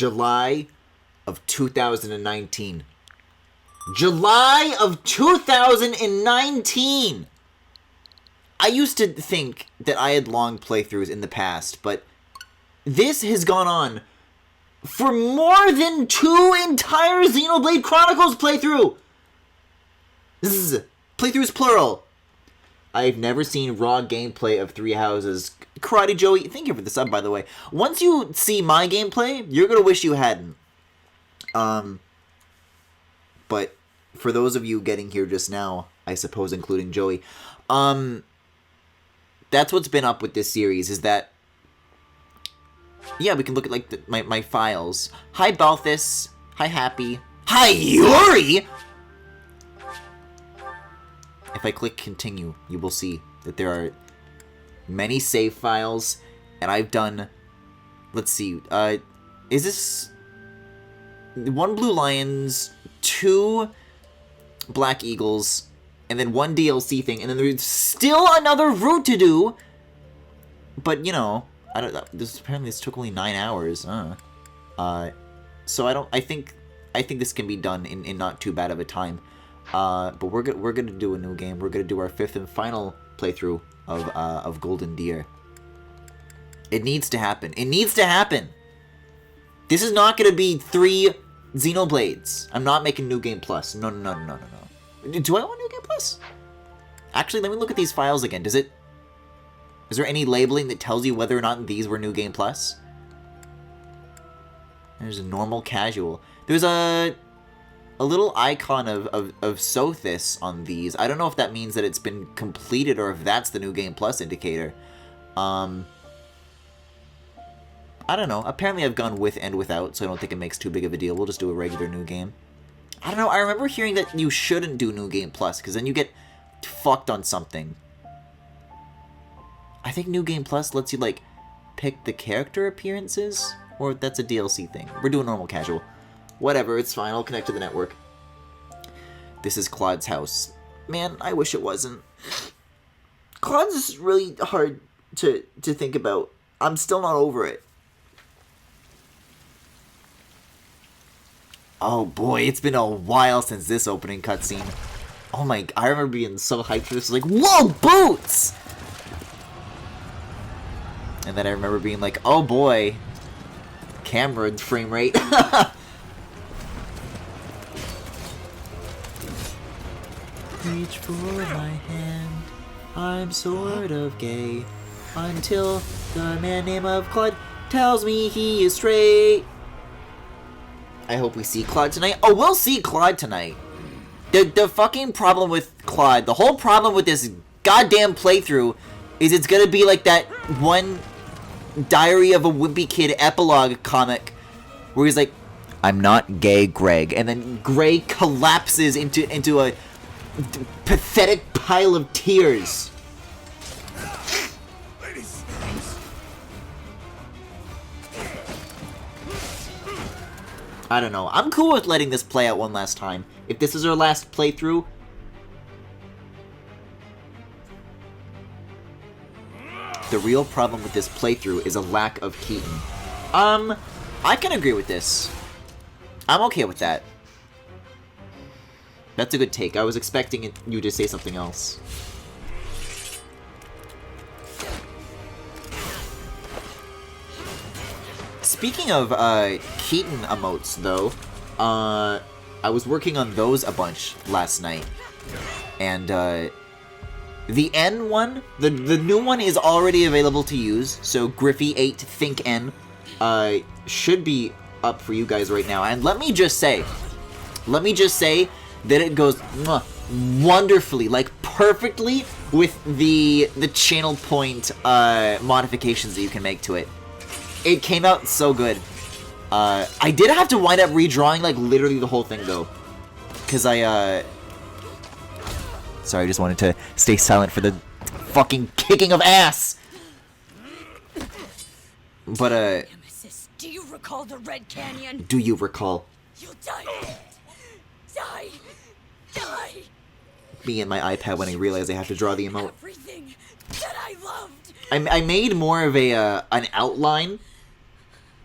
July of 2019. July of 2019! I used to think that I had long playthroughs in the past, but this has gone on for more than 2 entire Xenoblade Chronicles playthrough! Playthroughs plural. I've never seen raw gameplay of Three Houses. Karate Joey, thank you for the sub, by the way. Once you see my gameplay, you're gonna wish you hadn't. But for those of you getting here just now, I suppose including Joey, that's what's been up with this series, is that, yeah, we can look at, like, my files. Hi, Balthus. Hi, Happy. Hi, Yuri! If I click continue, you will see that there are many save files, and I've done, let's see, is this 1 Blue Lions, 2 Black Eagles, and then 1 DLC thing, and then there's still another route to do, but, you know, apparently this took only 9 hours, so I think this can be done in not too bad of a time. But we're gonna do a new game. We're gonna do our 5th and final playthrough of Golden Deer. It needs to happen. It needs to happen. This is not gonna be 3 Xenoblades. I'm not making New Game Plus. No. Do I want New Game Plus? Actually, let me look at these files again. Is there any labeling that tells you whether or not these were New Game Plus? There's a normal casual. There's a little icon of Sothis on these. I don't know if that means that it's been completed or if that's the New Game Plus indicator. I don't know. Apparently I've gone with and without, so I don't think it makes too big of a deal. We'll just do a regular new game. I don't know. I remember hearing that you shouldn't do New Game Plus, because then you get fucked on something. I think New Game Plus lets you, like, pick the character appearances, or that's a DLC thing. We're doing normal casual. Whatever, it's fine. I'll connect to the network. This is Claude's house. Man, I wish it wasn't. Claude's is really hard to think about. I'm still not over it. Oh boy, it's been a while since this opening cutscene. Oh my, I remember being so hyped for this. Like, whoa, boots! And then I remember being like, oh boy, camera frame rate. Reach for my hand, I'm sort of gay, until the man named of Claude tells me he is straight. I hope we see Claude tonight. Oh, we'll see Claude tonight. The fucking problem with Claude, the whole problem with this goddamn playthrough, is it's gonna be like that one Diary of a Wimpy Kid epilogue comic, where he's like, I'm not gay, Greg, and then Greg collapses into a pathetic pile of tears. I don't know. I'm cool with letting this play out one last time. If this is our last playthrough, the real problem with this playthrough is a lack of Keaton. I can agree with this. I'm okay with that. That's a good take. I was expecting you to say something else. Speaking of Keaton emotes, though, I was working on those a bunch last night, and the N one, the new one is already available to use. So Griffy8 Think N should be up for you guys right now. And let me just say that it goes wonderfully, like perfectly, with the channel point modifications that you can make to it. It came out so good. I did have to wind up redrawing, like, literally the whole thing, though. Because sorry, I just wanted to stay silent for the fucking kicking of ass! But, Nemesis, do you recall the Red Canyon? Do you recall? You'll die. Die! Me and my iPad when I realized I have to draw the emote. Everything that I loved! I made more of an outline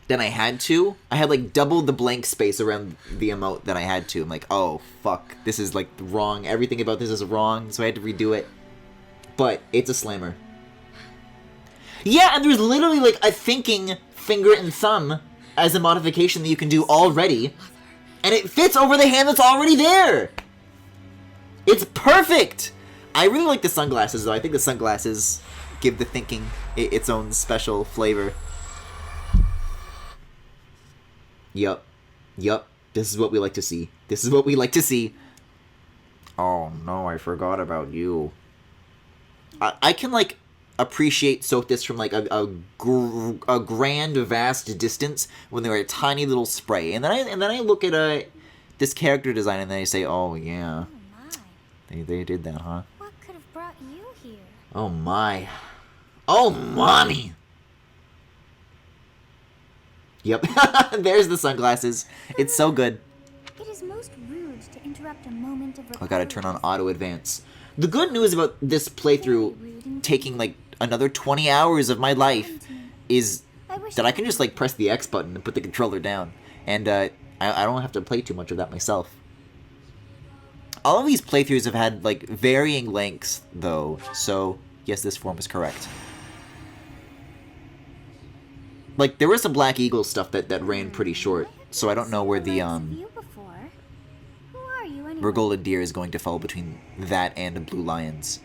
than I had to. I had like double the blank space around the emote than I had to. I'm like, oh fuck, this is like wrong. Everything about this is wrong, so I had to redo it. But it's a slammer. Yeah, and there's literally like a thinking finger and thumb as a modification that you can do already, and it fits over the hand that's already there. It's perfect. I really like the sunglasses though. I think the sunglasses give the thinking its own special flavor. Yup. Yup. This is what we like to see. This is what we like to see. Oh no, I forgot about you. I can like appreciate Sothis from like a grand, vast distance when they're a tiny little spray, and then I look at this character design and then I say, oh yeah, they did that, huh? What could have brought you here? Oh my, oh mommy. Yep, there's the sunglasses. It's so good. It is most rude to interrupt a moment of I gotta turn on auto advance. The good news about this playthrough taking like another 20 hours of my life is that I can just like press the X button and put the controller down, and I don't have to play too much of that myself. All of these playthroughs have had like varying lengths though, so yes, this form is correct. Like there was some Black Eagle stuff that ran pretty short, so I don't know where the Vergola Deer is going to fall between that and Blue Lions.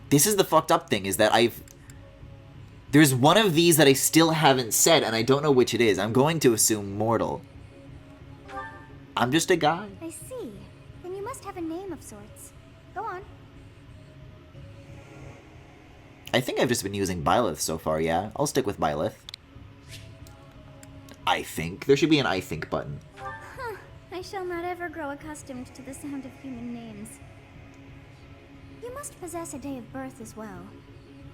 This is the fucked up thing, is that there's one of these that I still haven't said, and I don't know which it is. I'm going to assume mortal. I'm just a guy. I see. Then you must have a name of sorts. Go on. I think I've just been using Byleth so far, yeah. I'll stick with Byleth. I think. There should be an I think button. Huh. I shall not ever grow accustomed to the sound of human names. You must possess a day of birth as well.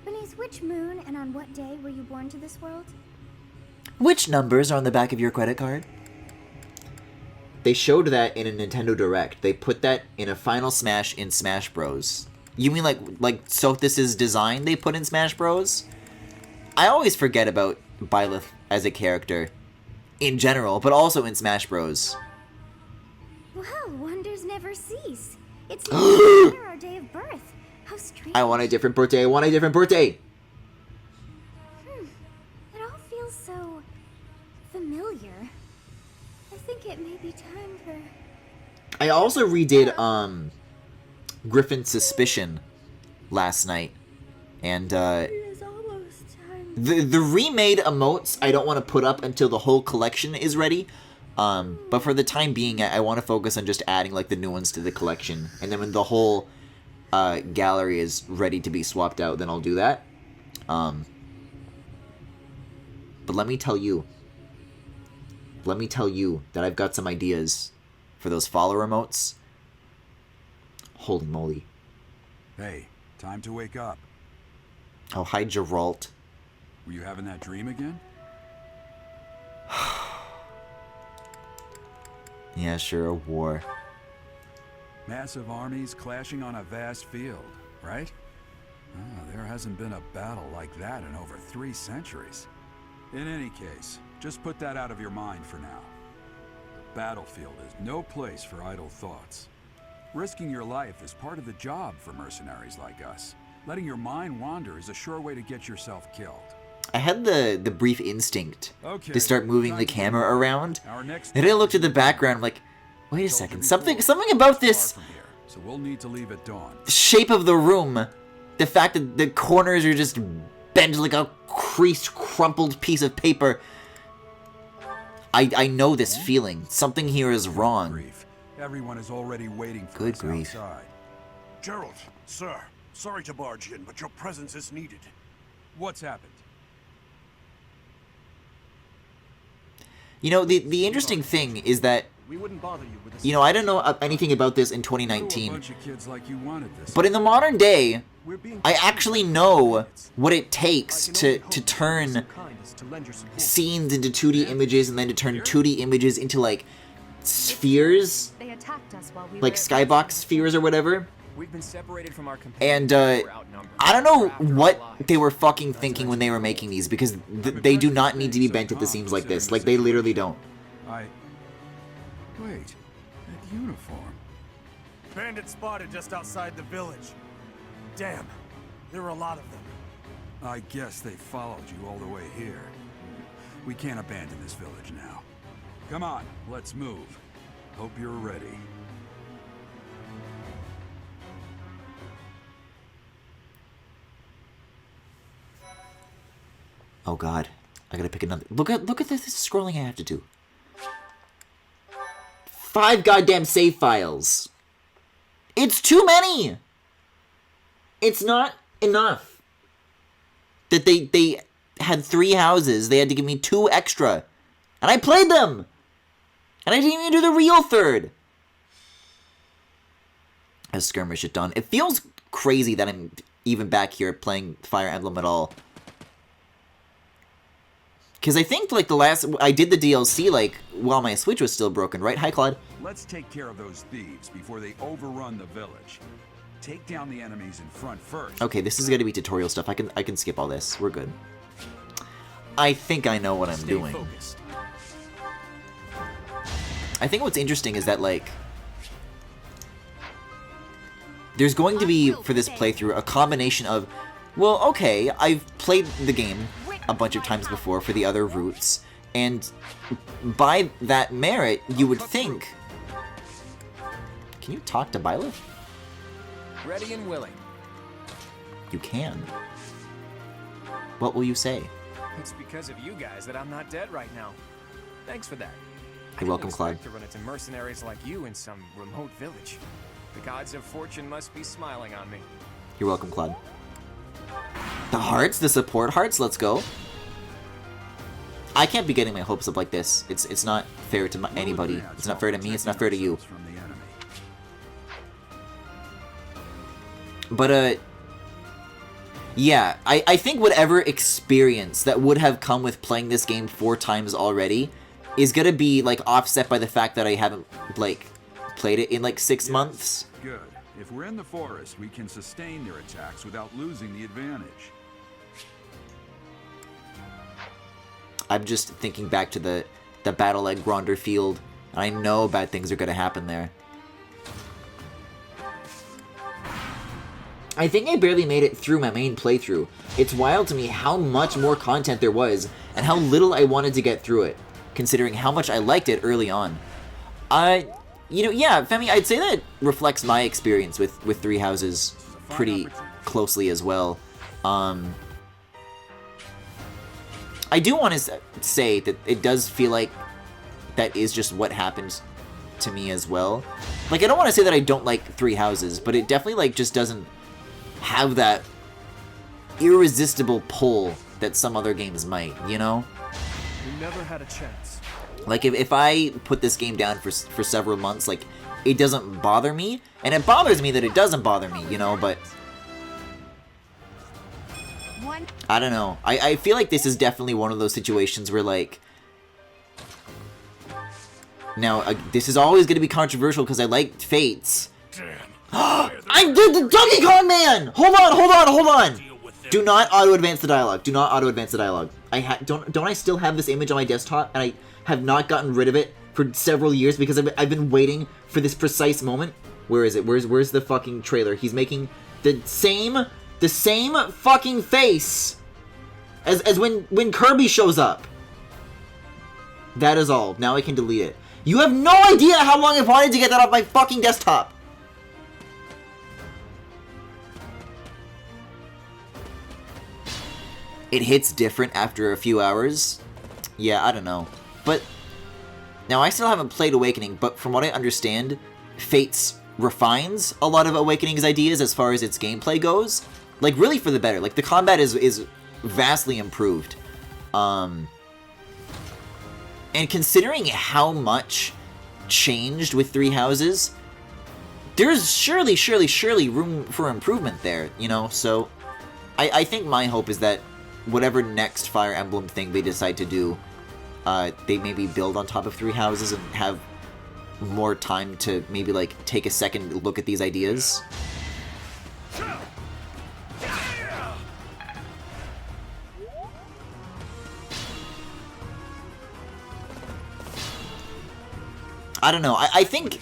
Beneath which moon and on what day were you born to this world? Which numbers are on the back of your credit card? They showed that in a Nintendo Direct. They put that in a Final Smash in Smash Bros. You mean like Sothis' design they put in Smash Bros? I always forget about Byleth as a character in general, but also in Smash Bros. Well, wonders never cease. It's near our day of birth. How strange. I want a different birthday. I want a different birthday. It all feels so familiar. I think it may be time for... I also redid Griffin's Suspicion last night, and It is almost time. the remade emotes I don't want to put up until the whole collection is ready. But for the time being, I want to focus on just adding like the new ones to the collection, and then when the whole gallery is ready to be swapped out, then I'll do that. But let me tell you that I've got some ideas for those follower emotes. Holy moly. Hey, time to wake up. Oh, hi, Geralt. Were you having that dream again? Yeah, sure, a war. Massive armies clashing on a vast field, right? There hasn't been a battle like that in over 3 centuries. In any case, just put that out of your mind for now. The battlefield is no place for idle thoughts. Risking your life is part of the job for mercenaries like us. Letting your mind wander is a sure way to get yourself killed. I had the brief instinct to start moving the camera around. Then I looked at the background, I'm like, wait a second, something about this So we'll need to leave at dawn. shape of the room, the fact that the corners are just bent like a creased, crumpled piece of paper. I know this feeling. Something here is wrong. Grief. Everyone is already waiting for Good us grief. outside. Gerald, sir, sorry to barge in, but your presence is needed. What's happened? You know, the interesting thing is that, you know, I don't know anything about this in A 2019, bunch of kids like you wanted this. but in the modern day, I actually know what it takes to turn scenes into 2D images and then to turn 2D images into, like, spheres, They attacked us while we like were skybox spheres or whatever. We've been separated from our companions. And I don't know what they were fucking thinking when they were making these, because they do not need to be bent at the seams like this. Like, they literally don't. Wait, that uniform. Bandits spotted just outside the village. Damn, there were a lot of them. I guess they followed you all the way here. We can't abandon this village now. Come on, let's move. Hope you're ready. Oh god, I gotta pick another. Look at this scrolling I have to do. 5 goddamn save files. It's too many. It's not enough. That they had 3 houses. They had to give me 2 extra, and I played them. And I didn't even do the real third. A skirmish at dawn. It feels crazy that I'm even back here playing Fire Emblem at all. Because I think, like, I did the DLC, like, while my Switch was still broken, right? Hi, Claude. Let's take care of those thieves before they overrun the village. Take down the enemies in front first. Okay, this is gonna be tutorial stuff. I can skip all this. We're good. I think I know what I'm doing. Focused. I think what's interesting is that, like, there's going to be, for this playthrough, a combination of, well, okay, I've played the game a bunch of times before for the other routes, and by that merit, you would think... Can you talk to Byleth? Ready and willing. You can. What will you say? It's because of you guys that I'm not dead right now. Thanks for that. You're welcome, Clyde. To run into mercenaries like you in some remote village. The gods of fortune must be smiling on me. You're welcome, Claude. The hearts, the support hearts, let's go. I can't be getting my hopes up like this. It's not fair to anybody. It's not fair to me. It's not fair to you. But yeah, I think whatever experience that would have come with playing this game 4 times already is gonna be, like, offset by the fact that I haven't, like, played it in, like, 6 months. Good. If we're in the forest, we can sustain their attacks without losing the advantage. I'm just thinking back to the battle at Gronder Field. I know bad things are gonna happen there. I think I barely made it through my main playthrough. It's wild to me how much more content there was, and how little I wanted to get through it, considering how much I liked it early on. You know, yeah, Femi, I'd say that reflects my experience with 3 Houses pretty closely as well. I do want to say that it does feel like that is just what happened to me as well. Like, I don't want to say that I don't like 3 Houses, but it definitely, like, just doesn't have that irresistible pull that some other games might, you know? You never had a chance. Like, if I put this game down for several months, like, it doesn't bother me. And it bothers me that it doesn't bother me, you know, but... I don't know. I feel like this is definitely one of those situations where, like... Now, this is always going to be controversial because I like Fates. I did the Donkey Kong Man! Hold on! Do not auto-advance the dialogue. Do not auto-advance the dialogue. Don't I still have this image on my desktop, and I have not gotten rid of it for several years because I've been waiting for this precise moment? Where is it? Where's the fucking trailer? He's making the same fucking face as when Kirby shows up. That is all. Now I can delete it. You have no idea how long I've wanted to get that off my fucking desktop. It hits different after a few hours. Yeah, I don't know. But now I still haven't played Awakening, but from what I understand, Fates refines a lot of Awakening's ideas as far as its gameplay goes. Like, really for the better. Like, the combat is vastly improved. And considering how much changed with 3 Houses, there's surely room for improvement there, you know? So, I think my hope is that whatever next Fire Emblem thing they decide to do, they maybe build on top of 3 Houses and have more time to maybe, like, take a second look at these ideas. I don't know. I think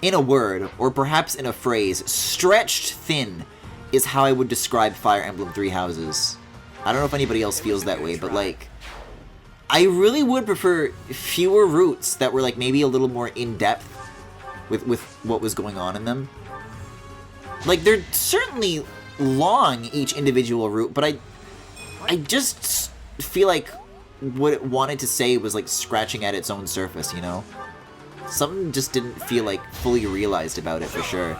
in a word, or perhaps in a phrase, stretched thin is how I would describe Fire Emblem Three Houses. I don't know if anybody else feels that way, but like, I really would prefer fewer routes that were like maybe a little more in-depth with what was going on in them. Like, they're certainly long, each individual route, but I just feel like what it wanted to say was like scratching at its own surface, you know? Something just didn't feel like fully realized about it for sure.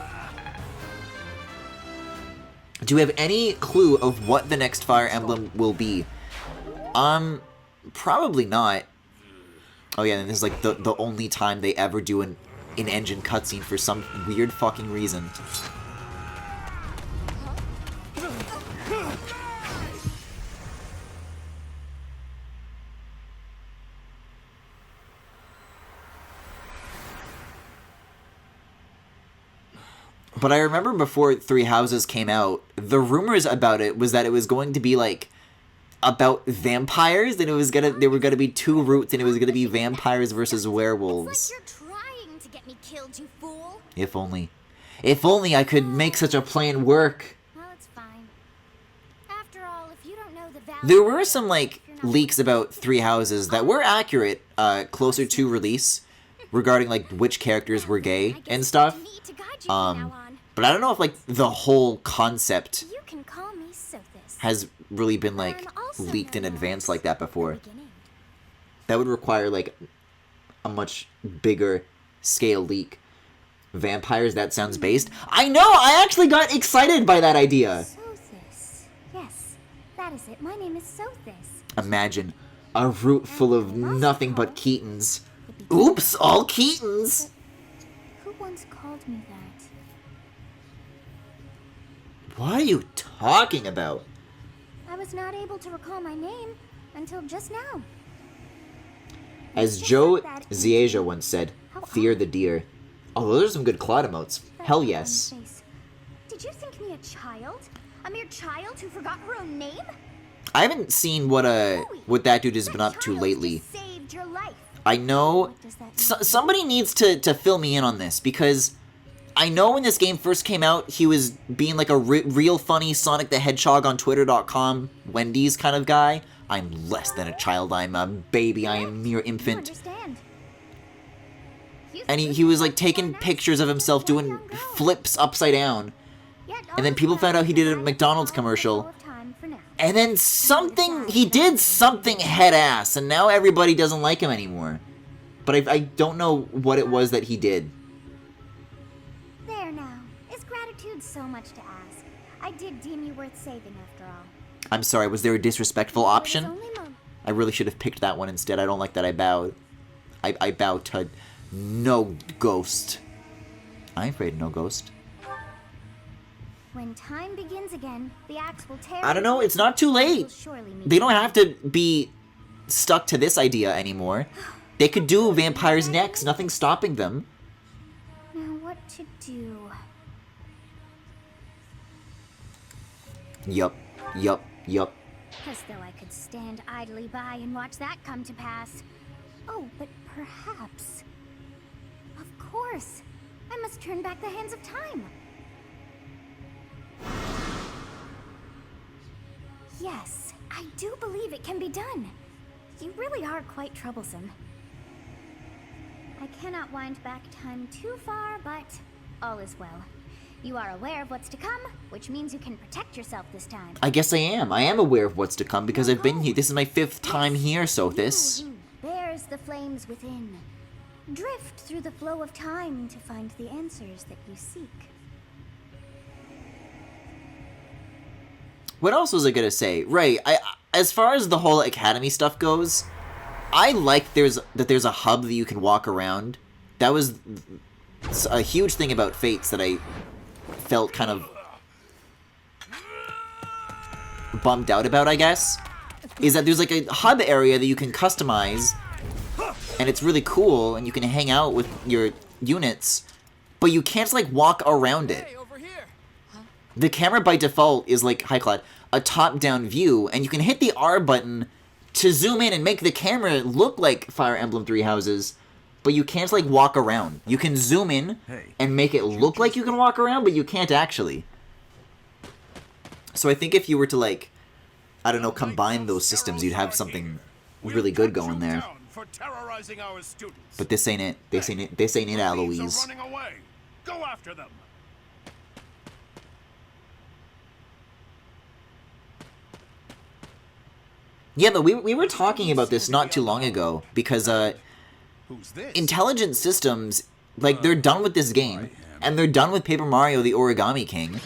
Do you have any clue of what the next Fire Emblem will be? Probably not. Oh yeah, and this is like the only time they ever do an in-engine cutscene for some weird fucking reason. But I remember before Three Houses came out, the rumors about it was that it was going to be like about vampires, and there were gonna be two routes, and it was gonna be vampires versus werewolves. It's like you're trying to get me killed, you fool. If only. If only I could make such a plan work. Well, it's fine. After all, if you don't know the value... There were some, like, leaks about Three Houses that were accurate, closer to release, regarding, like, which characters were gay and stuff. But I don't know if, like, the whole concept You can call me Sothis. has really been, like, leaked in advance like that before. That would require, like, a much bigger scale leak. Vampires, that sounds based. I know! I actually got excited by that idea! Sothis. Yes, that is it. My name is Sothis. Imagine a route full of nothing but Keatons. Oops, all Keatons! Who once called me that? What are you talking about? I was not able to recall my name until just now. As Joe Zieja once said, fear the deer. Oh, those are some good Claude emotes. Hell yes. Did you think me a child? A mere child who forgot her own name? I haven't seen what that dude has been up to lately. Saved your life. I know somebody needs to fill me in on this, because I know when this game first came out, he was being like a real funny Sonic the Hedgehog on Twitter.com, Wendy's kind of guy. I'm less than a child, I'm a baby, I am a mere infant. And he was like taking pictures of himself doing flips upside down. And then people found out he did a McDonald's commercial. And then he did something head-ass, and now everybody doesn't like him anymore. But I don't know what it was that he did. There now. Is gratitude so much to ask? I did deem you worth saving after all. I'm sorry, was there a disrespectful option? I really should have picked that one instead. I don't like that I bowed. I bowed to no ghost. I'm afraid no ghost. When time begins again, the axe will tear. I don't know, it's not too late. They don't have to be stuck to this idea anymore. They could do vampires next, nothing's stopping them. Now what to do? Yup. As though I could stand idly by and watch that come to pass. Oh, but perhaps... Of course! I must turn back the hands of time! Yes, I do believe it can be done. You really are quite troublesome. I cannot wind back time too far, but all is well. You are aware of what's to come, which means you can protect yourself this time. I guess I am. I am aware of what's to come because I've been here. This is my 5th time here, Sothis. Bears the flames within. Drift through the flow of time to find the answers that you seek. What else was I gonna say? Right, as far as the whole Academy stuff goes, I like that there's a hub that you can walk around. That was a huge thing about Fates that I felt kind of bummed out about, I guess, is that there's like a hub area that you can customize, and it's really cool, and you can hang out with your units, but you can't like walk around it. The camera by default is like, hi Claude, a top-down view, and you can hit the R button to zoom in and make the camera look like Fire Emblem Three Houses, but you can't, like, walk around. You can zoom in and make it look like you can walk around, but you can't actually. So I think if you were to, like, I don't know, combine those systems, you'd have something really good going there. But this ain't it. This ain't it. This ain't it, Eloise. Go after them. Yeah, but we were talking about this not too long ago, because Intelligent Systems, like, they're done with this game, and they're done with Paper Mario the Origami King,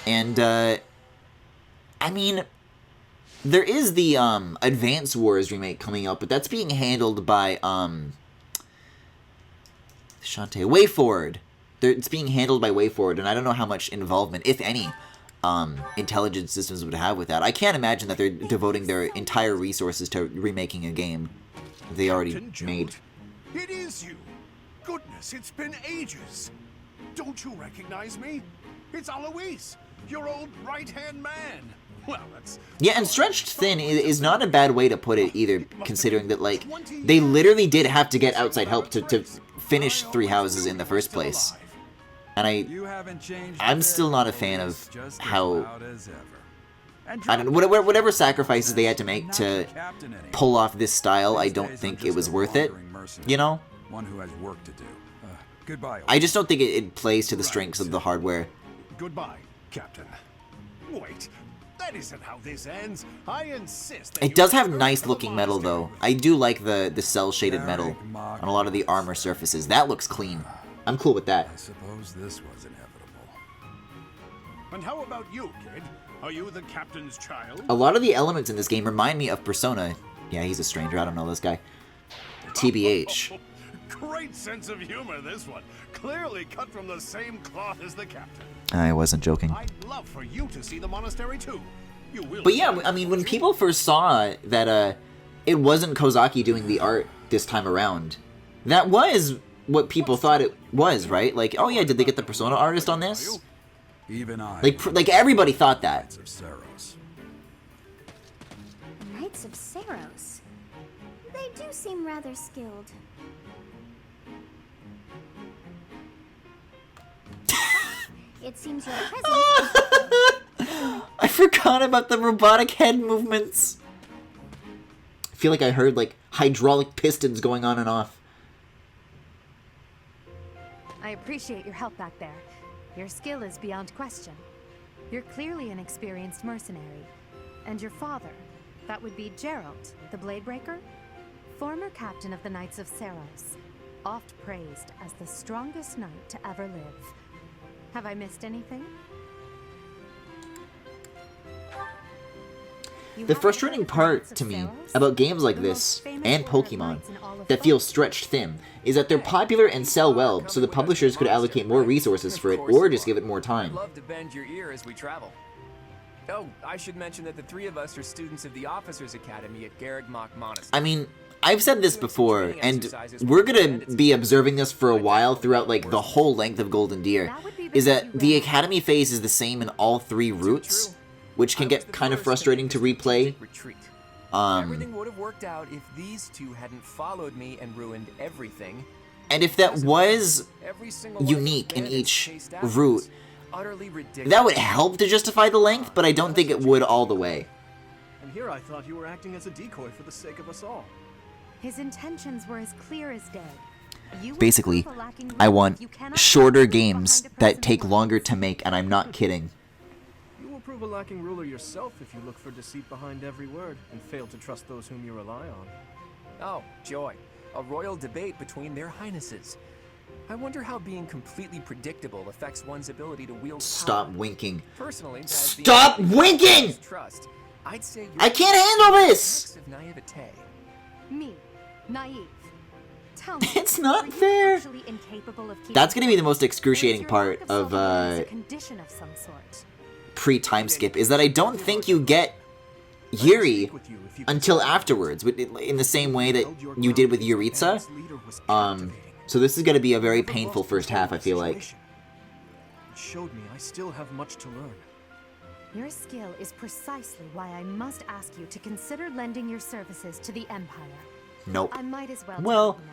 and I mean, there is the Advance Wars remake coming up, but that's being handled by WayForward. It's being handled by WayForward, and I don't know how much involvement, if any, Intelligent Systems would have with that. I can't imagine that they're devoting their entire resources to remaking a game they already made. It is you. Goodness, it's been ages. Don't you recognize me? It's Alois, your old right-hand man. Well, that's... Yeah, and stretched thin is not a bad way to put it either, considering that, like, they literally did have to get outside help to finish Three Houses in the first place. And I'm still not a fan of how, I don't know, whatever sacrifices they had to make to pull off this style, I don't think it was worth it, you know? I just don't think it plays to the strengths of the hardware. Goodbye, Captain. Wait, that isn't how this ends. I insist that it does have nice looking metal though. I do like the cell shaded metal on a lot of the armor surfaces. That looks clean. I'm cool with that. I suppose this was inevitable. And how about you, kid? Are you the captain's child? A lot of the elements in this game remind me of Persona. Yeah, he's a stranger. I don't know this guy. TBH. Great sense of humor, this one. Clearly cut from the same cloth as the captain. I wasn't joking. I'd love for you to see the monastery too. You will. But yeah, I mean, when people first saw that it wasn't Kozaki doing the art this time around, that was what people thought it was, right? Like, oh yeah, did they get the Persona artist on this? Even I. Like everybody thought that. Knights of Saros. The Knights of Saros. They do seem rather skilled. It seems your presence... I forgot about the robotic head movements. I feel like I heard, like, hydraulic pistons going on and off. I appreciate your help back there. Your skill is beyond question. You're clearly an experienced mercenary. And your father, that would be Gerald, the Bladebreaker? Former captain of the Knights of Saros. Oft praised as the strongest knight to ever live. Have I missed anything? The frustrating part to me about games like this, and Pokemon, that feel stretched thin, is that they're popular and sell well, so the publishers could allocate more resources for it, or just give it more time. I'd love to bend your ear as we travel. Oh, I should mention that the three of us are students of the Officers Academy at Garrigmach Monastery. I mean, I've said this before, and we're gonna be observing this for a while throughout, like, the whole length of Golden Deer, is that the Academy phase is the same in all three routes, which can get kind of frustrating to replay. Everything would have worked out if these two hadn't followed me and ruined everything. And if that was unique in each route, that would help to justify the length, but I don't think it would all the way. And here I thought you were acting as a decoy for the sake of us all. His intentions were as clear as day. Basically, I want shorter games that take longer to make, and I'm not kidding. You will prove a lacking ruler yourself if you look for deceit behind every word and fail to trust those whom you rely on. Oh, joy. A royal debate between their highnesses. I wonder how being completely predictable affects one's ability to wield Stop power. winking. Personally, Stop winking! Trust, I'd say I can't handle this! of naivete. Me, naive. Tell me, It's not are you fair. actually incapable of keeping That's gonna be the most Or is excruciating your part lack of self-awareness a condition of some sort? pre-time skip, is that I don't think you get Yuri until afterwards, in the same way that you did with Yuritsa. So this is gonna be a very painful first half, I feel like. It showed me I still have much to learn. Your skill is precisely why I must ask you to consider lending your services to the Empire. Nope. I might as well Well, tell you now.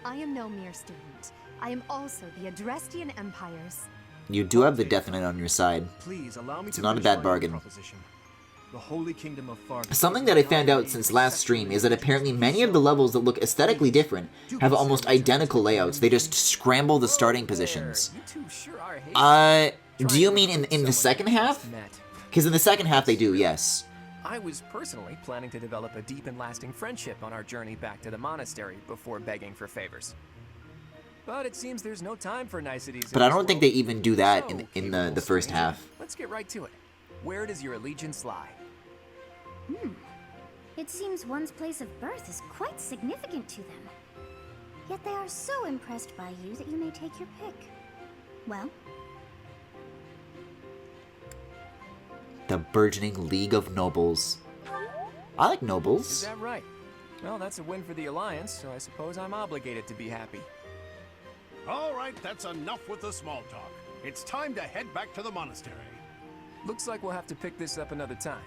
I am no mere student. I am also the Adrestian Empire's. You do have the Death Knight on your side. Please allow me It's to not a finish bad my bargain. proposition. The Holy Kingdom of Fargus. Something that I found out since last stream is that apparently many of the levels that look aesthetically different have almost identical layouts. They just scramble the starting positions. You two sure are hasty. Do you mean in the second half? Because in the second half they do, yes. I was personally planning to develop a deep and lasting friendship on our journey back to the monastery before begging for favors. But it seems there's no time for niceties. But I don't think they even do that in the first half. Let's get right to it. Where does your allegiance lie? It seems one's place of birth is quite significant to them. Yet they are so impressed by you that you may take your pick. Well, The burgeoning League of Nobles. I like Is nobles. that right? Well, that's a win for the Alliance, so I suppose I'm obligated to be happy. All right, that's enough with the small talk. It's time to head back to the monastery. Looks like we'll have to pick this up another time.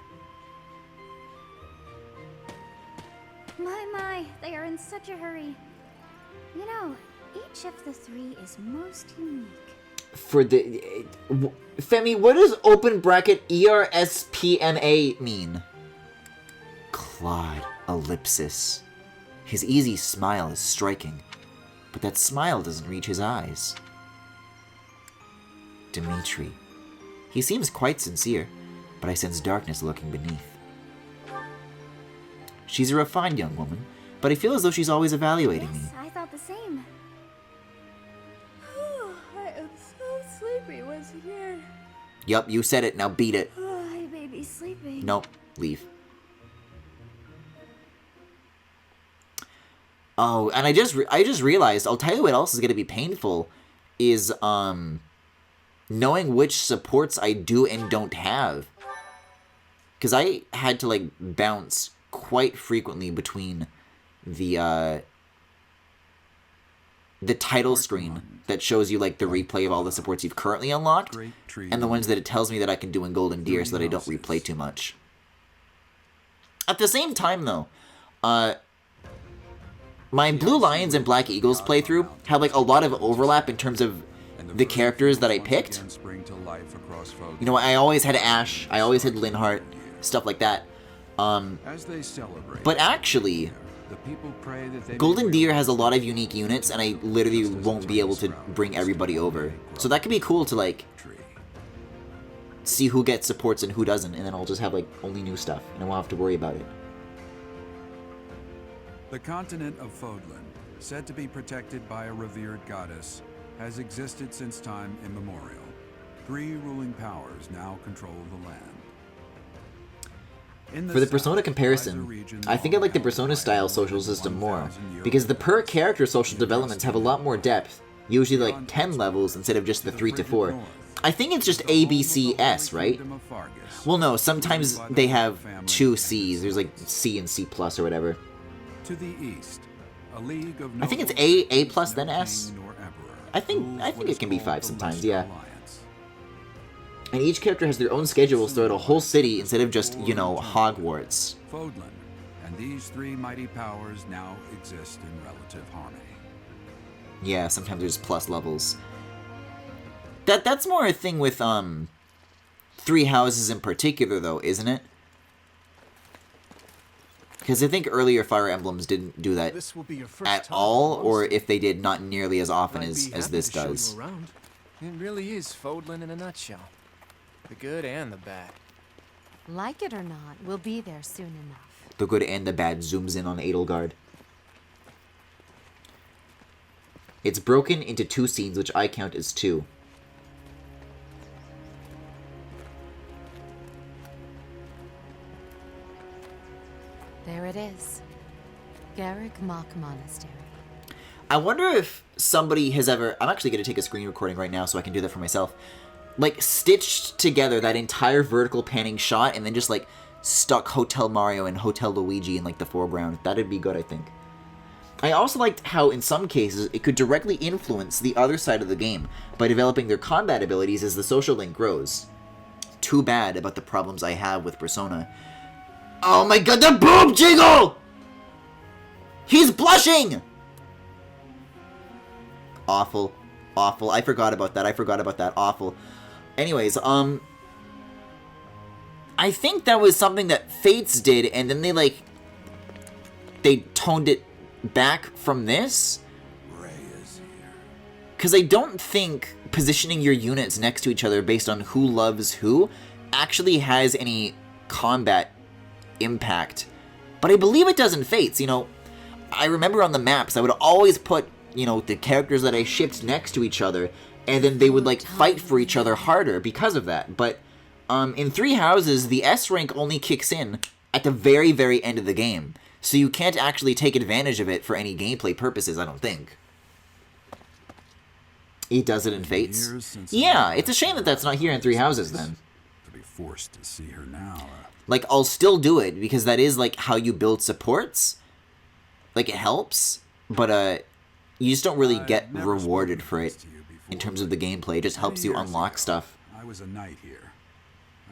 my, they are in such a hurry. You know, each of the three is most unique. For the... Femi, what does open bracket ERSPNA mean? Claude, ellipsis. His easy smile is striking, but that smile doesn't reach his eyes. Dimitri. He seems quite sincere, but I sense darkness lurking beneath. She's a refined young woman, but I feel as though she's always evaluating me. Yes, I thought the same. I am so sleepy once again. Yup, you said it, now beat it. I may be sleeping. Nope, leave. Oh, and I just realized, I'll tell you what else is going to be painful, is, knowing which supports I do and don't have. Because I had to, like, bounce quite frequently between the title screen that shows you, like, the replay of all the supports you've currently unlocked, and the ones that it tells me that I can do in Golden Deer so that I don't replay too much. At the same time, though, my Blue Lions and Black Eagles playthrough have, like, a lot of overlap in terms of the characters that I picked. You know, I always had Ash, I always had Linhardt, stuff like that. But actually, Golden Deer has a lot of unique units, and I literally won't be able to bring everybody over. So that could be cool to, like, see who gets supports and who doesn't, and then I'll just have, like, only new stuff, and I won't have to worry about it. The continent of Fodlan, said to be protected by a revered goddess, has existed since time immemorial. 3 ruling powers now control the land. For the Persona comparison, I think I like the Persona-style social system more, because the per-character social developments have a lot more depth, usually like 10 levels instead of just the 3 to 4. I think it's just A, B, C, S, right? Well, no, sometimes they have 2 Cs, there's like C and C+, or whatever. To the east, a league of I think it's A plus, then S. I think it can be 5 sometimes, yeah. And each character has their own schedules throughout a whole city instead of just, you know, Hogwarts. Fodlan, and these 3 mighty powers now exist in relative harmony. Yeah, sometimes there's plus levels. That's more a thing with 3 houses in particular, though, isn't it? Because I think earlier Fire Emblems didn't do that at all, or if they did, not nearly as often as this does. It really is Fodlan in a nutshell. The good and the bad. Like it or not, we'll be there soon enough. The good and the bad zooms in on Edelgard. It's broken into 2 scenes, which I count as 2. There it is. Garrick Mock Monastery. I wonder if somebody has ever... I'm actually going to take a screen recording right now so I can do that for myself. Like, stitched together that entire vertical panning shot and then just, like, stuck Hotel Mario and Hotel Luigi in, like, the foreground. That'd be good, I think. I also liked how, in some cases, it could directly influence the other side of the game by developing their combat abilities as the social link grows. Too bad about the problems I have with Persona. Oh my god, the boob jiggle! He's blushing! Awful. Awful. I forgot about that. Awful. Anyways, I think that was something that Fates did, and then they toned it back from this. Because I don't think positioning your units next to each other based on who loves who actually has any combat impact. But I believe it does in Fates. You know, I remember on the maps, I would always put, you know, the characters that I shipped next to each other, and then they would, like, fight for each other harder because of that. But in Three Houses, the S rank only kicks in at the very, very end of the game. So you can't actually take advantage of it for any gameplay purposes, I don't think. He does it in Fates. Yeah, it's a shame that that's not here in Three Houses, then. To be forced to see her now. Like, I'll still do it, because that is, like, how you build supports. Like, it helps, but, you just don't really get rewarded for it in terms of the gameplay. It just helps you unlock stuff. I was a knight here.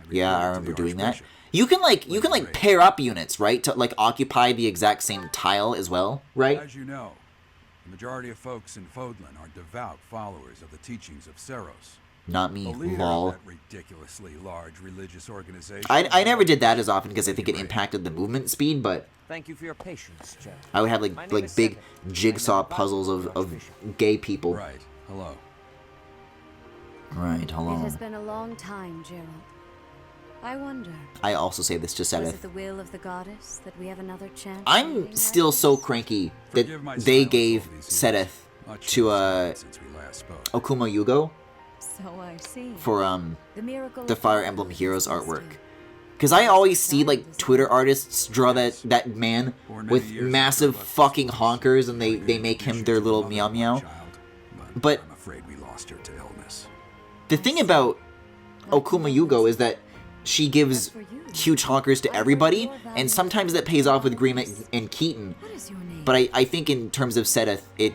Yeah, I remember doing that. You can pair up units, right? To, like, occupy the exact same tile as well, right? As you know, the majority of folks in Fodlan are devout followers of the teachings of Seros. Not me, The leader lol. of that ridiculously large religious organization. I never did that as often because I think it impacted the movement speed, but Thank you for your patience, Jeff. I would have like big jigsaw puzzles of gay people. Right. Hello. Right, hello. It has been a long time, Gerald. I wonder, I also say this to was Sedith. it the will of the goddess that we have another chance? at I'm meeting still like so this? cranky that Forgive my they silence gave all these Sedith years. Much to has happened since we last spoke. Okuma Yugo So I see. for The miracle the of Fire God Emblem is Heroes existing. artwork. Because I always see like Twitter artists draw that man with massive fucking honkers, and they make him their little meow meow. But I'm afraid we lost her to illness. the thing about Okuma Yugo is that she gives huge honkers to everybody, and sometimes that pays off with Grima and Keaton. What is your name? But I think in terms of Sedith, it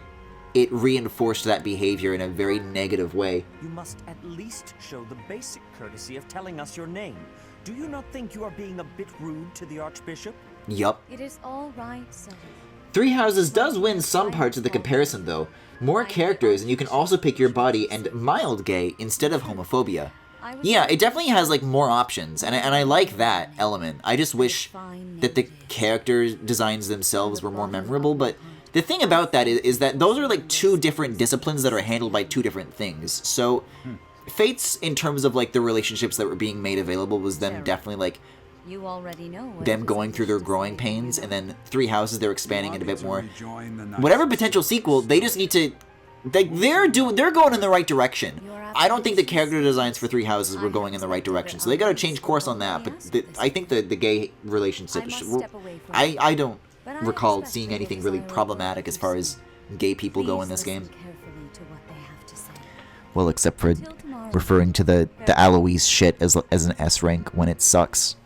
reinforced that behavior in a very negative way. You must at least show the basic courtesy of telling us your name. Do you not think you are being a bit rude to the Archbishop? Yup. It is all right, Sedith. Three Houses does win some parts of the comparison, though. More characters, and you can also pick your body and mild gay instead of homophobia. Yeah, it definitely has like more options, and I like that element. I just wish that the character designs themselves were more memorable, but the thing about that is that those are like two different disciplines that are handled by two different things. So Fates, in terms of like the relationships that were being made available, was them definitely like You already know what them it is going through their to growing say. pains, and then Three Houses, they're expanding it a bit more. Rejoin the Knights Whatever of potential Seros. sequel, they just need to. They're going in the right direction. I don't think the character designs for Three Houses were going in the right direction, so they got to change course on that. But I think the gay relationship. I don't recall seeing anything really problematic as far as gay people go in this game. Well, except for referring to the Alois shit as an S rank when it sucks.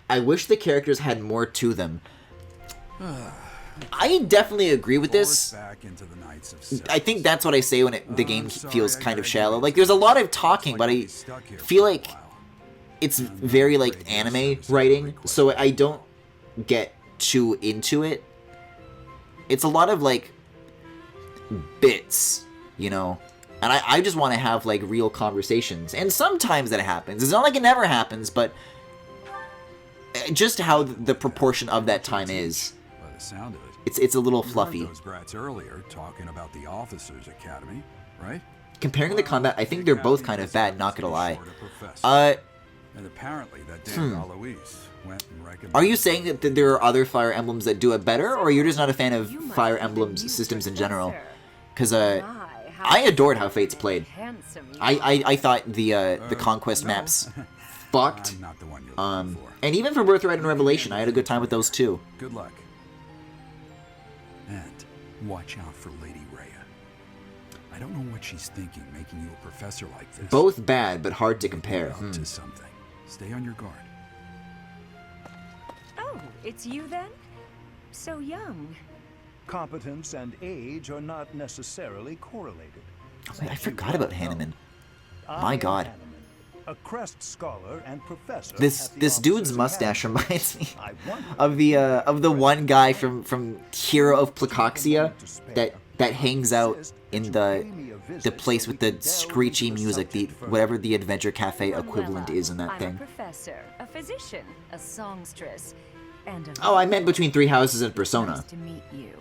I wish the characters had more to them. I definitely agree with this. Back into the Knights of Seros. I think that's what I say when the game feels kind of shallow. Like, there's a lot of talking, but I feel like it's very, like, anime writing, so I don't get too into it. It's a lot of, like, bits, you know? And I just want to have, like, real conversations. And sometimes that happens. It's not like it never happens, but just how the proportion of that time is. By the sound of it. It's a little You heard fluffy. those brats earlier talking about the Officers Academy, right? Comparing the combat, I think they're both kind of bad, not gonna lie. And apparently that damn Alois went and recognized. Are you saying that there are other Fire Emblems that do it better, or you're just not a fan of Fire Emblem systems in general? Because I adored how Fates played. I thought the Conquest maps fucked. I'm not the one you're looking for. And even for Birthright and Revelation, I had a good time with those too. Good luck. And watch out for Lady Rhea. I don't know what she's thinking, making you a professor like this. Both bad, but hard to compare. Up to something. Stay on your guard. Oh, it's you then? So young. Competence and age are not necessarily correlated. I forgot about Hanneman. My god. A Crest scholar and professor. This at the dude's Officers mustache Academy. reminds me I wonder of the one guy from Hero of Placoxia that that hangs out in the place with the screechy music, whatever the Adventure Cafe equivalent is in that thing. I'm a professor, a physician, a songstress, and a... Oh, I meant between Three Houses and Persona. Nice to meet you.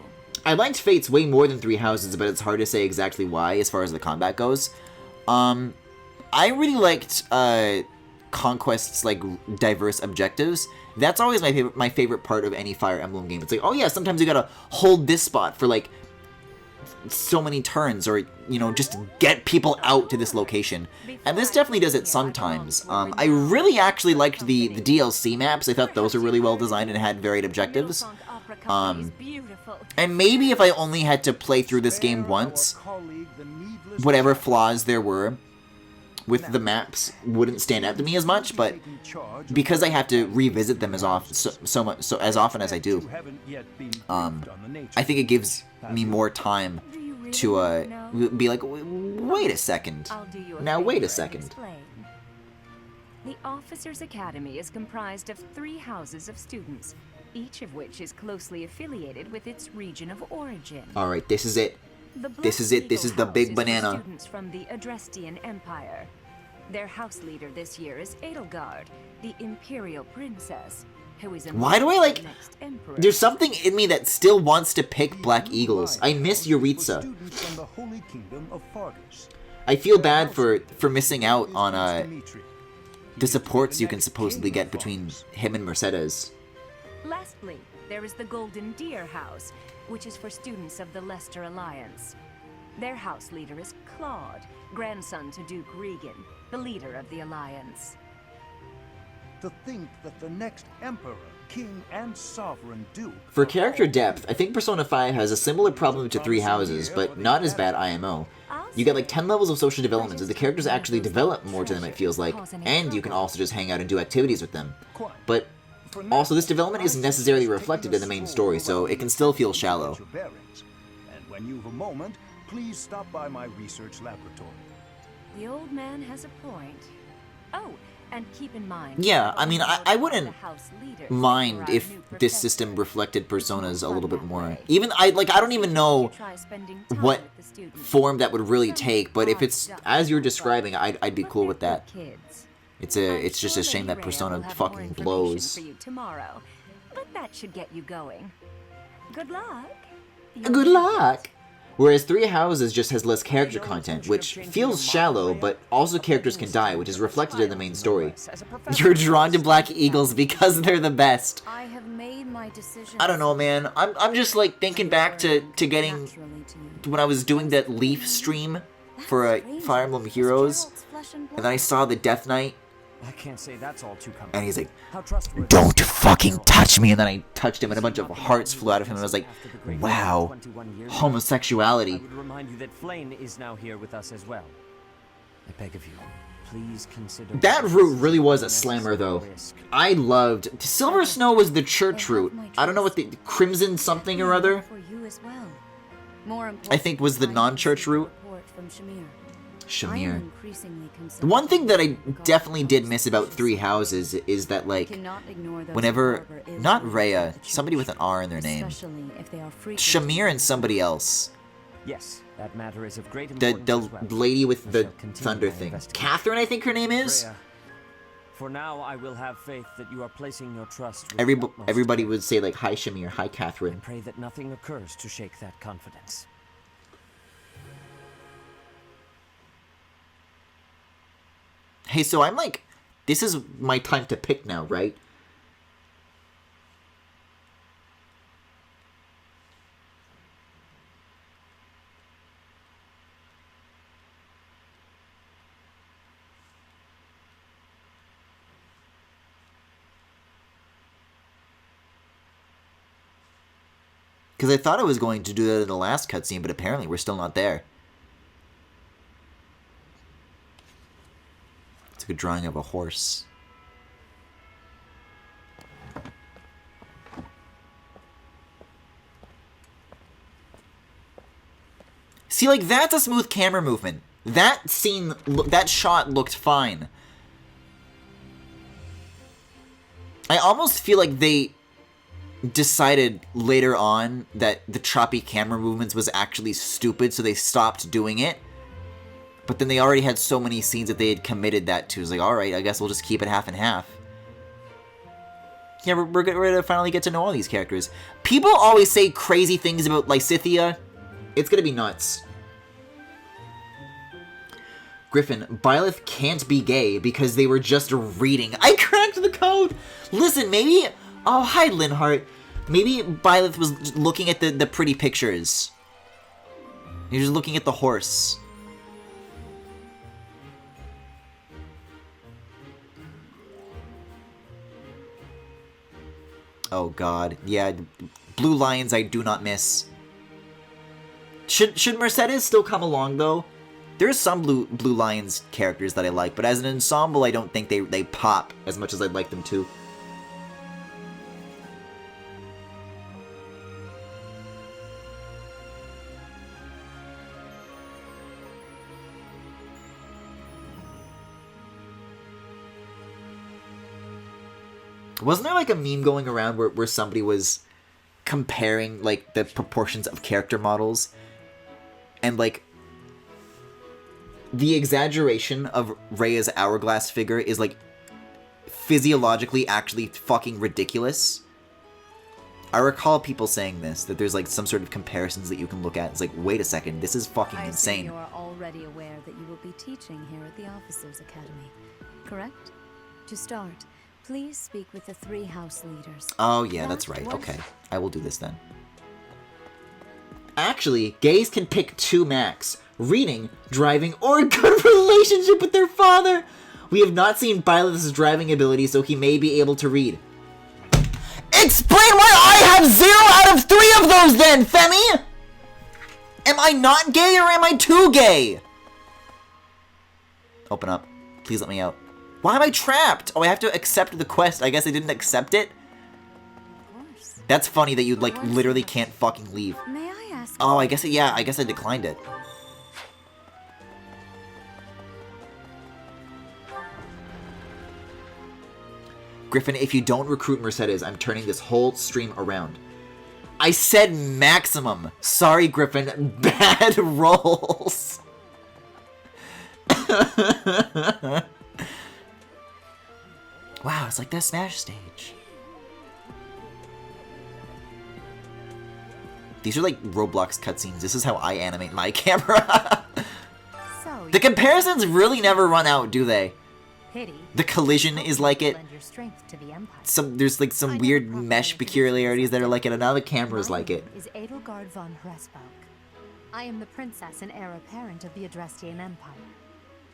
I liked Fates way more than Three Houses, but it's hard to say exactly why as far as the combat goes. I really liked Conquest's like diverse objectives. That's always my favorite part of any Fire Emblem game. It's like, oh yeah, sometimes you gotta hold this spot for like so many turns, or you know, just get people out to this location. And this definitely does it sometimes. I really actually liked the DLC maps. I thought those were really well designed and had varied objectives. And maybe if I only had to play through this game once, whatever flaws there were with the maps wouldn't stand out to me as much, but because I have to revisit them as often as I do, I think it gives me more time to be like, wait a second. Now wait a second. The Officers' Academy is comprised of 3 houses of students, each of which is closely affiliated with its region of origin. Alright, this is it. This is it. This is the big banana. Students from the Adrestian Empire. Their house leader this year is Edelgard, the Imperial Princess, who is Why do I like... There's something in me that still wants to pick Black Eagles. I miss Yuritsa. I feel bad for missing out on the supports you can supposedly get between him and Mercedes. Lastly, there is the Golden Deer House, which is for students of the Leicester Alliance. Their house leader is Claude, grandson to Duke Regan, the leader of the Alliance. To think that the next Emperor, King, and Sovereign Duke... For character depth, I think Persona 5 has a similar problem to Three Houses, but not as bad IMO. You get like 10 levels of social development, so the characters actually develop more to them, it feels like, and you can also just hang out and do activities with them. But also, this development isn't necessarily reflected in the main story, so it can still feel shallow. And when you've a moment, please stop by my research laboratory. The old man has a point. Oh, and keep in mind... Yeah, I mean, I wouldn't mind if this system reflected Personas a little bit more. I don't even know what form that would really take, but if it's as you're describing, I'd be cool with that. It's just a shame that Persona fucking blows. Tomorrow, but that should get you going. Good luck. Good luck. Whereas Three Houses just has less character content, which feels shallow, but also characters can die, which is reflected in the main story. You're drawn to Black Eagles because they're the best. I have made my decision. I don't know, man. I'm just like thinking back to getting when I was doing that Leaf stream for Fire Emblem Heroes, and then I saw the Death Knight. I can't say that's all too coming. And he's like, don't fucking touch me. And then I touched him and a bunch of hearts flew out of him. And I was like, wow, homosexuality. I would remind you that Flame is now here with us as well. I beg of you, please consider... That route really was a slammer, though. I loved... Silver Snow was the church route. I don't know what the... Crimson something or other? I think was the non-church route. Shamir. The one thing that I definitely did miss about Three Houses is that, like, whenever... Not Rhea, somebody with an R in their name. Shamir and somebody else. Yes, that matter is of great importance. The lady with the thunder thing. Catherine, I think her name is? Rhea, for now, I will have faith that you are placing your trust with everybody would say, like, hi Shamir, hi Catherine. I pray that nothing occurs to shake that confidence. Hey, so I'm like, this is my time to pick now, right? Because I thought I was going to do that in the last cutscene, but apparently we're still not there. It's like a drawing of a horse. See, like, that's a smooth camera movement. That scene, that shot looked fine. I almost feel like they decided later on that the choppy camera movements was actually stupid, so they stopped doing it. But then they already had so many scenes that they had committed that to. It's like, alright, I guess we'll just keep it half and half. Yeah, we're gonna finally get to know all these characters. People always say crazy things about Lysithea. It's gonna be nuts. Griffin, Byleth can't be gay because they were just reading. I cracked the code! Listen, maybe... Oh, hi, Linhart. Maybe Byleth was looking at the pretty pictures. He was looking at the horse. Oh god, yeah, Blue Lions I do not miss. Should Mercedes still come along though? There's some Blue Lions characters that I like, but as an ensemble I don't think they pop as much as I'd like them to. Wasn't there like a meme going around where somebody was comparing like the proportions of character models and like the exaggeration of Rhea's hourglass figure is like physiologically actually fucking ridiculous? I recall people saying this, that there's like some sort of comparisons that you can look at. It's like, wait a second, this is fucking insane. You are already aware that you will be teaching here at the Officers' Academy, correct? To start, please speak with the 3 house leaders. Oh yeah, that's right. Okay, I will do this then. Actually, gays can pick 2 max. Reading, driving, or a good relationship with their father. We have not seen Byleth's driving ability, so he may be able to read. Explain why I have 0 out of 3 of those then, Femi! Am I not gay or am I too gay? Open up. Please let me out. Why am I trapped? Oh, I have to accept the quest. I guess I didn't accept it? Of course. That's funny that you, like, literally can't fucking leave. May I ask? Oh, I guess, yeah, I guess I declined it. Griffin, if you don't recruit Mercedes, I'm turning this whole stream around. I said maximum. Sorry, Griffin. Bad rolls. Wow, it's like the Smash stage. These are like Roblox cutscenes. This is how I animate my camera. So the comparisons really never run out, do they? Pity. The collision is like it. Lend your strength to the Empire. There's like some weird mesh peculiarities that are like it, and now the camera's like it. Is Edelgard von Hresbalk. I am the princess and heir apparent of the Adrestian Empire.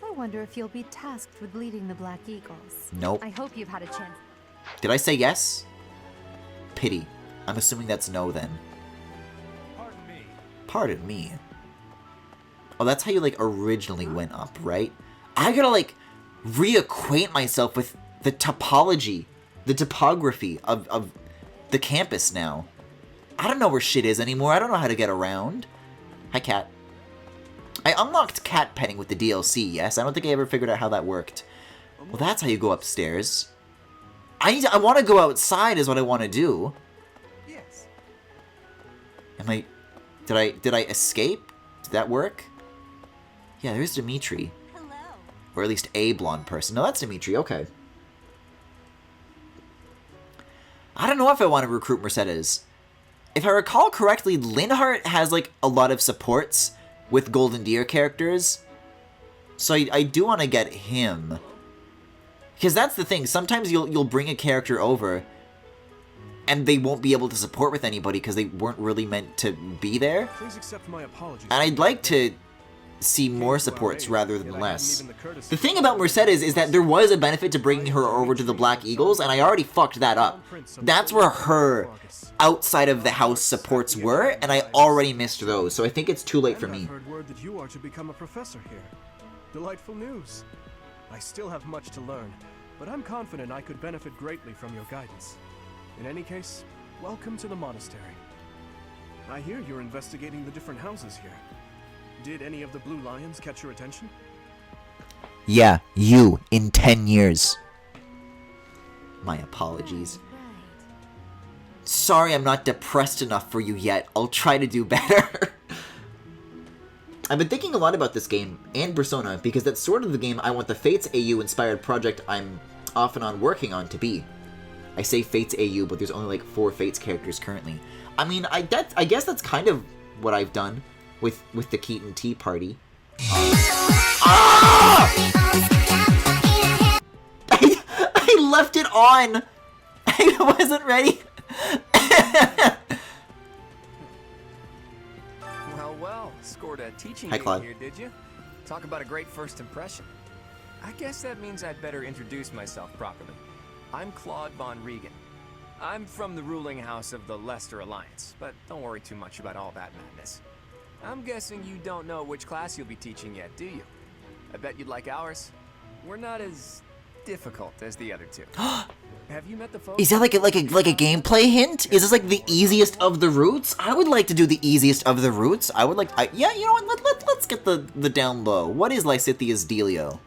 I wonder if you'll be tasked with leading the Black Eagles. Nope. I hope you've had a chance. Did I say yes? Pity. I'm assuming that's no then. Pardon me. Pardon me. Oh, that's how you like originally went up, right? I gotta like reacquaint myself with the topology, the topography of the campus now. I don't know where shit is anymore. I don't know how to get around. Hi, cat. I unlocked cat petting with the DLC, yes? I don't think I ever figured out how that worked. Well, that's how you go upstairs. I want to go outside is what I want to do. Yes. Did I escape? Did that work? Yeah, there's Dimitri. Hello. Or at least a blonde person. No, that's Dimitri, okay. I don't know if I want to recruit Mercedes. If I recall correctly, Linhart has like a lot of supports with Golden Deer characters. So I do want to get him. Because that's the thing, sometimes you'll bring a character over and they won't be able to support with anybody because they weren't really meant to be there. Please accept my apologies. And I'd like to see more supports rather than less. The thing about Mercedes is that there was a benefit to bringing her over to the Black Eagles, and I already fucked that up. That's where her outside of the house supports were, and I already missed those, so I think it's too late for me. I've heard word that you are to become a professor here. Delightful news. I still have much to learn, but I'm confident I could benefit greatly from your guidance. In any case, welcome to the monastery. I hear you're investigating the different houses here. Did any of the Blue Lions catch your attention? Yeah, you, in 10 years. My apologies. Sorry I'm not depressed enough for you yet. I'll try to do better. I've been thinking a lot about this game and Persona because that's sort of the game I want the Fates AU inspired project I'm off and on working on to be. I say Fates AU, but there's only like 4 Fates characters currently. I mean, I guess that's kind of what I've done with the Keaton Tea Party. I left it on! I wasn't ready. Well, scored a teaching Hi, game Claude. here, did you? Talk about a great first impression. I guess that means I'd better introduce myself properly. I'm Claude von Regan. I'm from the ruling house of the Leicester Alliance, but don't worry too much about all that madness. I'm guessing you don't know which class you'll be teaching yet, do you? I bet you'd like ours. We're not as difficult as the other two. Have you met the folks? Is that like a gameplay hint? Is this like the easiest of the routes? I would like to do the easiest of the routes. I would like, yeah, you know what? Let's get the down low. What is Lysithia's dealio?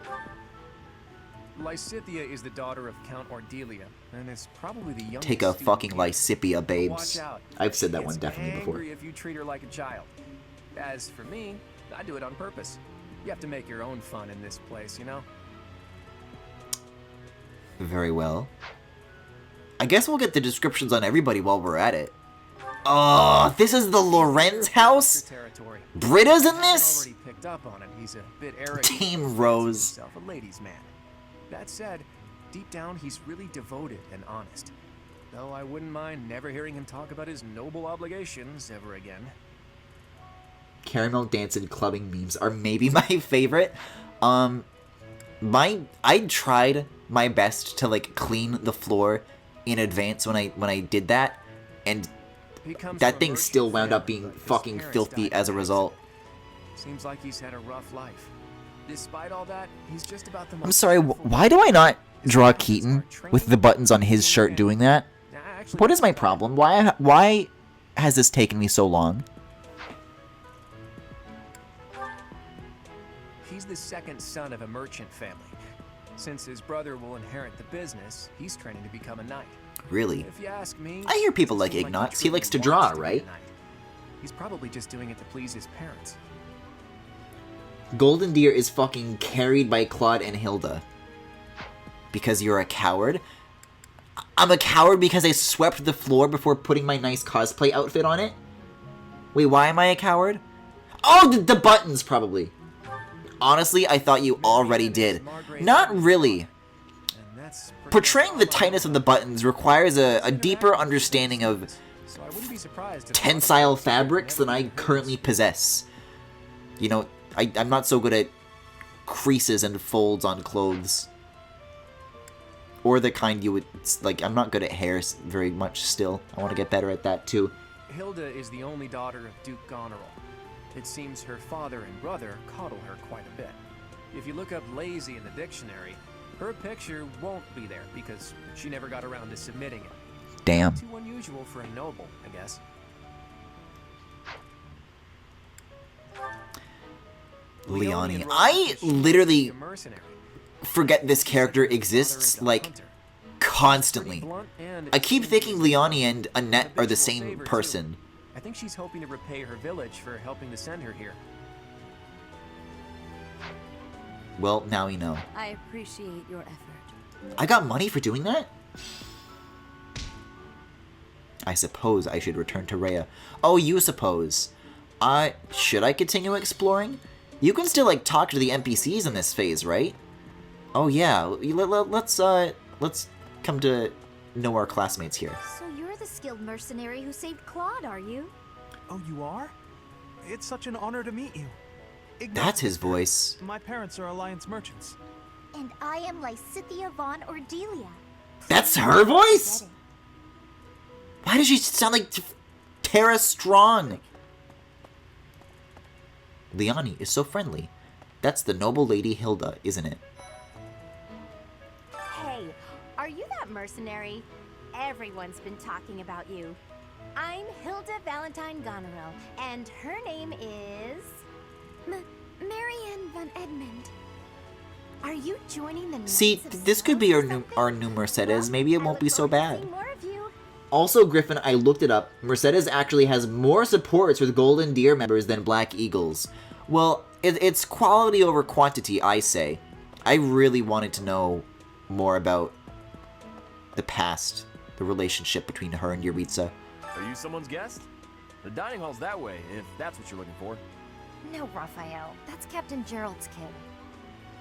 Lysithia is the daughter of Count Ordelia, and is probably the youngest. Take a student fucking here. Lysipia, babes. Watch out. I've said that She one gets definitely before. angry if you treat her like a child. As for me, I do it on purpose. You have to make your own fun in this place, you know? Very well. I guess we'll get the descriptions on everybody while we're at it. Oh, this is the Lorenz House? Britta's in this? Already picked up on it. He's a bit arrogant. Team Rose. Himself a ladies' man. That said, deep down he's really devoted and honest. Though I wouldn't mind never hearing him talk about his noble obligations ever again. Caramel dancing clubbing memes are maybe my favorite. I tried my best to like clean the floor in advance when I did that, and that thing still wound up being fucking filthy as a result. Seems like he's had a rough life. Despite all that, he's just about the most. I'm sorry, why do I not draw Keaton with the buttons on his shirt doing that? What is my problem? Why has this taken me so long? He's the second son of a merchant family. Since his brother will inherit the business, he's training to become a knight. Really? If you ask me, I hear people like Ignox. He likes to draw, right? He's probably just doing it to please his parents. Golden Deer is fucking carried by Claude and Hilda. Because you're a coward? I'm a coward because I swept the floor before putting my nice cosplay outfit on it? Wait, why am I a coward? Oh, the buttons, probably. Honestly, I thought you already did. Not really. Portraying the tightness of the buttons requires a deeper understanding of tensile fabrics than I currently possess. You know, I'm not so good at creases and folds on clothes. Or the kind you would, like, I'm not good at hair very much still. I want to get better at that too. Hilda is the only daughter of Duke Goneril. It seems her father and brother coddle her quite a bit. If you look up lazy in the dictionary, her picture won't be there because she never got around to submitting it. Damn. Too unusual for a noble, I guess. Leonie. I literally forget this character exists, like, constantly. I keep thinking Leonie and Annette are the same person. I think she's hoping to repay her village for helping to send her here. Well, now we know. I appreciate your effort. I got money for doing that? I suppose I should return to Rhea. Oh, you suppose. Should I continue exploring? You can still, like, talk to the NPCs in this phase, right? Oh, yeah. Let's come to know our classmates here. So you're the skilled mercenary who saved Claude, are you? Oh, you are? It's such an honor to meet you. That's his voice. My parents are Alliance merchants. And I am Lysithia von Ordelia. That's her voice? Why does she sound like Tara Strong? Leonie is so friendly. That's the noble lady Hilda, isn't it? Hey, are you that mercenary? Everyone's been talking about you. I'm Hilda Valentine Goneril, and her name is... Marianne von Edmund. Are you joining the See, this could be our new Mercedes. Maybe it won't be so bad. More of you. Also, Griffin, I looked it up. Mercedes actually has more supports with Golden Deer members than Black Eagles. Well, it's quality over quantity, I say. I really wanted to know more about the past, the relationship between her and Yuritsa. Are you someone's guest? The dining hall's that way, if that's what you're looking for. No, Raphael. That's Captain Gerald's kid.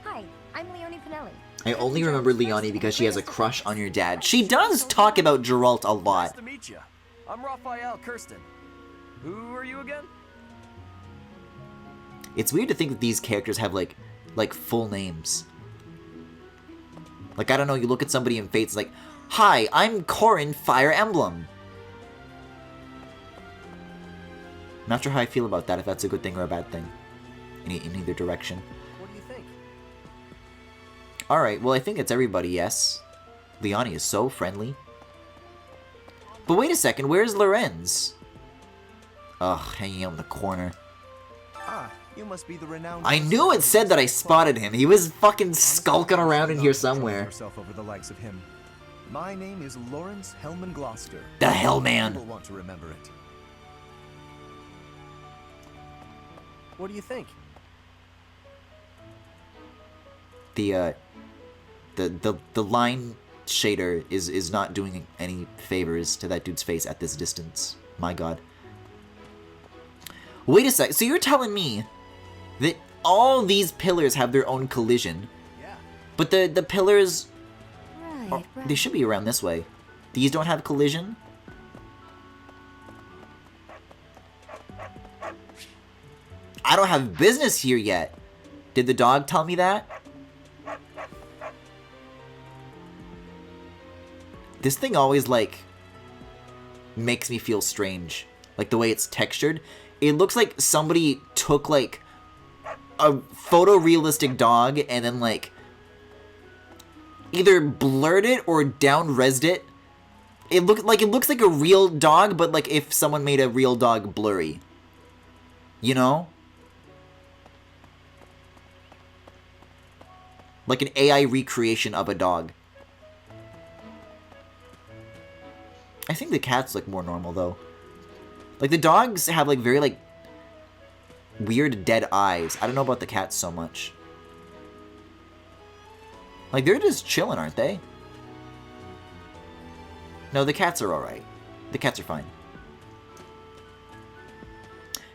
Hi, I'm Leonie Pinelli. I only remember Leonie because she has a crush on your dad. She does talk about Geralt a lot. Nice to meet you. I'm Raphael Kirsten. Who are you again? It's weird to think that these characters have, like full names. Like, I don't know, you look at somebody in Fate, it's like, hi, I'm Corrin Fire Emblem. Not sure how I feel about that, if that's a good thing or a bad thing. In either direction. What do you think? Alright, well, I think it's everybody, yes. Leonie is so friendly. But wait a second, where's Lorenz? Ugh, hanging out in the corner. Ah, you must be the renowned... I knew it said that I spotted him. He was fucking skulking around in here somewhere. Yourself over the likes of him. My name is Lorenz Hellman Gloucester. The Hellman. You will want to remember it. What do you think? The line shader is not doing any favors to that dude's face at this distance. My god. Wait a sec. So you're telling me that all these pillars have their own collision? Yeah. But the pillars... They should be around this way. These don't have collision? I don't have business here yet. Did the dog tell me that? This thing always, like, makes me feel strange. Like, the way it's textured. It looks like somebody took, like, a photorealistic dog and then, like, either blurred it or down-resed it. It looks like a real dog, but, like, if someone made a real dog blurry. You know? Like an AI recreation of a dog. I think the cats look more normal, though. Like, the dogs have, like, very, like, weird dead eyes. I don't know about the cats so much. Like, they're just chilling, aren't they? No, the cats are alright. The cats are fine.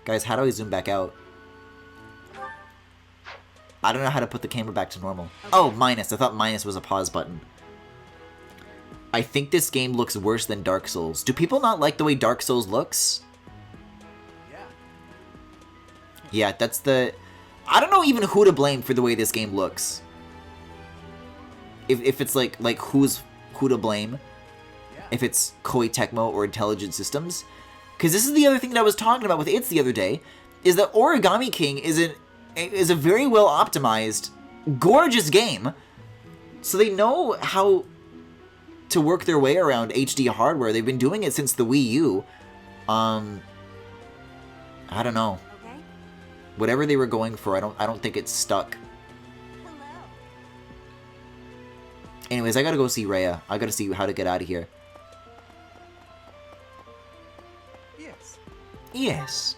Guys, how do I zoom back out? I don't know how to put the camera back to normal. Okay. Oh, minus. I thought minus was a pause button. I think this game looks worse than Dark Souls. Do people not like the way Dark Souls looks? Yeah, that's the... I don't know even who to blame for the way this game looks. If it's like who to blame. If it's Koei Tecmo or Intelligent Systems. Because this is the other thing that I was talking about with It's the other day. Is that Origami King is a very well optimized, gorgeous game. So they know how to work their way around HD hardware. They've been doing it since the Wii U. I don't know. Okay. Whatever they were going for, I don't think it's stuck. Hello. Anyways, I gotta go see Rhea. I gotta see how to get out of here. Yes. Yes.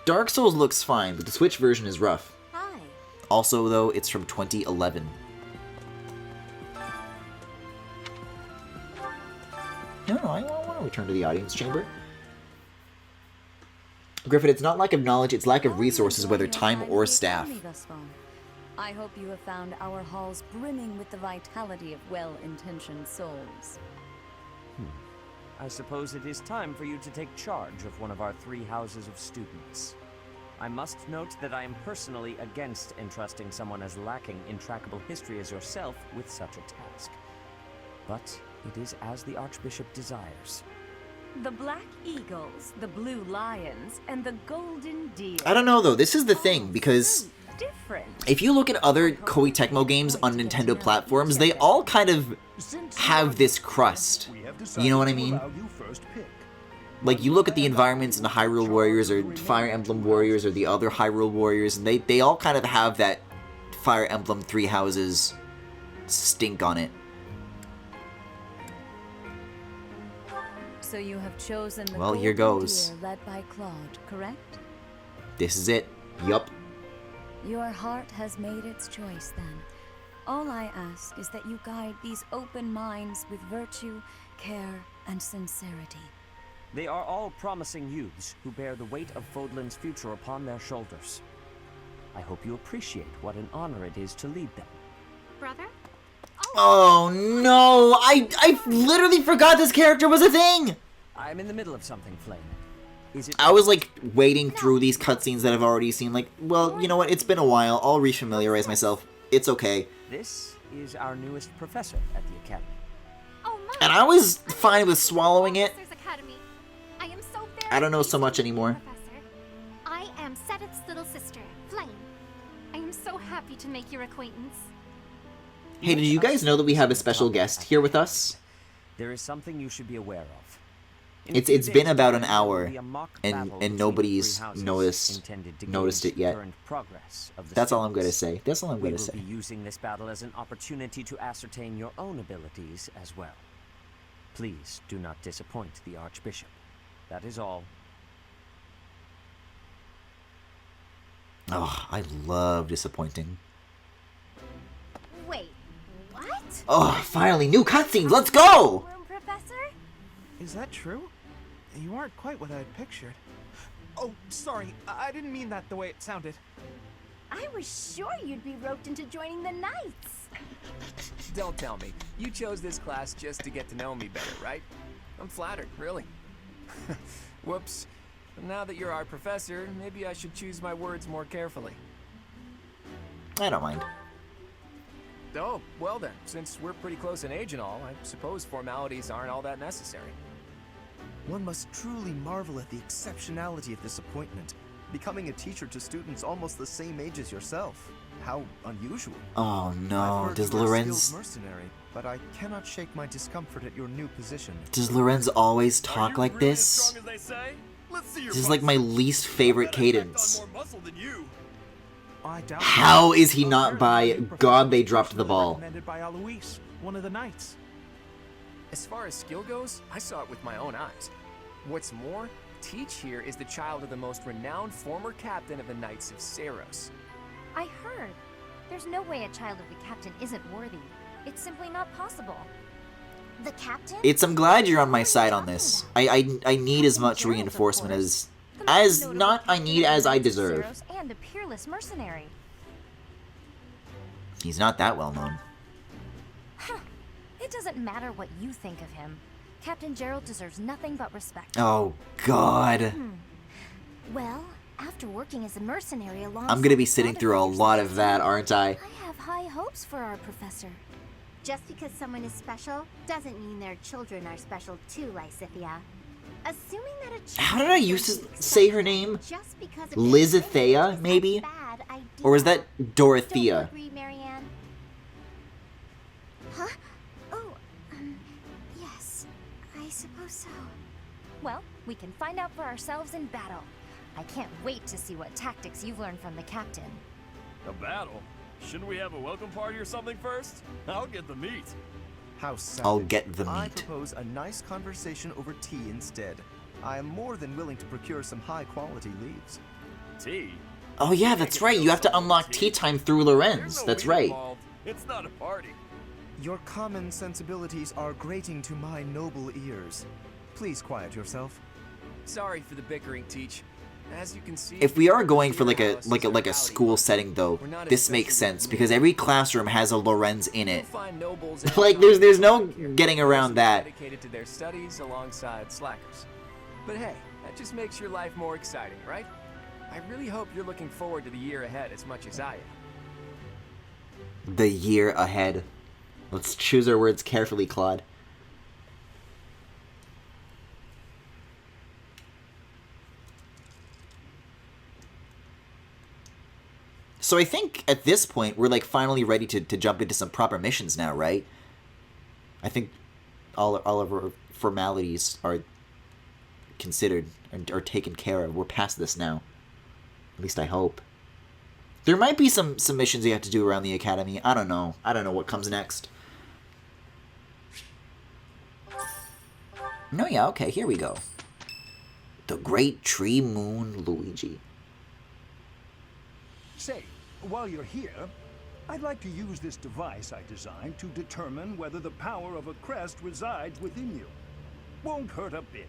Dark Souls looks fine, but the Switch version is rough. Hi. Also, though, it's from 2011. No, I want to return to the audience chamber. Griffin, it's not lack of knowledge, it's lack of resources, whether time or staff. I hope you have found our halls brimming with the vitality of well-intentioned souls. I suppose it is time for you to take charge of one of our 3 houses of students. I must note that I am personally against entrusting someone as lacking in trackable history as yourself with such a task. But it is as the Archbishop desires. The Black Eagles, the Blue Lions, and the Golden Deer. I don't know, though. This is the thing, because different. If you look at other Koei Tecmo games on Nintendo platforms, they all kind of have this crust. You know what I mean? Like, you look at the environments in the Hyrule Warriors or Fire Emblem Warriors or the other Hyrule Warriors, and they all kind of have that Fire Emblem 3 houses stink on it. So you have chosen the Well, here Golden goes. Deer led by Claude, correct? This is it. Yup. Your heart has made its choice then. All I ask is that you guide these open minds with virtue, care, and sincerity. They are all promising youths who bear the weight of Fodlan's future upon their shoulders. I hope you appreciate what an honor it is to lead them. Brother? Oh no! I literally forgot this character was a thing! I'm in the middle of something, Flame. Is it... I was like wading through these cutscenes that I've already seen, like, well, you know what, it's been a while, I'll refamiliarize myself. It's okay. This is our newest professor at the Academy. And I was fine with swallowing it. Academy. I am so very I don't know so much anymore. Professor. I am Sedith's little sister, Flame. I am so happy to make your acquaintance. Hey, did you guys know that we have a special guest here with us? There is something you should be aware of. It's been about an hour, and nobody's noticed it yet. That's all I'm gonna say. That's all I'm gonna say. We will be using this battle as an opportunity to ascertain your own abilities as well. Please do not disappoint the Archbishop. That is all. Oh, I love disappointing. Wait, what? Oh, finally, new cutscenes. Let's go! Room, Professor? Is that true? You aren't quite what I had pictured. Oh, sorry. I didn't mean that the way it sounded. I was sure you'd be roped into joining the Knights. Don't tell me. You chose this class just to get to know me better, right? I'm flattered, really. Whoops. Now that you're our professor, maybe I should choose my words more carefully. I don't mind. Oh, well then, since we're pretty close in age and all, I suppose formalities aren't all that necessary. One must truly marvel at the exceptionality of this appointment. Becoming a teacher to students almost the same age as yourself. How unusual. Oh I've no, heard does you are a Lorenz... skilled mercenary, but I cannot shake my discomfort at your new position. Does Lorenz always talk like this? This is like my least favorite cadence. How is he not by God they dropped the ball? Recommended by Alois, one of the knights. As far as skill goes, I saw it with my own eyes. What's more, Teach here is the child of the most renowned former captain of the Knights of Saros. I heard. There's no way a child of the captain isn't worthy. It's simply not possible. The captain? I'm glad you're on my side on this. I need as much reinforcement as I need as I deserve. And a peerless mercenary. He's not that well known. Huh. It doesn't matter what you think of him. Captain Gerald deserves nothing but respect. Oh God. Well, after working as a mercenary along, I'm gonna be sitting through a lot of that, aren't I? I have high hopes for our professor. Just because someone is special doesn't mean their children are special too, Lysithia. Assuming that a child How did I used to say her name? just because of Lizithea, maybe? bad idea. Or was that Don't you Dorothea? agree, Marianne? Huh? Oh, yes. I suppose so. Well, we can find out for ourselves in battle. I can't wait to see what tactics you've learned from the captain. A battle? Shouldn't we have a welcome party or something first? I'll get the meat. How savage. I'll get the I meat. propose a nice conversation over tea instead. I am more than willing to procure some high-quality leaves. Tea? Oh yeah, that's right. You have to unlock tea time through Lorenz. That's right. It's not a party. Your common sensibilities are grating to my noble ears. Please quiet yourself. Sorry for the bickering, Teach. As you can see, If we are going for like a school setting though, this makes sense because every classroom has a Lorenz in it. Like there's no getting around that. Dedicated to their studies alongside slackers. But hey, that just makes your life more exciting, right? I really hope you're looking forward to the year ahead as much as I am. The year ahead. Let's choose our words carefully, Claude. So I think at this point we're like finally ready to jump into some proper missions now, right? I think all of our formalities are considered and are taken care of. We're past this now. At least I hope. There might be some missions you have to do around the academy. I don't know. I don't know what comes next. No, yeah, okay, here we go. The Great Tree Moon Luigi. Say, while you're here, I'd like to use this device I designed to determine whether the power of a crest resides within you. Won't hurt a bit.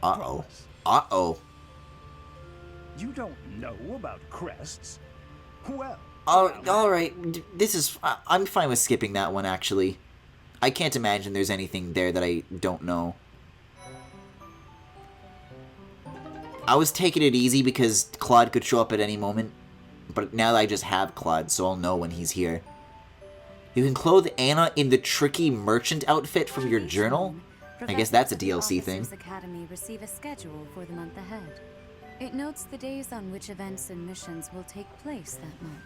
Uh-oh. Uh-oh. You don't know about crests? Well... Oh, alright. This is... I'm fine with skipping that one, actually. I can't imagine there's anything there that I don't know. I was taking it easy because Claude could show up at any moment. But now that I just have Claude, so I'll know when he's here. You can clothe Anna in the tricky merchant outfit from your journal? I guess that's a DLC thing. Academy receive a schedule for the month ahead. It notes the days on which events and missions will take place that month.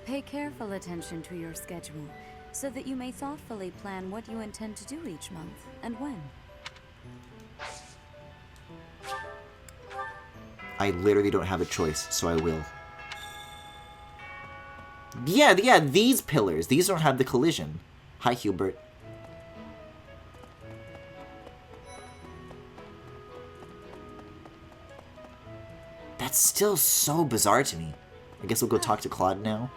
Pay careful attention to your schedule, so that you may thoughtfully plan what you intend to do each month, and when. I literally don't have a choice, so I will. Yeah, these pillars. These don't have the collision. Hi, Hubert. That's still so bizarre to me. I guess we'll go talk to Claude now.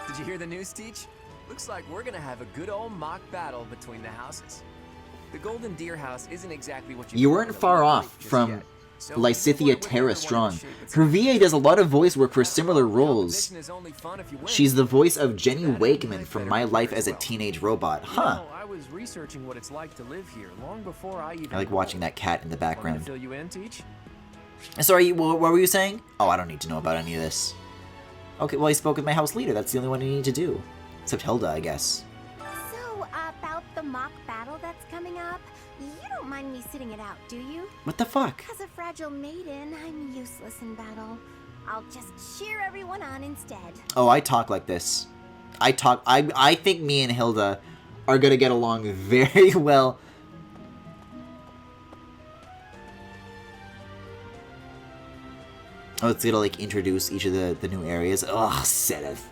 Did you hear the news, Teach? Looks like we're gonna have a good old mock battle between the houses. The Golden Deer House isn't exactly what You weren't far off from Lysithia Terra Strong. Her VA does a lot of voice work for similar roles. She's the voice of Jenny Wakeman from My Life as a Teenage Robot. Huh. I was researching what it's like to live here long before I even... I like watching that cat in the background. Fill you in, Teach? Sorry, what were you saying? Oh, I don't need to know about any of this. Okay, well, I spoke with my house leader. That's the only one I need to do. Except Hilda, I guess. So, about the mock battle that's coming up, you don't mind me sitting it out, do you? What the fuck? As a fragile maiden, I'm useless in battle. I'll just cheer everyone on instead. Oh, I talk like this. I think me and Hilda are gonna get along very well. Oh, it's gonna like introduce each of the new areas. Ugh, Sedith.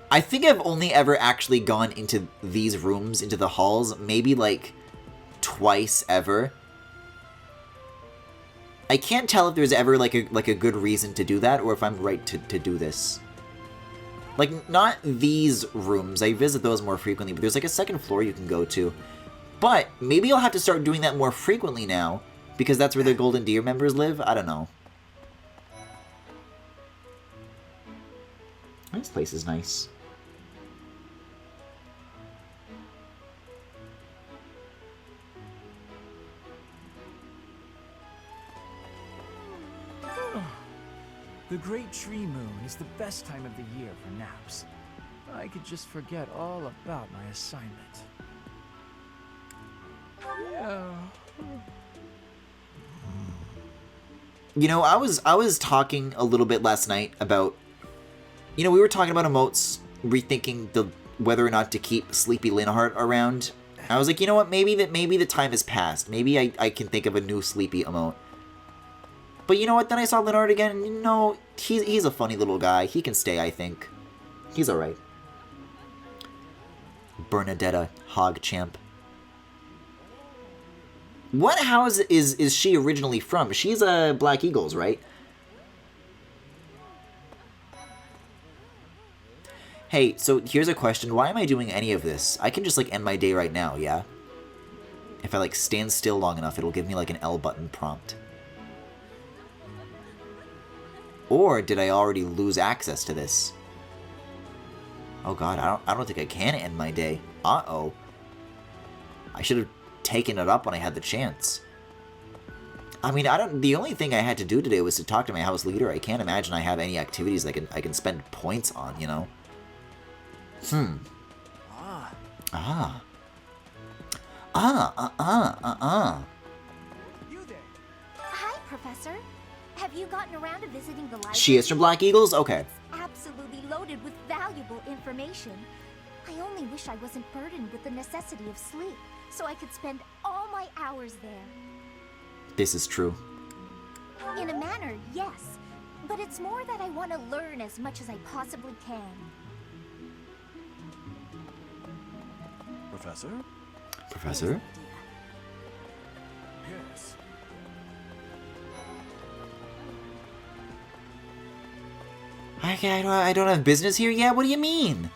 I think I've only ever actually gone into these rooms, into the halls, maybe like twice ever. I can't tell if there's ever like a good reason to do that, or if I'm right to do this. Like, not these rooms. I visit those more frequently, but there's like a second floor you can go to. But maybe I'll have to start doing that more frequently now, because that's where the Golden Deer members live. I don't know. This place is nice. The Great Tree Moon is the best time of the year for naps. I could just forget all about my assignment. Yeah. You know, I was talking a little bit last night about, you know, we were talking about emotes, rethinking whether or not to keep Sleepy Linhart around. I was like, you know what, maybe the time has passed. Maybe I can think of a new Sleepy emote. But you know what, then I saw Linhart again, and you know, he's a funny little guy. He can stay, I think. He's alright. Bernadetta, Hog Champ. What house is she originally from? She's a Black Eagles, right? Hey, so here's a question. Why am I doing any of this? I can just, like, end my day right now, yeah? If I, like, stand still long enough, it'll give me, like, an L button prompt. Or did I already lose access to this? Oh god, I don't think I can end my day. Uh-oh. I should have taken it up when I had the chance. I mean, the only thing I had to do today was to talk to my house leader. I can't imagine I have any activities I can spend points on, you know? You there? Hi, Professor. Have you gotten around to visiting the library? She is from Black Eagles? Okay. It's absolutely loaded with valuable information. I only wish I wasn't burdened with the necessity of sleep, so I could spend all my hours there. This is true. In a manner, yes. But it's more that I want to learn as much as I possibly can. Professor? Professor? Yes. I don't have business here yet? What do you mean?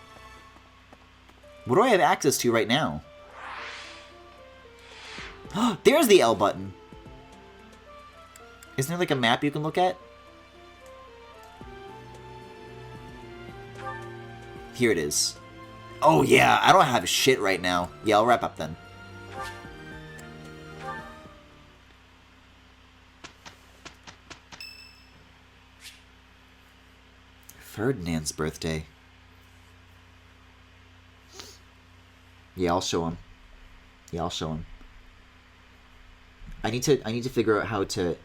What do I have access to right now? There's the L button. Isn't there like a map you can look at? Here it is. Oh yeah, I don't have shit right now. Yeah, I'll wrap up then. Ferdinand's birthday. Yeah, I'll show him. Yeah, I'll show him. I need to figure out how to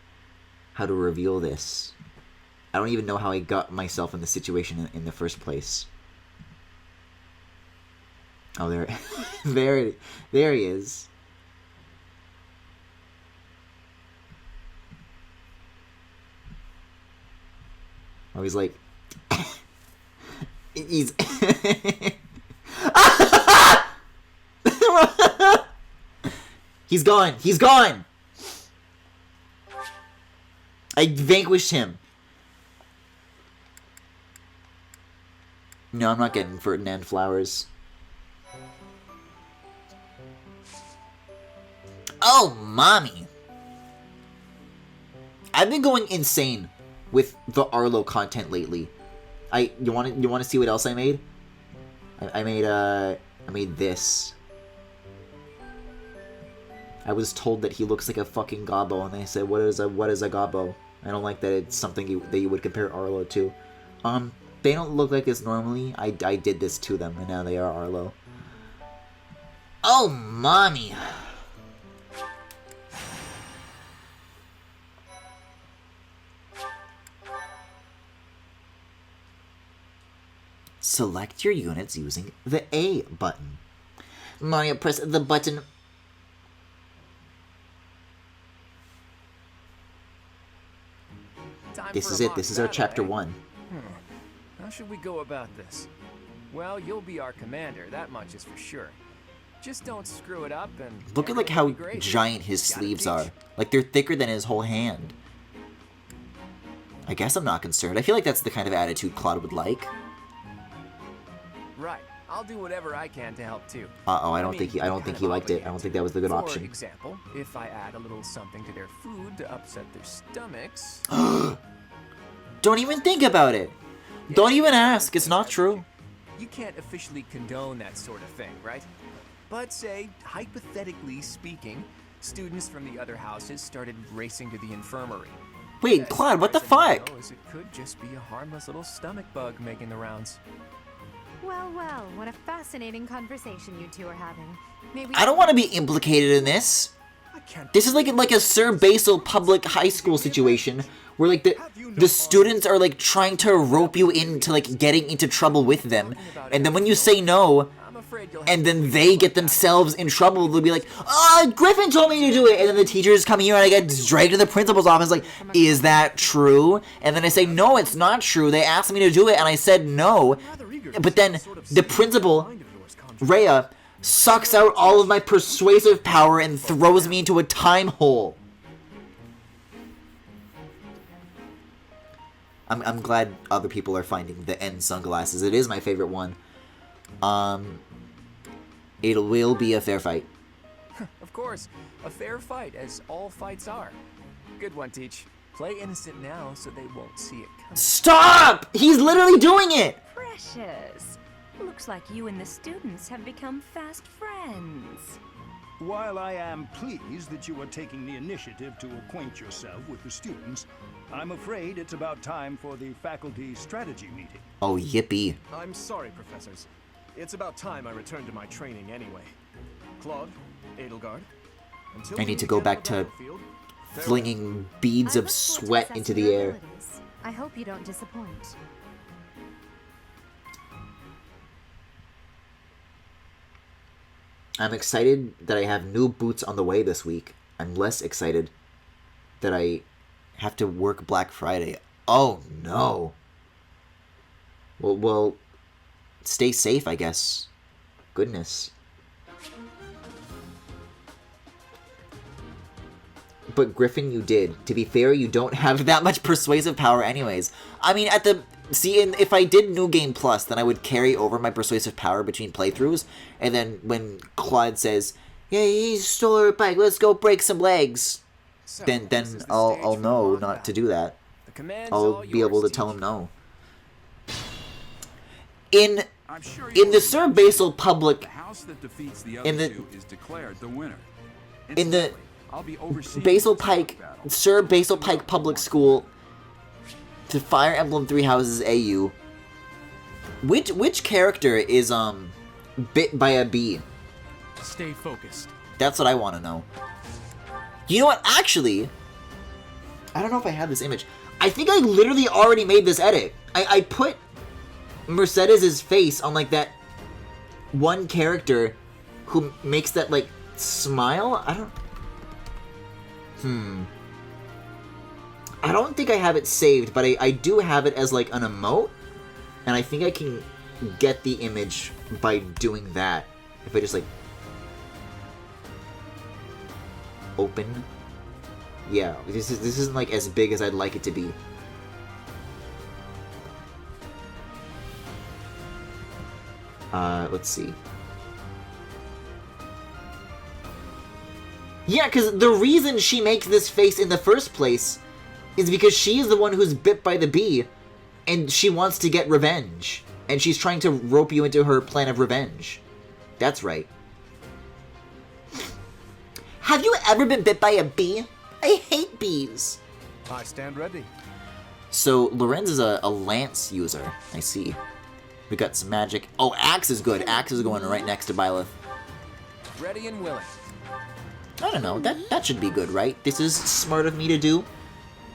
reveal this. I don't even know how I got myself in the situation in the first place. Oh, there he is. Oh, he's like, he's. He's gone. He's gone. I vanquished him. No, I'm not getting Ferdinand flowers. Oh, mommy. I've been going insane with the Arlo content lately. You want to see what else I made? I made this. I was told that he looks like a fucking gobbo, and they said, what is a gobbo? I don't like that it's something that you would compare Arlo to. They don't look like this normally. I did this to them, and now they are Arlo. Oh, mommy. Select your units using the A button. Mario, press the button. This is it. This is our chapter 1. How should we go about this? Well, you'll be our commander, that much is for sure. Just don't screw it up and... Look at like how giant his sleeves are. Like they're thicker than his whole hand. I guess I'm not concerned. I feel like that's the kind of attitude Claude would like. Right. I'll do whatever I can to help too. Uh-oh, I don't think he liked it. I don't think that was the good option. For example, if I add a little something to their food to upset their stomachs... Don't even think about it. Yeah, don't even ask. It's not true. You can't officially condone that sort of thing, right? But say, hypothetically speaking, students from the other houses started racing to the infirmary. Wait, Claude, what the fuck? It could just be a harmless little stomach bug making the rounds. Well, well, what a fascinating conversation you two are having. Maybe I don't want to be implicated in this. This is like a Sir Basil public high school situation where like the students are like trying to rope you into like getting into trouble with them, and then when you say no, and then they get themselves in trouble, they'll be like, "Oh, Griffin told me to do it," and then the teachers come here and I get dragged to the principal's office like, "Is that true?" And then I say, "No, it's not true. They asked me to do it and I said no." But then the principal, Rhea, sucks out all of my persuasive power and throws me into a time hole. I'm glad other people are finding the N sunglasses. It is my favorite one. It will be a fair fight. Of course, a fair fight, as all fights are. Good one, Teach. Play innocent now so they won't see it coming. Stop! He's literally doing it! Precious. Looks like you and the students have become fast friends. While I am pleased that you are taking the initiative to acquaint yourself with the students, I'm afraid it's about time for the faculty strategy meeting. Oh, yippee. I'm sorry, professors. It's about time I returned to my training anyway. Claude, Edelgard, until I need to go back to flinging beads of sweat into the air. I hope you don't disappoint. I'm excited that I have new boots on the way this week. I'm less excited that I have to work Black Friday. Oh, no. Well, stay safe, I guess. Goodness. But Griffin, you did. To be fair, you don't have that much persuasive power anyways. I mean, if I did New Game Plus, then I would carry over my persuasive power between playthroughs, and then when Claude says, yeah, he stole her bike, let's go break some legs, So, then I'll know not to do that. I'll be able to tell him no. In the Sir Basil Public, in the Basil Pike, Sir Basil Pike Public School, to Fire Emblem Three Houses AU, which character is bit by a bee? Stay focused. That's what I want to know. You know what? Actually, I don't know if I have this image. I think I literally already made this edit. I put Mercedes's face on like that one character who makes that like smile. I don't think I have it saved, but I do have it as like an emote, and I think I can get the image by doing that. If I just like open. Yeah, this isn't like as big as I'd like it to be. Let's see. Yeah, because the reason she makes this face in the first place is because she's the one who's bit by the bee, and she wants to get revenge. And she's trying to rope you into her plan of revenge. That's right. Have you ever been bit by a bee? I hate bees. I stand ready. So, Lorenz is a lance user. I see. We got some magic. Oh, Axe is good. Axe is going right next to Byleth. Ready and willing. I don't know. That should be good, right? This is smart of me to do.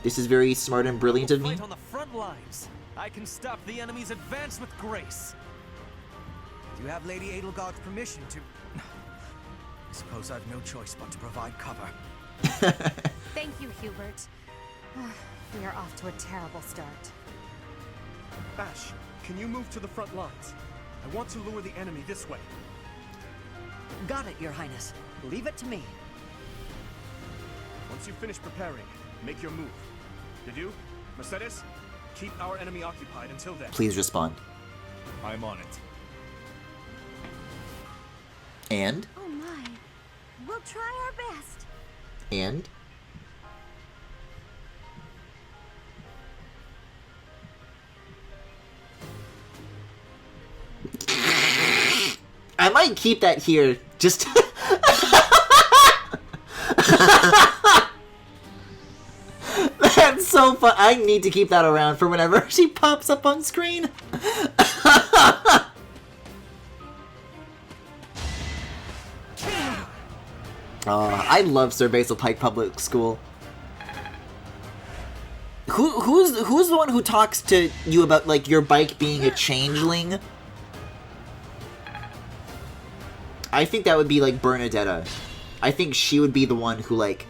This is very smart and brilliant of me. Fight on the front lines. I can stop the enemy's advance with grace. Do you have Lady Edelgard's permission to... I suppose I've no choice but to provide cover. Thank you, Hubert. We are off to a terrible start. Ash, can you move to the front lines? I want to lure the enemy this way. Got it, Your Highness. Leave it to me. Once you finish preparing, make your move. Did you? Mercedes? Keep our enemy occupied until then. Please respond. I'm on it. And? Oh my. We'll try our best. And? I might keep that here, just... That's so fun. I need to keep that around for whenever she pops up on screen. I love Sir Basil Pike Public School. Who's the one who talks to you about like your bike being a changeling? I think that would be like Bernadetta. I think she would be the one who like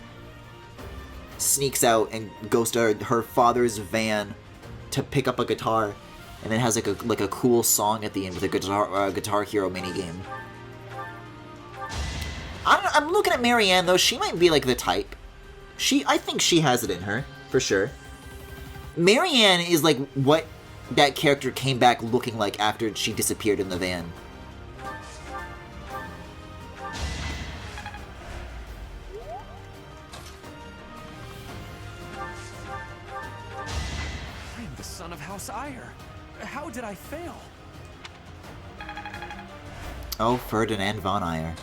sneaks out and goes to her father's van to pick up a guitar, and then has like a cool song at the end with a Guitar Hero minigame. I'm looking at Marianne though. She might be like the type. I think she has it in her for sure. Marianne is like what that character came back looking like after she disappeared in the van. I am the son of House Eyre. How did I fail? Oh, Ferdinand von Eyre.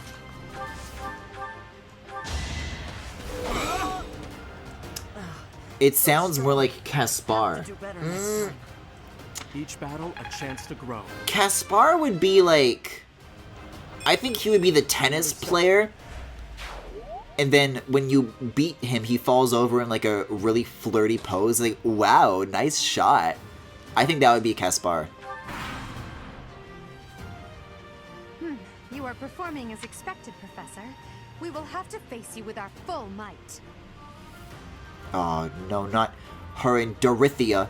It sounds more like Caspar. Each battle a chance to grow. Caspar would be like... I think he would be the tennis player. And then when you beat him, he falls over in like a really flirty pose. Like, wow, nice shot. I think that would be Caspar. You are performing as expected, Professor. We will have to face you with our full might. Oh, no, not her and Dorothea.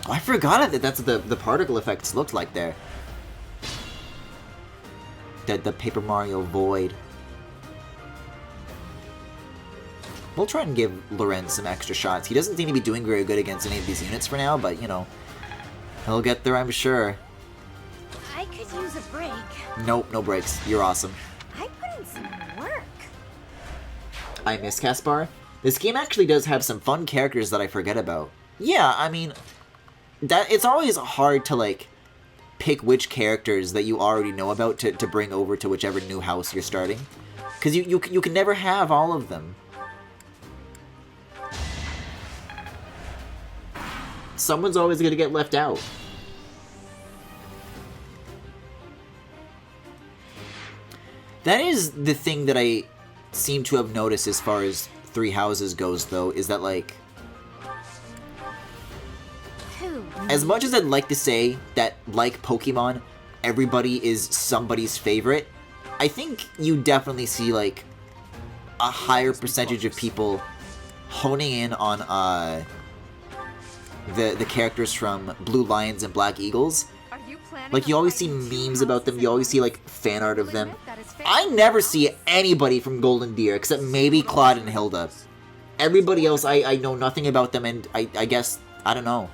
Oh, I forgot that that's what the particle effects looked like there. the Paper Mario Void. We'll try and give Lorenz some extra shots. He doesn't seem to be doing very good against any of these units for now, but, you know, he'll get there, I'm sure. I could use a break. Nope, no breaks. You're awesome. I put in some work. I miss Caspar. This game actually does have some fun characters that I forget about. Yeah, I mean, that it's always hard to, like, pick which characters that you already know about to bring over to whichever new house you're starting. Because you can never have all of them. Someone's always going to get left out. That is the thing that I seem to have noticed as far as Three Houses goes, though, is that, like, as much as I'd like to say that, like Pokemon, everybody is somebody's favorite, I think you definitely see, like, a higher percentage of people honing in on, the characters from Blue Lions and Black Eagles. Like, you always see memes about them, you always see, like, fan art of them. I never see anybody from Golden Deer, except maybe Claude and Hilda. Everybody else, I know nothing about them, and I guess, I don't know.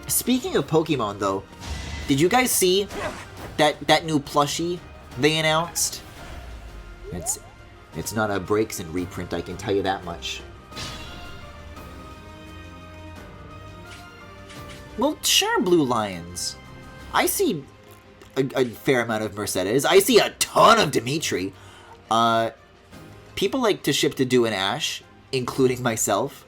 Speaking of Pokemon, though, did you guys see that new plushie they announced? It's not a Breaks and reprint, I can tell you that much. Well, sure, Blue Lions. I see a fair amount of Mercedes. I see a ton of Dimitri. People like to ship to Dew and Ash, including myself.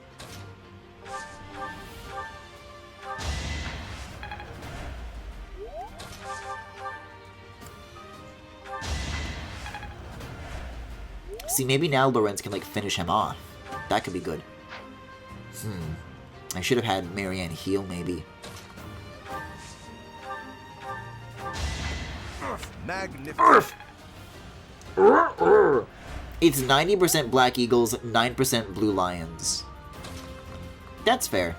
See, maybe now Lorenz can, like, finish him off. That could be good. I should have had Marianne heal, maybe. Magnificent. It's 90% Black Eagles, 9% Blue Lions. That's fair.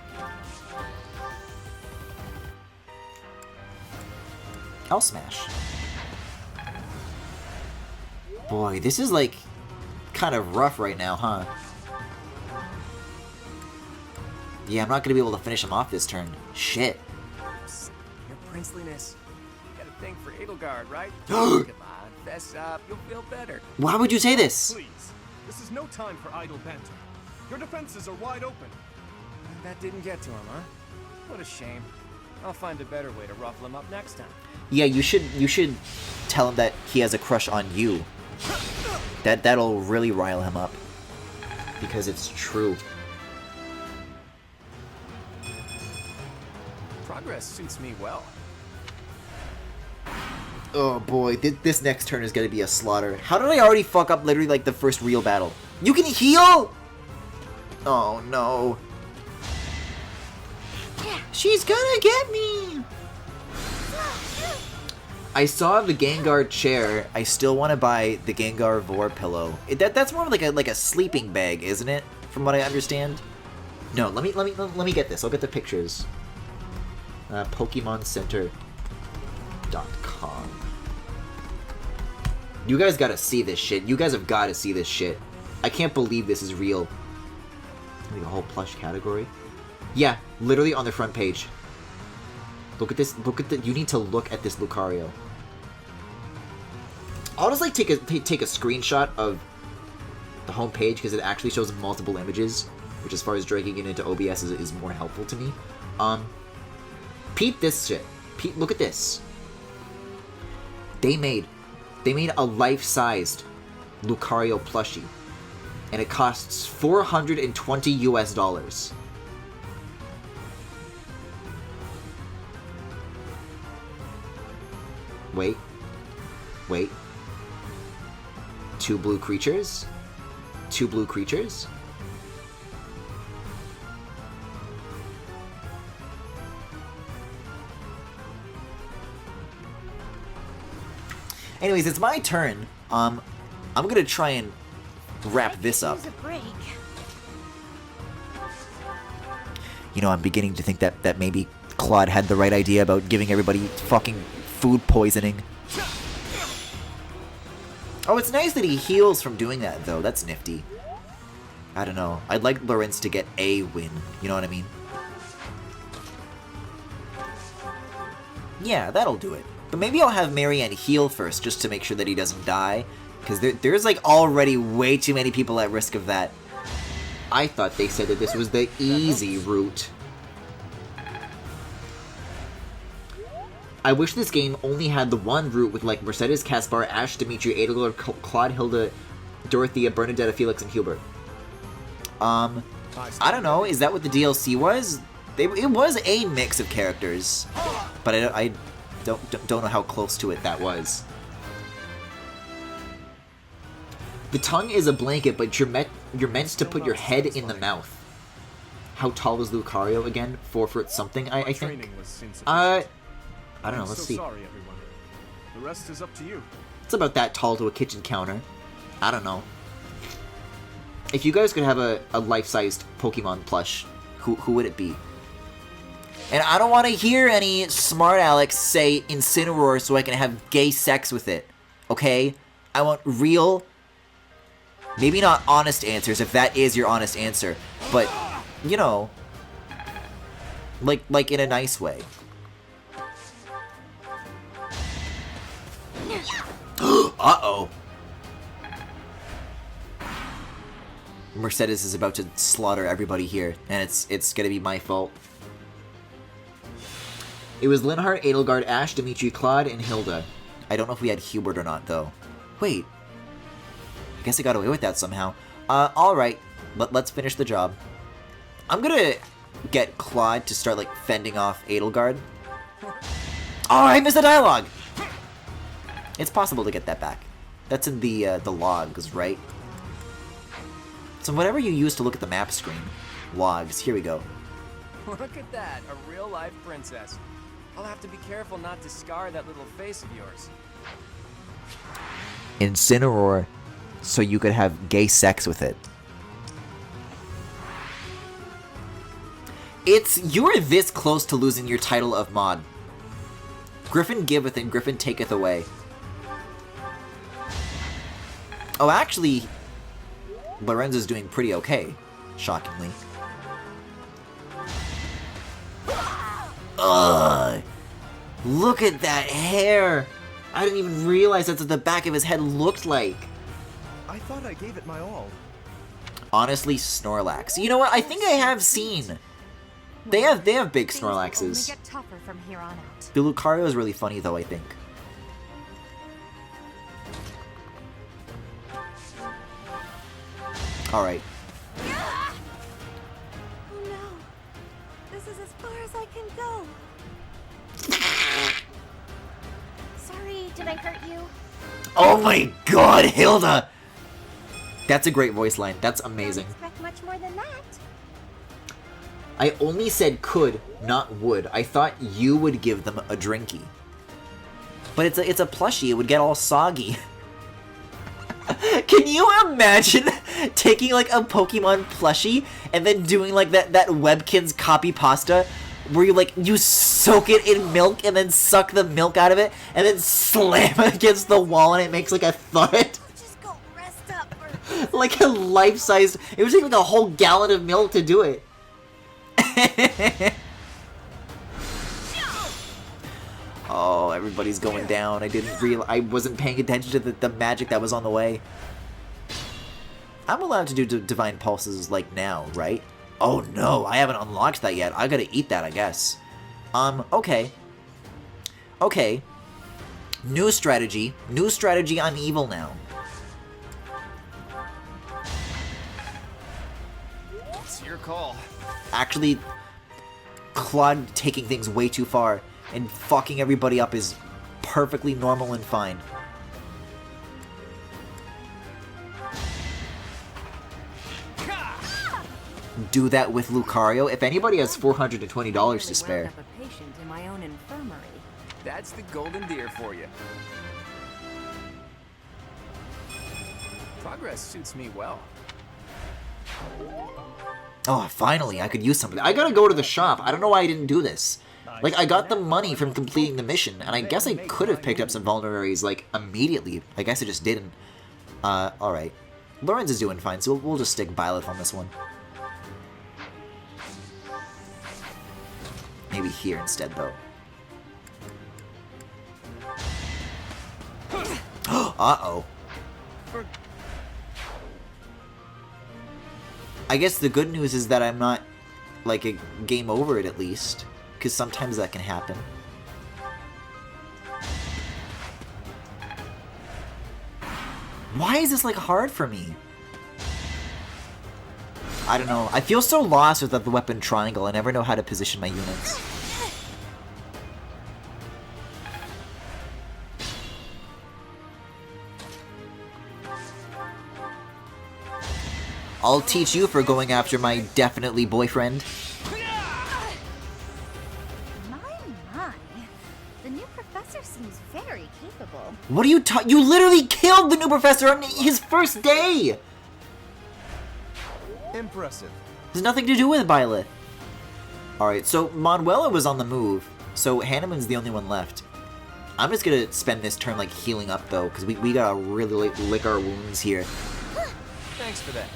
I'll smash. Boy, this is, like, kind of rough right now, huh? Yeah, I'm not gonna be able to finish him off this turn. Shit. Your princeliness. You got a thing for Edelgard, right? Come on, fess up. You'll feel better. Why would you say this? Please, this is no time for idle banter. Your defenses are wide open. That didn't get to him, huh? What a shame. I'll find a better way to ruffle him up next time. Yeah, you should tell him that he has a crush on you. That'll really rile him up. Because it's true. Progress suits me well. Oh boy, this next turn is gonna be a slaughter. How did I already fuck up literally like the first real battle? You can heal?! Oh no. She's gonna get me! I saw the Gengar chair. I still want to buy the Gengar Vor pillow. That's more like a sleeping bag, isn't it? From what I understand. No, let me get this. I'll get the pictures. PokemonCenter.com. You guys gotta see this shit. You guys have gotta see this shit. I can't believe this is real. Like a whole plush category. Yeah, literally on the front page. Look at this. You need to look at this Lucario. I'll just like take a screenshot of the home page because it actually shows multiple images, which as far as dragging it into OBS is more helpful to me. Peep this shit. Look at this. They made a life-sized Lucario plushie, and it costs $420 US. Wait. 2 blue creatures? 2 blue creatures? Anyways, it's my turn. I'm gonna try and wrap this up. Use a break. You know, I'm beginning to think that maybe Claude had the right idea about giving everybody fucking food poisoning. Oh, it's nice that he heals from doing that, though. That's nifty. I don't know. I'd like Lorenz to get a win. You know what I mean? Yeah, that'll do it. But maybe I'll have Marianne heal first, just to make sure that he doesn't die. Because there's, like, already way too many people at risk of that. I thought they said that this was the easy route. I wish this game only had the one route with, like, Mercedes, Caspar, Ash, Dimitri, Edelgard, Claude, Hilda, Dorothea, Bernadetta, Felix, and Hubert. I don't know. Is that what the DLC was? It was a mix of characters, but I don't know how close to it that was. The tongue is a blanket, but you're meant to put your head in the mouth. How tall is Lucario again? 4 foot something, I think. I don't know. Let's see. Sorry, everyone. The rest is up to you. It's about that tall to a kitchen counter. I don't know. If you guys could have a life-sized Pokemon plush, who would it be? And I don't want to hear any smart Alex say Incineroar so I can have gay sex with it. Okay? I want real, maybe not honest answers, if that is your honest answer. But, you know, like in a nice way. Uh-oh. Mercedes is about to slaughter everybody here, and it's gonna be my fault. It was Linhardt, Edelgard, Ash, Dimitri, Claude, and Hilda. I don't know if we had Hubert or not, though. Wait. I guess I got away with that somehow. Alright. Let's finish the job. I'm gonna get Claude to start, like, fending off Edelgard. Oh, I missed the dialogue! It's possible to get that back. That's in the logs, right? So whatever you use to look at the map screen. Logs. Here we go. Look at that, a real-life princess. I'll have to be careful not to scar that little face of yours. Incineroar, so you could have gay sex with it. You're this close to losing your title of mod. Griffin giveth and Griffin taketh away. Oh, actually, Lorenz is doing pretty okay, shockingly. Ugh! Look at that hair! I didn't even realize that's what the back of his head looked like. I thought I gave it my all. Honestly, Snorlax. You know what? I think I have seen. They have big Snorlaxes. Only get tougher from here on out. The Lucario is really funny, though, I think. Alright. Oh no. This is as far as I can go. Sorry, did I hurt you? Oh my god, Hilda! That's a great voice line. That's amazing. I don't expect much more than that. I only said could, not would. I thought you would give them a drinky. But it's a plushie. It would get all soggy. Can you imagine taking like a Pokemon plushie and then doing like that Webkinz copy pasta where you soak it in milk and then suck the milk out of it and then slam it against the wall and it makes like a thud? Just go rest up. Like a life-sized... It would take like a whole gallon of milk to do it. Oh, everybody's going down. I wasn't paying attention to the magic that was on the way. I'm allowed to do Divine Pulses like now, right? Oh no, I haven't unlocked that yet. I gotta eat that, I guess. Okay. Okay. New strategy. New strategy, I'm evil now. It's your call. Actually, Claude taking things way too far and fucking everybody up is perfectly normal and fine. Do that with Lucario. If anybody has $420 to spare. Wound up a patient in my own infirmary. That's the golden deer for you. Progress suits me well. Oh, finally, I could use something. I gotta go to the shop. I don't know why I didn't do this. Like, I got the money from completing the mission, and I guess I could have picked up some vulneraries, like, immediately. I guess I just didn't. Alright. Lorenz is doing fine, so we'll just stick Byleth on this one. Maybe here instead, though. Uh-oh. I guess the good news is that I'm not, like, a game over it at least. Because sometimes that can happen. Why is this, like, hard for me? I don't know. I feel so lost with the weapon triangle. I never know how to position my units. I'll teach you for going after my definitely boyfriend. The new professor seems very capable. What are you you literally killed the new professor on his first day! Impressive. There's nothing to do with Byleth. Alright, so Manuela was on the move, so Hanneman's the only one left. I'm just gonna spend this turn, like, healing up, though, because we gotta really, like, lick our wounds here. Thanks for that.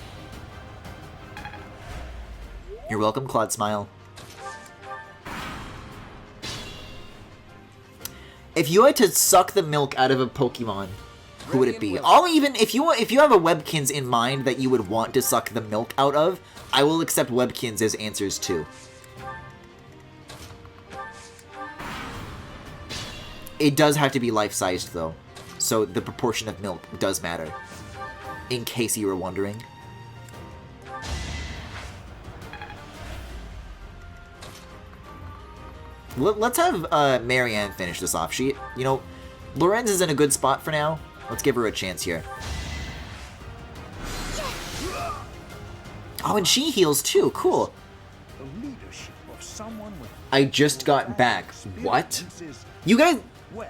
You're welcome, Claude Smile. If you had to suck the milk out of a Pokemon, who would it be? I'll even if you have a Webkins in mind that you would want to suck the milk out of, I will accept Webkins as answers too. It does have to be life-sized though, so the proportion of milk does matter. In case you were wondering. Let's have Marianne finish this off. She, you know, Lorenz is in a good spot for now. Let's give her a chance here. Oh, and she heals too. Cool. The leadership of someone with I just got back. What? You guys... Well,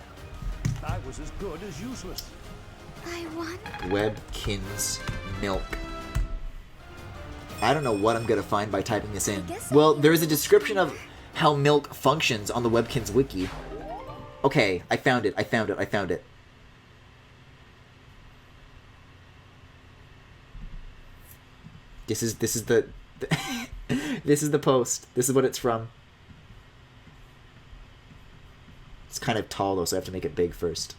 I was as good as useless. I won. Webkins milk. I don't know what I'm gonna find by typing this in. Well, there's a description of how milk functions on the Webkins wiki. Okay, I found it. I found it. This is the this is the post. This is what it's from. It's kind of tall though, so I have to make it big first.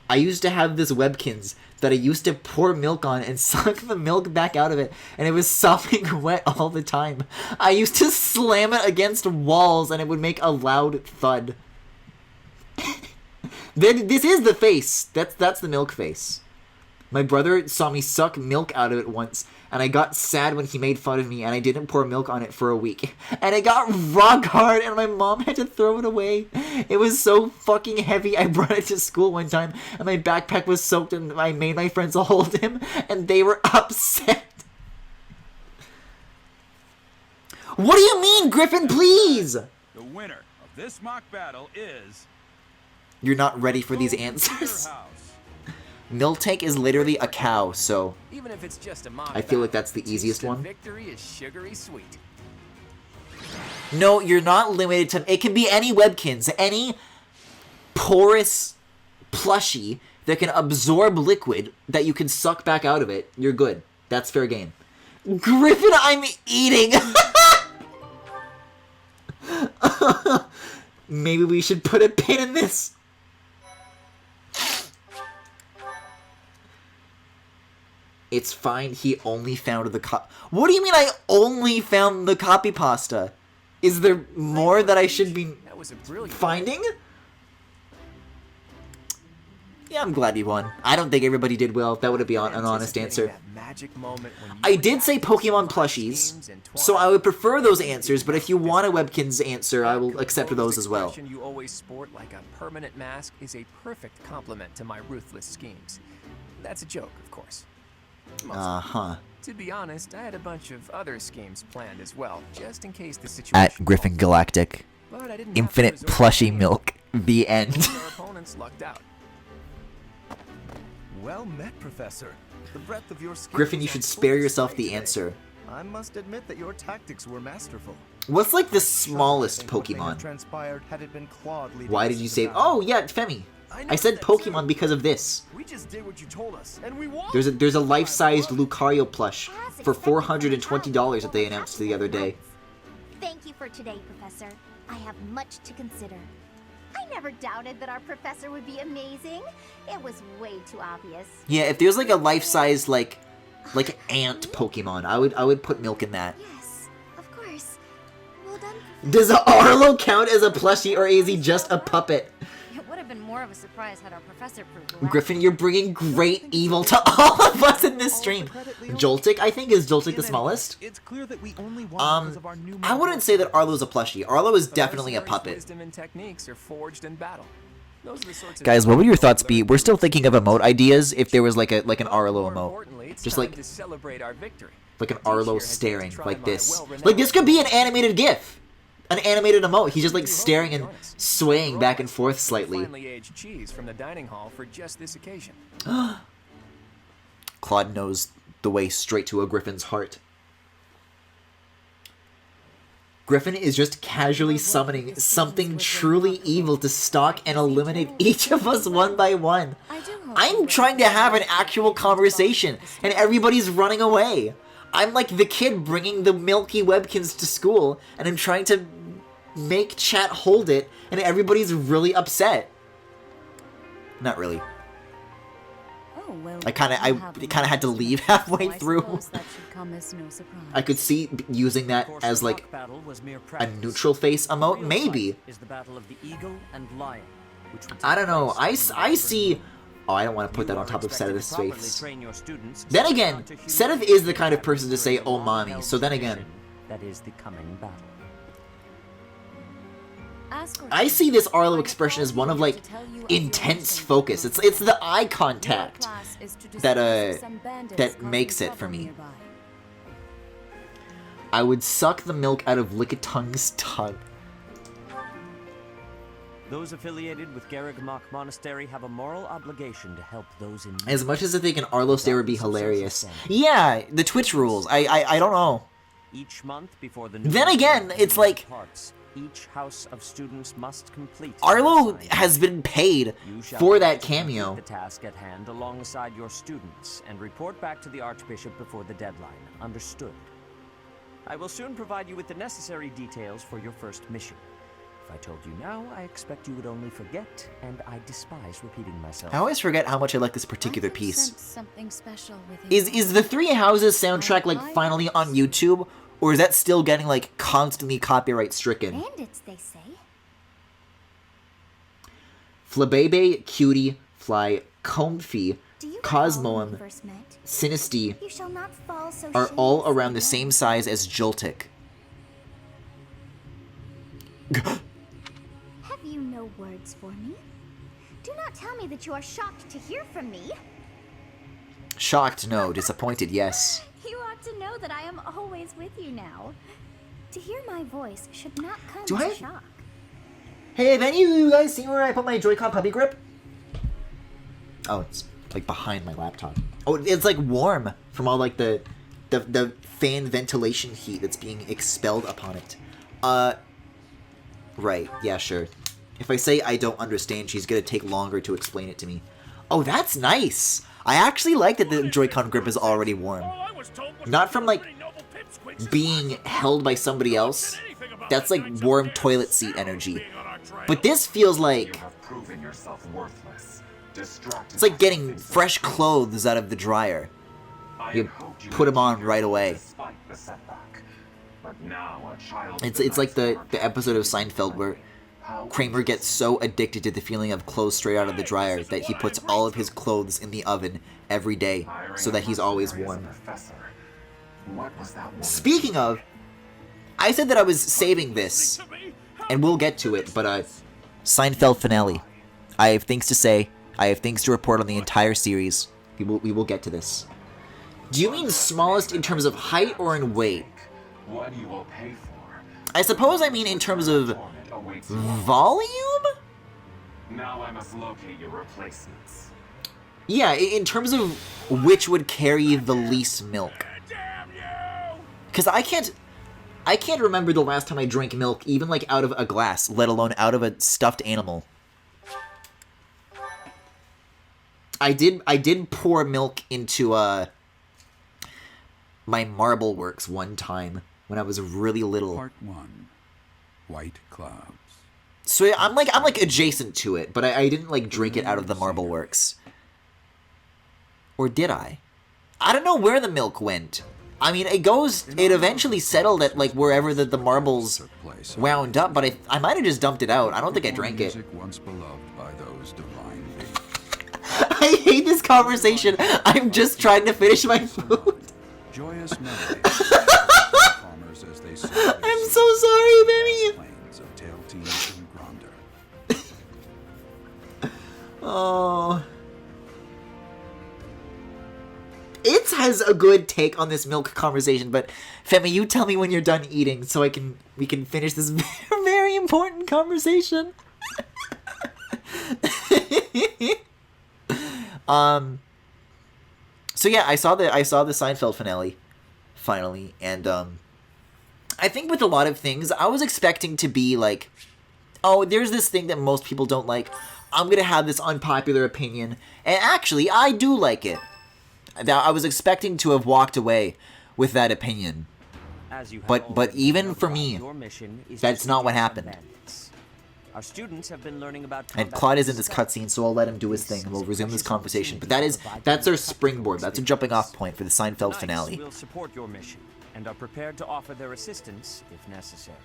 I used to have this Webkins that I used to pour milk on and suck the milk back out of it, and it was sopping wet all the time. I used to slam it against walls, and it would make a loud thud. This is the face. That's the milk face. My brother saw me suck milk out of it once, and I got sad when he made fun of me, and I didn't pour milk on it for a week. And it got rock hard, and my mom had to throw it away. It was so fucking heavy, I brought it to school one time, and my backpack was soaked, and I made my friends hold him, and they were upset. What do you mean, Griffin, please? The winner of this mock battle is... You're not ready for these answers? Miltank is literally a cow, so Even if it's just a mock I feel like that's the easiest one. Victory is sugary sweet. No, you're not limited to... It can be any Webkins, any porous plushie that can absorb liquid that you can suck back out of it. You're good. That's fair game. Griffin, I'm eating! Maybe we should put a pin in this. It's fine, he only found the What do you mean I only found the copy pasta? Is there more that I should be finding? Yeah, I'm glad he won. I don't think everybody did well. That would be an honest answer. I did say Pokemon plushies, so I would prefer those answers, but if you want a Webkins answer, I will accept those as well. You always sport like a permanent mask is a perfect complement to my ruthless schemes. That's a joke, of course. Uh-huh. To be honest, I had a bunch of other schemes planned as well, just in case the situation... At Griffin Galactic. Infinite plushie milk. The end. Our opponents lucked out. Well met, Professor. The breadth of your skills Griffin, you is should on spare full yourself display the today. answer. I must admit that your tactics were masterful. What's like the smallest Pokemon? Transpired had it been Claude leading Why us did you into say? battle. Oh yeah, Femi. I said Pokemon because of this. We just did what you told us, and we won. There's a life-sized Lucario plush for $420 that they announced the other day. Thank you for today, Professor. I have much to consider. I never doubted that our professor would be amazing. It was way too obvious. Yeah, if there's like a life-sized like ant Pokemon, I would put Milk in that. Yes, of course. Well done. Does Arlo count as a plushie, or is he just a puppet? It would have been more of a surprise had our professor proved. Griffin, you're bringing great evil to all of us in this stream. Joltik, I think, is Joltik the smallest? It's clear that we only won because of our new I wouldn't say that Arlo's a plushie. Arlo is definitely a puppet. Wisdom and techniques are forged in battle. Those are the sorts of Guys, what would your thoughts be? We're still thinking of emote ideas if there was like an Arlo emote. Just like to celebrate our victory. Like an Arlo staring like this. Like this could be an animated GIF. An animated emote. He's just like staring and swaying back and forth slightly. Finely aged cheese from the dining hall for just this occasion. Claude knows the way straight to a Griffin's heart. Griffin is just casually summoning something truly evil to stalk and eliminate each of us one by one. I'm trying to have an actual conversation, and everybody's running away. I'm like the kid bringing the Milky Webkins to school, and I'm trying to make chat hold it, and everybody's really upset. Not really. I kind of had to leave halfway through. I could see using that as like a neutral face emote, maybe. I don't know. I see. Oh, I don't want to put that on top of Sedith's face. Then again, Sedith is the kind of person to say "Oh, mommy." So then again, that is the coming battle. I see this Arlo expression as one of like intense focus. It's the eye contact that makes it for me. I would suck the milk out of Lickitungue's tongue. Those affiliated with Garrigmach Monastery have a moral obligation to help those in need. As much as I think an Arlo stare would be hilarious. Yeah, the Twitch rules. I don't know. Each month before the then again, it's like each house of students must complete. Arlo has been paid for that cameo. The task at hand alongside your students and report back to the Archbishop before the deadline. Understood. I will soon provide you with the necessary details for your first mission. If I told you now, I expect you would only forget, and I despise repeating myself. I always forget how much I like this particular piece. Something special with Is the Three Houses soundtrack like finally on YouTube? Or is that still getting, like, constantly copyright stricken? Bandits, they say. Flabebe, Cutie, Fly, Comfy, Cosmoem, Sinisty are all around the same size as Joltik. Have you no words for me? Do not tell me that you are shocked to hear from me. Shocked, no. Disappointed, yes. You ought to know that I am always with you now. To hear my voice should not come as a shock. Hey, have any of you guys seen where I put my Joy-Con puppy grip? Oh, it's like behind my laptop. Oh, it's like warm from all like the fan ventilation heat that's being expelled upon it. Right, yeah, sure. If I say I don't understand, she's gonna take longer to explain it to me. Oh, that's nice! I actually like that the Joy-Con grip is already warm. Not from, like, being held by somebody else. That's like warm toilet seat energy. But this feels like... It's like getting fresh clothes out of the dryer. You put them on right away. It's like the episode of Seinfeld where Kramer gets so addicted to the feeling of clothes straight out of the dryer that he puts all of his clothes in the oven every day so that he's always warm. Speaking of, I said that I was saving this, and we'll get to it, but Seinfeld finale. I have things to say. I have things to report on the entire series. We will get to this. Do you mean smallest in terms of height or in weight? What you will pay for. I suppose I mean in terms of volume? Now I must locate your replacements. Yeah, in terms of which would carry the least milk. Because I can't remember the last time I drank milk, even like out of a glass, let alone out of a stuffed animal. I did pour milk into my marble works one time when I was really little. Part 1. White clouds. So I'm like adjacent to it, but I didn't like drink it out of the marble works. Or did I? I don't know where the milk went. I mean, it eventually settled at like wherever the marbles wound up, but I might have just dumped it out. I don't think I drank it. Once beloved by those divine beings. I hate this conversation. I'm just trying to finish my food. Joyous memories. As they I'm so sorry, baby. Plains of Tailteens and Gronder. Oh. It has a good take on this milk conversation, but Femi, you tell me when you're done eating so we can finish this very important conversation. So yeah, I saw the Seinfeld finale finally, and I think with a lot of things, I was expecting to be like, oh, there's this thing that most people don't like. I'm gonna have this unpopular opinion, and actually, I do like it. I was expecting to have walked away with that opinion, but even for me, that's not what happened. Our students have been learning about and Claude is in this cutscene, so I'll let him do his thing, and we'll resume this conversation. But that's our springboard. That's a jumping-off point for the Seinfeld finale. We'll support your mission and are prepared to offer their assistance if necessary.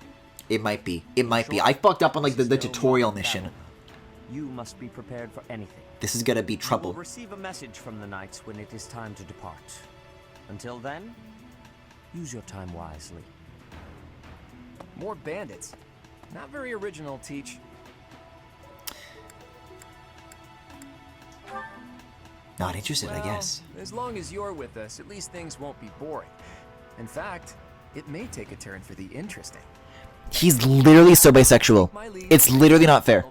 It might be. It might be. I fucked up on like the tutorial mission. You must be prepared for anything. This is gonna be trouble. You will receive a message from the knights when it is time to depart. Until then, use your time wisely. More bandits. Not very original, Teach. Not interested, well, I guess. As long as you're with us, at least things won't be boring. In fact, it may take a turn for the interesting. He's literally so bisexual. It's literally not fair.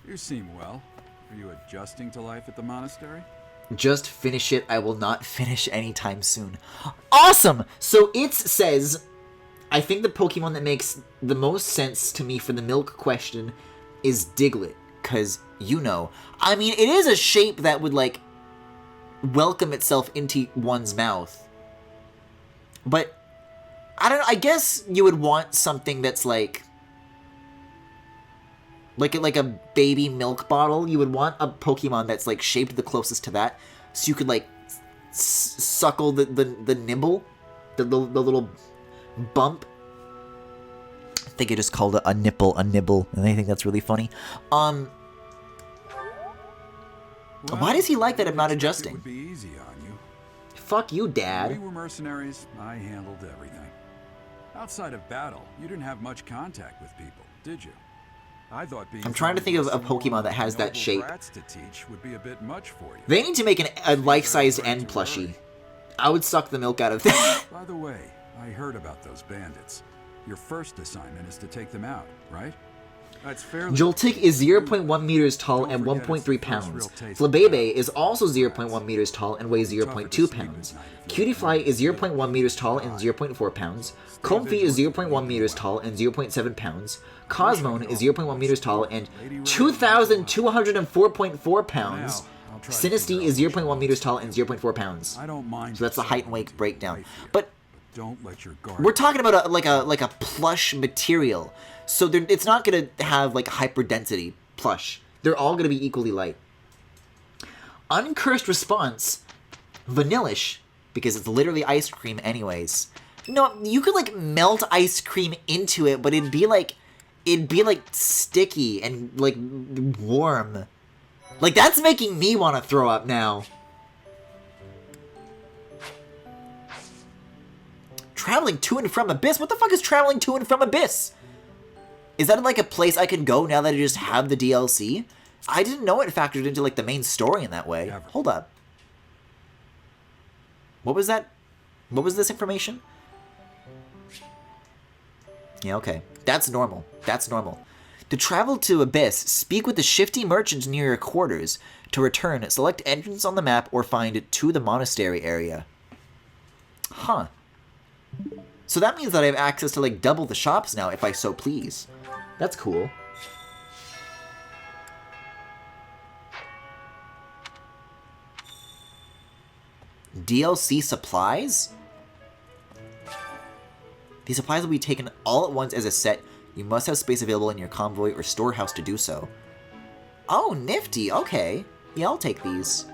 You seem well. Are you adjusting to life at the monastery? Just finish it. I will not finish anytime soon. Awesome! So it says, I think the Pokemon that makes the most sense to me for the milk question is Diglett. Because, you know, I mean, it is a shape that would, like, welcome itself into one's mouth. But, I don't know, I guess you would want something that's, like a baby milk bottle. You would want a Pokemon that's, like, shaped the closest to that. So you could, like, suckle the nibble. The little bump. I think I just called it a nipple, a nibble, and I think that's really funny. Why does he like that I'm not adjusting? It would be easy on you. Fuck you, Dad. When we were mercenaries, I handled everything. Outside of battle, you didn't have much contact with people, did you? I thought being I'm trying to think of a Pokemon that has that shape. To teach would be a bit much for you. They need to make a life-sized end plushie. I would suck the milk out of that. By the way, I heard about those bandits. Your first assignment is to take them out, right? That's fairly... Joltik is 0.1 meters tall and 1.3 pounds. Flabebe is also 0.1 meters tall and weighs 0.2 pounds. Cutiefly is 0.1 meters tall and 0.4 pounds. Comfey is 0.1 meters tall and 0.7 pounds. Cosmone is 0.1 meters tall and 2,204.4 pounds. Sinistea is 0.1 meters tall and 0.4 pounds. So that's the height and weight breakdown. But don't let your guard. We're talking about a plush material, so it's not gonna have like hyper density plush. They're all gonna be equally light. Uncursed response, vanillish, because it's literally ice cream anyways. No, you could like melt ice cream into it, but it'd be like sticky and like warm. Like that's making me want to throw up now. Traveling to and from Abyss? What the fuck is traveling to and from Abyss? Is that like a place I can go now that I just have the DLC? I didn't know it factored into like the main story in that way. Hold up. What was that? What was this information? Yeah, okay. That's normal. That's normal. To travel to Abyss, speak with the shifty merchant near your quarters. To return, select entrance on the map or find to the monastery area. Huh. So that means that I have access to, like, double the shops now, if I so please. That's cool. DLC supplies? These supplies will be taken all at once as a set. You must have space available in your convoy or storehouse to do so. Oh, nifty. Okay. Yeah, I'll take these.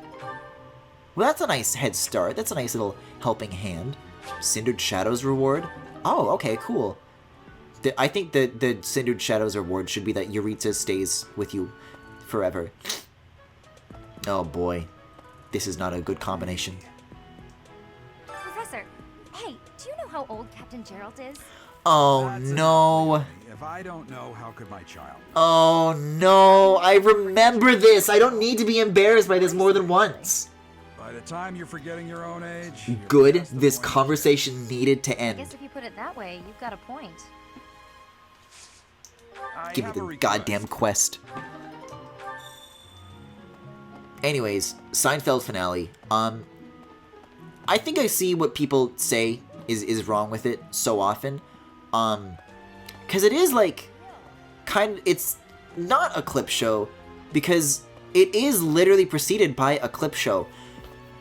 Well, that's a nice head start. That's a nice little helping hand. Cindered Shadows reward? Oh, okay, cool. I think the Cindered Shadows reward should be that Yuritsa stays with you forever. Oh boy. This is not a good combination. Professor, hey, do you know how old Captain Gerald is? Oh no. If I don't know, how could my child? Oh no. I remember this. I don't need to be embarrassed by this more than once. By the time you're forgetting your own age... Good. This conversation needed to I end. guess if you put it that way, you've got a point. Give me the goddamn quest. Anyways, Seinfeld finale. I think I see what people say is wrong with it so often. Because it is like, it's not a clip show, because it is literally preceded by a clip show.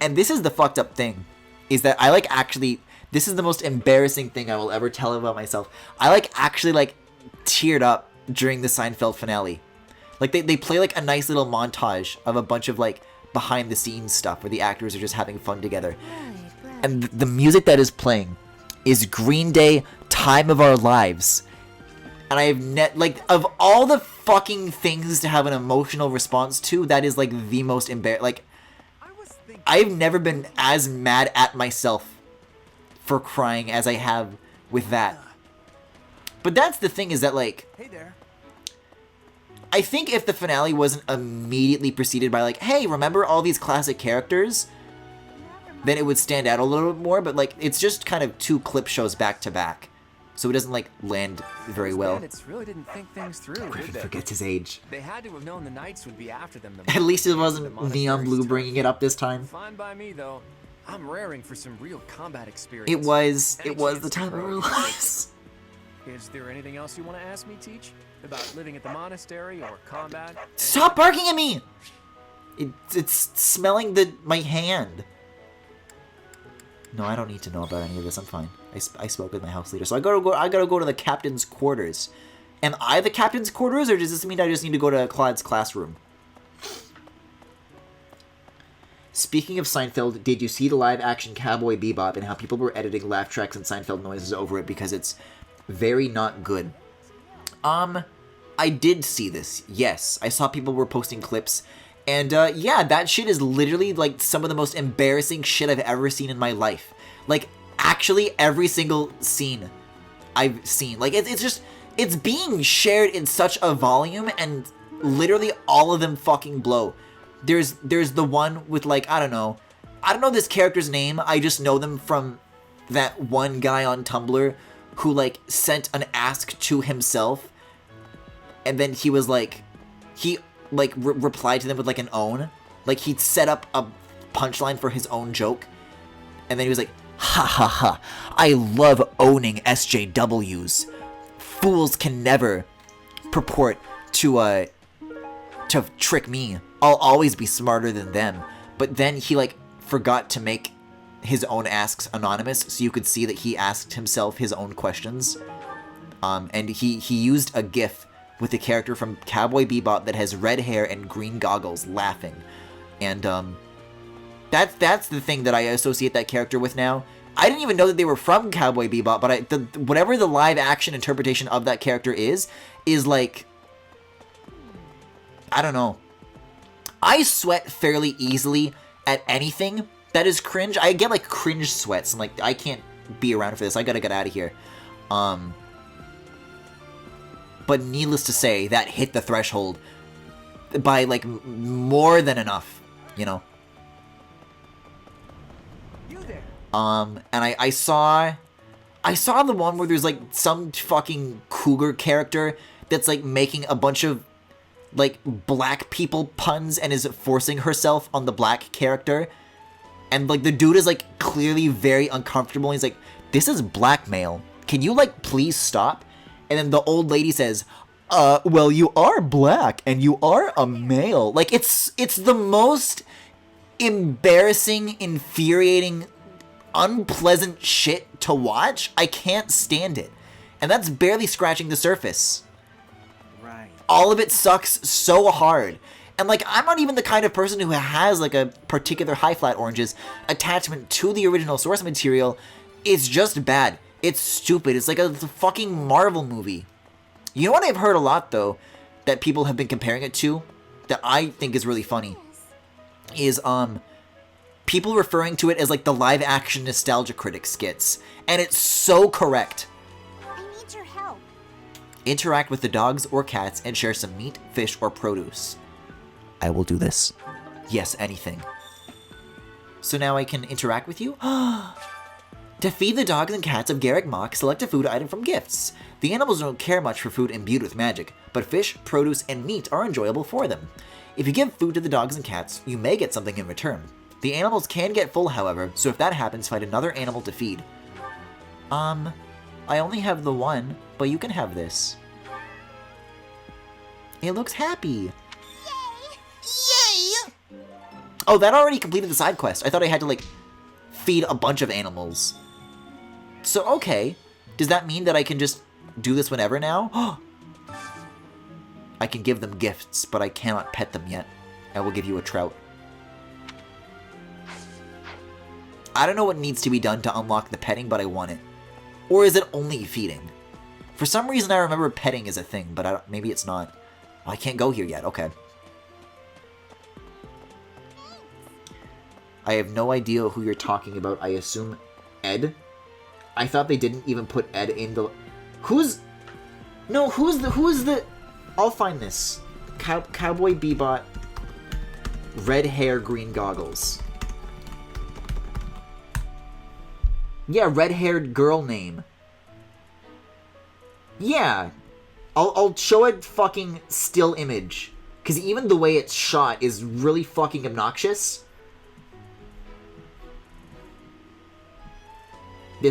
And this is the fucked up thing, is that I like actually, this is the most embarrassing thing I will ever tell about myself. I like actually like teared up during the Seinfeld finale. Like they play like a nice little montage of a bunch of like behind the scenes stuff where the actors are just having fun together. And the music that is playing is Green Day, Time of Our Lives. And I have like, of all the fucking things to have an emotional response to, that is like the most like, I've never been as mad at myself for crying as I have with that. But that's the thing, is that like, Hey there. I think if the finale wasn't immediately preceded by like, hey, remember all these classic characters? Then it would stand out a little bit more, but like, it's just kind of two clip shows back to back. So it doesn't like land very well. Bandits really didn't think things through, did Griffin they? forgets his age. They had to have known the knights would be after them. At least it wasn't Neon Blue bringing it up this time. Fine by me, though. I'm raring for some real combat experience. It was Any the chance to time of grow our your lives. Is there anything else you want to ask me, Teach? About living at the monastery or combat? Stop barking at me! It's smelling my hand. No, I don't need to know about any of this. I'm fine. I spoke with my house leader, so I gotta go to the captain's quarters. Am I the captain's quarters, or does this mean I just need to go to Claude's classroom? Speaking of Seinfeld, did you see the live-action Cowboy Bebop and how people were editing laugh tracks and Seinfeld noises over it because it's very not good? I did see this. Yes, I saw people were posting clips. And, yeah, that shit is literally, like, some of the most embarrassing shit I've ever seen in my life. Like, actually, every single scene I've seen. Like, it's just, it's being shared in such a volume, and literally all of them fucking blow. There's the one with, like, I don't know this character's name. I just know them from that one guy on Tumblr who, like, sent an ask to himself. And then he was, like, replied to them with, like, an own. Like, he'd set up a punchline for his own joke. And then he was like, ha ha ha, I love owning SJWs. Fools can never purport to trick me. I'll always be smarter than them. But then he, like, forgot to make his own asks anonymous, so you could see that he asked himself his own questions. And he used a GIF with the character from Cowboy Bebop that has red hair and green goggles laughing. And that's the thing that I associate that character with now. I didn't even know that they were from Cowboy Bebop, but whatever the live action interpretation of that character is like, I don't know. I sweat fairly easily at anything that is cringe. I get like cringe sweats. I'm like, I can't be around for this. I gotta get out of here. But needless to say, that hit the threshold by, like, more than enough, you know? And I saw the one where there's, like, some fucking cougar character that's, like, making a bunch of, like, black people puns and is forcing herself on the black character. And, like, the dude is, like, clearly very uncomfortable. He's like, this is blackmail. Can you, like, please stop? And then the old lady says, well, you are black and you are a male. Like, it's the most embarrassing, infuriating, unpleasant shit to watch. I can't stand it. And that's barely scratching the surface. Right. All of it sucks so hard. And, like, I'm not even the kind of person who has, like, a particular High Flat Orange's attachment to the original source material. It's just bad. It's stupid. It's like a fucking Marvel movie. You know what I've heard a lot, though, that people have been comparing it to, that I think is really funny, is, people referring to it as, like, the live-action Nostalgia Critic skits. And it's so correct. I need your help. Interact with the dogs or cats and share some meat, fish, or produce. I will do this. Yes, anything. So now I can interact with you? To feed the dogs and cats of Garrick Mach, select a food item from gifts. The animals don't care much for food imbued with magic, but fish, produce, and meat are enjoyable for them. If you give food to the dogs and cats, you may get something in return. The animals can get full, however, so if that happens, find another animal to feed. I only have the one, but you can have this. It looks happy. Yay! Oh, that already completed the side quest. I thought I had to, like, feed a bunch of animals. So, okay. Does that mean that I can just do this whenever now? I can give them gifts, but I cannot pet them yet. I will give you a trout. I don't know what needs to be done to unlock the petting, but I want it. Or is it only feeding? For some reason, I remember petting is a thing, but maybe it's not. Oh, I can't go here yet. Okay. I have no idea who you're talking about. I assume Ed? I thought they didn't even put Ed in the... Who's the... I'll find this. Cowboy Bebop. Red hair, green goggles. Yeah, red-haired girl name. Yeah. I'll show a fucking still image. Because even the way it's shot is really fucking obnoxious. They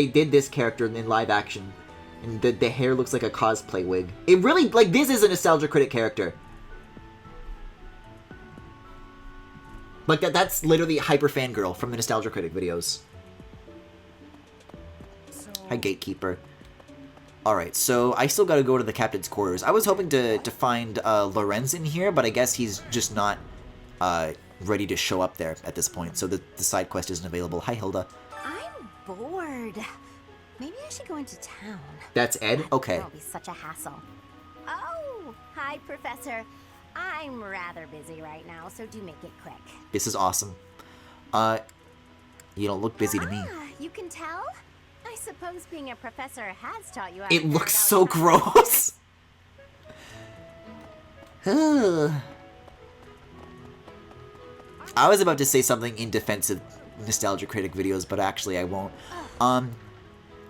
did this character in live action, and the hair looks like a cosplay wig. It really, like, this is a Nostalgia Critic character. Like, that's literally Hyper Fangirl from the Nostalgia Critic videos. Hi, Gatekeeper. Alright, so I still gotta go to the captain's quarters. I was hoping to find Lorenz in here, but I guess he's just not ready to show up there at this point, so the side quest isn't available. Hi, Hilda. Bored. Maybe I should go into town. That's Ed? Okay. That'll be such a hassle. Oh, hi, Professor. I'm rather busy right now, so do make it quick. This is awesome. You don't look busy to me. You can tell? I suppose being a professor has taught you how It looks so gross. I was about to say something in defense of Nostalgia Critic videos, but actually I won't.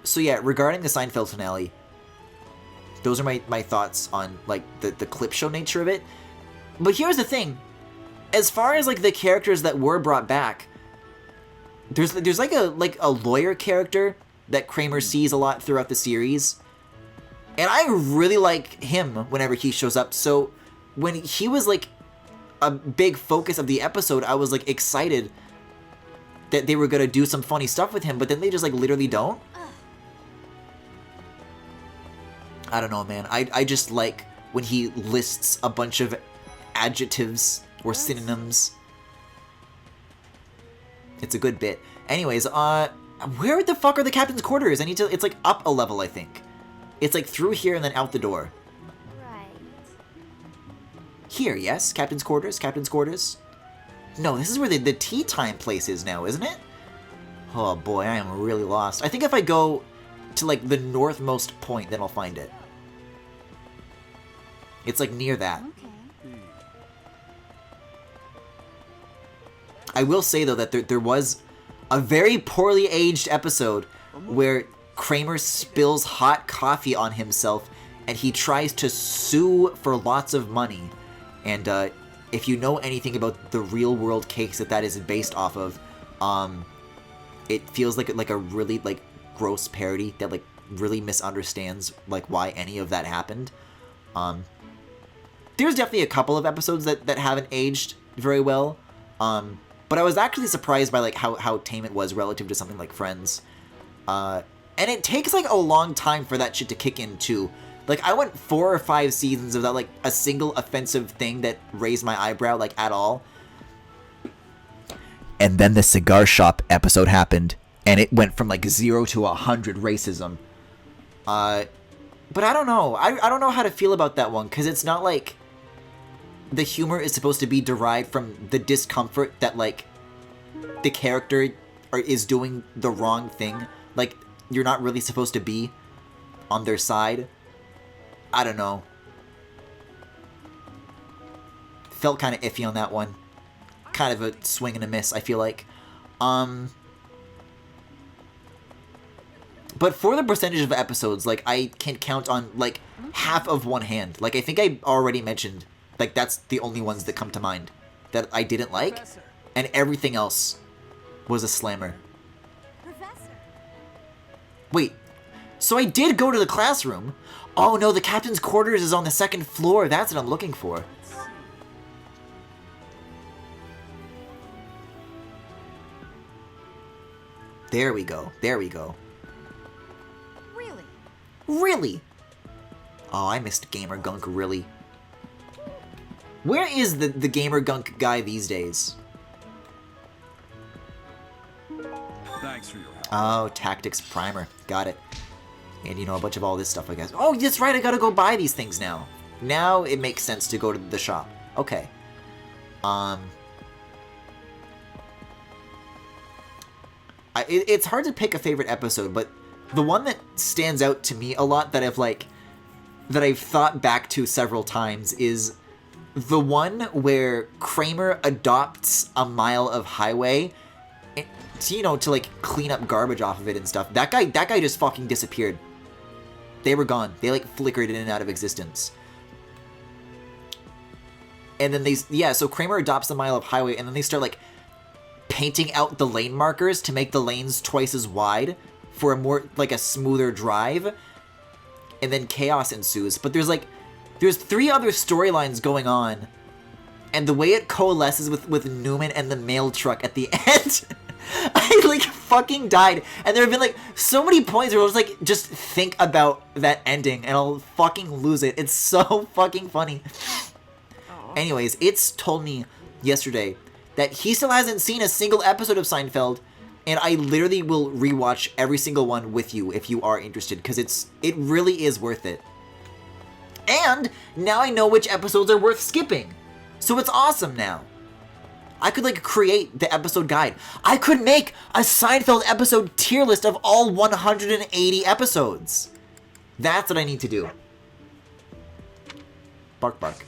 So yeah, regarding the Seinfeld finale, those are my thoughts on, like, the clip show nature of it. But here's the thing. As far as, like, the characters that were brought back, there's like a lawyer character that Kramer sees a lot throughout the series. And I really like him whenever he shows up. So when he was, like, a big focus of the episode, I was, like, excited that they were gonna do some funny stuff with him, but then they just, like, literally don't. I don't know, man. I just like when he lists a bunch of adjectives or synonyms. It's a good bit. Anyways, where the fuck are the captain's quarters? I need to... It's, like, up a level, I think. It's, like, through here and then out the door. Right. Here, yes? Captain's quarters? Captain's quarters? No, this is where the tea time place is now, isn't it? Oh, boy, I am really lost. I think if I go to, like, the northmost point, then I'll find it. It's, like, near that. Okay. I will say, though, that there was a very poorly aged episode where Kramer spills hot coffee on himself and he tries to sue for lots of money. And if you know anything about the real world case that is based off of, It feels like a really like gross parody that like really misunderstands like why any of that happened. There's definitely a couple of episodes that haven't aged very well. But I was actually surprised by like how tame it was relative to something like Friends. And it takes like a long time for that shit to kick in too. Like I went 4 or 5 seasons without like a single offensive thing that raised my eyebrow like at all. And then the cigar shop episode happened, and it went from like 0 to 100 racism. But I don't know. I don't know how to feel about that one, because it's not like the humor is supposed to be derived from the discomfort that like the character is doing the wrong thing. Like you're not really supposed to be on their side. I don't know. Felt kind of iffy on that one. Kind of a swing and a miss, I feel like. But for the percentage of episodes, like, I can count on, like, half of one hand. Like, I think I already mentioned, like, that's the only ones that come to mind that I didn't like. And everything else was a slammer. Professor. Wait, so I did go to the classroom. Oh no, the captain's quarters is on the 2nd floor. That's what I'm looking for. There we go. There we go. Really? Really? Oh, I missed Gamer Gunk, really. Where is the Gamer Gunk guy these days? Thanks for your help. Oh, Tactics Primer. Got it. And, you know, a bunch of all this stuff, I guess. Oh, that's right, I gotta go buy these things now. Now it makes sense to go to the shop. Okay. It's hard to pick a favorite episode, but the one that stands out to me a lot that I've thought back to several times is the one where Kramer adopts a mile of highway, you know, to like clean up garbage off of it and stuff. That guy just fucking disappeared. They were gone. They like flickered in and out of existence. And then so Kramer adopts a mile of highway, and then they start like painting out the lane markers to make the lanes twice as wide for a more like a smoother drive, and then chaos ensues. But there's 3 other storylines going on, and the way it coalesces with Newman and the mail truck at the end, I like fucking died. And there have been like so many points where I was like, just think about that ending and I'll fucking lose it. It's so fucking funny. Anyways, it's told me yesterday that he still hasn't seen a single episode of Seinfeld, and I literally will rewatch every single one with you if you are interested, because it really is worth it. And now I know which episodes are worth skipping, so it's awesome now. I could like create the episode guide. I could make a Seinfeld episode tier list of all 180 episodes. That's what I need to do. Bark, bark.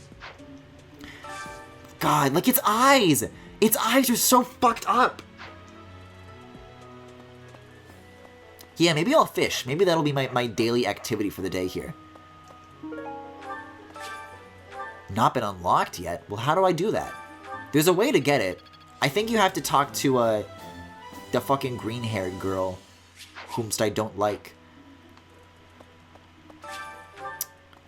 God, like its eyes. Its eyes are so fucked up. Yeah, maybe I'll fish. Maybe that'll be my daily activity for the day here. Not been unlocked yet? Well, how do I do that? There's a way to get it. I think you have to talk to, the fucking green-haired girl, whomst I don't like.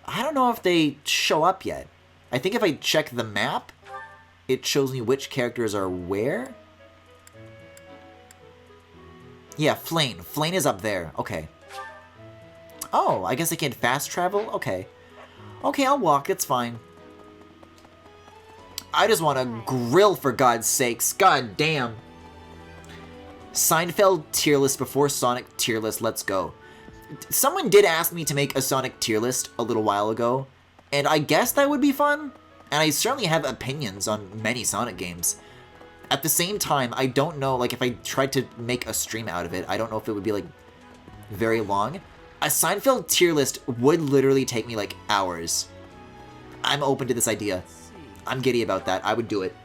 I don't know if they show up yet. I think if I check the map, it shows me which characters are where. Yeah, Flane. Flane is up there. Okay. Oh, I guess I can fast travel? Okay. Okay, I'll walk. It's fine. I just want to grill, for God's sakes. God damn. Seinfeld tier list before Sonic tier list. Let's go. Someone did ask me to make a Sonic tier list a little while ago, and I guess that would be fun. And I certainly have opinions on many Sonic games. At the same time, I don't know, like, if I tried to make a stream out of it, I don't know if it would be, like, very long. A Seinfeld tier list would literally take me, like, hours. I'm open to this idea. I'm giddy about that. I would do it.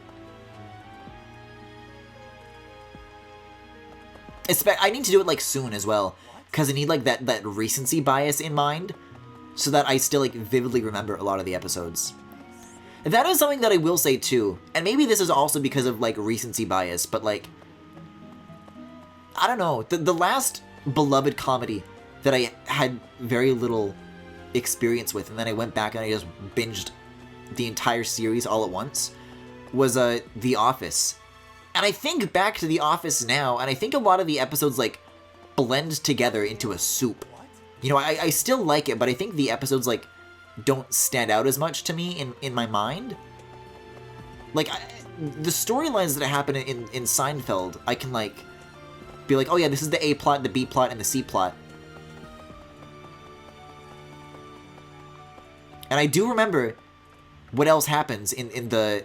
I need to do it, like, soon as well. Because I need, like, that recency bias in mind. So that I still, like, vividly remember a lot of the episodes. That is something that I will say, too. And maybe this is also because of, like, recency bias. But, like, I don't know, the last beloved comedy that I had very little experience with, and then I went back and I just binged the entire series all at once, was The Office. And I think back to The Office now, and I think a lot of the episodes, like, blend together into a soup. You know, I still like it, but I think the episodes, like, don't stand out as much to me in my mind. Like, the storylines that happen in Seinfeld, I can, like, be like, oh yeah, this is the A plot, the B plot, and the C plot. And I do remember what else happens in the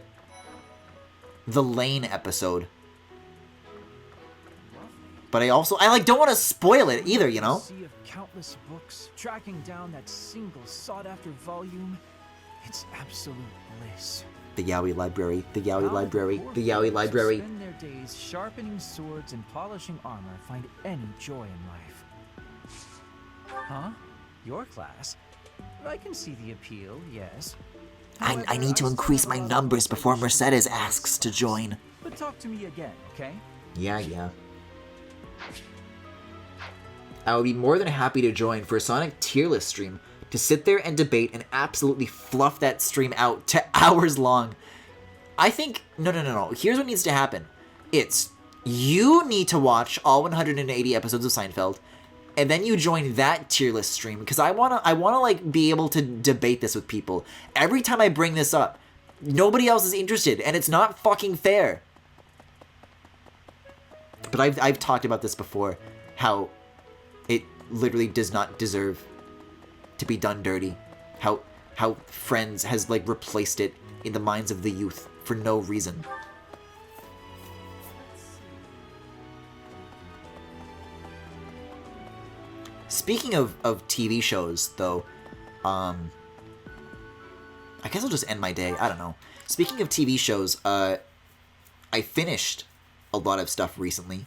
Lane episode. But I like don't want to spoil it either, you know? Sea of countless books, tracking down that single sought-after volume. It's absolute bliss. The Yaoi Library, the Yaoi How Library, the the Yaoi poor Library. folks spend their days sharpening swords and polishing armor find any joy in life. Huh? Your class? I can see the appeal, yes. I need to increase my numbers before Mercedes asks to join. But talk to me again, okay? Yeah. I would be more than happy to join for a Sonic tier list stream, to sit there and debate and absolutely fluff that stream out to hours long. I think, no. Here's what needs to happen. It's, you need to watch all 180 episodes of Seinfeld, and then you join that tier list stream, because I wanna like be able to debate this with people. Every time I bring this up, nobody else is interested, and it's not fucking fair. But I've talked about this before, how it literally does not deserve to be done dirty. How Friends has like replaced it in the minds of the youth for no reason. Speaking of TV shows, though, I guess I'll just end my day. I don't know. Speaking of TV shows, I finished a lot of stuff recently.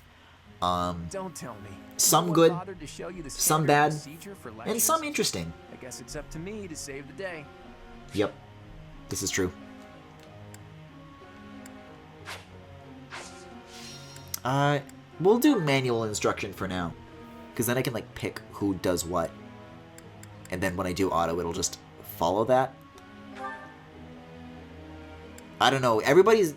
Don't tell me. Some No one good, bothered to show you the some standard bad, procedure for and lectures? some interesting. I guess it's up to me to save the day. Yep, this is true. We'll do manual instruction for now, because then I can like pick who does what, and then when I do auto, it'll just follow that. I don't know. Everybody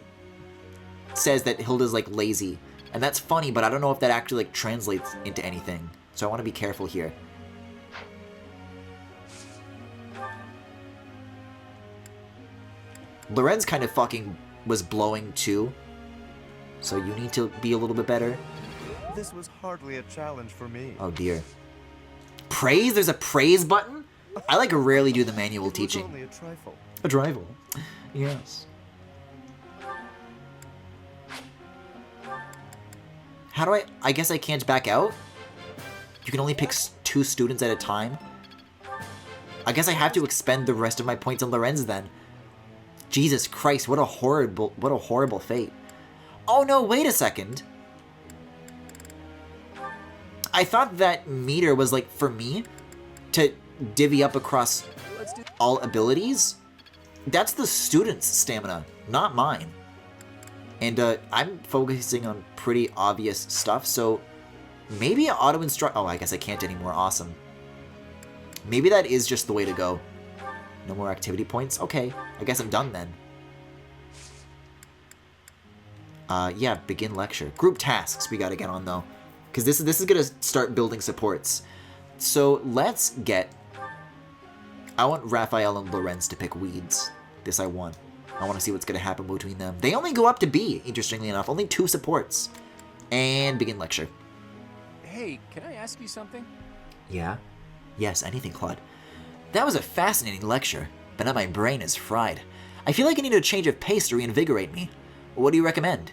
says that Hilda's like lazy, and that's funny, but I don't know if that actually like translates into anything. So I want to be careful here. Lorenz kind of fucking was blowing too, so you need to be a little bit better. This was hardly a challenge for me. Oh dear. Praise? There's a praise button? I like rarely do the manual teaching. Only a trifle. A trifle. Yes. How do I guess I can't back out? You can only pick 2 students at a time? I guess I have to expend the rest of my points on Lorenz then. Jesus Christ, what a horrible fate. Oh no, wait a second. I thought that meter was like for me to divvy up across all abilities. That's the student's stamina, not mine. And I'm focusing on pretty obvious stuff, so maybe auto instruct. Oh, I guess I can't anymore. Awesome. Maybe that is just the way to go. No more activity points? Okay, I guess I'm done then. Yeah, begin lecture. Group tasks we gotta get on though, because this is gonna start building supports. So let's get. I want Raphael and Lorenz to pick weeds. This I want. I want to see what's gonna happen between them. They only go up to B, interestingly enough. Only 2 supports. And begin lecture. Hey, can I ask you something? Yeah? Yes, anything, Claude. That was a fascinating lecture, but now my brain is fried. I feel like I need a change of pace to reinvigorate me. What do you recommend?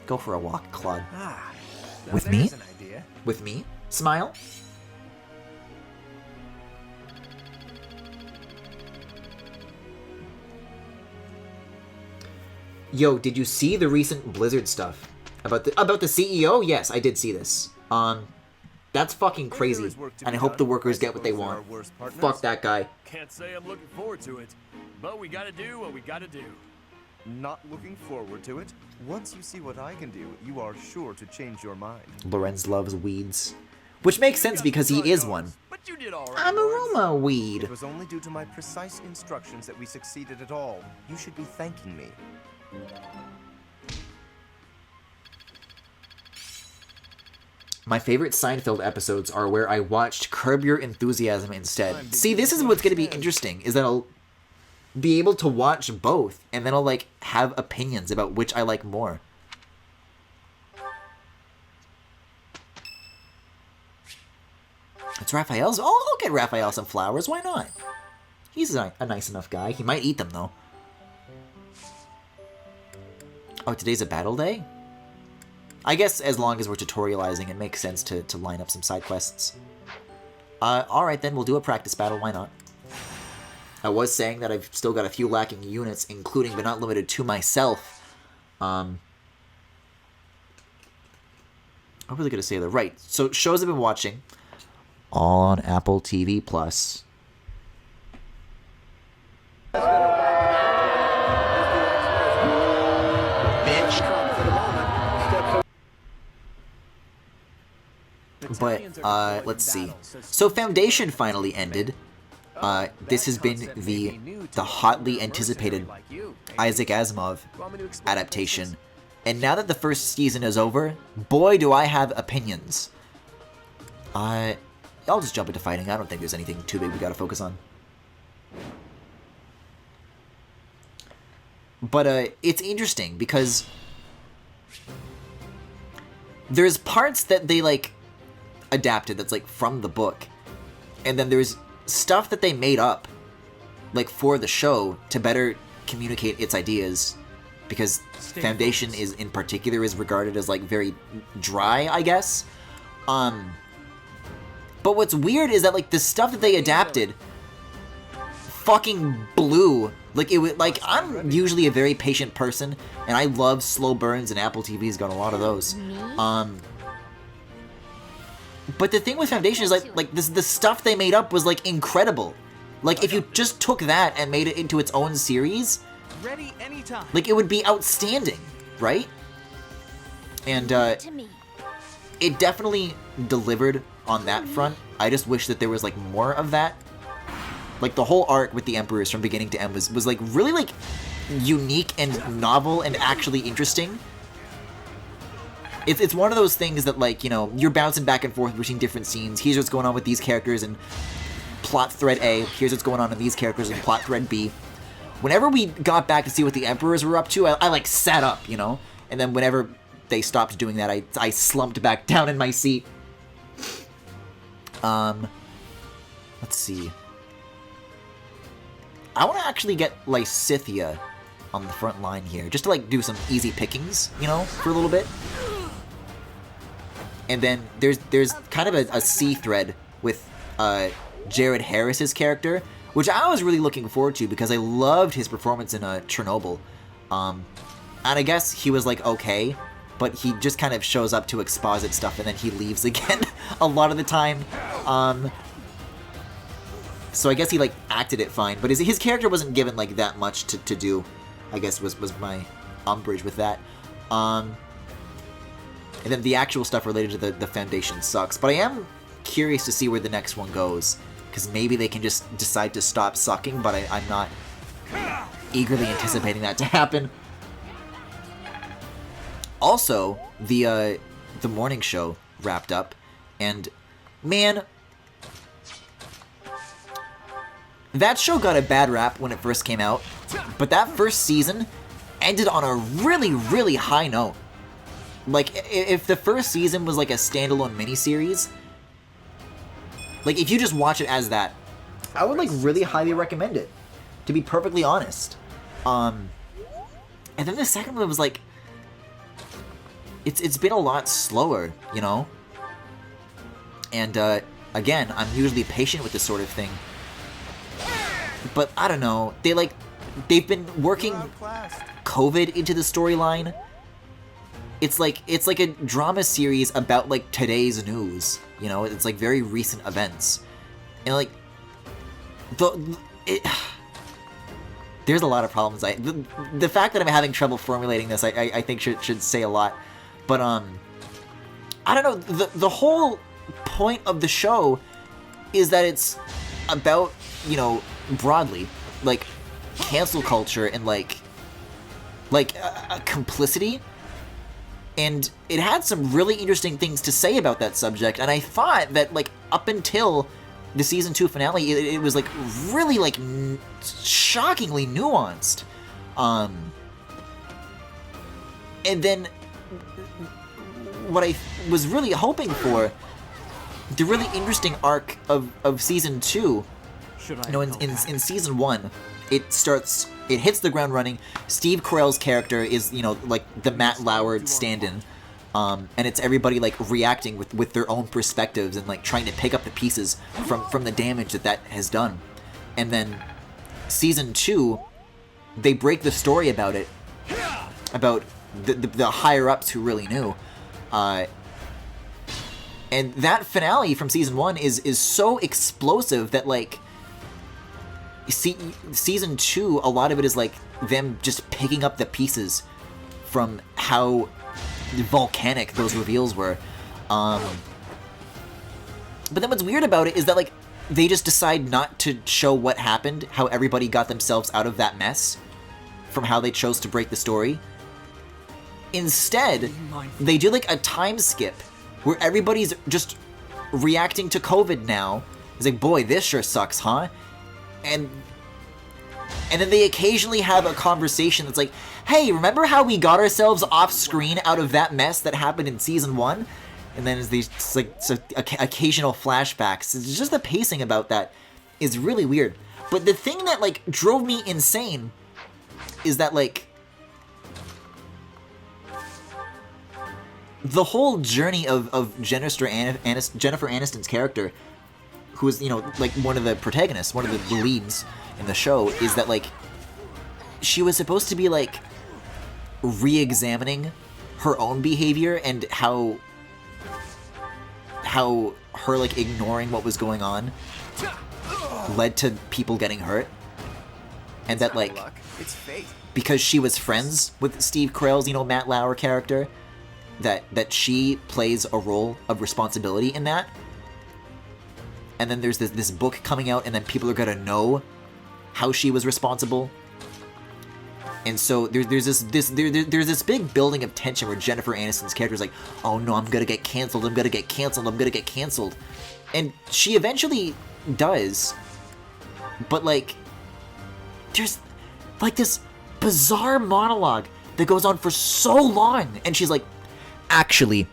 Go for a walk, Claude. Ah, With me? there's an idea. With me? Smile? Yo, did you see the recent Blizzard stuff? About the CEO? Yes, I did see this. That's fucking crazy, and I hope the workers get what they want. Fuck that guy. Can't say I'm looking forward to it, but we gotta do what we gotta do. Not looking forward to it? Once you see what I can do, you are sure to change your mind. Lorenz loves weeds. Which makes sense because he is one. But you did all right. I'm a Roma weed. It was only due to my precise instructions that we succeeded at all. You should be thanking me. My favorite Seinfeld episodes are where I watched Curb Your Enthusiasm instead. See, this is what's going to be interesting, is that I'll be able to watch both, and then I'll, like, have opinions about which I like more. It's Raphael's. Oh, I'll get Raphael some flowers. Why not? He's a nice enough guy. He might eat them, though. Oh, today's a battle day? I guess as long as we're tutorializing, it makes sense to line up some side quests. Alright then, we'll do a practice battle. Why not? I was saying that I've still got a few lacking units, including but not limited to myself. What was I going to say there? Right, so shows I've been watching. All on Apple TV+. But, let's see. So Foundation finally ended. This has been the hotly anticipated Isaac Asimov adaptation. And now that the first season is over, boy do I have opinions. I'll just jump into fighting. I don't think there's anything too big we gotta focus on. But, it's interesting because there's parts that they, like, adapted that's, like, from the book. And then there's stuff that they made up, like, for the show to better communicate its ideas. Because Foundation is, in particular, is regarded as, like, very dry, I guess. But what's weird is that, like, the stuff that they adapted fucking blew. Like, it would, like, I'm usually a very patient person, and I love slow burns, and Apple TV's got a lot of those. But the thing with Foundation is, like the stuff they made up was, like, incredible. Like, if you just took that and made it into its own series, Ready anytime. like, it would be outstanding, right? And, it definitely delivered on that front. I just wish that there was, like, more of that. Like, the whole arc with the Emperors from beginning to end was like, really, like, unique and novel and actually interesting. It's one of those things that, like, you know, you're bouncing back and forth between different scenes. Here's what's going on with these characters in plot thread A. Here's what's going on in these characters in plot thread B. Whenever we got back to see what the Emperors were up to, I like, sat up, you know? And then whenever they stopped doing that, I slumped back down in my seat. Let's see. I want to actually get Lysithea on the front line here, just to, like, do some easy pickings, you know, for a little bit. And then there's kind of a C thread with Jared Harris's character, which I was really looking forward to because I loved his performance in Chernobyl. And I guess he was, like, okay, but he just kind of shows up to exposit stuff and then he leaves again a lot of the time. So I guess he, like, acted it fine, but his character wasn't given, like, that much to do, I guess was my umbrage with that. And then the actual stuff related to the Foundation sucks, but I am curious to see where the next one goes, because maybe they can just decide to stop sucking, but I'm not eagerly anticipating that to happen. Also, the morning show wrapped up, and man, that show got a bad rap when it first came out, but that first season ended on a really, really high note. Like, if the first season was like a standalone miniseries, like, if you just watch it as that, I would, like, really highly recommend it, to be perfectly honest. And then the second one was, like, it's been a lot slower, you know? And, again, I'm usually patient with this sort of thing. But, I don't know, they've been working COVID into the storyline. It's like a drama series about, like, today's news, you know? It's, like, very recent events. And, like, there's a lot of problems. The fact that I'm having trouble formulating this, I think should say a lot. But I don't know. The whole point of the show is that it's about, you know, broadly, like, cancel culture and like a complicity. And it had some really interesting things to say about that subject. And I thought that, like, up until the season 2 finale, it was like really like shockingly nuanced. And then what I was really hoping for, the really interesting arc of season 2, you know, in season 1, it hits the ground running. Steve Carell's character is, you know, like the Matt Lauer stand-in. And it's everybody like reacting with their own perspectives and like trying to pick up the pieces from the damage that has done. And then season 2, they break the story about it, about the higher ups who really knew. And that finale from season 1 is so explosive that, like, season 2, a lot of it is like them just picking up the pieces from how volcanic those reveals were. But then what's weird about it is that, like, they just decide not to show what happened, how everybody got themselves out of that mess from how they chose to break the story. Instead, they do like a time skip where everybody's just reacting to COVID now. It's like, boy, this sure sucks, huh? And then they occasionally have a conversation that's like, hey, remember how we got ourselves off screen out of that mess that happened in season 1? And then there's these occasional flashbacks. It's just the pacing about that is really weird. But the thing that, like, drove me insane is that, like, the whole journey of Jennifer Aniston's character, who is, you know, like, one of the protagonists, one of the leads in the show, is that, like, she was supposed to be, like, re-examining her own behavior and how her, like, ignoring what was going on led to people getting hurt. And that, like, it's fate. Because she was friends with Steve Carell's, you know, Matt Lauer character, that she plays a role of responsibility in that. And then there's this book coming out, and then people are gonna know how she was responsible. And so there's this big building of tension where Jennifer Aniston's character is like, oh no, I'm gonna get canceled, I'm gonna get canceled, I'm gonna get canceled. And she eventually does. But, like, there's, like, this bizarre monologue that goes on for so long. And she's like, actually,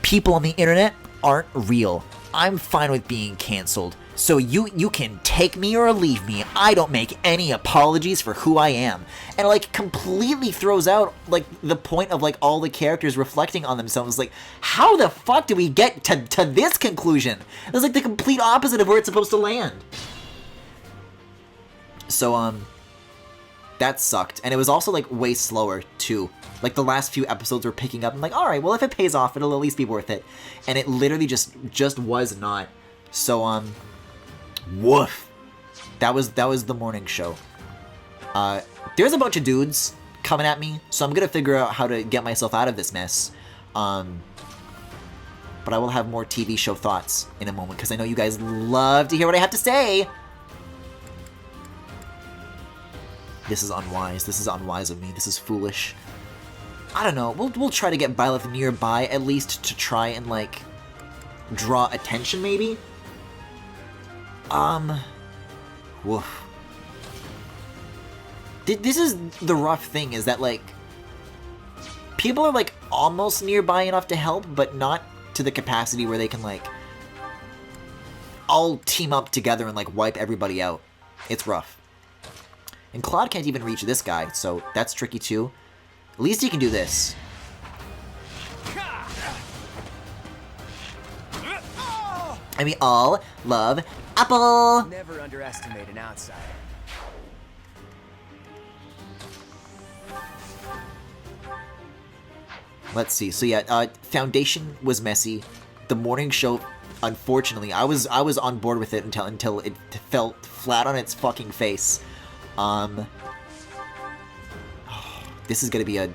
people on the internet aren't real. I'm fine with being canceled. So you can take me or leave me. I don't make any apologies for who I am. And, like, completely throws out, like, the point of, like, all the characters reflecting on themselves. Like, how the fuck do we get to this conclusion? It's like the complete opposite of where it's supposed to land. So, that sucked. And it was also, like, way slower, too. Like, the last few episodes were picking up. I'm like, alright, well, if it pays off, it'll at least be worth it. And it literally just was not. So, woof. That was the morning show. There's a bunch of dudes coming at me, so I'm gonna figure out how to get myself out of this mess. But I will have more TV show thoughts in a moment, because I know you guys love to hear what I have to say. This is unwise. This is unwise of me. This is foolish. I don't know. We'll try to get Byleth nearby, at least to try and, like, draw attention, maybe? Woof. This is the rough thing, is that, like, people are, like, almost nearby enough to help, but not to the capacity where they can, like, all team up together and, like, wipe everybody out. It's rough. And Claude can't even reach this guy, so that's tricky, too. At least he can do this. And we all love Apple! Never underestimate an outsider. Let's see. So yeah, Foundation was messy. The morning show, unfortunately, I was on board with it until it fell flat on its fucking face. this is gonna be a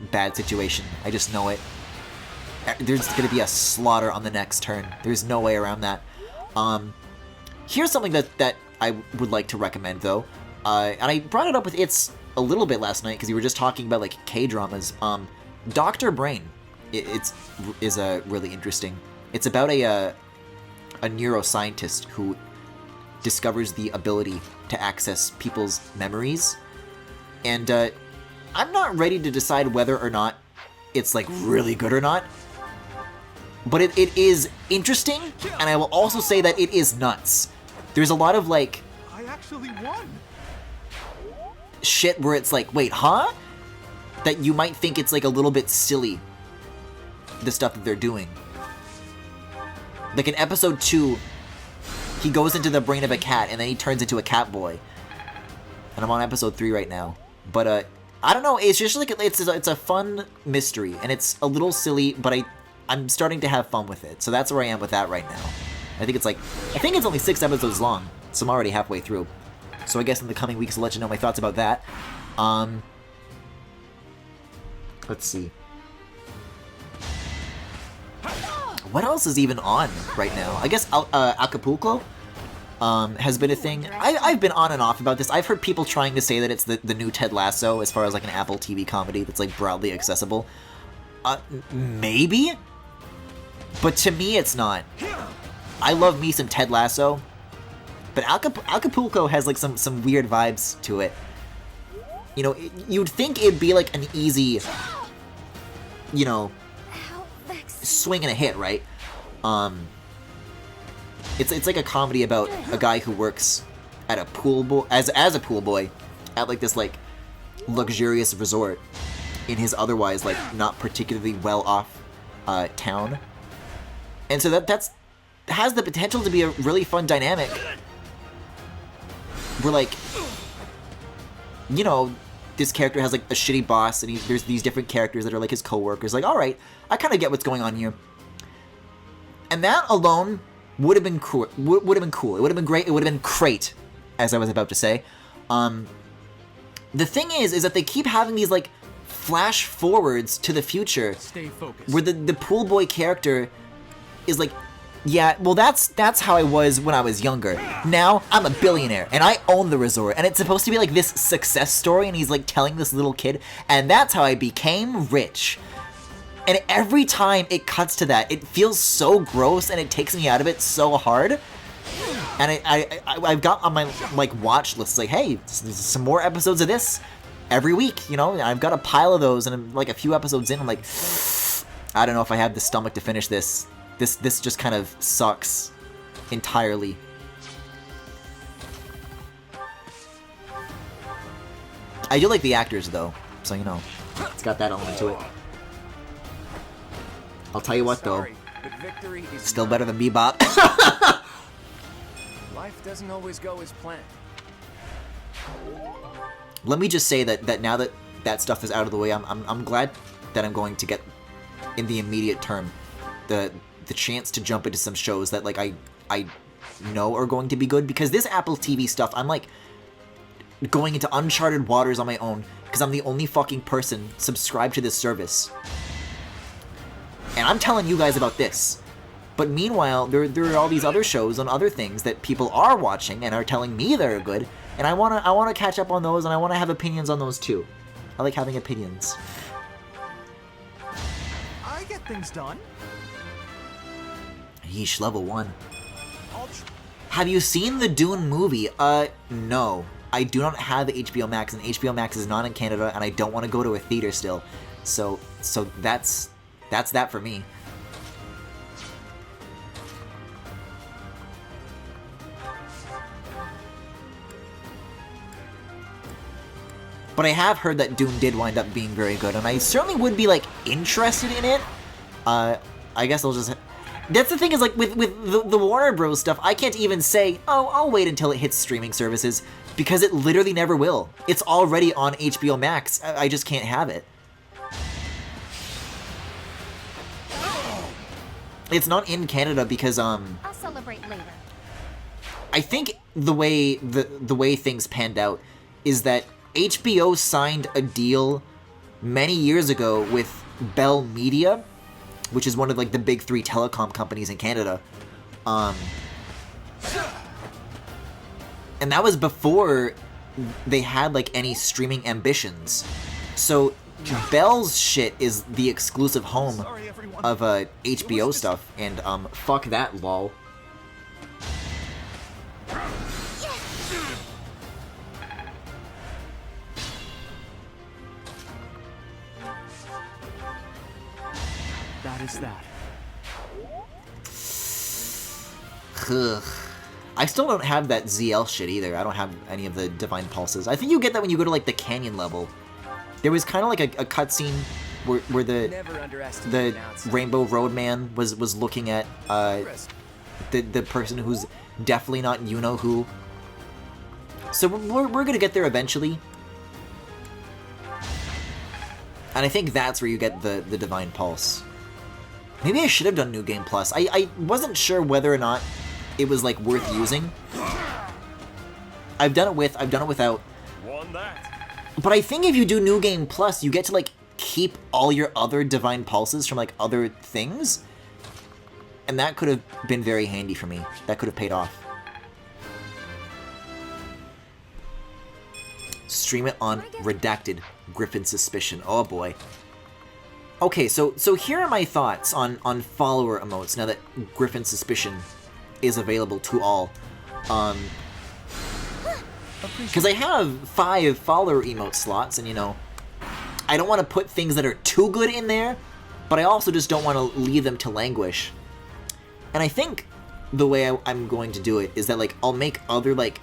bad situation. I just know it. There's gonna be a slaughter on the next turn. There's no way around that. Here's something that I would like to recommend, though. And I brought it up with It's a little bit last night, because you were just talking about, like, K-dramas. Dr. Brain is really interesting. It's about a neuroscientist who discovers the ability to access people's memories. And I'm not ready to decide whether or not it's, like, really good or not. But it is interesting, and I will also say that it is nuts. There's a lot of, like... I actually won! Shit where it's like, wait, huh? That you might think it's, like, a little bit silly, the stuff that they're doing. Like, in episode 2, he goes into the brain of a cat, and then he turns into a cat boy. And I'm on episode 3 right now. But, I don't know, it's just like, it's a fun mystery, and it's a little silly, but I'm starting to have fun with it. So that's where I am with that right now. I think it's only 6 episodes long, so I'm already halfway through. So I guess in the coming weeks I'll let you know my thoughts about that. Let's see. What else is even on right now? I guess Acapulco has been a thing. I've been on and off about this. I've heard people trying to say that it's the new Ted Lasso as far as like an Apple TV comedy that's like broadly accessible. Maybe? But to me it's not. I love me some Ted Lasso, but Acapulco has like some weird vibes to it. You know, you'd think it'd be like an easy, you know, swing and a hit, right? It's like a comedy about a guy who works at a pool boy as a pool boy at like this like luxurious resort in his otherwise like not particularly well off town, and so that has the potential to be a really fun dynamic. Where like, you know, this character has like a shitty boss, and there's these different characters that are like his co-workers. Like, all right, I kind of get what's going on here, and that alone would have been cool. Would have been cool. It would have been great. It would have been crate, as I was about to say. The thing is that they keep having these like flash forwards to the future. Stay focused. Where the pool boy character is like, yeah, well that's how I was when I was younger. Now I'm a billionaire and I own the resort, and it's supposed to be like this success story, and he's like telling this little kid, and that's how I became rich. And every time it cuts to that, it feels so gross, and it takes me out of it so hard. And I've got on my like watch list like, hey, some more episodes of this every week. You know, I've got a pile of those, and I'm like a few episodes in, I'm like, I don't know if I have the stomach to finish this. This just kind of sucks entirely. I do like the actors though, so you know, it's got that element to it. I'll tell you what though, still better than Bebop. Life doesn't always go as planned. Let me just say that now that stuff is out of the way, I'm glad that I'm going to get in the immediate term the chance to jump into some shows that like I know are going to be good, because this Apple TV stuff, I'm like going into uncharted waters on my own because I'm the only fucking person subscribed to this service. And I'm telling you guys about this. But meanwhile, there are all these other shows on other things that people are watching and are telling me they're good, and I wanna catch up on those, and I wanna have opinions on those too. I like having opinions. I get things done. Yeesh, level 1. Have you seen the Dune movie? No. I do not have HBO Max, and HBO Max is not in Canada, and I don't want to go to a theater still. So that's that for me. But I have heard that Dune did wind up being very good, and I certainly would be like interested in it. I guess I'll just... That's the thing, is like with the Warner Bros stuff, I can't even say, oh, I'll wait until it hits streaming services, because it literally never will. It's already on HBO Max. I just can't have it. It's not in Canada because I'll celebrate later. I think the way things panned out is that HBO signed a deal many years ago with Bell Media, which is one of like the big 3 telecom companies in Canada. And that was before they had like any streaming ambitions. So Bell's shit is the exclusive home of HBO stuff, and fuck that, lol. That is that. Ugh. I still don't have that ZL shit either. I don't have any of the Divine Pulses. I think you get that when you go to like the canyon level. There was kind of like a cutscene where the Rainbow Road Man was looking at the person who's definitely not you know who. So we're gonna get there eventually. And I think that's where you get the Divine Pulse. Maybe I should have done New Game Plus. I wasn't sure whether or not it was like worth using. I've done it with, I've done it without. But I think if you do New Game Plus, you get to like keep all your other Divine Pulses from like other things. And that could have been very handy for me. That could have paid off. Stream it on Redacted Griffin Suspicion. Oh boy. Okay, so here are my thoughts on follower emotes now that Griffin Suspicion is available to all. Because I have 5 follower emote slots, and you know, I don't want to put things that are too good in there, but I also just don't want to leave them to languish. And I think the way I'm going to do it is that like I'll make other like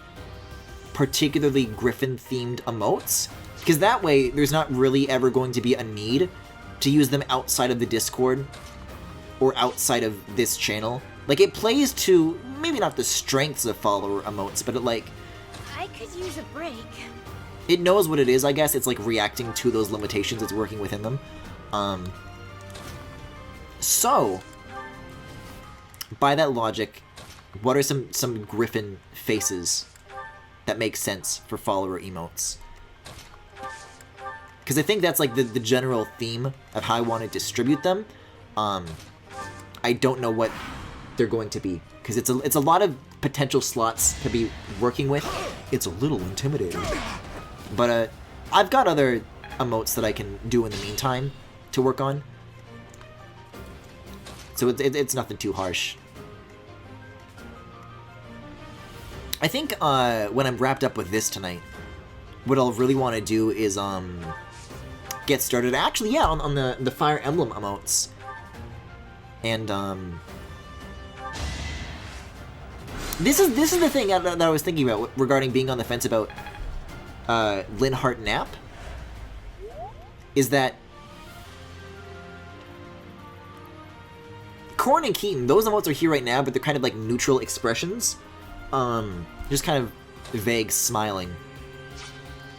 particularly Griffin themed emotes, because that way there's not really ever going to be a need to use them outside of the Discord or outside of this channel. Like it plays to maybe not the strengths of follower emotes, but it like I could use a break. it knows what it is, I guess. It's like reacting to those limitations, it's working within them. So by that logic, what are some Griffin faces that make sense for follower emotes? Because I think that's like the general theme of how I want to distribute them. I don't know what they're going to be, because it's a lot of potential slots to be working with. It's a little intimidating. But I've got other emotes that I can do in the meantime to work on. So it's nothing too harsh. I think when I'm wrapped up with this tonight, what I'll really want to do is get started. Actually, yeah, on the Fire Emblem emotes. And this is the thing that I was thinking about regarding being on the fence about Linhardt Nap. Is that Corn and Keaton, those emotes are here right now, but they're kind of like neutral expressions. Just kind of vague smiling.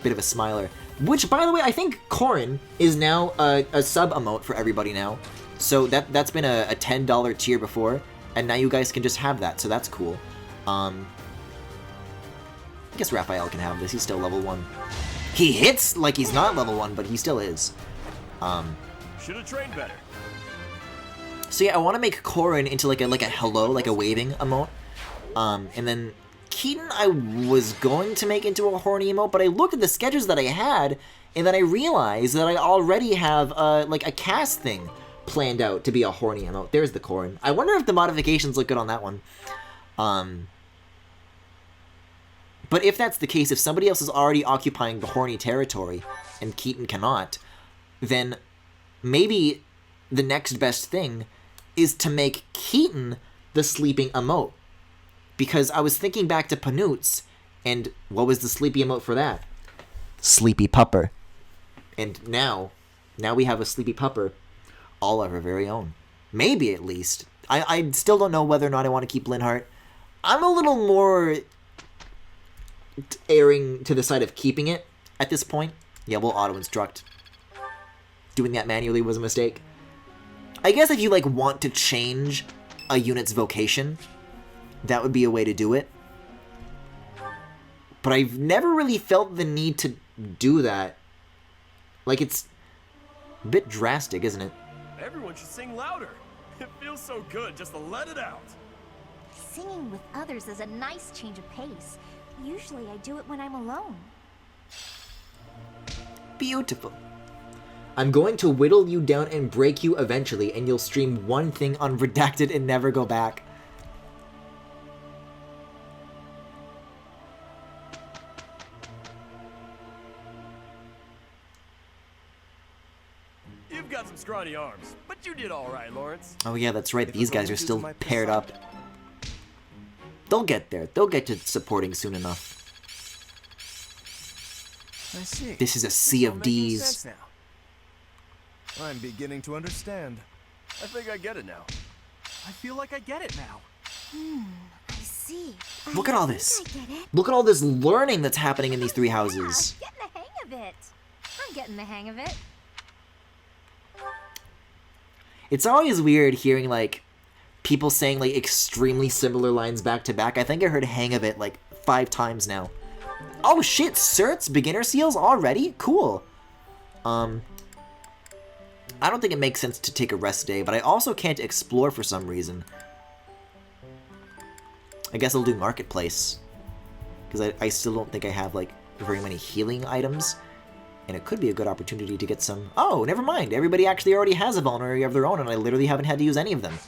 Bit of a smiler. Which, by the way, I think Corrin is now a sub emote for everybody now. So that's been a $10 tier before, and now you guys can just have that, so that's cool. I guess Raphael can have this, he's still level 1. He hits like he's not level 1, but he still is. Should have trained better. So yeah, I want to make Corrin into like a hello, like a waving emote. And then Keaton I was going to make into a horny emote, but I looked at the sketches that I had, and then I realized that I already have like a cast thing planned out to be a horny emote. There's the Corrin. I wonder if the modifications look good on that one. But if that's the case, if somebody else is already occupying the horny territory and Keaton cannot, then maybe the next best thing is to make Keaton the sleeping emote. Because I was thinking back to Panoots, and what was the sleepy emote for that? Sleepy Pupper. And now we have a Sleepy Pupper all of our very own. Maybe, at least. I still don't know whether or not I want to keep Linhardt. I'm a little more erring to the side of keeping it at this point. Yeah, we'll auto-instruct. Doing that manually was a mistake. I guess if you, like, want to change a unit's vocation, that would be a way to do it. But I've never really felt the need to do that. Like, it's A bit drastic, isn't it? Everyone should sing louder. It feels so good just to let it out. Singing with others is a nice change of pace. Usually I do it when I'm alone. Beautiful. I'm going to whittle you down and break you eventually, and you'll stream one thing unredacted and never go back. You've got some scrawny arms, but you did all right, Lawrence. Oh yeah, that's right. These guys are still paired up. They'll get there. They'll get to supporting soon enough. I see. This is a sea of D's. I'm beginning to understand. I think I get it now. I feel like I get it now. I see. Look at all this. I get it. Look at all this learning that's happening in these three houses. Getting the hang of it. I'm getting the hang of it. It's always weird hearing, like, people saying, like, extremely similar lines back to back. I think I heard hang of it, like, 5 times now. Oh, shit, certs? Beginner seals already? Cool. I don't think it makes sense to take a rest day, but I also can't explore for some reason. I guess I'll do Marketplace. Because I still don't think I have, like, very many healing items. And it could be a good opportunity to get some... Oh, never mind. Everybody actually already has a vulnerary of their own, and I literally haven't had to use any of them.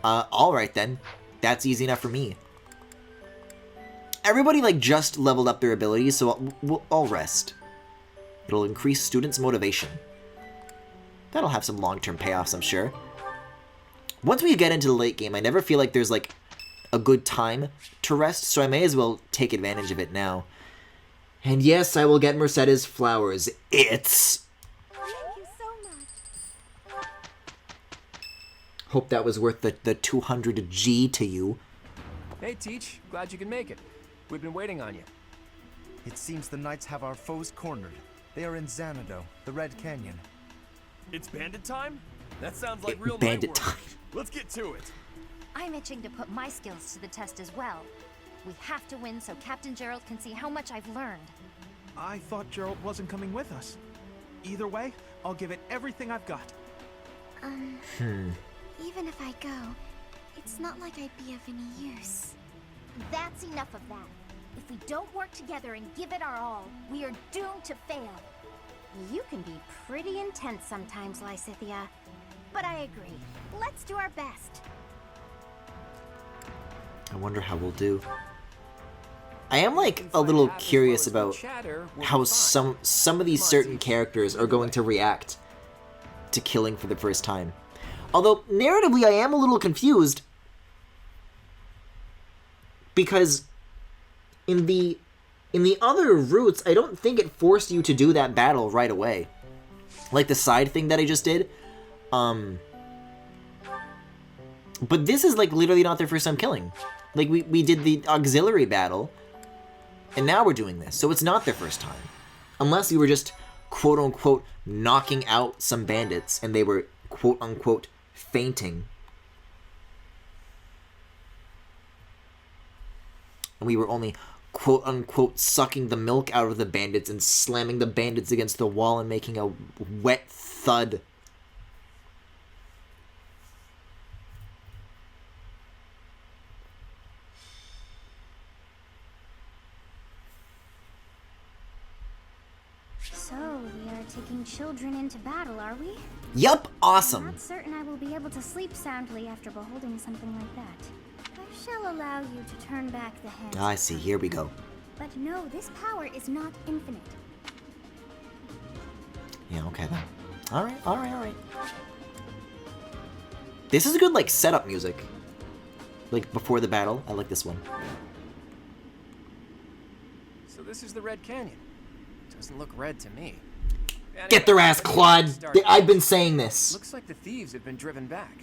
Alright then. That's easy enough for me. Everybody, like, just leveled up their abilities, so I'll rest. It'll increase students' motivation. That'll have some long-term payoffs, I'm sure. Once we get into the late game, I never feel like there's, like, a good time to rest, so I may as well take advantage of it now. And yes, I will get Mercedes flowers. It's... Thank you so much. Hope that was worth the 200G to you. Hey, Teach. Glad you can make it. We've been waiting on you. It seems the knights have our foes cornered. They are in Xanadu, the Red Canyon. It's bandit time? That sounds like real bandit night work. Let's get to it. I'm itching to put my skills to the test as well. We have to win so Captain Gerald can see how much I've learned. I thought Gerald wasn't coming with us. Either way, I'll give it everything I've got. Even if I go, it's not like I'd be of any use. That's enough of that. If we don't work together and give it our all, we are doomed to fail. You can be pretty intense sometimes, Lysithia. But I agree. Let's do our best. I wonder how we'll do. I am, like, a little curious about how some of these certain characters are going to react to killing for the first time. Although, narratively, I am a little confused. Because in the other routes, I don't think it forced you to do that battle right away. Like the side thing that I just did. But this is, like, literally not their first time killing. Like, we did the auxiliary battle, and now we're doing this. So it's not their first time. Unless we were just, quote-unquote, knocking out some bandits, and they were, quote-unquote, fainting. And we were only, quote-unquote, sucking the milk out of the bandits and slamming the bandits against the wall and making a wet thud. So, we are taking children into battle, are we? Yup, awesome. I'm not certain I will be able to sleep soundly after beholding something like that. I shall allow you to turn back the hands. I see, here we go. But no, this power is not infinite. Yeah, okay then. Alright. This is a good, like, setup music. Like, before the battle. I like this one. So this is the Red Canyon. Doesn't look red to me. Anyway, Get their ass, Claude! I've been saying this. Looks like the thieves have been driven back.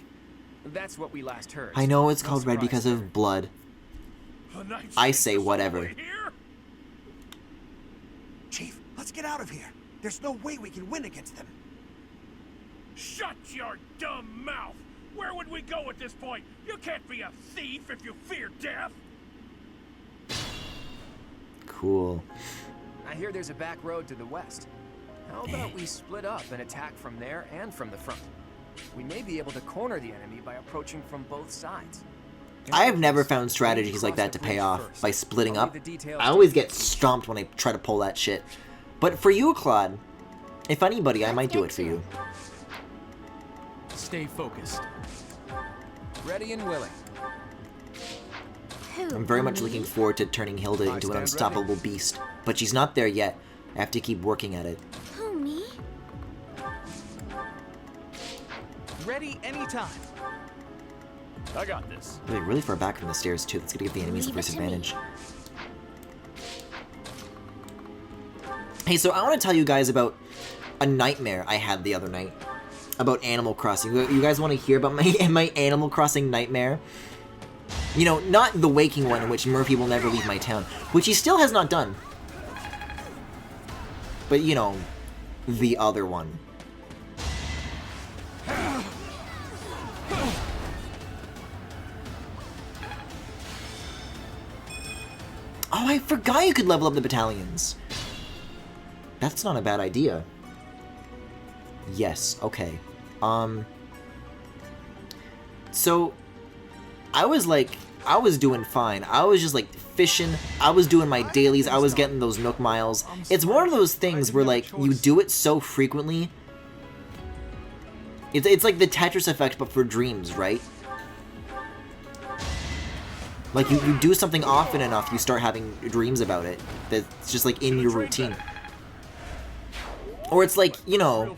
That's what we last heard. I know it's called red because of blood. I say whatever. Chief, let's get out of here. There's no way we can win against them. Shut your dumb mouth! Where would we go at this point? You can't be a thief if you fear death! Cool. I hear there's a back road to the west. How about we split up and attack from there and from the front? We may be able to corner the enemy by approaching from both sides. I have never found strategies like that to pay off, by splitting up. I always get stomped when I try to pull that shit. But for you, Claude, if anybody, I might do it for you. Stay focused. Ready and willing. I'm very much looking forward to turning Hilda into an unstoppable beast, but she's not there yet. I have to keep working at it. Who, me? Ready anytime. I got this. They're really far back from the stairs, too. That's gonna give the enemies the first advantage. Hey, so I want to tell you guys about a nightmare I had the other night about Animal Crossing. You guys want to hear about my Animal Crossing nightmare? You know, not the waking one in which Murphy will never leave my town, which he still has not done. But, you know, the other one. Oh, I forgot you could level up the battalions. That's not a bad idea. Yes, okay. So, I was doing fine. I was just, like, fishing. I was doing my dailies. I was getting those Nook Miles. It's one of those things where, like, you do it so frequently. It's like the Tetris effect, but for dreams, right? Like, you do something often enough, you start having dreams about it. That's just, like, in your routine. Or it's like, you know...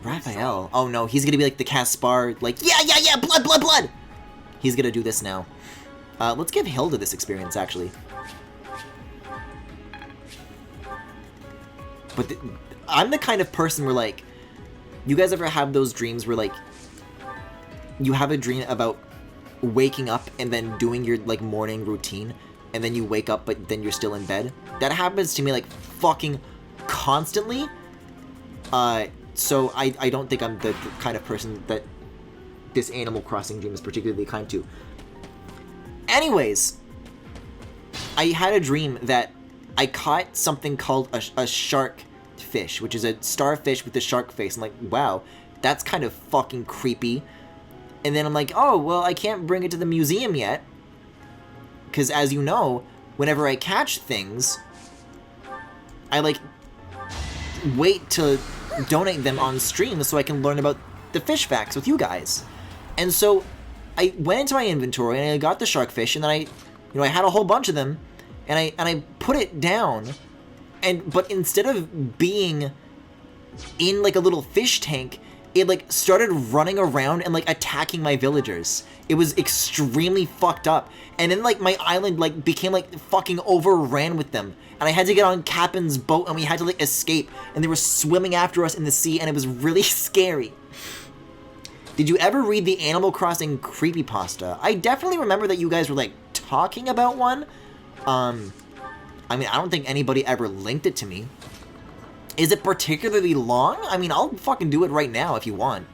Raphael. Oh, no, he's gonna be like the Caspar, like, yeah, blood, blood, blood! He's gonna do this now. Let's give Hilda this experience, actually. But I'm the kind of person where, like... You guys ever have those dreams where, like... You have a dream about waking up and then doing your, like, morning routine, and then you wake up but then you're still in bed? That happens to me, like, fucking constantly. So I don't think I'm the kind of person that this Animal Crossing dream is particularly kind to. Anyways, I had a dream that I caught something called a shark fish, which is a starfish with a shark face. I'm like, wow, that's kind of fucking creepy. And then I'm like, oh, well, I can't bring it to the museum yet. Because as you know, whenever I catch things, I, like, wait to donate them on stream so I can learn about the fish facts with you guys. And so I went into my inventory and I got the shark fish, and then I had a whole bunch of them, and I put it down, but instead of being in, like, a little fish tank, it, like, started running around and, like, attacking my villagers. It was extremely fucked up. And then, like, my island, like, became, like, fucking overran with them. And I had to get on Captain's boat, and we had to, like, escape. And they were swimming after us in the sea, and it was really scary. Did you ever read the Animal Crossing creepypasta? I definitely remember that you guys were, like, talking about one. I mean, I don't think anybody ever linked it to me. Is it particularly long? I mean, I'll fucking do it right now if you want.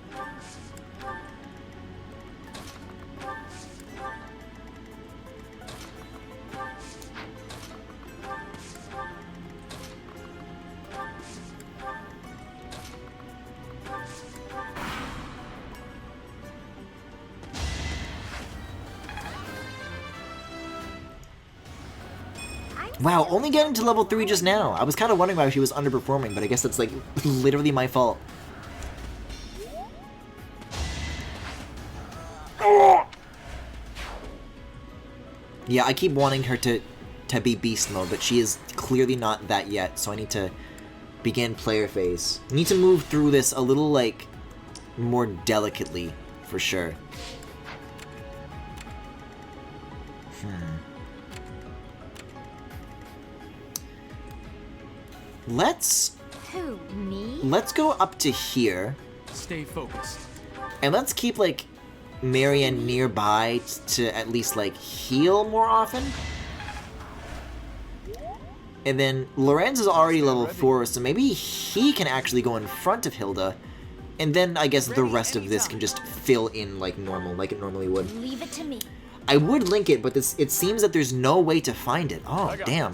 Wow, only getting to level 3 just now. I was kind of wondering why she was underperforming, but I guess that's, like, literally my fault. Yeah, I keep wanting her to be beast mode, but she is clearly not that yet, so I need to begin player phase. I need to move through this a little, like, more delicately, for sure. Let's go up to here. Stay focused. And let's keep, like, Marianne nearby to at least, like, heal more often. And then Lorenz is already level 4, so maybe he can actually go in front of Hilda. And then I guess the rest of this can just fill in like normal, like it normally would. Leave it to me. I would link it, but it seems that there's no way to find it. Oh, damn.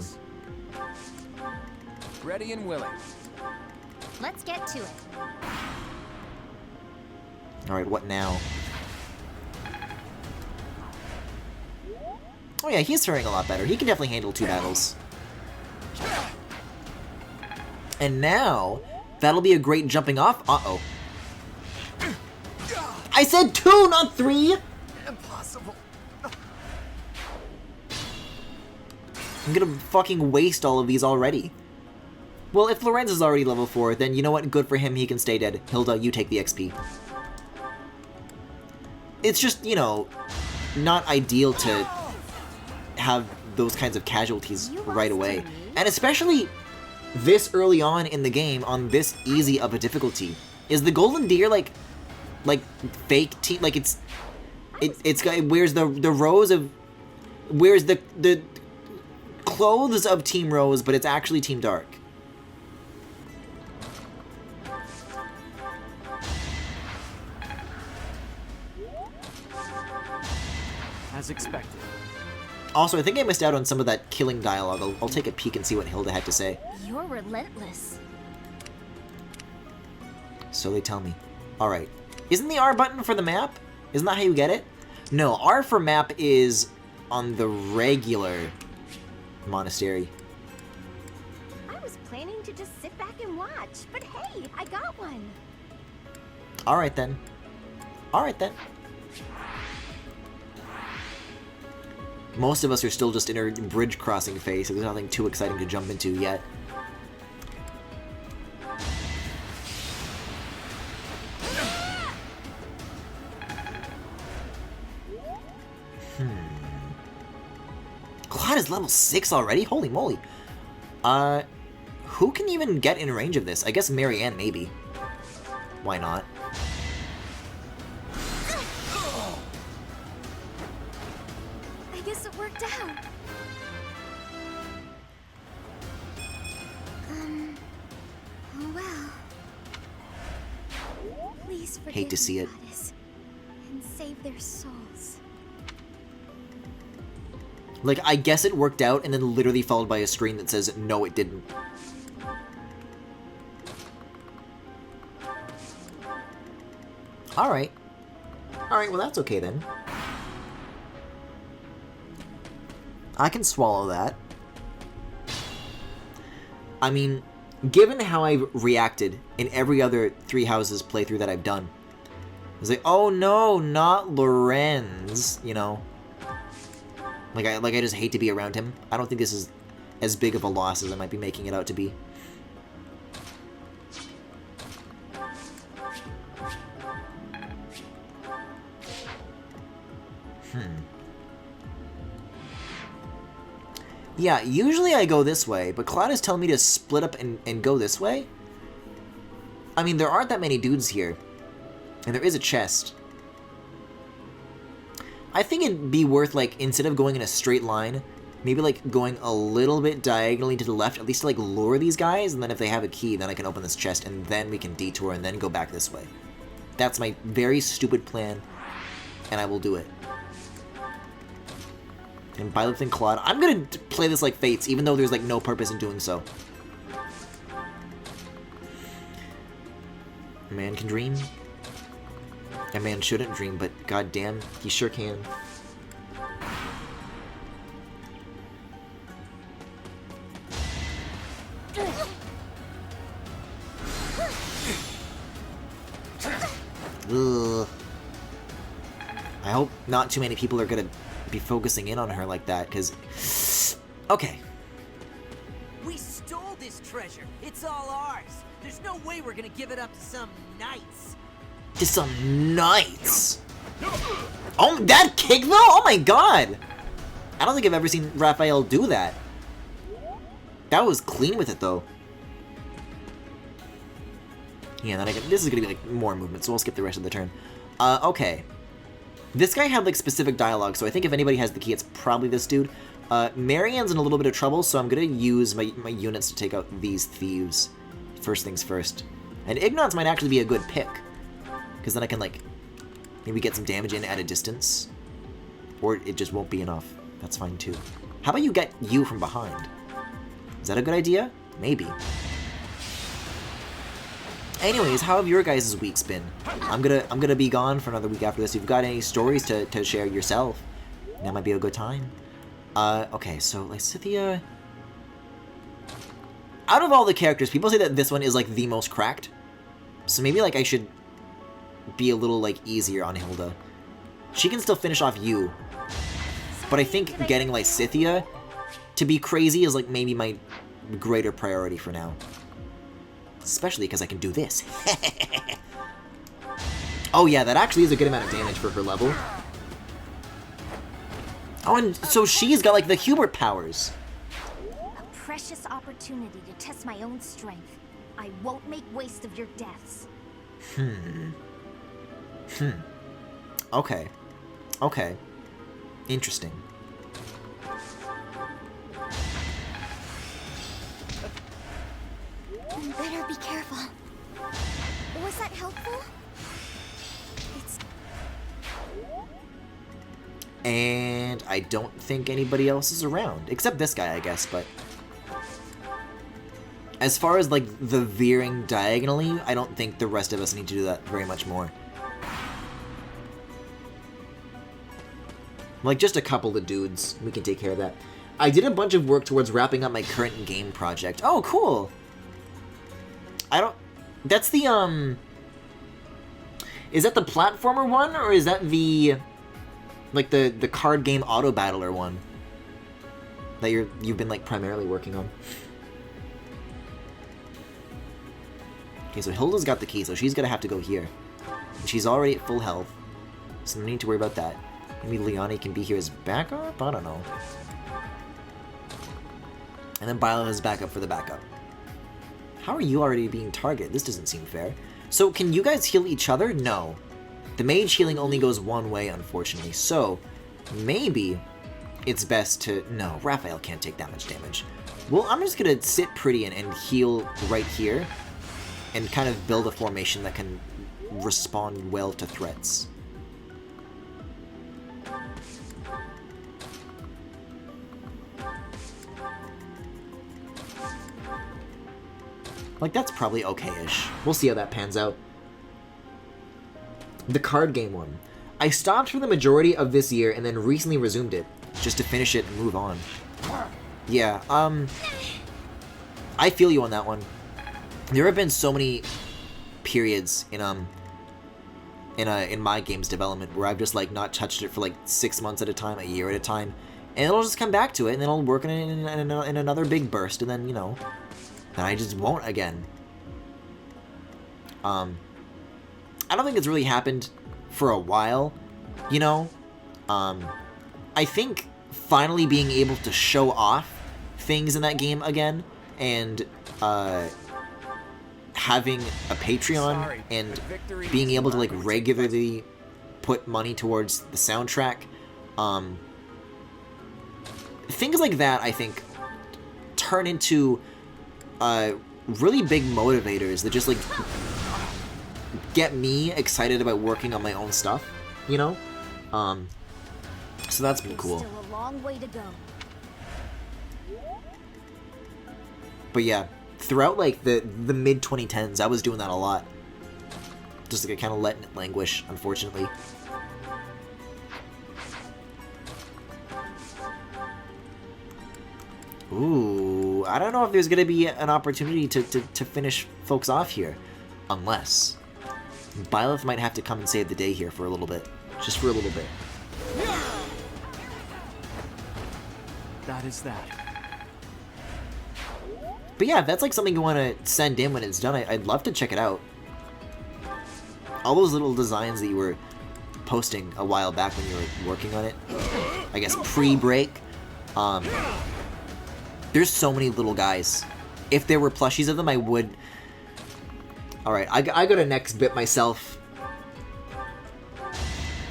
Ready and willing. Let's get to it. Alright, what now? Oh yeah, he's faring a lot better. He can definitely handle 2 battles. And now, that'll be a great jumping off. Uh-oh. I said 2, not 3! Impossible. I'm gonna fucking waste all of these already. Well, if Lorenz is already level 4, then you know what? Good for him, he can stay dead. Hilda, you take the XP. It's just, you know, not ideal to have those kinds of casualties right away. And especially this early on in the game, on this easy of a difficulty. Is the Golden Deer, like fake team? Like, it wears the rows of... Wears the clothes of Team Rose, but it's actually Team Dark. As expected. Also, I think I missed out on some of that killing dialogue. I'll take a peek and see what Hilda had to say. You're relentless. So they tell me. Alright. Isn't the R button for the map? Isn't that how you get it? No, R for map is on the regular monastery. I was planning to just sit back and watch, but hey, I got one. Alright then. Alright then. Most of us are still just in our bridge crossing phase, so there's nothing too exciting to jump into yet. Cloud is level 6 already? Holy moly. Who can even get in range of this? I guess Marianne, maybe. Why not? I guess it worked out. Oh well. Please forgive Hate to see it. Goddess, and save their souls. Like, I guess it worked out, and then literally followed by a screen that says, no, it didn't. Alright. Alright, well that's okay then. I can swallow that. I mean, given how I've reacted in every other Three Houses playthrough that I've done, I was like, oh no, not Lorenz, you know. Like I just hate to be around him. I don't think this is as big of a loss as I might be making it out to be. Yeah, usually I go this way, but Cloud is telling me to split up and go this way? I mean, there aren't that many dudes here. And there is a chest. I think it'd be worth, like, instead of going in a straight line, maybe, like, going a little bit diagonally to the left, at least to, like, lure these guys, and then if they have a key, then I can open this chest, and then we can detour and then go back this way. That's my very stupid plan, and I will do it. And Byleth and Claude, I'm gonna play this like Fates, even though there's, like, no purpose in doing so. A man can dream. A man shouldn't dream, but goddamn, he sure can. Ugh. I hope not too many people are gonna be focusing in on her like that, because... Okay. We stole this treasure. It's all ours. There's no way we're gonna give it up to some knights. To some knights! Oh, that kick though? Oh my god! I don't think I've ever seen Raphael do that. That was clean with it though. Yeah, then this is gonna be like more movement, so we'll skip the rest of the turn. Okay. This guy had like specific dialogue, so I think if anybody has the key, it's probably this dude. Marianne's in a little bit of trouble, so I'm gonna use my units to take out these thieves. First things first. And Ignatz might actually be a good pick. Because then I can, like, maybe get some damage in at a distance. Or it just won't be enough. That's fine, too. How about you get you from behind? Is that a good idea? Maybe. Anyways, how have your guys' weeks been? I'm gonna be gone for another week after this. If you've got any stories to share yourself, that might be a good time. Okay, so Lysithea. Out of all the characters, people say that this one is like the most cracked. So maybe like I should be a little like easier on Hilda. She can still finish off you. But I think getting Lysithea to be crazy is like maybe my greater priority for now. Especially because I can do this. Oh yeah, that actually is a good amount of damage for her level. Oh, and so she's got like the Hubert powers. A precious opportunity to test my own strength. I won't make waste of your deaths. Okay. Okay. Interesting. You better be careful. Was that helpful? And I don't think anybody else is around. Except this guy, I guess, but... As far as, like, the veering diagonally, I don't think the rest of us need to do that very much more. Like, just a couple of dudes. We can take care of that. I did a bunch of work towards wrapping up my current game project. Oh, cool! I don't... That's the, Is that the platformer one, or is that the... Like, the card game auto-battler one? That you've been, like, primarily working on? Okay, so Hilda's got the key, so she's gonna have to go here. And she's already at full health, so no need to worry about that. Maybe Liani can be here as backup? I don't know. And then Bilo has backup for the backup. How are you already being targeted? This doesn't seem fair. So, can you guys heal each other? No. The mage healing only goes one way, unfortunately. So, maybe it's best to... No, Raphael can't take that much damage. Well, I'm just gonna sit pretty and heal right here. And kind of build a formation that can respond well to threats. Like, that's probably okay-ish. We'll see how that pans out. The card game one. I stopped for the majority of this year and then recently resumed it, just to finish it and move on. Yeah, I feel you on that one. There have been so many periods in my game's development where I've just like not touched it for like 6 months at a time, a year at a time, and it'll just come back to it, and then I'll work on it in another big burst, and then, you know, then I just won't again. I don't think it's really happened for a while, you know. I think finally being able to show off things in that game again, and having a Patreon and being able to like regularly put money towards the soundtrack, things like that, I think, turn into really big motivators that just like get me excited about working on my own stuff, you know. So that's been cool. Still a long way to go. But yeah, throughout like the mid 2010s, I was doing that a lot. Just like kind of letting it languish, unfortunately. Ooh, I don't know if there's gonna be an opportunity to finish folks off here, unless Byleth might have to come and save the day here for a little bit, just for a little bit. That is that. But yeah, if that's like something you want to send in when it's done, I'd love to check it out. All those little designs that you were posting a while back when you were working on it, I guess pre-break, there's so many little guys. If there were plushies of them, I would... Alright, I got a next bit myself.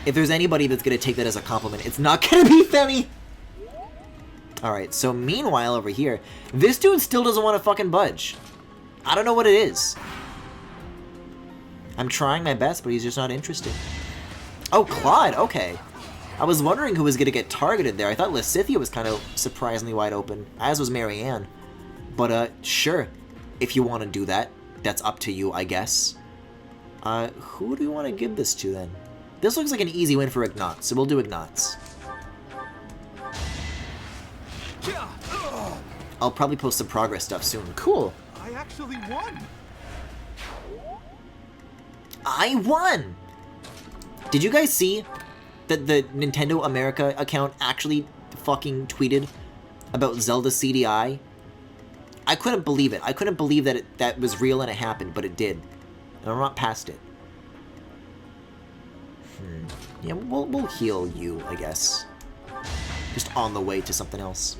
If there's anybody that's gonna take that as a compliment, it's not gonna be Femi! Alright, so meanwhile over here, this dude still doesn't want to fucking budge. I don't know what it is. I'm trying my best, but he's just not interested. Oh, Claude, okay. I was wondering who was gonna get targeted there. I thought Lysithea was kind of surprisingly wide open, as was Marianne. But, sure, if you want to do that. that's up to you, I guess. Who do we want to give this to, then? This looks like an easy win for Ignatz, so we'll do Ignatz. I'll probably post some progress stuff soon. Cool. I actually won. I won! Did you guys see that the Nintendo America account actually fucking tweeted about Zelda CDI? I couldn't believe it. I couldn't believe that that was real and it happened, but it did. And I'm not past it. Yeah, we'll heal you, I guess. Just on the way to something else.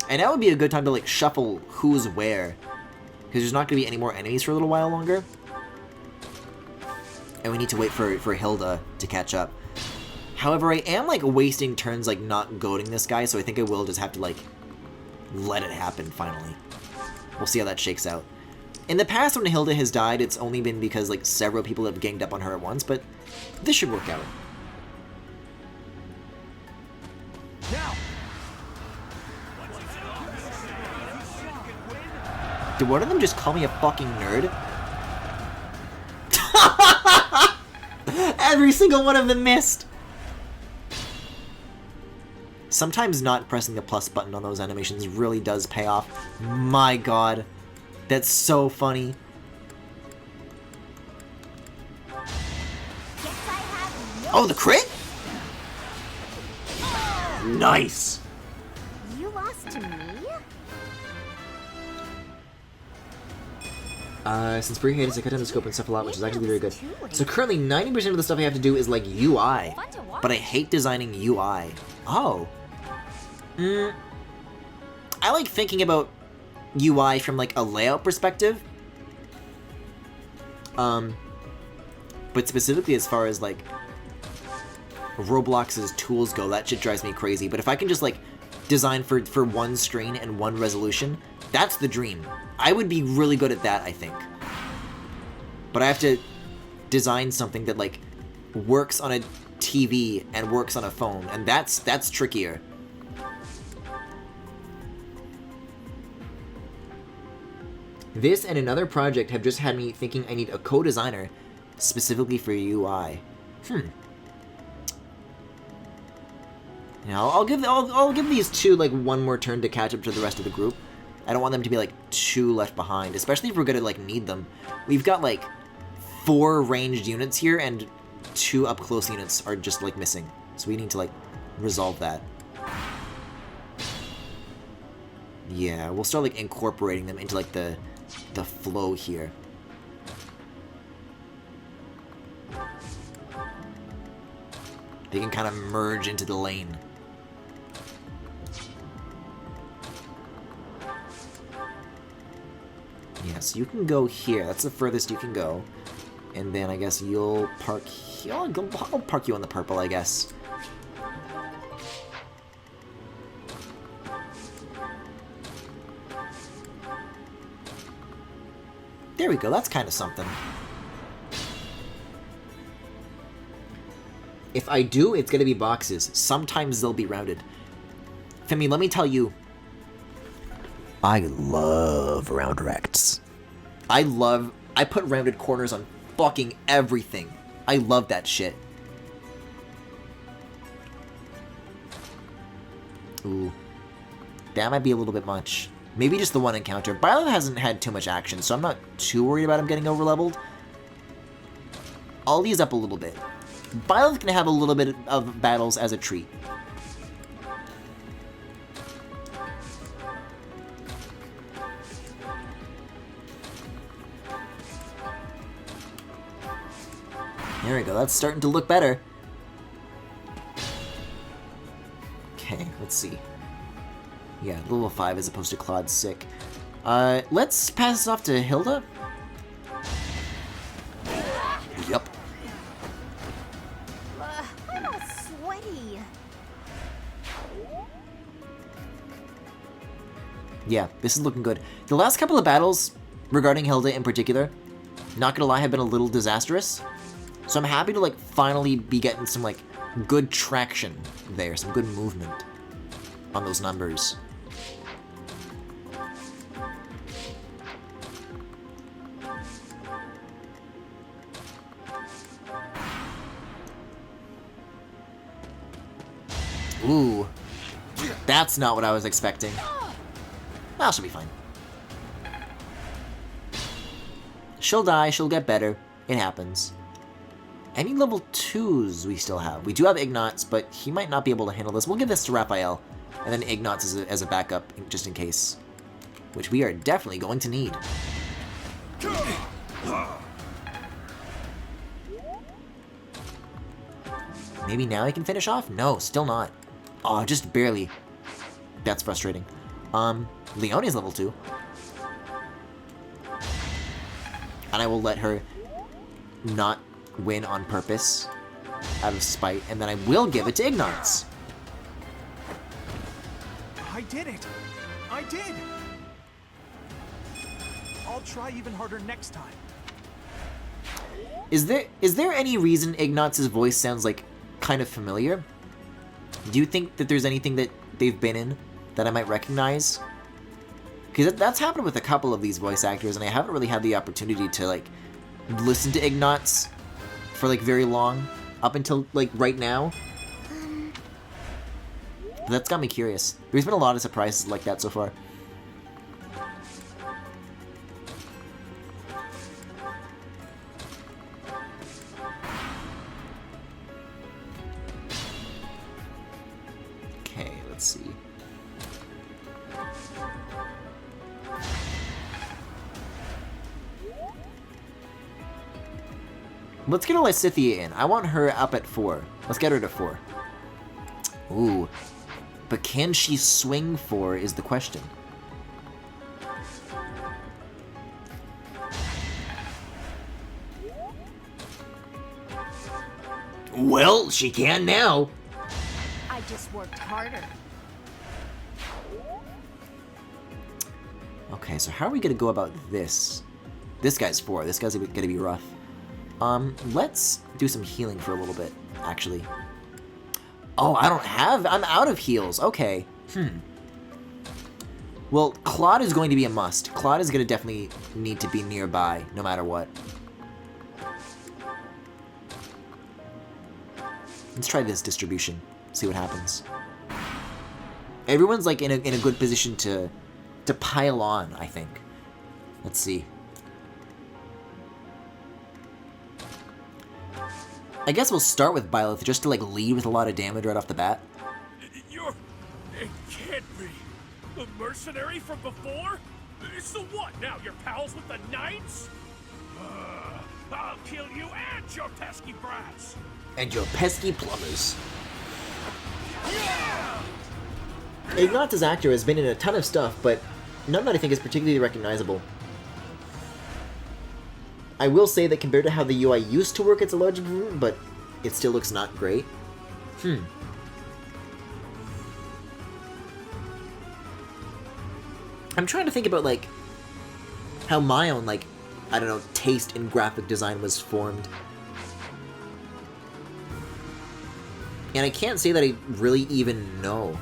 And that would be a good time to, like, shuffle who's where. Because there's not going to be any more enemies for a little while longer. And we need to wait for Hilda to catch up. However, I am, like, wasting turns, like, not goading this guy, so I think I will just have to, like, let it happen, finally. We'll see how that shakes out. In the past, when Hilda has died, it's only been because, like, several people have ganged up on her at once, but this should work out. Now. Did one of them just call me a fucking nerd? Every single one of them missed! Sometimes not pressing the plus button on those animations really does pay off. My god. That's so funny. Oh, the crit? Nice! You lost to me? Since pre-hated, I cut down the scope and stuff a lot, which is actually very good. So currently, 90% of the stuff I have to do is, like, UI. But I hate designing UI. Oh. I like thinking about UI from, like, a layout perspective. But specifically as far as, like, Roblox's tools go, that shit drives me crazy. But if I can just, like, design for one screen and one resolution, that's the dream. I would be really good at that, I think. But I have to design something that, like, works on a TV and works on a phone, and that's trickier. This and another project have just had me thinking I need a co-designer specifically for UI. Now, I'll give these two, like, one more turn to catch up to the rest of the group. I don't want them to be, like, too left behind, especially if we're gonna, like, need them. We've got, like, 4 ranged units here, and 2 up-close units are just, like, missing. So we need to, like, resolve that. Yeah, we'll start, like, incorporating them into, like, the flow here. They can kind of merge into the lane. Yeah, so you can go here. That's the furthest you can go. And then I guess you'll park here. I'll park you on the purple, I guess. There we go, that's kind of something. If I do, it's gonna be boxes. Sometimes they'll be rounded. Femi, let me tell you, I love round rects. I put rounded corners on fucking everything. I love that shit. Ooh. That might be a little bit much. Maybe just the one encounter. Byleth hasn't had too much action, so I'm not too worried about him getting overleveled. I'll ease up a little bit. Byleth can have a little bit of battles as a treat. There we go, that's starting to look better. Okay, let's see. Yeah, level 5 as opposed to Claude's sick. Let's pass this off to Hilda. Yup. I'm all sweaty. Yeah, this is looking good. The last couple of battles, regarding Hilda in particular, not gonna lie, have been a little disastrous. So I'm happy to, like, finally be getting some, like, good traction there, some good movement on those numbers. That's not what I was expecting. Well, she'll be fine. She'll die, she'll get better. It happens. Any level 2s we still have? We do have Ignots, but he might not be able to handle this. We'll give this to Raphael, and then Ignots as a backup, just in case. Which we are definitely going to need. Maybe now he can finish off? No, still not. Oh, just barely. That's frustrating. Leonie's level 2. And I will let her not win on purpose out of spite, and then I will give it to Ignots. I did it! I did! I'll try even harder next time. Is there any reason Ignots' voice sounds like kind of familiar? Do you think that there's anything that they've been in that I might recognize? Because that's happened with a couple of these voice actors, and I haven't really had the opportunity to like listen to Ignots for like very long, up until like right now. But that's got me curious. There's been a lot of surprises like that so far. Okay, let's see. Let's get Lysithea in. I want her up at 4. Let's get her to 4. Ooh. But can she swing 4 is the question. Well, she can now. I just worked harder. Okay, so how are we gonna go about this? This guy's 4. This guy's gonna be rough. Let's do some healing for a little bit, actually. Oh, I'm out of heals. Okay. Well, Claude is going to be a must. Claude is going to definitely need to be nearby, no matter what. Let's try this distribution. See what happens. Everyone's like in a good position to pile on, I think. Let's see. I guess we'll start with Byleth just to like lead with a lot of damage right off the bat. It can't be. The mercenary from before? So what now? You're pals with the Knights? I'll kill you and your pesky brats. And your pesky plumbers. Ignots' actor has been in a ton of stuff, but none that I think is particularly recognizable. I will say that compared to how the UI used to work, it's a large improvement, but it still looks not great. I'm trying to think about, like, how my own, like, I don't know, taste in graphic design was formed. And I can't say that I really even know.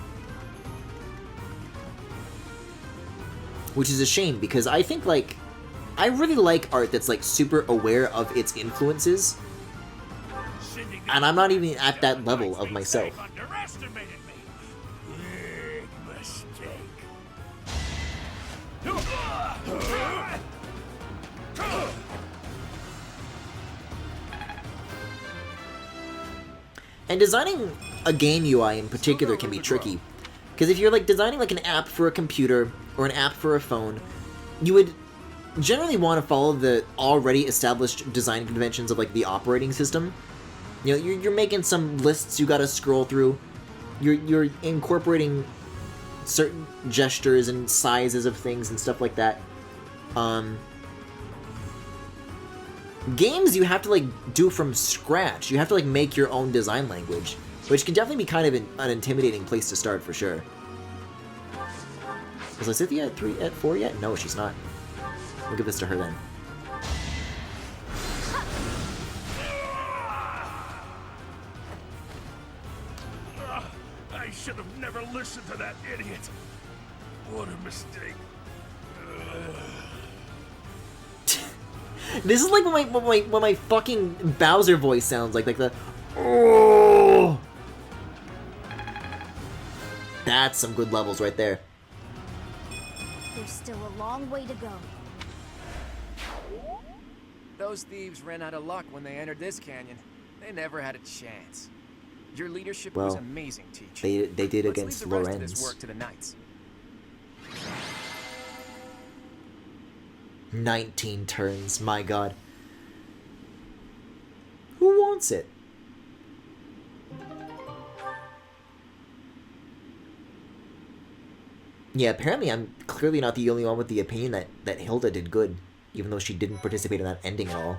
Which is a shame, because I think, like, I really like art that's, like, super aware of its influences. And I'm not even at that level of myself. Underestimated me. Big mistake. And designing a game UI in particular can be tricky. Because if you're, like, designing, like, an app for a computer or an app for a phone, you would generally want to follow the already established design conventions of, like, the operating system. You know, you're making some lists you gotta scroll through. You're incorporating certain gestures and sizes of things and stuff like that. Games you have to, like, do from scratch. You have to, like, make your own design language, which can definitely be kind of an intimidating place to start for sure. Is Lysithea at 4 yet? No, she's not. We'll give this to her then. I should have never listened to that idiot. What a mistake. This is like what my fucking Bowser voice sounds like the oh. That's some good levels right there. There's still a long way to go. Those thieves ran out of luck when they entered this canyon. They never had a chance. Your leadership was Well, amazing, Teach. They did Let's against leave the rest of Lorenz. this work to the Knights. 19 turns, my god. Who wants it? Yeah, apparently I'm clearly not the only one with the opinion that Hilda did good, even though she didn't participate in that ending at all.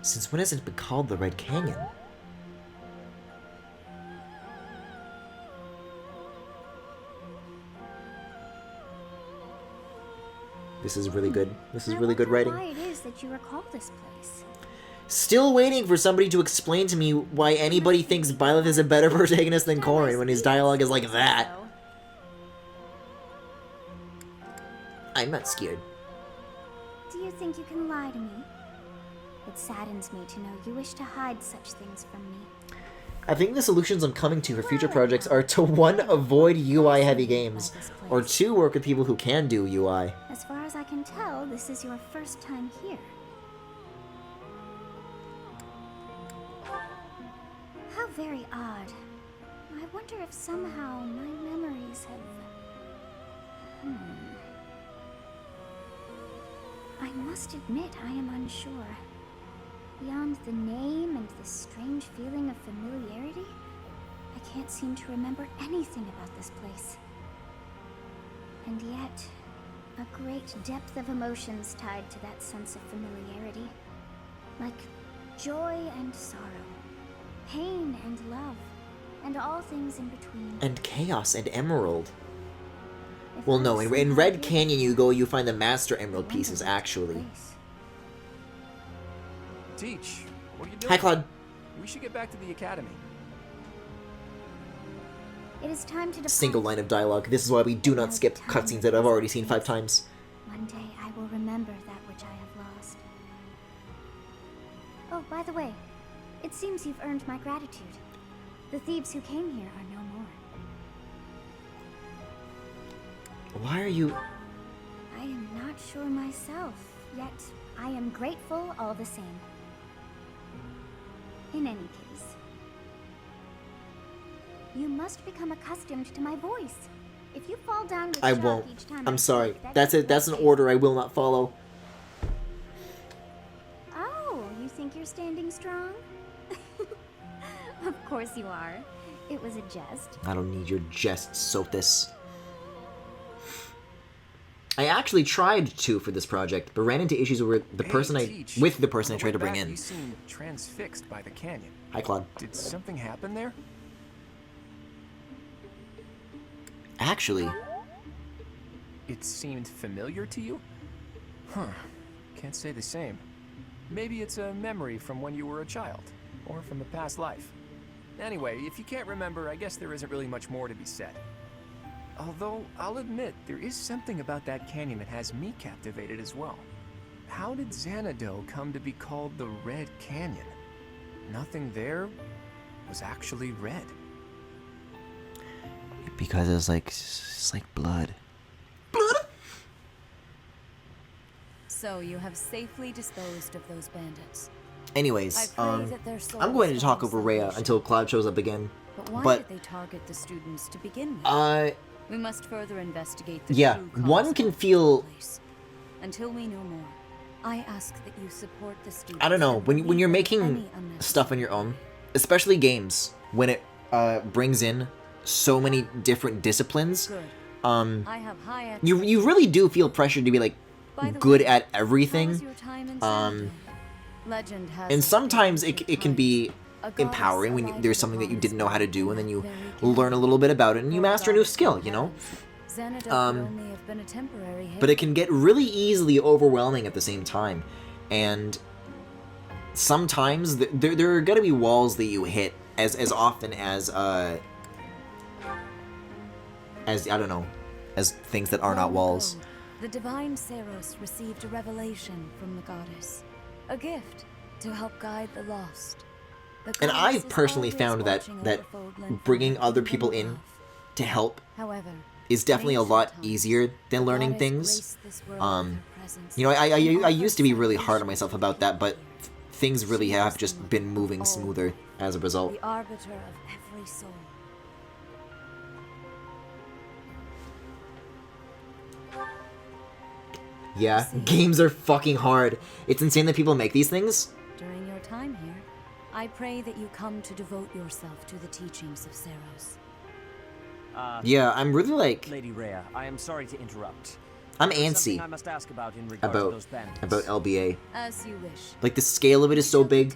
Since when has it been called the Red Canyon? This is really good. This is really good writing. Why it is that you recall this place? Still waiting for somebody to explain to me why anybody thinks Byleth is a better protagonist than Corrin when his dialogue is like that. I'm not scared. Do you think you can lie to me? It saddens me to know you wish to hide such things from me. I think the solutions I'm coming to for future projects are to 1. Avoid UI-heavy games, or 2. Work with people who can do UI. As far as I can tell, this is your first time here. How very odd. I wonder if somehow my memories have... I must admit I am unsure. Beyond the name and the strange feeling of familiarity, I can't seem to remember anything about this place. And yet, a great depth of emotions tied to that sense of familiarity. Like joy and sorrow, pain and love, and all things in between. And Chaos and Emerald. Well, no, in Red Canyon you find the Master Emerald pieces, actually. Teach, what are you doing? Hi, Claude. We should get back to the academy. It is time to depart. Single line of dialogue. This is why we do not skip cutscenes that I've already seen 5 times. One day I will remember that which I have lost. Oh, by the way, it seems you've earned my gratitude. The thieves who came here are no more. Why are you... I am not sure myself, yet I am grateful all the same. In any case, you must become accustomed to my voice. If you fall down with I shock won't. each time I'm I sorry. speak, That's it. That's an order I will not follow. Oh, you think you're standing strong? Of course you are. It was a jest. I don't need your jests, Sothis. I actually tried to for this project, but ran into issues with the person I tried to bring in. You seem transfixed by the canyon. Hi, Claude. Did something happen there? Actually, it seemed familiar to you? Huh. Can't say the same. Maybe it's a memory from when you were a child, or from a past life. Anyway, if you can't remember, I guess there isn't really much more to be said. Although, I'll admit, there is something about that canyon that has me captivated as well. How did Xanadu come to be called the Red Canyon? Nothing there was actually red. because it's like blood. So you have safely disposed of those bandits. Anyways, I pray that their souls I'm going to talk find over Rhea salvation. until Cloud shows up again. But why But did they target the students to begin with? We must further investigate the yeah, true cause one can feel. Until we know more, I ask that you support the students. I don't know, and when relieve you're them of making any unnecessary- stuff on your own, especially games, when it brings in so many different disciplines, Good. I have high you really do feel pressured to be like By the good way, at everything. Legend has And sometimes it can be A goddess empowering when alive there's with something that you honest didn't know how to do, and then you learn a little bit about it and you master a new skill, you know? Xanadu could only have been a temporary But it can get really easily overwhelming at the same time. And sometimes there are gonna be walls that you hit as often as I don't know, as things that are not walls. The divine Seros received a revelation from the goddess, a gift to help guide the lost. The And goddess I've is personally always found that watching that over Fodlan bringing from other the people kingdom in above. to help However, is definitely a lot easier than learning things. You know, I used to be really hard on myself about that, but things really have just been moving smoother as a result. The arbiter of every soul. Yeah, games are fucking hard. It's insane that people make these things. During your time here, I pray that you come to devote yourself to the teachings of Seros. Yeah, I'm really like... Lady Rhea, I am sorry to interrupt. I'm There is antsy something I must ask about in regard to those bandits. about LBA. As you wish. Like, the scale of it is so big.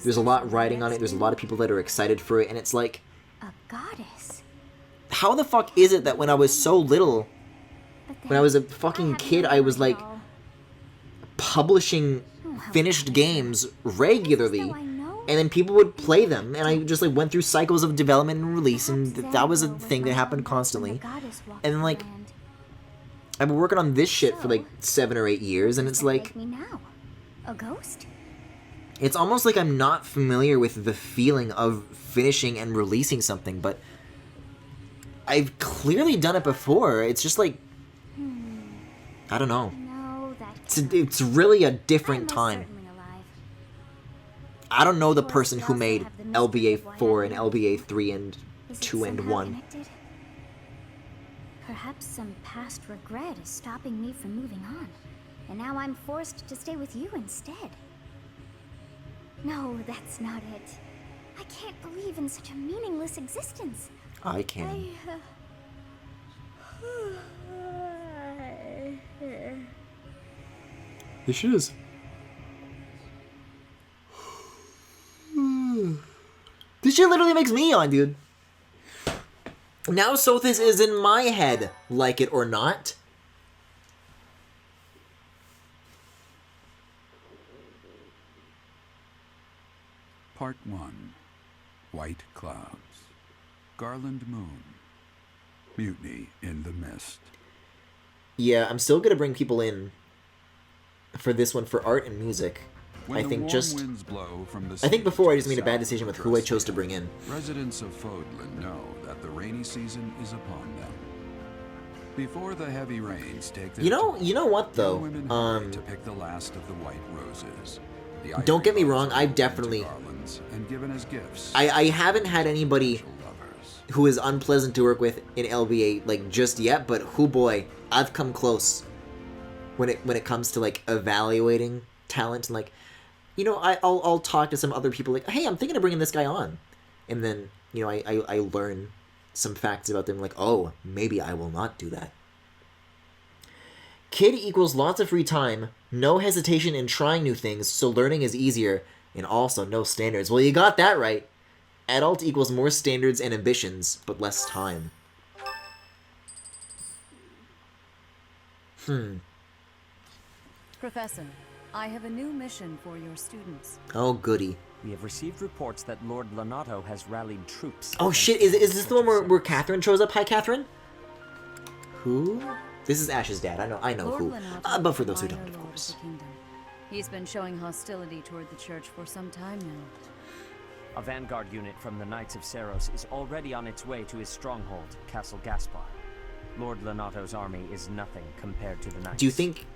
There's a lot riding on it. There's a lot of people that are excited for it, and it's like... A goddess? How the fuck is it that when I was so little, when I was a fucking kid, I was like publishing finished games regularly, and then people would play them, and I just like went through cycles of development and release, and that was a thing that happened constantly. And then like I've been working on this shit for like 7 or 8 years, and it's like Me now? A ghost? it's almost like I'm not familiar with the feeling of finishing and releasing something, but I've clearly done it before. It's just like, I don't know. It's really a different time. I don't know the person who made LBA 4 and LBA 3 and 2 and 1. Perhaps some past regret is stopping me from moving on, and now I'm forced to stay with you instead. No, that's not it. I can't believe in such a meaningless existence. I can. This shit is. This shit literally makes me yawn, dude. Now Sothis is in my head, like it or not. Part 1. White Clouds. Garland Moon. Mutiny in the Mist. Yeah, I'm still gonna bring people in for this one for art and music. When I the think warm just... winds blow from the I think sea before I to just the made a bad south decision with of who I chose to bring in. Residents of Fodlan know that the rainy season is upon them. Before the heavy rains take their You know what toll, though? young women hurry to pick the last of the white roses. The Don't get me ivory wrong, buds are I've woven into definitely... garlands and given as gifts. I haven't had anybody who is unpleasant to work with in LBA like just yet, but who boy, I've come close when it comes to like evaluating talent and like, you know, I'll talk to some other people like, hey, I'm thinking of bringing this guy on, and then you know I learn some facts about them like, oh, maybe I will not do that. Kid equals lots of free time, no hesitation in trying new things, so learning is easier, and also no standards. Well, you got that right. Adult equals more standards and ambitions, but less time. Professor, I have a new mission for your students. Oh, goody. We have received reports that Lord Lonato has rallied troops. Oh shit, is this the one where Catherine shows up? Hi, Catherine? Who? This is Ash's dad. I know Lord who. Lonato But for those who is the don't, of Lord course. the kingdom. He's been showing hostility toward the church for some time now. A vanguard unit from the Knights of Seros is already on its way to his stronghold, Castle Gaspar. Lord Lonato's army is nothing compared to the Knights. Do you think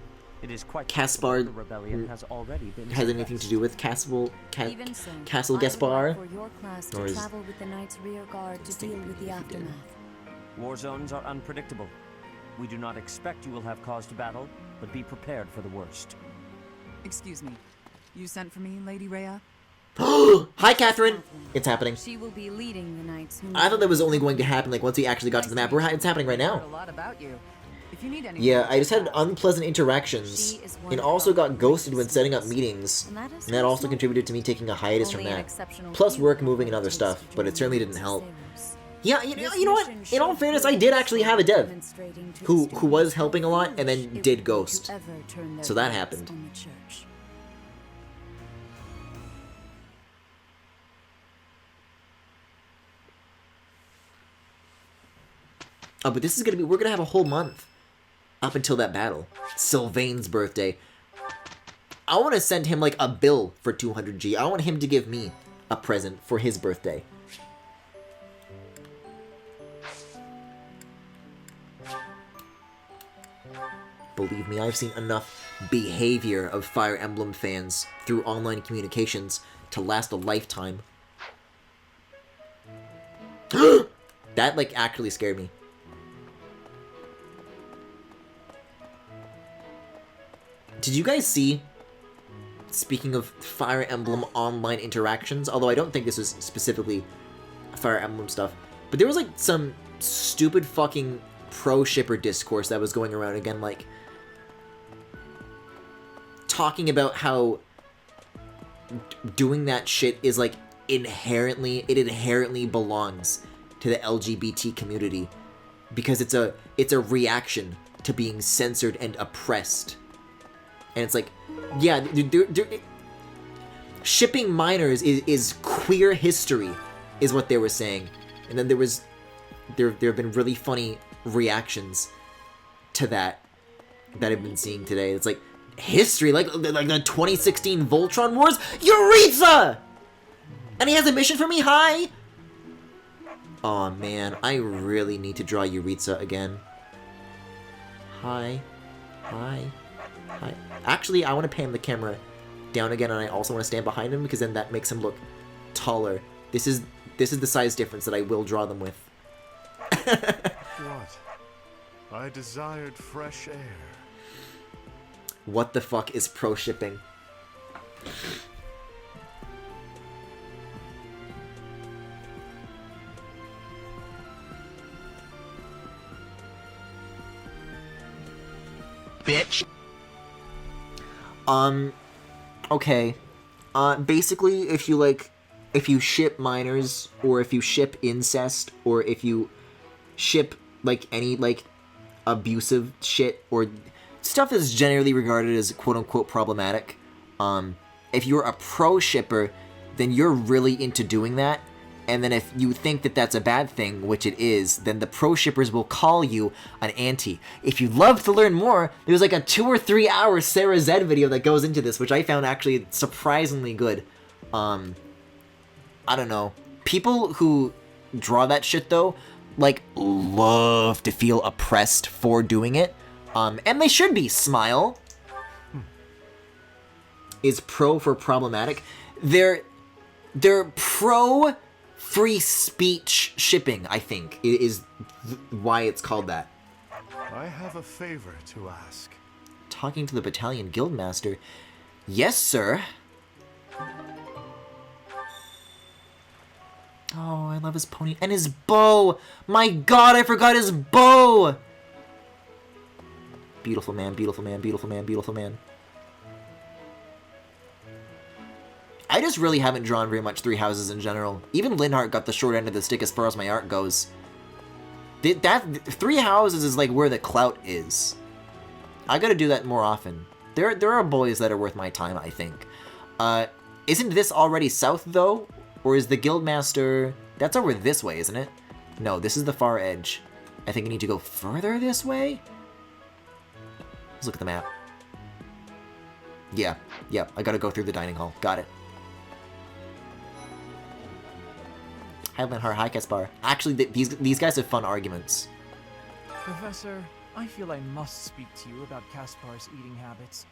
it is quite Caspar the rebellion has already been has anything to do with Castle Even so, Castle I would Gaspar? like for your class to Or is- travel with the Knights rear guard to deal with the aftermath. War zones are unpredictable. We do not expect you will have cause to battle, but be prepared for the worst. Excuse me. You sent for me, Lady Rhea? Hi, Catherine! It's happening. She will be leading the Knights. I thought that was only going to happen like once we actually got to the map. It's happening right now. A lot about you. If you need anything, Yeah, I just had unpleasant interactions, and also got ghosted when setting up meetings, and that also contributed to me taking a hiatus from that. Plus work, moving, and other stuff, but it certainly didn't help. Yeah, you know what? In all fairness, I did actually have a dev who was helping a lot and then did ghost. So that happened. Oh, but this is gonna be, we're gonna have a whole month up until that battle. Sylvain's birthday. I want to send him like a bill for 200G. I want him to give me a present for his birthday. Believe me, I've seen enough behavior of Fire Emblem fans through online communications to last a lifetime. That, like, actually scared me. Did you guys see, speaking of Fire Emblem online interactions, although I don't think this was specifically Fire Emblem stuff, but there was, like, some stupid fucking pro-shipper discourse that was going around again, like, talking about how doing that shit is, like, it inherently belongs to the LGBT community because it's a reaction to being censored and oppressed. And it's like, yeah, shipping minors is queer history, is what they were saying. And then there have been really funny reactions to that I've been seeing today. It's like, history, like the 2016 Voltron Wars? Yuritsa! And he has a mission for me? Hi! Aw, man, I really need to draw Yuritsa again. Hi. Hi. Hi. Actually, I want to pan the camera down again, and I also want to stand behind him, because then that makes him look taller. This is the size difference that I will draw them with. What? I desired fresh air. What the fuck is pro-shipping? Bitch. Okay. Basically, if you ship minors, or if you ship incest, or if you ship, like, any, like, abusive shit, or stuff that's generally regarded as quote-unquote problematic, if you're a pro-shipper, then you're really into doing that. And then if you think that that's a bad thing, which it is, then the pro-shippers will call you an anti. If you'd love to learn more, there's like a 2 or 3 hour Sarah Zed video that goes into this, which I found actually surprisingly good. I don't know. People who draw that shit, though, like, love to feel oppressed for doing it. And they should be. Smile is pro for problematic. They're pro free speech shipping, I think, is why it's called that. I have a favor to ask. Talking to the battalion guildmaster. Yes, sir. Oh, I love his pony. And his bow! My god, I forgot his bow! Beautiful man, beautiful man, beautiful man, beautiful man. I just really haven't drawn very much Three Houses in general. Even Linhardt got the short end of the stick as far as my art goes. Three Houses is like where the clout is. I gotta do that more often. There are boys that are worth my time, I think. Isn't this already south, though? Or is the Guildmaster... That's over this way, isn't it? No, this is the far edge. I think I need to go further this way? Let's look at the map. Yeah, I gotta go through the dining hall. Got it. Hi, Linhardt. Hi, Kaspar. Actually, these guys have fun arguments. Professor, I feel I must speak to you about Kaspar's eating habits.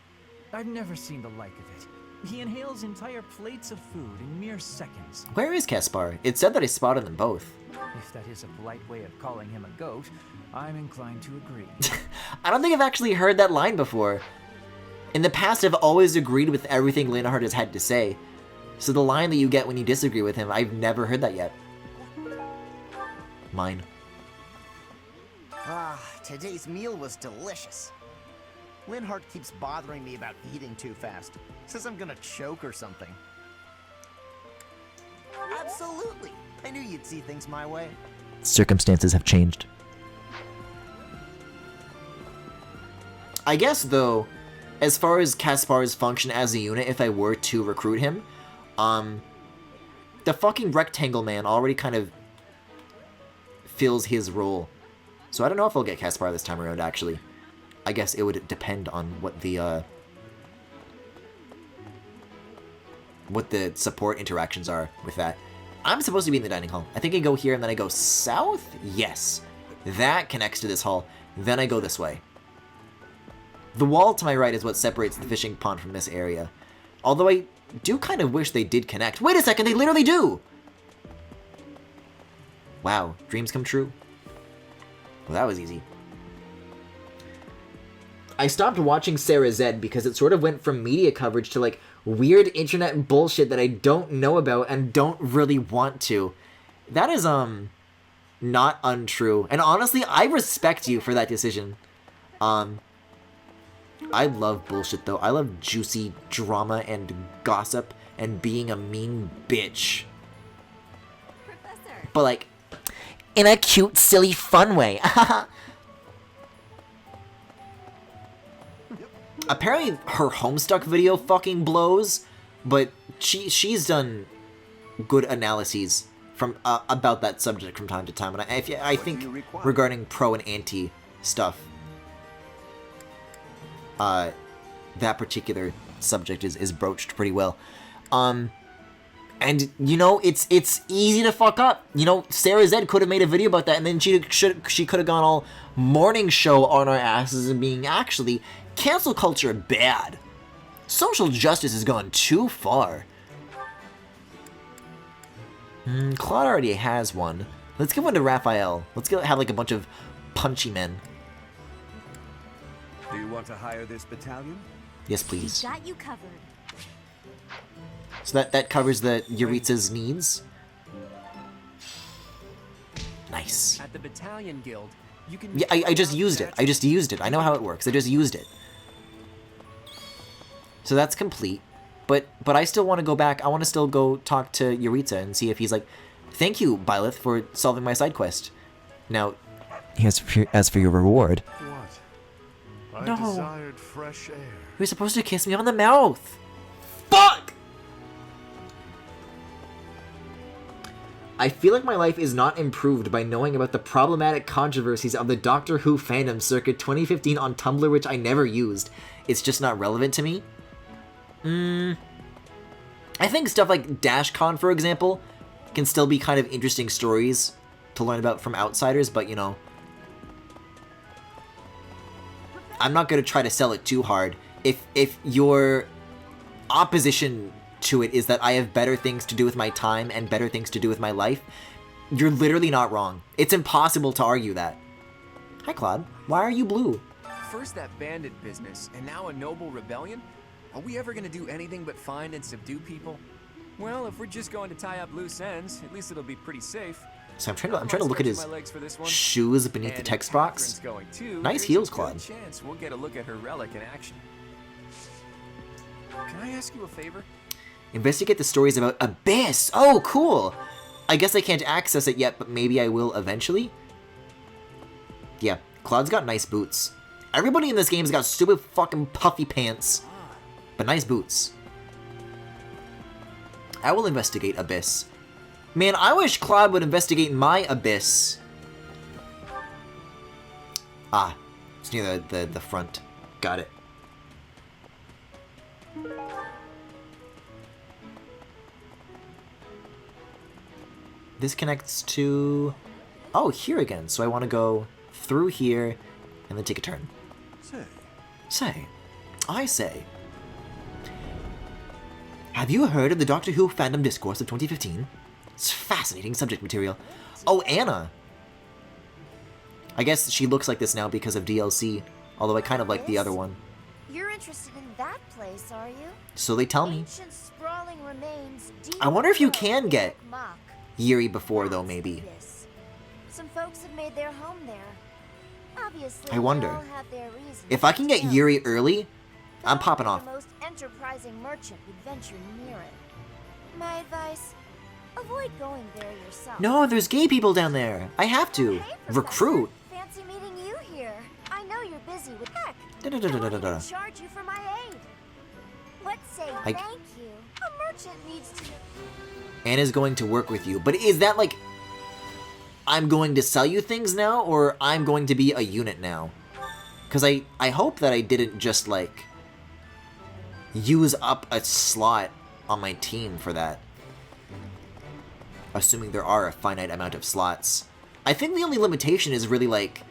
I've never seen the like of it. He inhales entire plates of food in mere seconds. Where is Kaspar? It said that I spotted them both. If that is a polite way of calling him a goat, I'm inclined to agree. I don't think I've actually heard that line before. In the past, I've always agreed with everything Linhardt has had to say. So the line that you get when you disagree with him, I've never heard that yet. Mine. Ah, today's meal was delicious. Linhardt keeps bothering me about eating too fast. Says I'm gonna choke or something. Absolutely! I knew you'd see things my way. Circumstances have changed. I guess, though, as far as Kaspar's function as a unit, if I were to recruit him, the fucking Rectangle Man already kind of fills his role. So I don't know if I'll get Kaspar this time around, actually. I guess it would depend on what the support interactions are with that. I'm supposed to be in the dining hall. I think I go here and then I go south? Yes. That connects to this hall. Then I go this way. The wall to my right is what separates the fishing pond from this area. Although I do kind of wish they did connect. Wait a second, they literally do! Wow, dreams come true. Well, that was easy. I stopped watching Sarah Zed because it sort of went from media coverage to like weird internet bullshit that I don't know about and don't really want to. That is not untrue. And honestly, I respect you for that decision. I love bullshit though. I love juicy drama and gossip and being a mean bitch. Professor. But like in a cute, silly, fun way. Apparently her Homestuck video fucking blows, but she's done good analyses from about that subject from time to time, and I think regarding pro and anti stuff, that particular subject is broached pretty well. And you know, it's easy to fuck up. You know, Sarah Zed could have made a video about that, and then she could have gone all morning show on our asses and being actually cancel culture bad. Social justice has gone too far. Claude already has one. Let's give one to Raphael. Let's have like a bunch of punchy men. Do you want to hire this battalion? Yes, please. Got you covered. So that covers the Yuritsa's needs. Nice. At the Battalion Guild, you can... Yeah, I just used it. I just used it. I know how it works. I just used it. So that's complete. But I still want to go back. I want to still go talk to Yuritsa and see if he's like, thank you, Byleth, for solving my side quest. Now, as for your reward... What? No. I desired fresh air. You're supposed to kiss me on the mouth. Fuck! I feel like my life is not improved by knowing about the problematic controversies of the Doctor Who fandom circa 2015 on Tumblr, which I never used. It's just not relevant to me. I think stuff like DashCon, for example, can still be kind of interesting stories to learn about from outsiders, but you know, I'm not going to try to sell it too hard. If your opposition to it is that I have better things to do with my time and better things to do with my life, you're literally not wrong. It's impossible to argue that. Hi, Claude. Why are you blue? First that bandit business, and now a noble rebellion? Are we ever gonna do anything but find and subdue people? Well, if we're just going to tie up loose ends, at least it'll be pretty safe. So I'm trying to look at his shoes beneath the text box. Nice heels, Claude. Chance we'll get a look at her relic in action. Can I ask you a favor? Investigate the stories about Abyss. Oh, cool. I guess I can't access it yet, but maybe I will eventually. Yeah, Claude's got nice boots. Everybody in this game's got stupid fucking puffy pants, but nice boots. I will investigate Abyss. Man, I wish Claude would investigate my Abyss. Ah, it's near the front. Got it. This connects to... Oh, here again. So I want to go through here and then take a turn. I say. Have you heard of the Doctor Who fandom discourse of 2015? It's fascinating subject material. Oh, Anna. I guess she looks like this now because of DLC, although I kind of like the other one. You're interested in that place, are you? So they tell me. Ancient, sprawling remains deep I wonder if you can below get Mach. Yuri before, though, maybe. Some folks have made their home there. Obviously, I wonder. they all have their reasons If I can get to tell. Yuri early, I'm popping off. The most enterprising merchant would venture near it. My advice: avoid going there yourself. No, there's gay people down there. I have to. Recruit. Fancy meeting you here. I know you're busy with heck. Da-da-da-da-da-da. I'll charge you for my aid. Let's say I- thank you. A merchant needs to. Anna's going to work with you. But is that like... I'm going to sell you things now, or I'm going to be a unit now? Because I hope that I didn't just, like, use up a slot on my team for that. Assuming there are a finite amount of slots. I think the only limitation is really, like,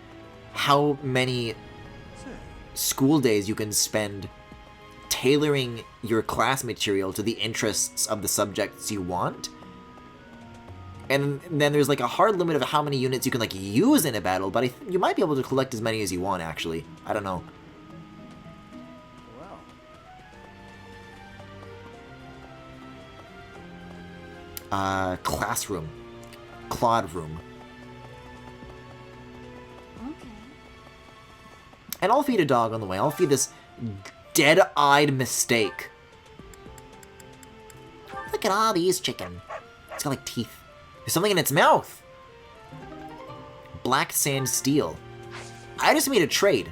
how many school days you can spend tailoring your class material to the interests of the subjects you want. And then there's, like, a hard limit of how many units you can, like, use in a battle, but you might be able to collect as many as you want, actually. I don't know. Classroom. Claude room. Okay. And I'll feed a dog on the way. I'll feed this dead-eyed mistake. Look at all these chicken. It's got, like, teeth. There's something in its mouth. Black sand steel. I just made a trade.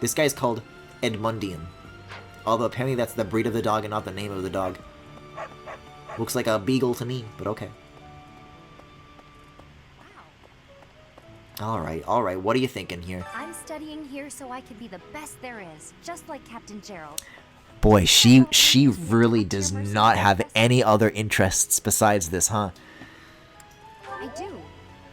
This guy's called Edmundian. Although apparently that's the breed of the dog and not the name of the dog. Looks like a beagle to me, but okay. Alright, alright. What are you thinking here? I'm studying here so I can be the best there is, just like Captain Gerald. Boy, she really does not have any other interests besides this, huh? I do,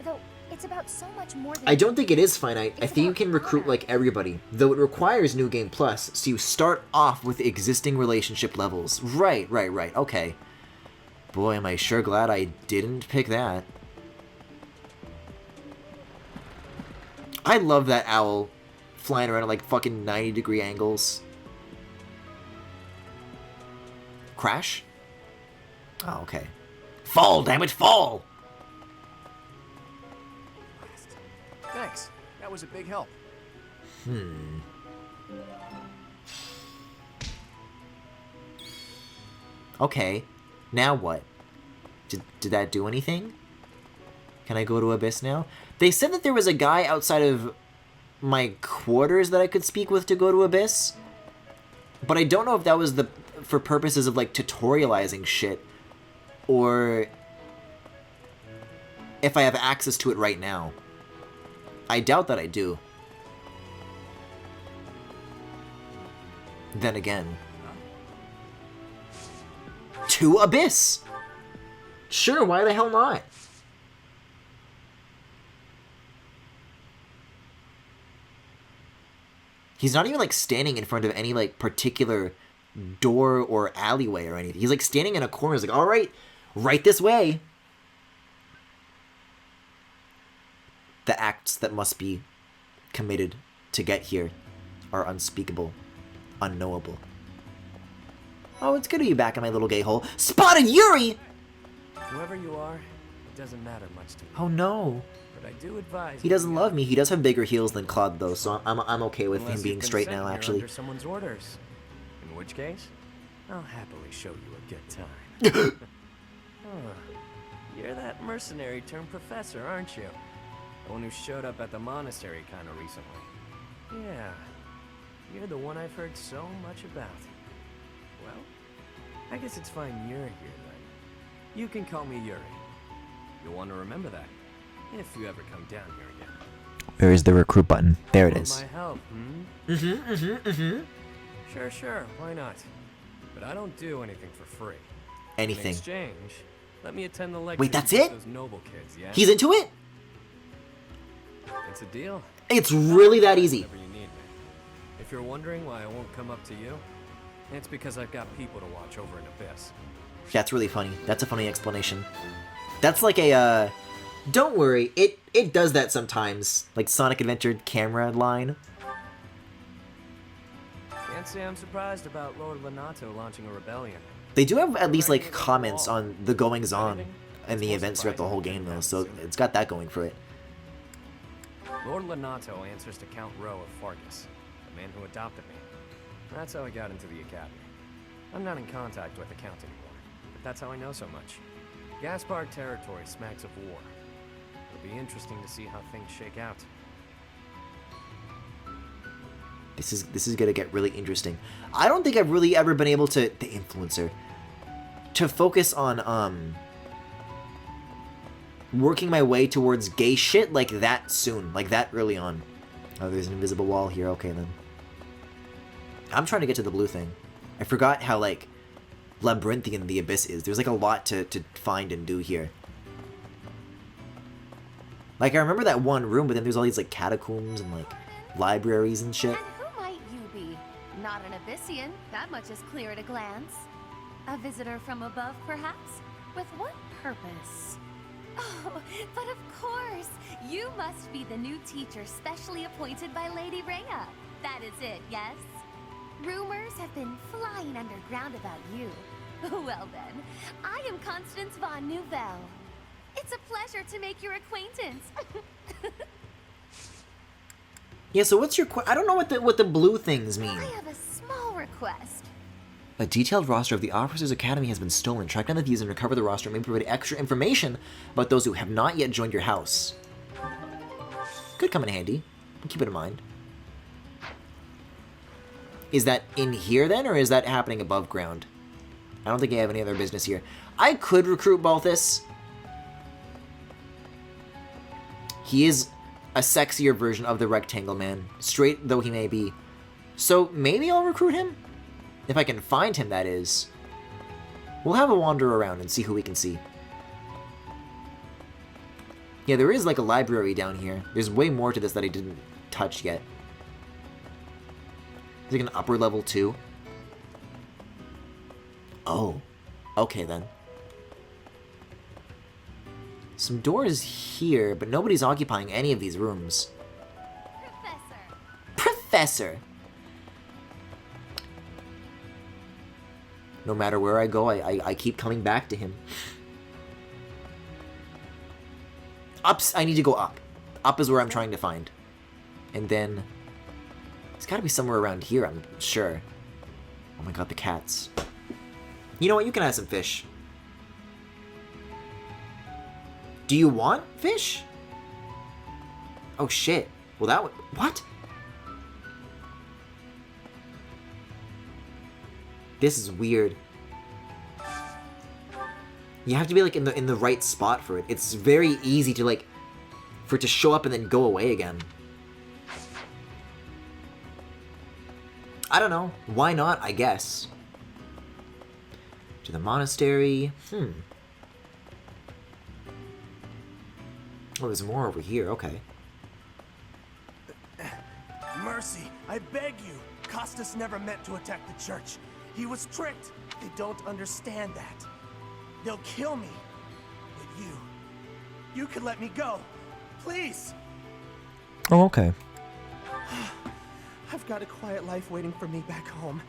though it's about so much more than... I don't think it is finite. I think you can recruit like everybody, though it requires New Game Plus, so you start off with existing relationship levels. Right, okay. Boy, am I sure glad I didn't pick that. I love that owl flying around at like fucking 90-degree angles. Crash? Oh, okay. Fall, damn it, fall! Thanks. That was a big help. Okay. Now what? Did that do anything? Can I go to Abyss now? They said that there was a guy outside of my quarters that I could speak with to go to Abyss. But I don't know if that was for purposes of, like, tutorializing shit. Or if I have access to it right now. I doubt that I do. Then again. To Abyss! Sure, why the hell not? He's not even, like, standing in front of any, like, particular door or alleyway or anything. He's, like, standing in a corner. He's like, alright, right this way. The acts that must be committed to get here are unspeakable, unknowable. Oh, it's good to be back in my little gay hole. Spotted Yuri! Whoever you are, it doesn't matter much to me. Oh no. But I do advise... He doesn't love me. He does have bigger heels than Claude, though, so I'm okay with him being straight now, actually. Under someone's orders. In which case, I'll happily show you a good time. You're that mercenary turned professor, aren't you? The one who showed up at the monastery kind of recently. Yeah, you're the one I've heard so much about. Well, I guess it's fine you're here then. You can call me Yuri. You'll want to remember that, if you ever come down here again. Where is the recruit button? There it Want is. my help, Sure, why not? But I don't do anything for free. Anything. In exchange, let me attend the lecture. Wait, that's it? Those noble kids, yeah? He's into it? It's a deal. It's really that easy. Whenever you need me. If you're wondering why I won't come up to you, it's because I've got people to watch over in Abyss. That's really funny. That's a funny explanation. That's like a, don't worry, it does that sometimes. Like Sonic Adventure camera line. Can't say I'm surprised about Lord Lenato launching a rebellion. They do have at least like comments on the goings-on and the events throughout the whole game though, so it's got that going for it. Lord Lenato answers to Count Rowe of Fargus, the man who adopted me. That's how I got into the academy. I'm not in contact with the Count anymore, but that's how I know so much. Gaspard territory smacks of war. It'll be interesting to see how things shake out. This is gonna get really interesting. I don't think I've really ever been able to, the influencer, to focus on working my way towards gay shit like that soon, like that early on. Oh, there's an invisible wall here. Okay, then. I'm trying to get to the blue thing. I forgot how, like, labyrinthian the abyss is. There's, like, a lot to find and do here. Like, I remember that one room, but then there's all these, like, catacombs and, like, libraries and shit. Who might you be? Not an Abyssian, that much is clear at a glance. A visitor from above, perhaps? With what purpose? Oh, but of course! You must be the new teacher specially appointed by Lady Rhea. That is it, yes? Rumors have been flying underground about you. Well then, I am Constance von Nouvelle. It's a pleasure to make your acquaintance. Yeah, so what's your I don't know what the blue things mean. I have a small request. A detailed roster of the Officers Academy has been stolen. Track down the thieves and recover the roster and maybe provide extra information about those who have not yet joined your house. Could come in handy. Keep it in mind. Is that in here then, or is that happening above ground? I don't think I have any other business here. I could recruit Balthus. He is a sexier version of the Rectangle Man, straight though he may be. So maybe I'll recruit him? If I can find him, that is. We'll have a wander around and see who we can see. Yeah, there is like a library down here. There's way more to this that I didn't touch yet. There's like an upper level too. Oh. Okay then. Some doors here, but nobody's occupying any of these rooms. Professor! No matter where I go, I keep coming back to him. Ups, I need to go up. Up is where I'm trying to find. And then... it's gotta be somewhere around here, I'm sure. Oh my god, the cats. You know what, you can have some fish. Do you want fish? Oh shit. Well that would... what? This is weird. You have to be like in the right spot for it. It's very easy to like for it to show up and then go away again. I don't know. Why not, I guess. To the monastery. Oh, there's more over here. Okay. Mercy, I beg you. Costas never meant to attack the church. He was tricked. They don't understand that. They'll kill me. But you can let me go. Please. Oh, okay. I've got a quiet life waiting for me back home.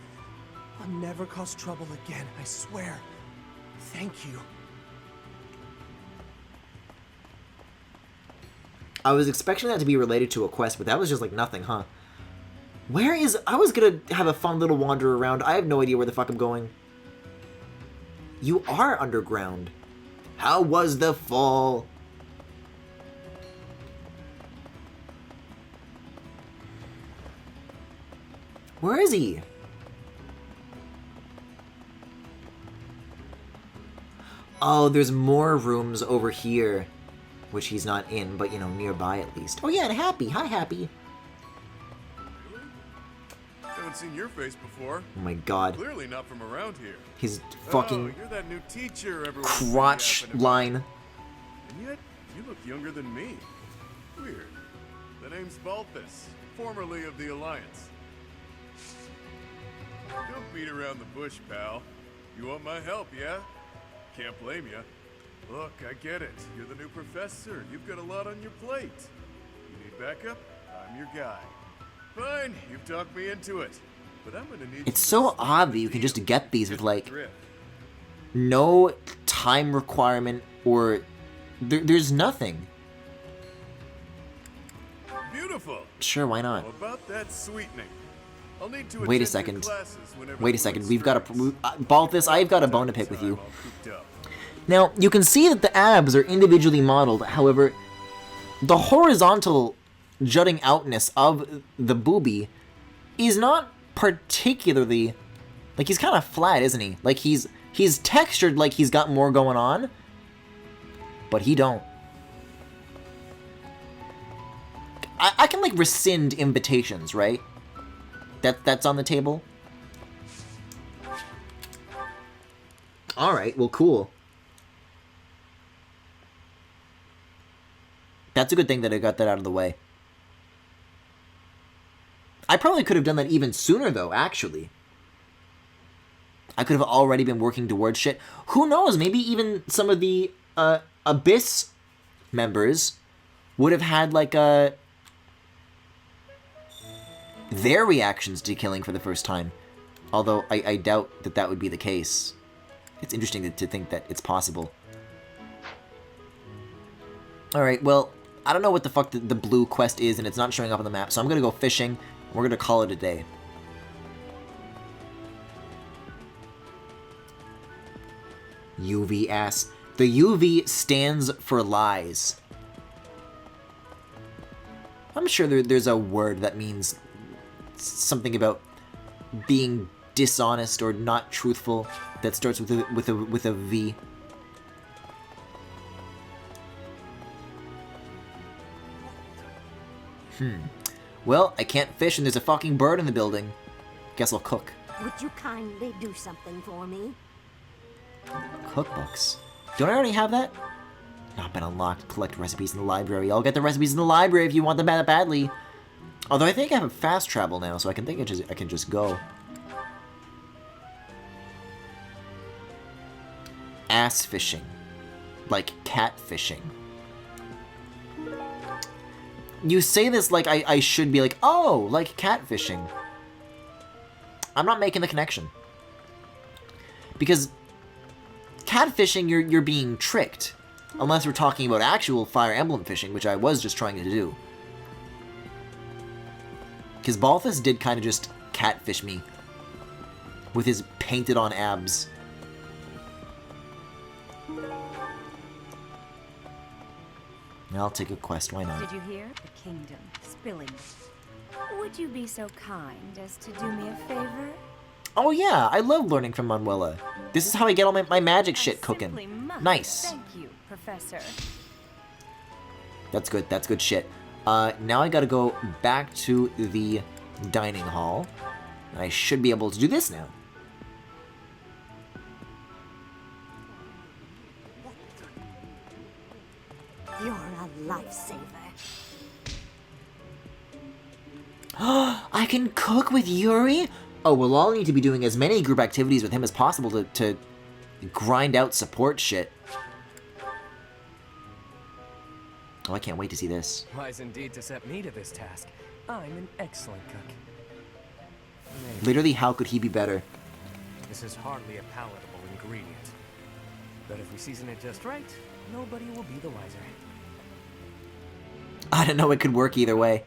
I'll never cause trouble again, I swear. Thank you. I was expecting that to be related to a quest, but that was just like nothing, huh? Where is... I was gonna have a fun little wander around. I have no idea where the fuck I'm going. You are underground. How was the fall? Where is he? Oh, there's more rooms over here, which he's not in, but, you know, nearby at least. Oh yeah, and Happy. Hi, Happy. Haven't seen your face before. Oh my god. Clearly not from around here. His fucking you're that new teacher crotch line. And yet, you look younger than me. Weird. The name's Balthus, formerly of the Alliance. Don't beat around the bush, pal. You want my help, yeah? Can't blame you. Look, I get it. You're the new professor. You've got a lot on your plate. You need backup? I'm your guy. Fine, you've talked me into it. But I'm gonna need It's so odd that you can just get these with, like, no time requirement or... there's nothing. Beautiful. Sure, why not? How about that sweetening? I'll need to Wait a second. Wait a second. We've got a... Balthus, I've got a bone to pick with you. Now, you can see that the abs are individually modeled. However, the horizontal jutting outness of the boobie is not particularly... like, he's kind of flat, isn't he? Like, he's textured like he's got more going on, but he don't. I can, like, rescind invitations, right? That's on the table? Alright, well, cool. That's a good thing that I got that out of the way. I probably could have done that even sooner, though, actually. I could have already been working towards shit. Who knows? Maybe even some of the Abyss members would have had, like, their reactions to killing for the first time. Although, I doubt that that would be the case. It's interesting to think that it's possible. Alright, well, I don't know what the fuck the blue quest is, and it's not showing up on the map, so I'm gonna go fishing. We're gonna call it a day. UV ass. The UV stands for lies. I'm sure there's a word that means something about being dishonest or not truthful that starts with a V. Well, I can't fish and there's a fucking bird in the building. Guess I'll cook. Would you kindly do something for me? Cookbooks. Don't I already have that? Not been unlocked. Collect recipes in the library. I'll get the recipes in the library if you want them that badly. Although I think I have fast travel now, so I can just go. Ass fishing. Like cat fishing. You say this like I should be like, oh, like catfishing. I'm not making the connection. Because catfishing, you're being tricked. Unless we're talking about actual Fire Emblem fishing, which I was just trying to do. Because Balthus did kind of just catfish me. With his painted on abs. I'll take a quest, why not? Did you hear? The kingdom spilling. Would you be so kind as to do me a favor? Oh yeah, I love learning from Manuela. This is how I get all my magic shit cooking. Nice. Thank you, Professor. That's good shit. Now I gotta go back to the dining hall. I should be able to do this now. You're a lifesaver. I can cook with Yuri? Oh, well, I'll need to be doing as many group activities with him as possible to grind out support shit. Oh, I can't wait to see this. Wise indeed to set me to this task. I'm an excellent cook. Maybe. Literally, how could he be better? This is hardly a palatable ingredient. But if we season it just right, nobody will be the wiser. I don't know, it could work either way.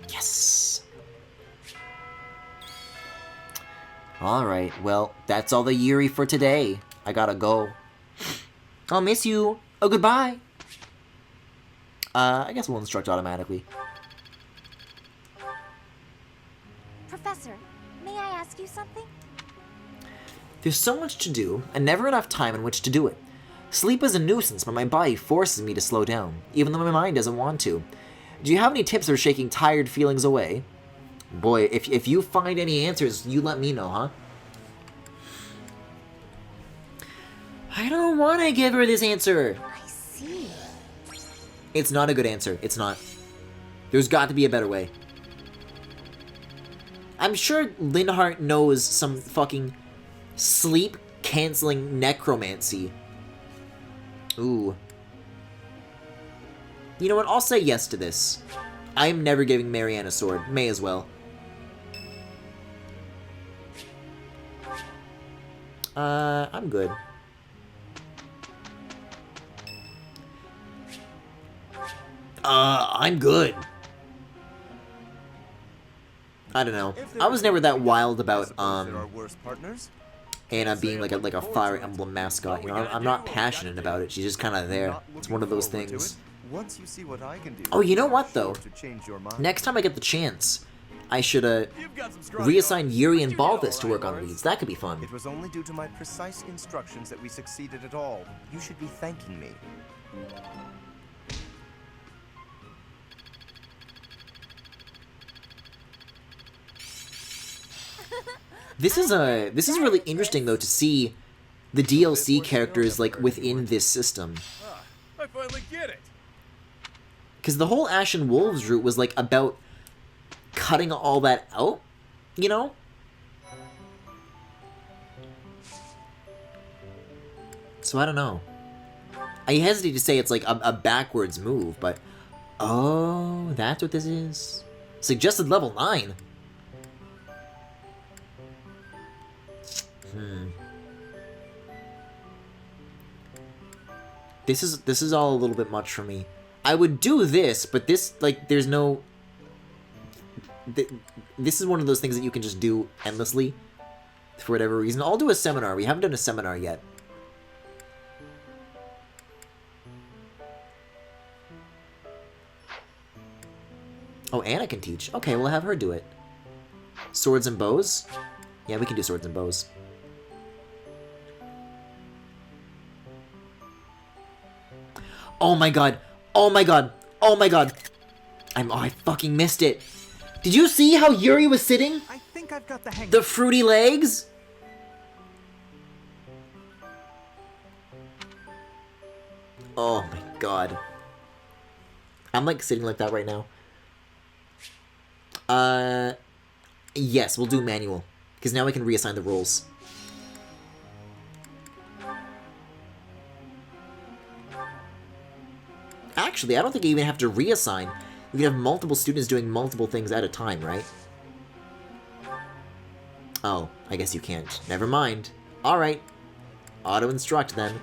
Yes! Alright, well, that's all the Yuri for today. I gotta go. I'll miss you. Oh, goodbye! I guess we'll instruct automatically. Professor, may I ask you something? There's so much to do, and never enough time in which to do it. Sleep is a nuisance, but my body forces me to slow down, even though my mind doesn't want to. Do you have any tips for shaking tired feelings away? Boy, if you find any answers, you let me know, huh? I don't want to give her this answer. I see. It's not a good answer. It's not. There's got to be a better way. I'm sure Linhardt knows some fucking sleep-canceling necromancy. Ooh. You know what? I'll say yes to this. I am never giving Marianne a sword. May as well. I'm good. I'm good. I don't know. I was never that wild about, Anna being like a Fire Emblem mascot. You know, I'm not passionate about it. She's just kind of there. It's one of those things. Once you see what I can do, Oh, you know what, though? Next time I get the chance, I should reassign Yuri and Balthus to work on leads. That could be fun. It was only due to my precise instructions that we succeeded at all. You should be thanking me. This is really interesting though to see the DLC characters like within this system. I finally get it. Because the whole Ashen Wolves route was like about cutting all that out, you know? So I don't know. I hesitate to say it's like a backwards move, but oh, that's what this is. Suggested level 9. This is all a little bit much for me. I would do this, but this, like, there's no... This is one of those things that you can just do endlessly for whatever reason. I'll do a seminar. We haven't done a seminar yet. Oh, Anna can teach. Okay, we'll have her do it. Swords and bows? Yeah, we can do swords and bows. Oh my god. Oh my god. Oh my god. I fucking missed it. Did you see how Yuri was sitting? I think I've got the hang. The fruity legs? Oh my god. I'm like sitting like that right now. Yes, we'll do manual. Because now I can reassign the roles. Actually, I don't think you even have to reassign. You can have multiple students doing multiple things at a time, right? Oh, I guess you can't. Never mind. Alright. Auto-instruct, then.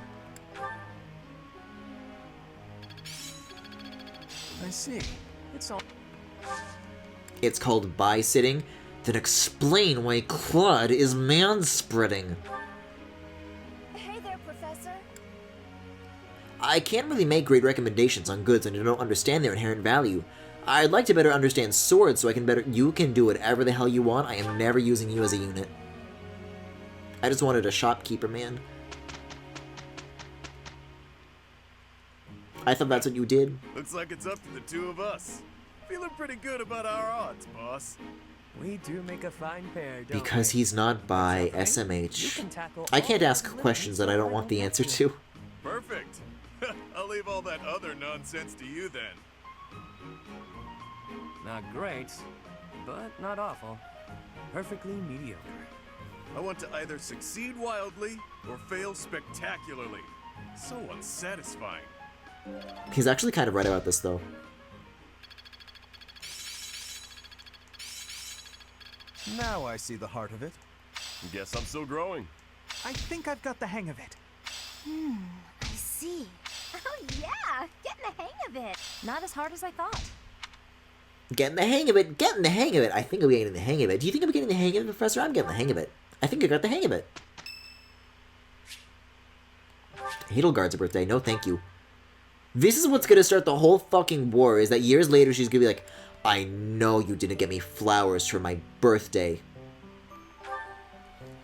I see. It's all... It's called bi-sitting? Then explain why Claude is manspreading. Hey there, Professor. I can't really make great recommendations on goods and I don't understand their inherent value. I'd like to better understand swords so I can better... You can do whatever the hell you want. I am never using you as a unit. I just wanted a shopkeeper, man. I thought that's what you did. Looks like it's up to the two of us. Feeling pretty good about our odds, boss. We do make a fine pair, don't Because he's not by SMH. I can't ask questions that I don't want the answer to. Perfect. I'll leave all that other nonsense to you then. Not great, but not awful. Perfectly mediocre. I want to either succeed wildly or fail spectacularly. So unsatisfying. He's actually kind of right about this, though. Now I see the heart of it. Guess I'm still growing. I think I've got the hang of it. I see. Oh yeah, getting the hang of it. Not as hard as I thought. Getting the hang of it, getting the hang of it. I think I'm getting the hang of it. Do you think I'm getting the hang of it, Professor? I'm getting the hang of it. I think I got the hang of it. Hadelgard's birthday. No, thank you. This is what's gonna start the whole fucking war, is that years later she's gonna be like, I know you didn't get me flowers for my birthday.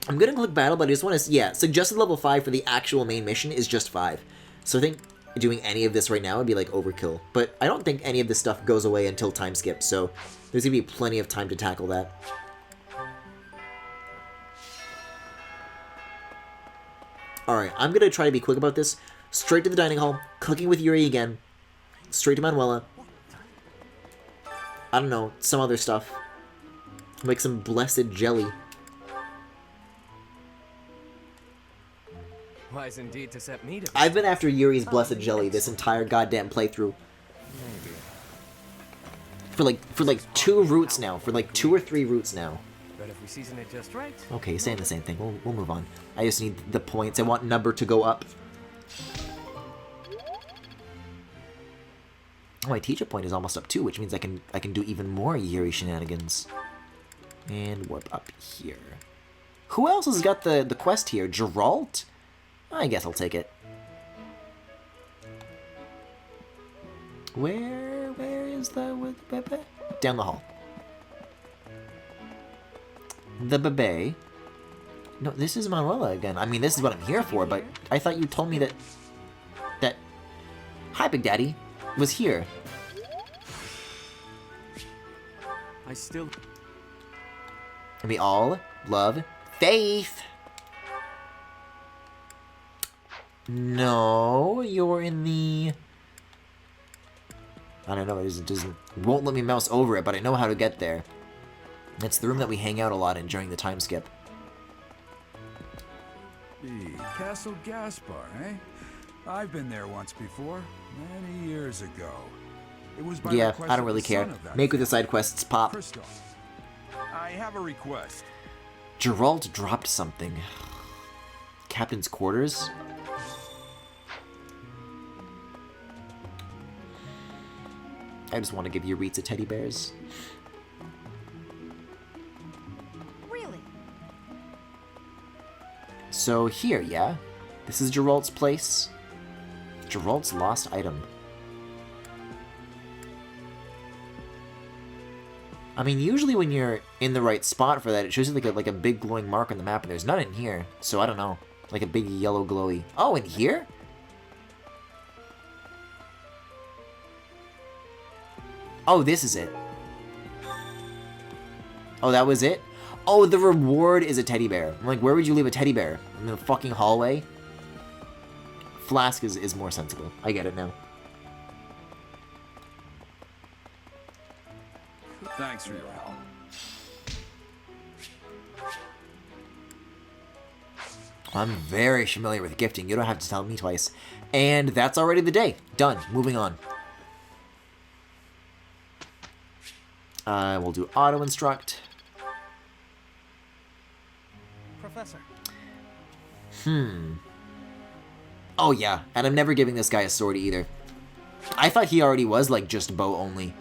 I'm gonna click battle, but I just want to... Yeah, suggested level 5 for the actual main mission is just 5. So I think doing any of this right now would be like overkill. But I don't think any of this stuff goes away until time skip, so there's gonna be plenty of time to tackle that. Alright, I'm gonna try to be quick about this. Straight to the dining hall, cooking with Yuri again. Straight to Manuela. I don't know, some other stuff. Make some blessed jelly. Wise indeed to set me to... I've been after Yuri's blessed jelly this entire goddamn playthrough. Maybe. For like 2 routes now. For like 2 or 3 routes now. But if we season it just right... Okay, saying the same thing. We'll move on. I just need the points. I want number to go up. Oh, my teacher point is almost up too, which means I can do even more Yuri shenanigans. And warp up here. Who else has got the quest here? Geralt? I guess I'll take it. Where is the... Down the hall. the Bebe. No, this is Manuela again. I mean, this is what I'm here for, but I thought you told me that... Hi, Big Daddy was here. I still... And we all love Faith. No, you're in the... I don't know, it won't let me mouse over it, but I know how to get there. It's the room that we hang out a lot in during the time skip. The Castle Gaspar, eh? I've been there once before, many years ago. It was by Yeah, request I don't of really the care. son of that Make with the side quests pop. Christoph. I have a request. Geralt dropped something. Captain's quarters? I just want to give Yuritsa teddy bears. Really? So here, yeah? This is Geralt's place. Geralt's lost item. I mean, usually when you're in the right spot for that, it shows you like a big glowing mark on the map, and there's none in here. So I don't know. Like a big yellow glowy. Oh, in here? Oh, this is it. Oh, that was it? Oh, the reward is a teddy bear. I'm like, where would you leave a teddy bear? In the fucking hallway? Flask is more sensible. I get it now. Thanks for your help. I'm very familiar with gifting. You don't have to tell me twice. And that's already the day. Done. Moving on. We'll do auto-instruct. Professor. Oh yeah, and I'm never giving this guy a sword either. I thought he already was like just bow only.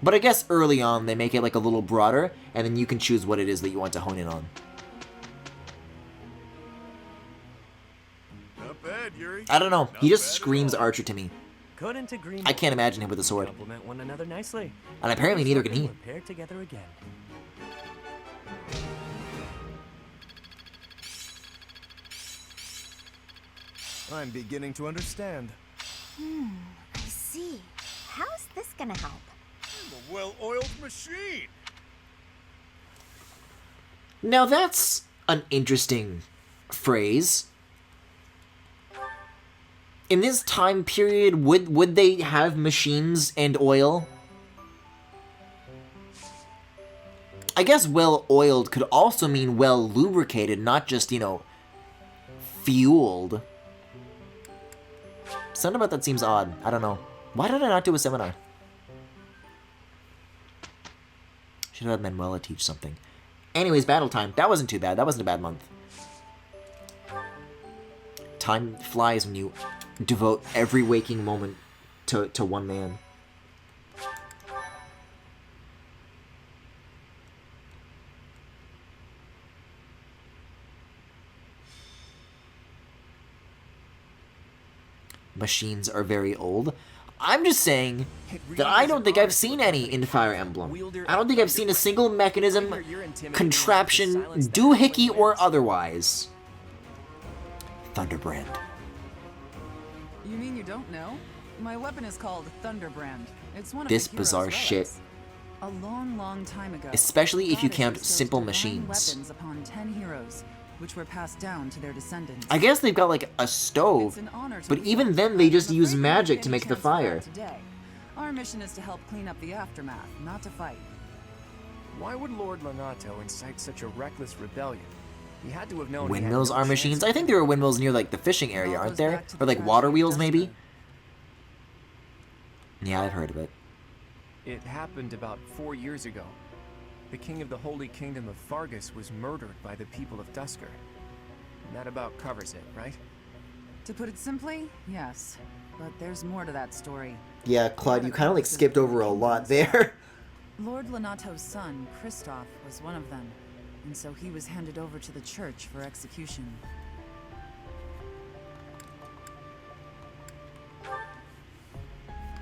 But I guess early on they make it like a little broader, and then you can choose what it is that you want to hone in on. Not bad, Yuri. I don't know, he just screams archer to me. Couldn't agree more. I can't imagine him with a sword. Complement one another nicely. And apparently neither can he. We're paired together again. I'm beginning to understand. I see. How's this gonna help? I'm a well-oiled machine. Now that's an interesting phrase. In this time period, would they have machines and oil? I guess well-oiled could also mean well-lubricated, not just, you know, fueled. Something about that seems odd. I don't know. Why did I not do a seminar? Should have had Manuela teach something. Anyways, battle time. That wasn't too bad. That wasn't a bad month. Time flies when you devote every waking moment to one man. Machines are very old. I'm just saying that I don't think I've seen any in Fire Emblem. I don't think I've seen a single mechanism, contraption, doohickey, or otherwise. Thunderbrand. You mean you don't know? My weapon is called Thunderbrand. It's one of This the hero's bizarre relics. shit. A long, long time ago. Especially if you goddess count bestowed simple divine machines. Weapons upon 10 heroes, which were passed down to their descendants. I guess they've got like a stove, It's an honor to but be even forged, then they but just I'm use afraid we don't magic get to any make the chance for that fire. Today. Our mission is to help clean up the aftermath, not to fight. Why would Lord Lonato incite such a reckless rebellion? He had to have known he had Windmills no are chance machines. of I think there are windmills near like the fishing area, aren't there? Or like water wheels maybe? Yeah, I've heard of it. It happened about 4 years ago. The king of the Holy Kingdom of Fargus was murdered by the people of Dusker. And that about covers it, right? To put it simply, yes. But there's more to that story. Yeah, Claude, you kind of like skipped over a lot there. Lord Lonato's son, Christoph, was one of them, and so he was handed over to the church for execution.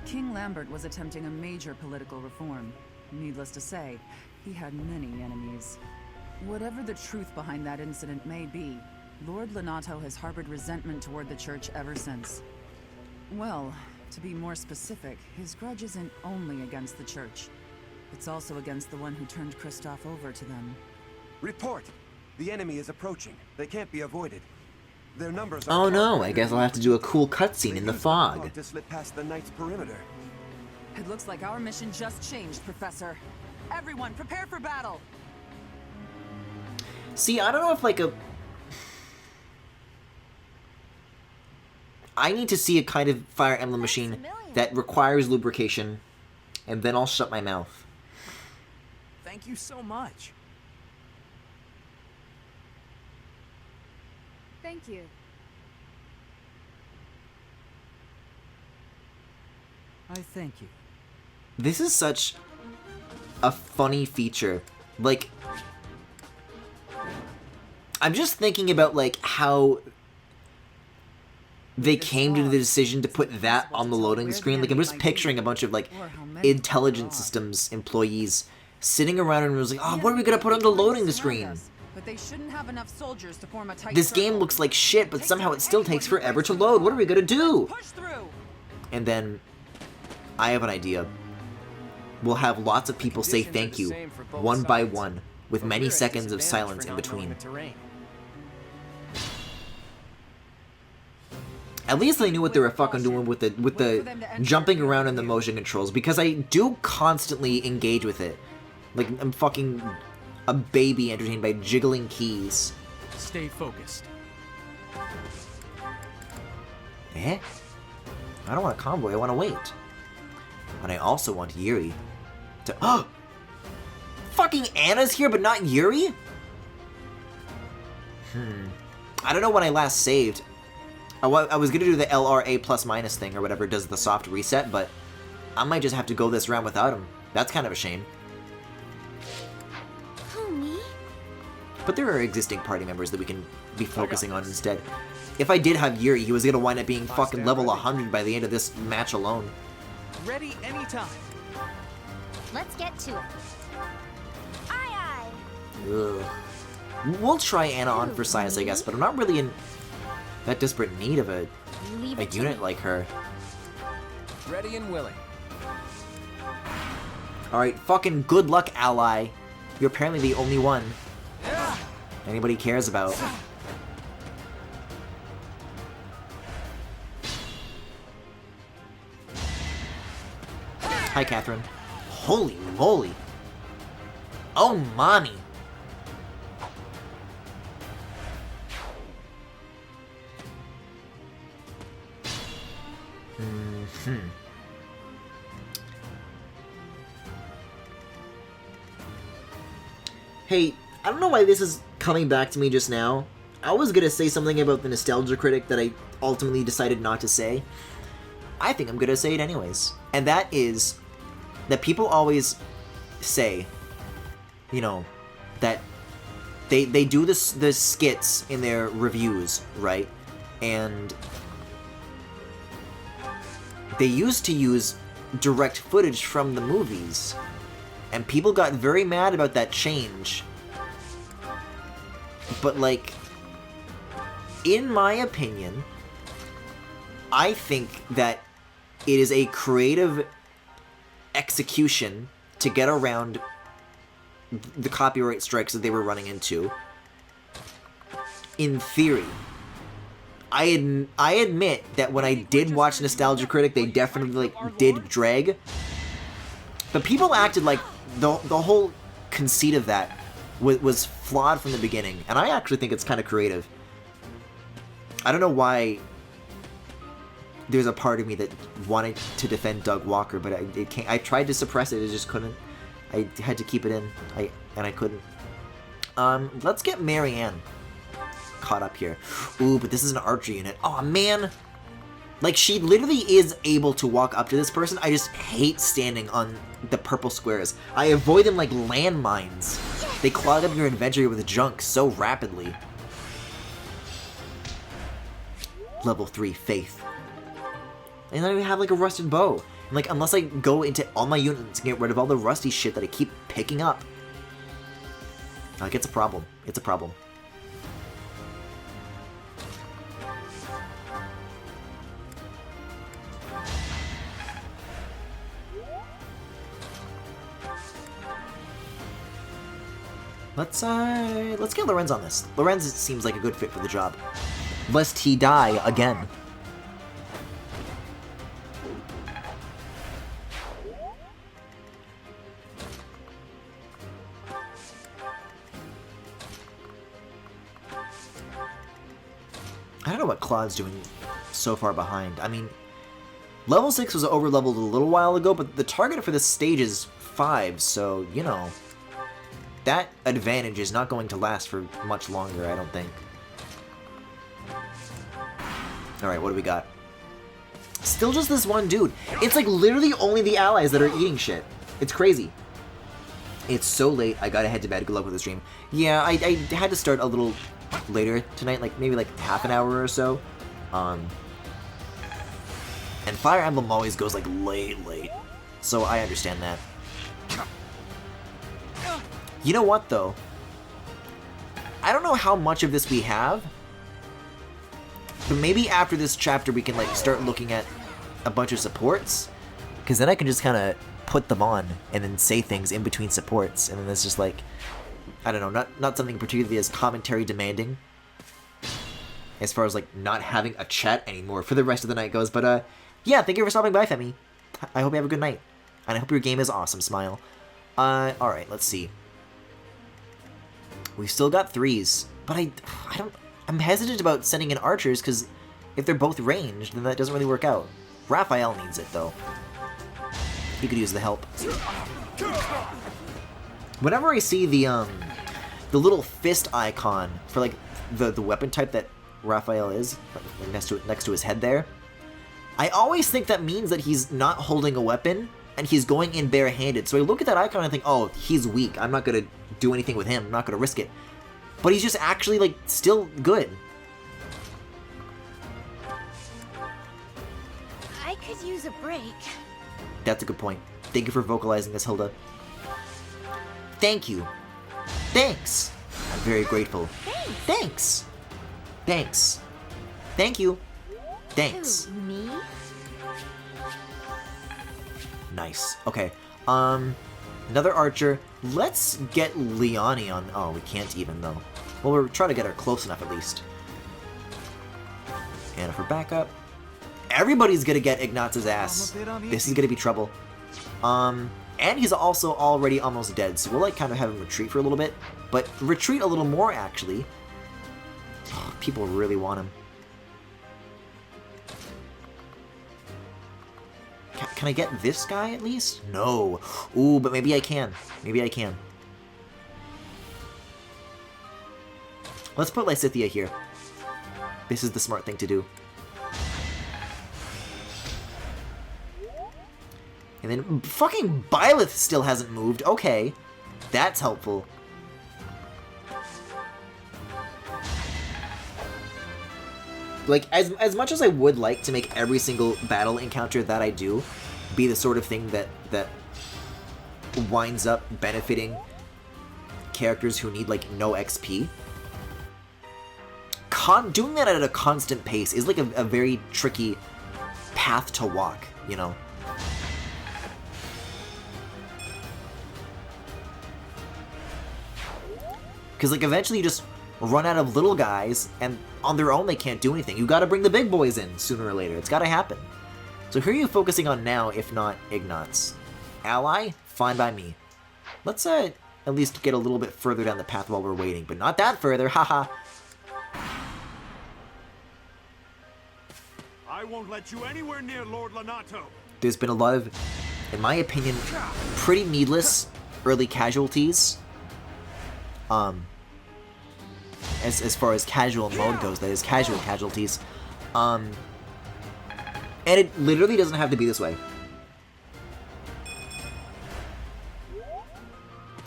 King Lambert was attempting a major political reform. Needless to say, he had many enemies. Whatever the truth behind that incident may be, Lord Lonato has harbored resentment toward the church ever since. Well, to be more specific, his grudge isn't only against the church. It's also against the one who turned Kristoff over to them. Report! The enemy is approaching. They can't be avoided. Their numbers are... Oh no, I guess I'll have to do a cool cutscene in the fog. ...to slip past the Knight's perimeter. It looks like our mission just changed, Professor. Everyone, prepare for battle! See, I don't know if like a... I need to see a kind of Fire Emblem machine that requires lubrication, and then I'll shut my mouth. Thank you so much. Thank you. I thank you. This is such a funny feature. Like, I'm just thinking about like how they came to the decision to put that on the loading screen. Like, I'm just picturing a bunch of like intelligence systems employees sitting around and was like, oh, what are we gonna put on the loading screen? But they shouldn't have enough soldiers to form a tight This game looks like shit, but somehow it still takes forever to load. What are we gonna do? And then I have an idea. We'll have lots of people say thank you, one by one, with many seconds of silence in between. At least I knew what they were fucking doing with the jumping around and the motion controls, because I do constantly engage with it. Like, I'm fucking a baby entertained by jiggling keys. Stay focused. Eh? I don't want a convoy, I want to wait. And I also want Yuri to... Oh! Fucking Anna's here, but not Yuri? I don't know when I last saved. I was gonna do the LRA plus minus thing or whatever does the soft reset, but I might just have to go this round without him. That's kind of a shame. But there are existing party members that we can be focusing on instead. If I did have Yuri, he was gonna wind up being fucking level 100 by the end of this match alone. Ready anytime. Let's get to it. Aye, aye. Ugh. We'll try Anna on for size, I guess, but I'm not really in that desperate need of a unit like her. Ready and willing. Alright, fucking good luck, ally. You're apparently the only one anybody cares about. Hi, Catherine. Holy moly. Oh, mommy. Hey, I don't know why this is coming back to me just now. I was gonna say something about the Nostalgia Critic that I ultimately decided not to say. I think I'm gonna say it anyways. And that is that people always say, you know, that they do the skits in their reviews, right? And they used to use direct footage from the movies. And people got very mad about that change. But, like, in my opinion, I think that it is a creative execution to get around the copyright strikes that they were running into. In theory. I admit that when I did watch Nostalgia Critic, they definitely, like, did drag. But people acted like the whole conceit of that was flawed from the beginning, and I actually think it's kind of creative. I don't know why there's a part of me that wanted to defend Doug Walker, but I tried to suppress it, I just couldn't. I had to keep it in, and I couldn't. Let's get Marianne caught up here. Ooh, but this is an archer unit. Aw, man! Like, she literally is able to walk up to this person. I just hate standing on the purple squares. I avoid them like landmines. They clog up your inventory with junk so rapidly. Level 3 Faith. And then we have like a rusted bow. And like, unless I go into all my units and get rid of all the rusty shit that I keep picking up, Like, it's a problem. It's a problem. Let's get Lorenz on this. Lorenz seems like a good fit for the job. Lest he die again. I don't know what Claude's doing so far behind. I mean, level 6 was over-leveled a little while ago, but the target for this stage is 5, so, you know, that advantage is not going to last for much longer, I don't think. Alright, what do we got? Still just this one dude. It's like literally only the allies that are eating shit. It's crazy. It's so late, I gotta head to bed. Good luck with the stream. Yeah, I had to start a little later tonight, like maybe like half an hour or so. And Fire Emblem always goes like late. So I understand that. You know what though? I don't know how much of this we have, but maybe after this chapter we can like start looking at a bunch of supports, because then I can just kind of put them on and then say things in between supports, and then it's just like, I don't know, not something particularly as commentary demanding as far as like not having a chat anymore for the rest of the night goes. But yeah, thank you for stopping by, Femi. I hope you have a good night, and I hope your game is awesome. Smile. Alright, let's see. We've still got 3s, but I'm hesitant about sending in archers, because if they're both ranged, then that doesn't really work out. Raphael needs it, though. He could use the help. Whenever I see the little fist icon for, like, the weapon type that Raphael is, next to his head there, I always think that means that he's not holding a weapon, and he's going in barehanded. So I look at that icon and think, oh, he's weak. I'm not going to do anything with him. I'm not going to risk it. But he's just actually, like, still good. I could use a break. That's a good point. Thank you for vocalizing this, Hilda. Thank you. Thanks. I'm very grateful. Thanks. Thanks. Thank you. Thanks. Who, me? Nice. Okay. Another archer. Let's get Leonie on. Oh, we can't even though. Well, we're trying to get her close enough at least. And for backup, everybody's gonna get Ignaz's ass. This is gonna be trouble. And he's also already almost dead, so we'll like kind of have him retreat for a little bit, but retreat a little more actually. Oh, people really want him. Can I get this guy at least? No. Ooh, but maybe I can. Maybe I can. Let's put Lysithea here. This is the smart thing to do. And then fucking Byleth still hasn't moved. Okay. That's helpful. Like, as much as I would like to make every single battle encounter that I do be the sort of thing that winds up benefiting characters who need, like, no XP, doing that at a constant pace is, like, a very tricky path to walk, you know? Because, like, eventually you just run out of little guys, and on their own they can't do anything. You gotta bring the big boys in sooner or later. It's gotta happen. So who are you focusing on now, if not Ignaz? Ally? Fine by me. Let's at least get a little bit further down the path while we're waiting, but not that further, haha. I won't let you anywhere near Lord Lonato. There's been a lot of, in my opinion, pretty needless early casualties. As far as casual mode goes, that is, casual casualties. And it literally doesn't have to be this way.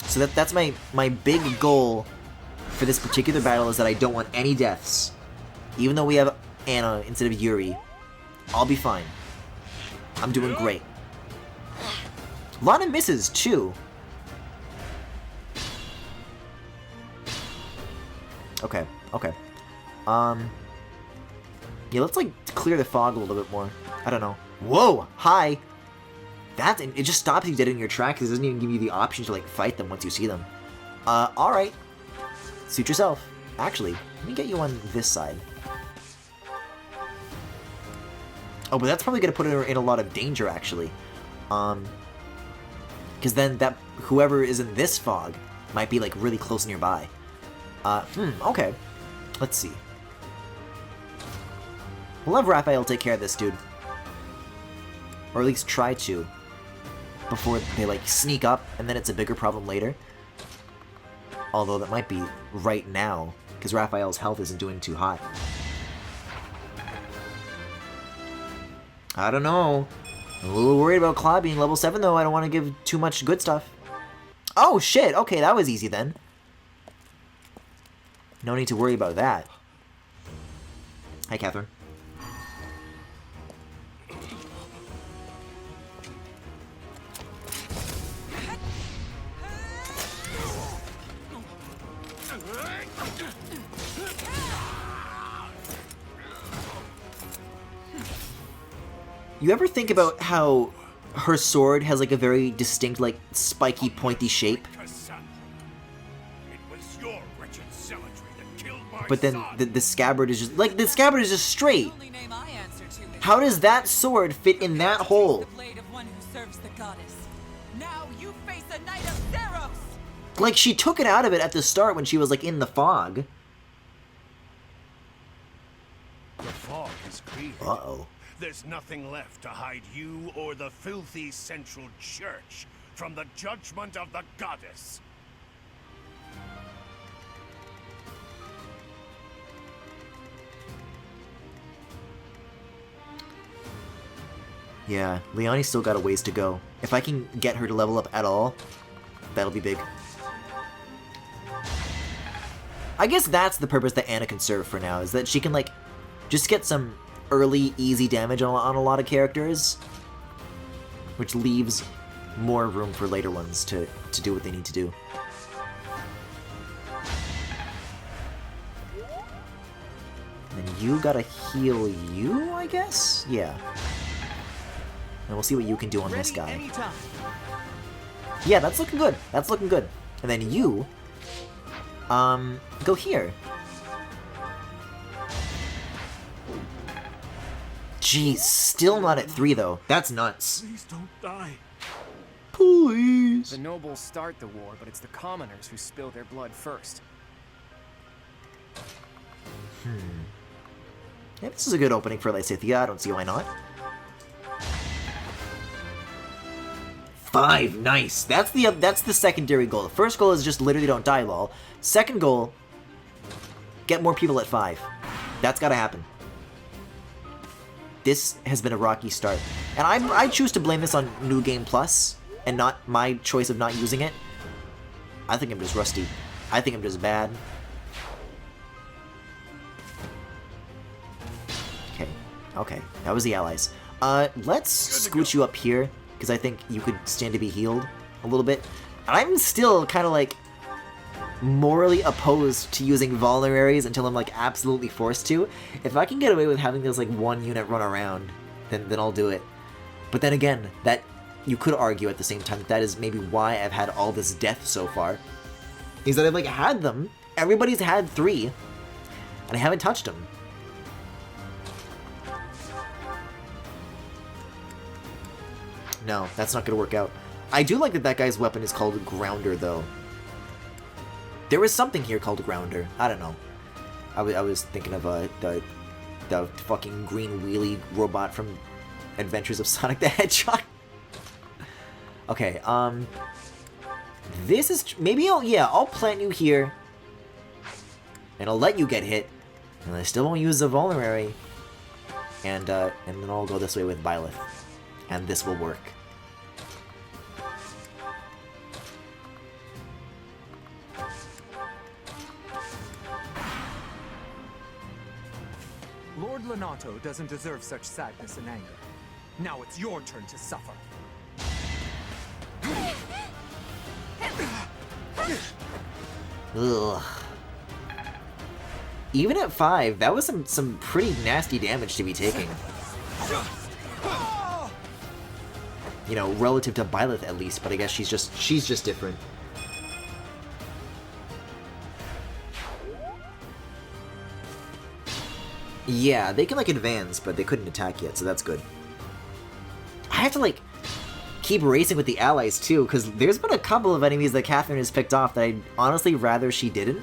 So that's my big goal for this particular battle, is that I don't want any deaths. Even though we have Anna instead of Yuri, I'll be fine. I'm doing great. A lot of misses, too. Okay, okay. Yeah, let's, like, clear the fog a little bit more. I don't know. Whoa! Hi! It just stops you dead in your tracks. It doesn't even give you the option to, like, fight them once you see them. Alright. Suit yourself. Actually, let me get you on this side. Oh, but that's probably going to put her in a lot of danger, actually. Because then whoever is in this fog might be, like, really close nearby. Okay. Let's see. We'll have Raphael take care of this dude. Or at least try to. Before they, like, sneak up, and then it's a bigger problem later. Although that might be right now, because Raphael's health isn't doing too hot. I don't know. I'm a little worried about Claude being level 7, though. I don't want to give too much good stuff. Oh, shit! Okay, that was easy, then. No need to worry about that. Hi, Catherine. You ever think about how her sword has like a very distinct, like, spiky, pointy shape? But then the scabbard is just, like, the scabbard is just straight. How does that sword fit in that hole? Like, she took it out of it at the start when she was, like, in the fog. The fog is clear. Uh-oh. There's nothing left to hide you or the filthy Central Church from the judgment of the goddess. Yeah, Leonie's still got a ways to go. If I can get her to level up at all, that'll be big. I guess that's the purpose that Anna can serve for now, is that she can, like, just get some early, easy damage on a lot of characters, which leaves more room for later ones to do what they need to do. And then you gotta heal you, I guess? Yeah. And we'll see what you can do on this guy. Anytime. Yeah, that's looking good. That's looking good. And then you, go here. Jeez, still not at 3 though. That's nuts. Please don't die. Please. The nobles start the war, but it's the commoners who spill their blood first. Yeah, this is a good opening for Lysithea. I don't see why not. 5, nice. That's the secondary goal. The first goal is just literally don't die, lol. Second goal, get more people at 5. That's gotta happen. This has been a rocky start. And I choose to blame this on New Game Plus, and not my choice of not using it. I think I'm just rusty. I think I'm just bad. Okay, okay, that was the allies. Let's scoot you up here, because I think you could stand to be healed a little bit. And I'm still kind of like morally opposed to using vulneraries until I'm like absolutely forced to. If I can get away with having this like one unit run around, then I'll do it. But then again, that you could argue at the same time that is maybe why I've had all this death so far. Is that I've like had them. Everybody's had 3, and I haven't touched them. No, that's not gonna work out. I do like that guy's weapon is called Grounder, though. There was something here called Grounder. I don't know. I was thinking of the fucking green wheelie robot from Adventures of Sonic the Hedgehog. Okay, this is maybe I'll plant you here, and I'll let you get hit, and I still won't use the vulnerary, and then I'll go this way with Byleth, and this will work. Lord Lonato doesn't deserve such sadness and anger. Now it's your turn to suffer. Ugh. Even at 5, that was some pretty nasty damage to be taking. You know, relative to Byleth at least, but I guess she's just different. Yeah, they can like advance, but they couldn't attack yet, so that's good. I have to like keep racing with the allies too, because there's been a couple of enemies that Catherine has picked off that I'd honestly rather she didn't.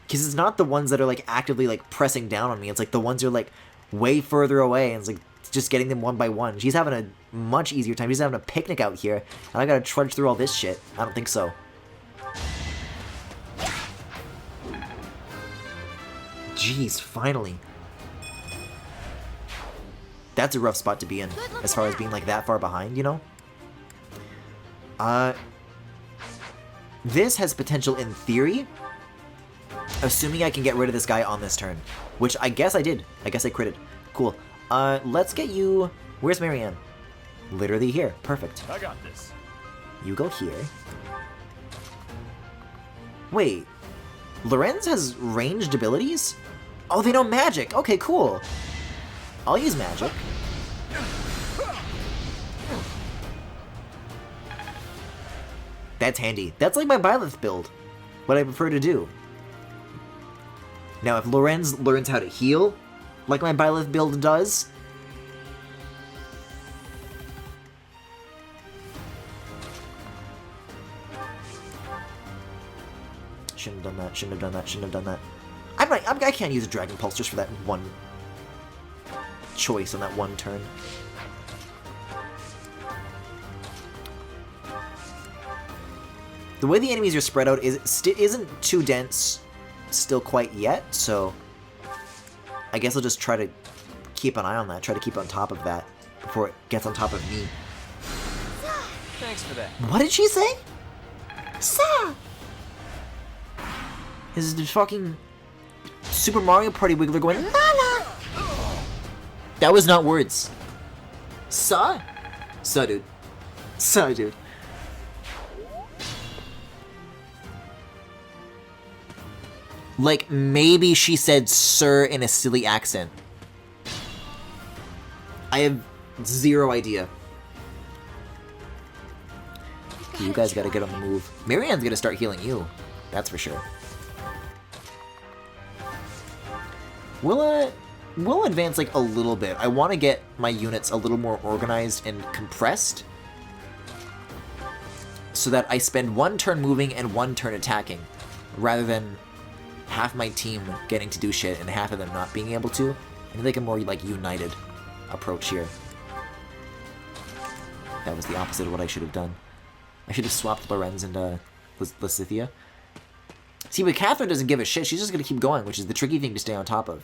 Because it's not the ones that are like actively like pressing down on me, it's like the ones who are like way further away, and it's like just getting them one by one. She's having a much easier time. She's having a picnic out here, and I gotta trudge through all this shit. I don't think so. Jeez, finally. That's a rough spot to be in, as far as being like that far behind, you know? This has potential in theory, assuming I can get rid of this guy on this turn. Which I guess I did. I guess I critted. Cool. Let's get you... Where's Marianne? Literally here. Perfect. I got this. You go here. Wait. Lorenz has ranged abilities? Oh, they know magic. Okay, cool. I'll use magic. That's handy. That's like my Byleth build. What I prefer to do. Now, if Lorenz learns how to heal, like my Byleth build does... Shouldn't have done that, shouldn't have done that, shouldn't have done that. I can't use a Dragon Pulse just for that one choice on that one turn. The way the enemies are spread out isn't too dense still quite yet, so I guess I'll just try to keep an eye on that, try to keep on top of that before it gets on top of me. Thanks for that. What did she say? Sa! This is the fucking Super Mario Party Wiggler going, la la! That was not words. Sa? Sa, dude. Sa, dude. Like, maybe she said sir in a silly accent. I have zero idea. You guys gotta get on the move. Marianne's gonna start healing you. That's for sure. We'll advance like a little bit. I want to get my units a little more organized and compressed, so that I spend one turn moving and one turn attacking, rather than half my team getting to do shit and half of them not being able to. I need like a more like united approach here. That was the opposite of what I should have done. I should have swapped Lorenz and Lysithea. See, but Catherine doesn't give a shit. She's just gonna keep going, which is the tricky thing to stay on top of.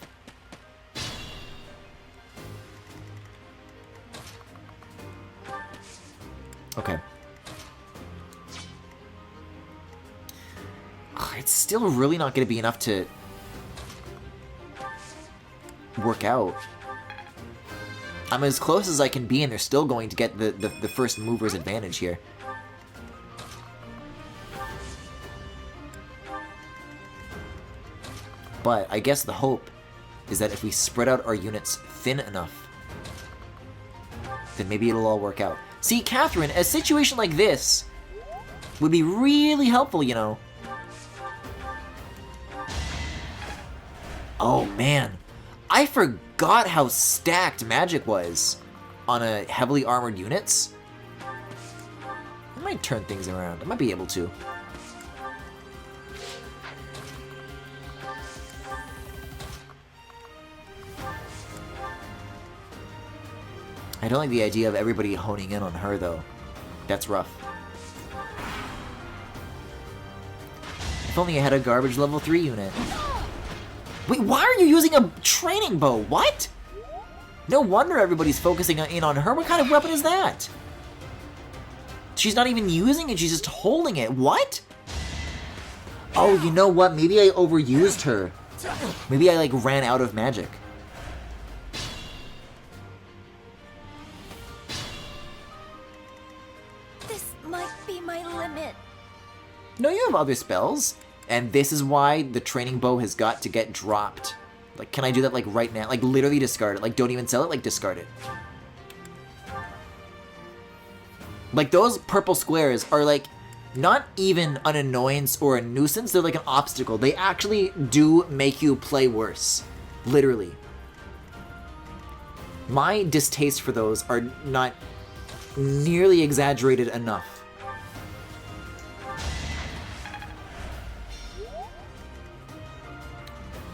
Okay. It's still really not going to be enough to work out. I'm as close as I can be, and they're still going to get the first mover's advantage here. But I guess the hope is that if we spread out our units thin enough, then maybe it'll all work out. See, Catherine, a situation like this would be really helpful, you know. Oh man, I forgot how stacked magic was on a heavily armored units. I might turn things around. I might be able to. I don't like the idea of everybody honing in on her, though. That's rough. If only I had a garbage level 3 unit. Wait, why are you using a training bow? What? No wonder everybody's focusing in on her. What kind of weapon is that? She's not even using it, she's just holding it. What? Oh, you know what? Maybe I overused her. Maybe I, like, ran out of magic. This might be my limit. No, you have other spells. And this is why the training bow has got to get dropped. Like, can I do that, like, right now? Like, literally discard it. Like, don't even sell it. Like, discard it. Like, those purple squares are, like, not even an annoyance or a nuisance. They're like an obstacle. They actually do make you play worse. Literally. My distaste for those are not nearly exaggerated enough.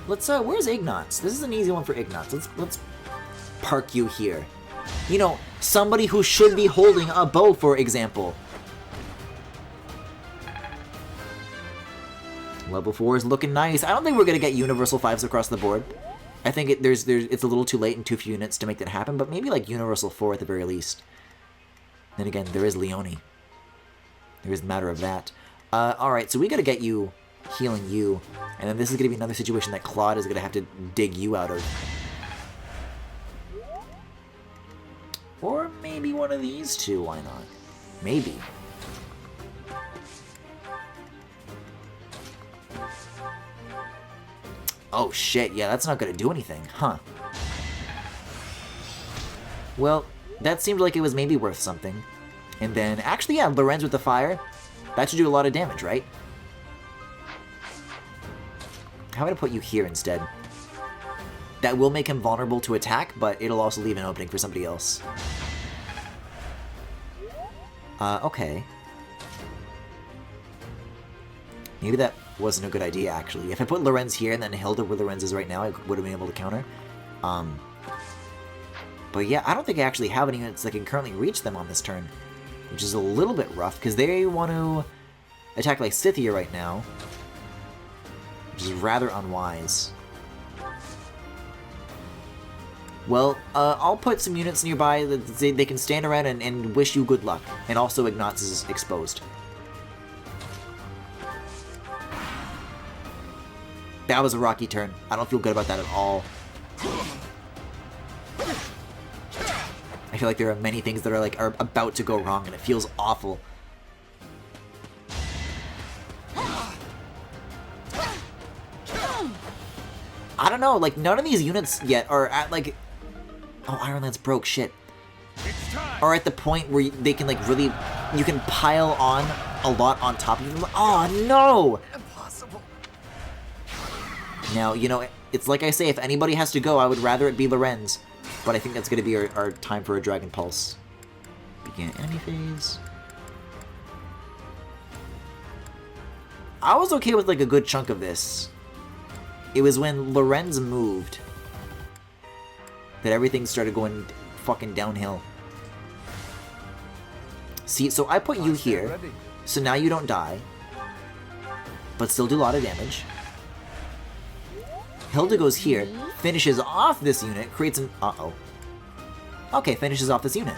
Let's, where's Ignatz? This is an easy one for Ignatz. Let's park you here. You know, somebody who should be holding a bow, for example. Level 4 is looking nice. I don't think we're going to get universal 5s across the board. I think it's a little too late and too few units to make that happen, but maybe like universal 4 at the very least. Then again, there is Leone. There is a matter of that. Alright, so we got to get you healing you, and then this is going to be another situation that Claude is going to have to dig you out of. Or maybe one of these two, why not? Maybe. Oh shit, yeah, that's not going to do anything, huh? Well, that seemed like it was maybe worth something. And then, actually, yeah, Lorenz with the fire. That should do a lot of damage, right? How about I put you here instead? That will make him vulnerable to attack, but it'll also leave an opening for somebody else. Okay. Maybe that wasn't a good idea, actually. If I put Lorenz here and then Hilda where Lorenz is right now, I would have been able to counter. But yeah, I don't think I actually have any units that can currently reach them on this turn, which is a little bit rough, because they want to attack like Scythia right now, which is rather unwise. Well, I'll put some units nearby that they can stand around and wish you good luck. And also Ignatz is exposed. That was a rocky turn. I don't feel good about that at all. I feel like there are many things that are about to go wrong, and it feels awful. I don't know, like, none of these units yet are at, like... Oh, Ironland's broke, shit. Are at the point where they can, like, really... You can pile on a lot on top of them. Oh, no! Impossible. Now, you know, it's like I say, if anybody has to go, I would rather it be Lorenz. But I think that's going to be our time for a Dragon Pulse. Begin enemy phase. I was okay with, like, a good chunk of this. It was when Lorenz moved that everything started going fucking downhill. See, so I put you here, so now you don't die, but still do a lot of damage. Hilda goes here, finishes off this unit, creates an... Uh-oh. Okay, finishes off this unit.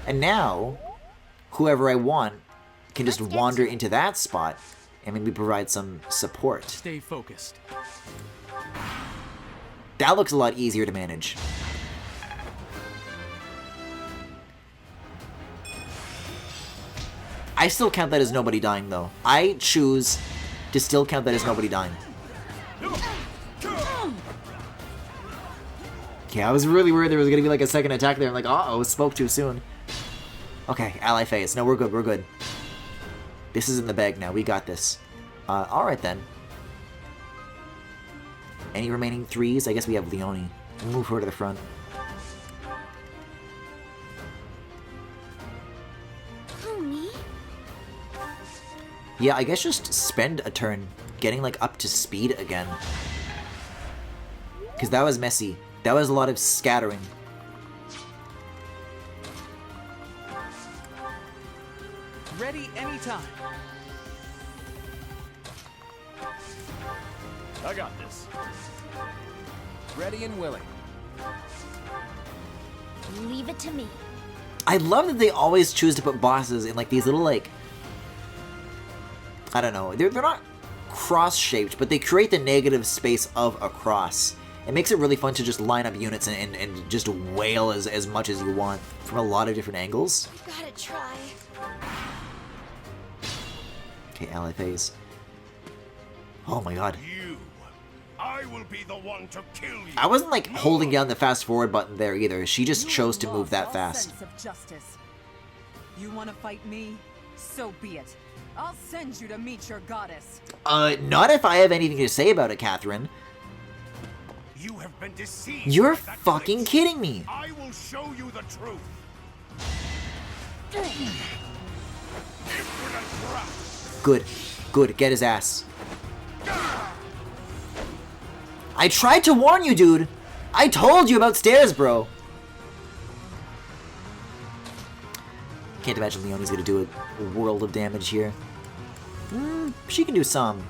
And now, whoever I want can just wander into that spot and maybe provide some support. Stay focused. That looks a lot easier to manage. I still count that as nobody dying, though. I choose to still count that as nobody dying. Okay, I was really worried there was going to be like a second attack there. I'm like, uh-oh, spoke too soon. Okay, ally phase. No, we're good, we're good. This is in the bag now. We got this. Alright then. Any remaining 3s? I guess we have Leone. We'll move her to the front. Yeah, I guess just spend a turn getting, like, up to speed again. Because that was messy. That was a lot of scattering. Ready anytime. I got this. Ready and willing. Leave it to me. I love that they always choose to put bosses in, like, these little, like... I don't know. They're not cross-shaped, but they create the negative space of a cross. It makes it really fun to just line up units and just wail as much as you want from a lot of different angles. Gotta try. Okay, ally phase. Oh my god. I will be the one to kill you. I wasn't like holding down the fast forward button there either. She just chose to move that fast. Sense of justice. You want to fight me? So be it. I'll send you to meet your goddess. Not if I have anything to say about it, Catherine. You have been deceived. You're fucking kidding me. I will show you the truth. Good. Good. Get his ass. I tried to warn you, dude. I told you about stairs, bro. Can't imagine Leonie's gonna do a world of damage here. She can do some,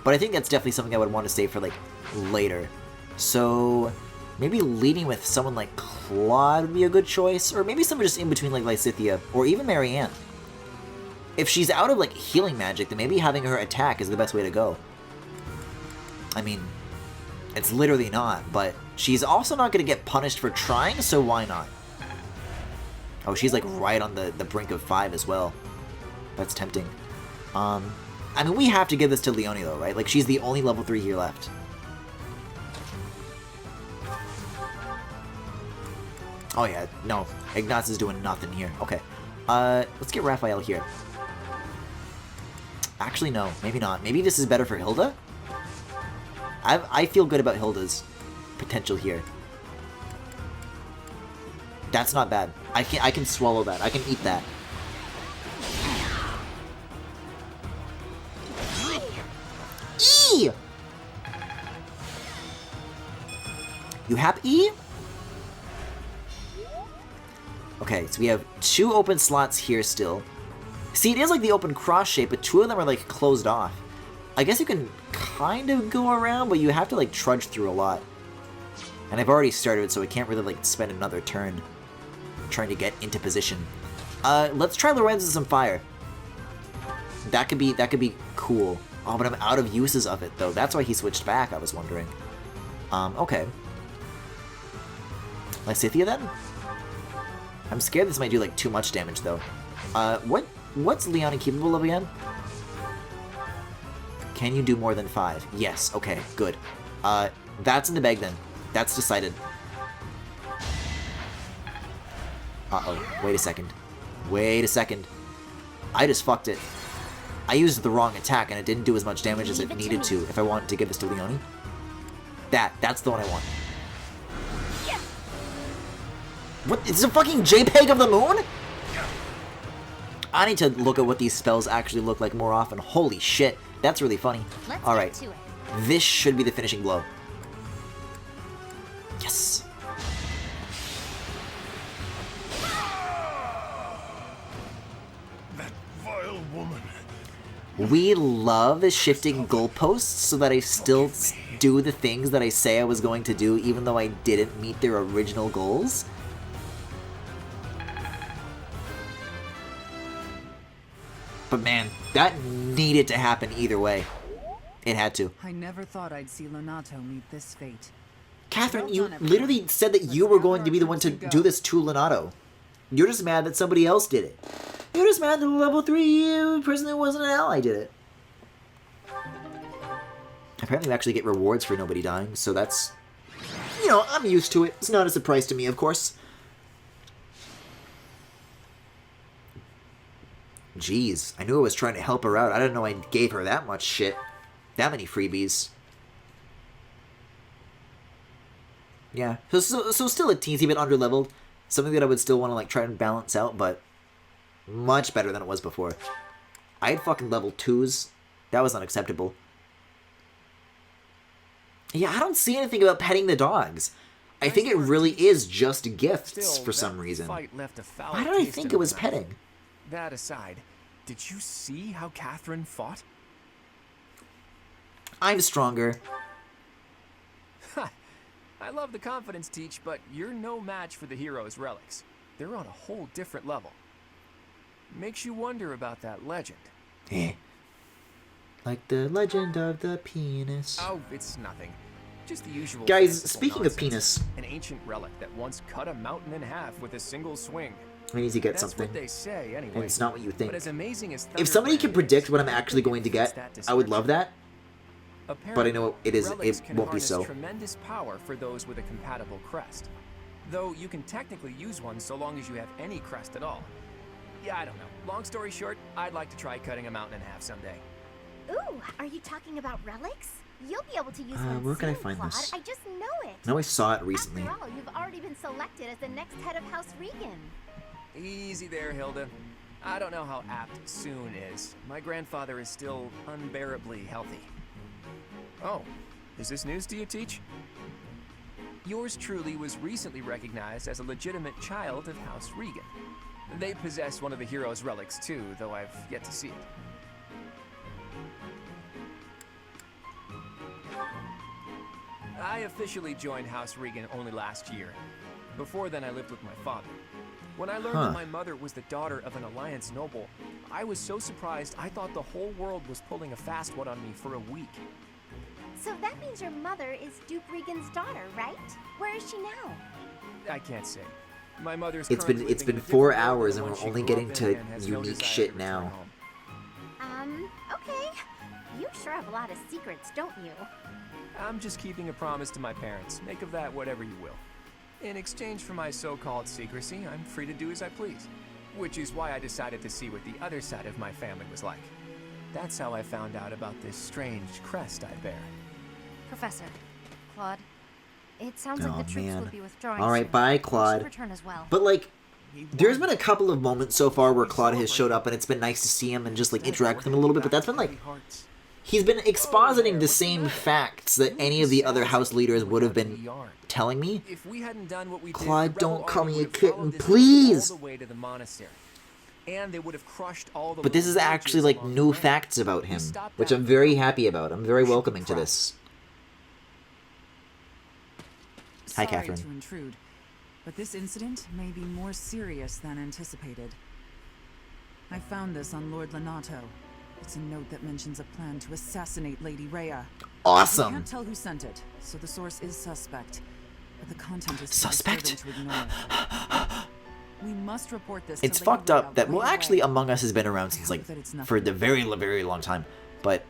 but I think that's definitely something I would want to save for like later. So maybe leading with someone like Claude would be a good choice, or maybe someone just in between like Lysithea or even Marianne. If she's out of like healing magic, then maybe having her attack is the best way to go. I mean, it's literally not, but she's also not going to get punished for trying, so why not? Oh, she's like right on the brink of 5 as well. That's tempting. I mean, we have to give this to Leonie though, right? Like, she's the only level 3 here left. Oh yeah, no. Ignatz is doing nothing here. Okay. Let's get Raphael here. Actually, no. Maybe not. Maybe this is better for Hilda? I feel good about Hilda's potential here. That's not bad. I can swallow that. I can eat that. E! You happy? Okay, so we have 2 open slots here still. See, it is like the open cross shape, but 2 of them are like closed off. I guess you can kind of go around, but you have to like trudge through a lot. And I've already started, so I can't really like spend another turn trying to get into position. Let's try Lorenz with some fire. That could be cool. Oh, but I'm out of uses of it though. That's why he switched back, I was wondering. Okay. Lysithea then? I'm scared this might do like too much damage though. What's Leonie capable of again? Can you do more than 5? Yes, okay, good. That's in the bag then. That's decided. Uh-oh, wait a second. Wait a second. I just fucked it. I used the wrong attack and it didn't do as much damage as it needed to if I wanted to give this to Leonie. That's the one I want. What? It's a fucking JPEG of the moon? I need to look at what these spells actually look like more often. Holy shit, that's really funny. Alright, this should be the finishing blow. Yes. That vile woman. We love shifting goalposts so that I still do the things that I say I was going to do even though I didn't meet their original goals. But man, that needed to happen either way. It had to. I never thought I'd see Lonato meet this fate. Catherine, you literally said that you were going to be the one to do this to Lonato. You're just mad that somebody else did it. You're just mad that the level 3 person who wasn't an ally did it. Apparently we actually get rewards for nobody dying, so that's... You know, I'm used to it. It's not a surprise to me, of course. Jeez, I knew I was trying to help her out. I didn't know I gave her that much shit. That many freebies. Yeah, so still a teensy bit underleveled. Something that I would still want to like try and balance out, but much better than it was before. I had fucking level 2s. That was unacceptable. Yeah, I don't see anything about petting the dogs. I think it really is just gifts for some reason. Why did I think it was petting? That aside, did you see how Catherine fought? I'm stronger. I love the confidence, Teach, but you're no match for the hero's relics. They're on a whole different level. Makes you wonder about that legend. Like the legend of the penis. Oh, it's nothing. Just the usual. Guys, fanciful speaking of nonsense. penis. An ancient relic that once cut a mountain in half with a single swing. I need to get That's something. what they say, anyway. And it's not what you think. But as amazing as If somebody can Thunderbrand predict is, what I'm actually going to get, I would love that. But I know it relics can won't be harness so. Tremendous power for those with a compatible crest. Though you can technically use one so long as you have any crest at all. Yeah, I don't know. Long story short, I'd like to try cutting a mountain in half someday. Ooh, are you talking about relics? You'll be able to use one where can I soon, find Claude. this? I just know it. I know I saw it recently. After all, you've already been selected as the next head of House Regan. Easy there, Hilda. I don't know how apt soon is. My grandfather is still unbearably healthy. Oh, is this news to you, Teach? Yours truly was recently recognized as a legitimate child of House Regan. They possess one of the hero's relics too, though I've yet to see it. I officially joined House Regan only last year. Before then, I lived with my father. When I learned that my mother was the daughter of an Alliance noble, I was so surprised I thought the whole world was pulling a fast one on me for a week. So that means your mother is Duke Regan's daughter, right? Where is she now? I can't say. My mother's It's currently been living in a 4 different world hours than and the we're one only she getting grew up in to and has no unique desire shit to return now. home. Okay. You sure have a lot of secrets, don't you? I'm just keeping a promise to my parents. Make of that whatever you will. In exchange for my so-called secrecy, I'm free to do as I please. Which is why I decided to see what the other side of my family was like. That's how I found out about this strange crest I bear. Professor, Claude, it sounds like Oh, the troops will man. be withdrawing Alright, soon. bye, We should Claude. return as well. But like, there's been a couple of moments so far where Claude has showed up and it's been nice to see him and just like interact with him a little bit, but that's been like, he's been expositing the same facts that any of the other house leaders would have been telling me. If we hadn't done what we did, Claude, the don't rebel call army me a would have kitten, followed this please! all the way to the monastery. And they would have crushed all the But this is little actually villages like along new the way. facts about him, stopped which that I'm very happy about. I'm very welcoming to this. Hi, Sorry Catherine. to intrude, but this incident may be more serious than anticipated. I found this on Lord Lenato. It's a note that mentions a plan to assassinate Lady Rhea. Awesome. We can't tell who sent it, so the source is suspect. But the content is too Suspect? disturbing to ignore. We must report this. It's to Lady fucked up Rhea that, well, right actually, away. Among Us has been around since like that it's nothing. for the very long time. But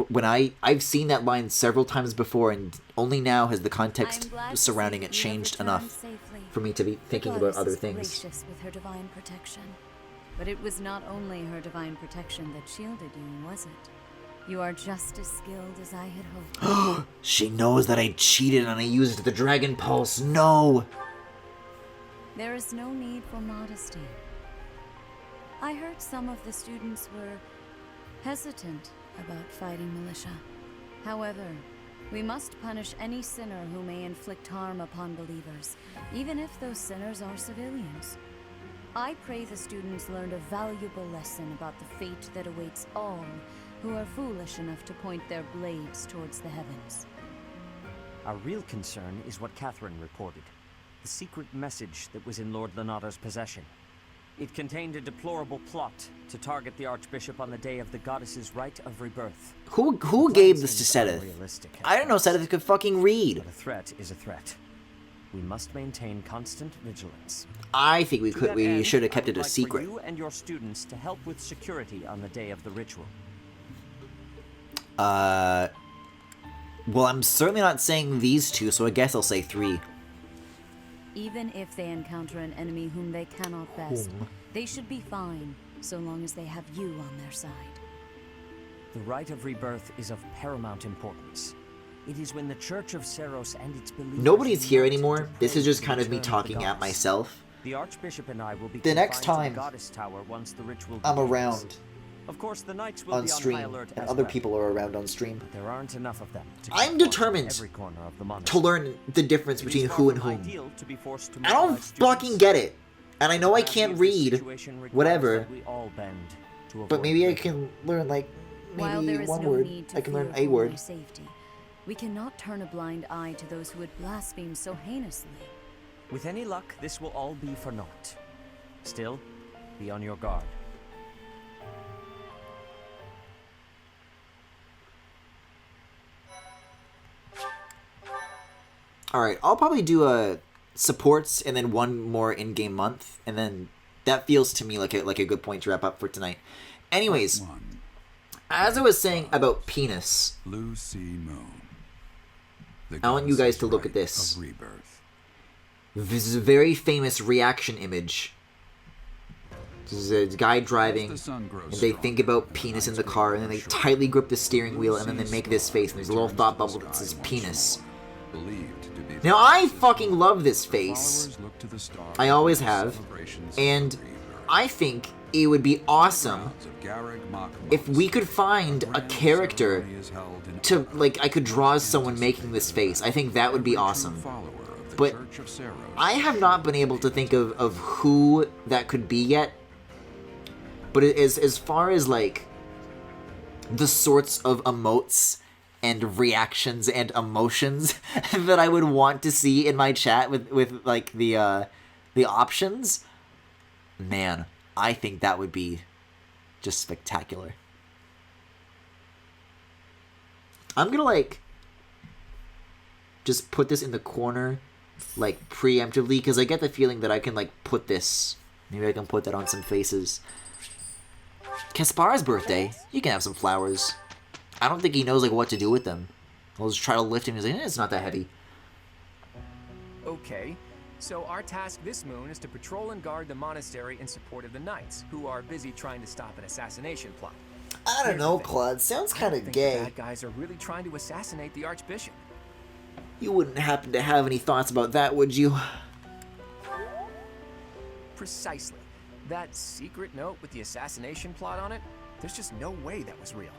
when I've seen that line several times before, and only now has the context surrounding it changed enough for me to be thinking about other things. Gracious with her divine protection. But it was not only her divine protection that shielded you, was it? You are just as skilled as I had hoped. She knows that I cheated and I used the Dragon Pulse. No! There is no need for modesty. I heard some of the students were hesitant about fighting militia. However, we must punish any sinner who may inflict harm upon believers, even if those sinners are civilians. I pray the students learned a valuable lesson about the fate that awaits all who are foolish enough to point their blades towards the heavens. Our real concern is what Catherine reported. The secret message that was in Lord Lenato's possession. It contained a deplorable plot to target the Archbishop on the day of the goddess's rite of rebirth. Who gave this to Sedith? I don't know Sedith could fucking read. But a threat is a threat. We must maintain constant vigilance. I think we To could. that We end, should have I kept would it a like for secret. you and your students to help with security on the day of the ritual. Well, I'm certainly not saying these two, so I guess I'll say 3. Even if they encounter an enemy whom they cannot best, they should be fine, so long as they have you on their side. The rite of rebirth is of paramount importance. It is when the Church of Seros and its believers... Nobody's here unite anymore. to This is praise just the kind of me return talking the at goddess. myself. The Archbishop and I will be The next confined to time the Goddess Tower once the ritual I'm begins. around Of course, the knights will on be on high stream, alert and as other well. people are around on stream. But there aren't enough of them to I'm keep watch on determined every corner of the to monastery. learn the difference It is between far who and from whom. ideal to be forced to I don't mobilize fucking students. get it. And I know I The can't gravity of the read, situation requires whatever, that we all bend to but avoid maybe I breaking. can learn, like, While there maybe is one no word. need to I can learn fear a for word. my safety, we cannot turn a blind eye to those who would blaspheme so heinously. With any luck, this will all be for naught. Still, be on your guard. Alright, I'll probably do supports and then one more in-game month, and then that feels to me like a good point to wrap up for tonight. Anyways, as I was saying about penis, Lucy Moon. I want you guys to look at this. This is a very famous reaction image. This is a guy driving, and they think about penis in the car, and then they tightly grip the steering wheel, and then they make this face, and there's a little thought bubble that says penis. Now, I fucking love this face. I always have. And I think it would be awesome if we could find a character to, like, I could draw someone making this face. I think that would be awesome. But I have not been able to think of who that could be yet. But as far as, like, the sorts of emotes and reactions and emotions that I would want to see in my chat with like, the options, man, I think that would be just spectacular. I'm gonna, like, just put this in the corner, like, preemptively, because I get the feeling that I can, like, put this, maybe I can put that on some faces. Kaspar's birthday, you can have some flowers. I don't think he knows, like, what to do with them. I'll just try to lift him. He's like, it's not that heavy. Okay, so our task this moon is to patrol and guard the monastery in support of the knights, who are busy trying to stop an assassination plot. I don't know, Claude. Sounds kind of gay. The bad guys are really trying to assassinate the Archbishop. You wouldn't happen to have any thoughts about that, would you? Precisely. That secret note with the assassination plot on it, there's just no way that was real.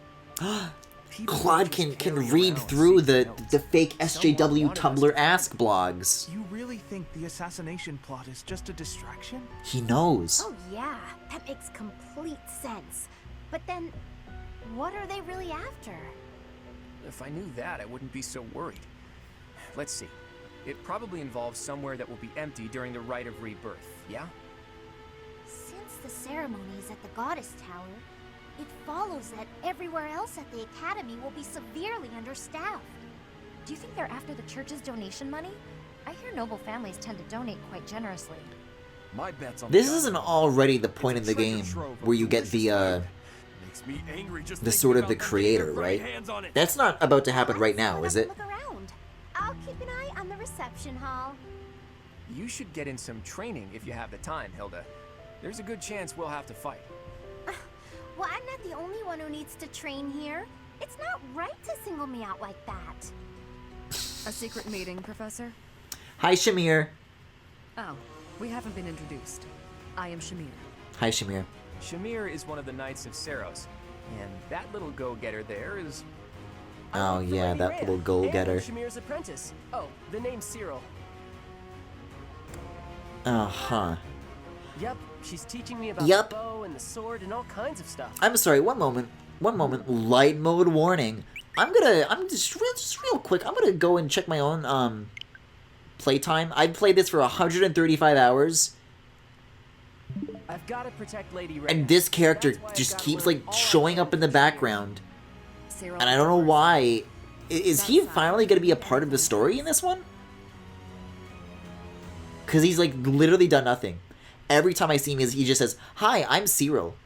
Claude can read through the fake SJW Tumblr Ask blogs. You really think the assassination plot is just a distraction? He knows. Oh yeah, that makes complete sense. But then, what are they really after? If I knew that, I wouldn't be so worried. Let's see. It probably involves somewhere that will be empty during the Rite of Rebirth, yeah? Since the ceremony is at the Goddess Tower, it follows that everywhere else at the Academy will be severely understaffed. Do you think they're after the church's donation money? I hear noble families tend to donate quite generously. My bet's on This isn't already the point in the game where you get the sort of the creator, right? That's not about to happen right now, is it? Look around. I'll keep an eye on the reception hall. You should get in some training if you have the time, Hilda. There's a good chance we'll have to fight. Well, I'm not the only one who needs to train here. It's not right to single me out like that. A secret meeting, Professor? Hi, Shamir. Oh, we haven't been introduced. I am Shamir. Hi, Shamir. Shamir is one of the Knights of Saros, and that little go-getter there is... Oh yeah, that little go-getter. Shamir's apprentice. Oh, the name's Cyril. Uh-huh. Yep, she's teaching me about Yup. the bow and the sword and all kinds of stuff. I'm sorry, one moment. Light mode warning. I'm just real quick, I'm gonna go and check my own, playtime. I've played this for 135 hours. I've got to protect Lady Rhea. And this character just keeps, like, showing up in the background. And I don't know why. Is he finally gonna be a part of the story in this one? Because he's, like, literally done nothing. Every time I see him, he just says, "Hi, I'm Cyril."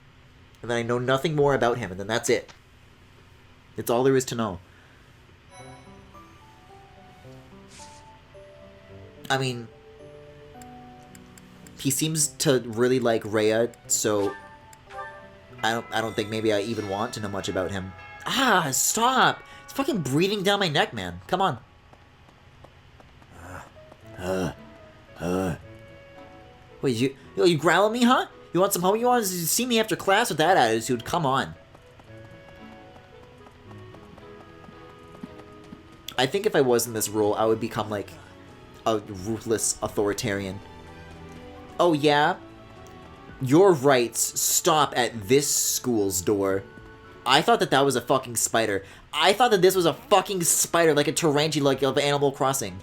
And then I know nothing more about him, and then that's it. It's all there is to know. I mean, he seems to really like Rhea, so I don't think maybe I even want to know much about him. Ah, stop! It's fucking breathing down my neck, man. Come on. Wait, you growling me, huh? You want some home? You want to see me after class with that attitude? Come on. I think if I was in this role, I would become, like, a ruthless authoritarian. Oh, yeah? Your rights stop at this school's door. I thought that was a fucking spider. I thought that this was a fucking spider, like a tarantula, like of Animal Crossing.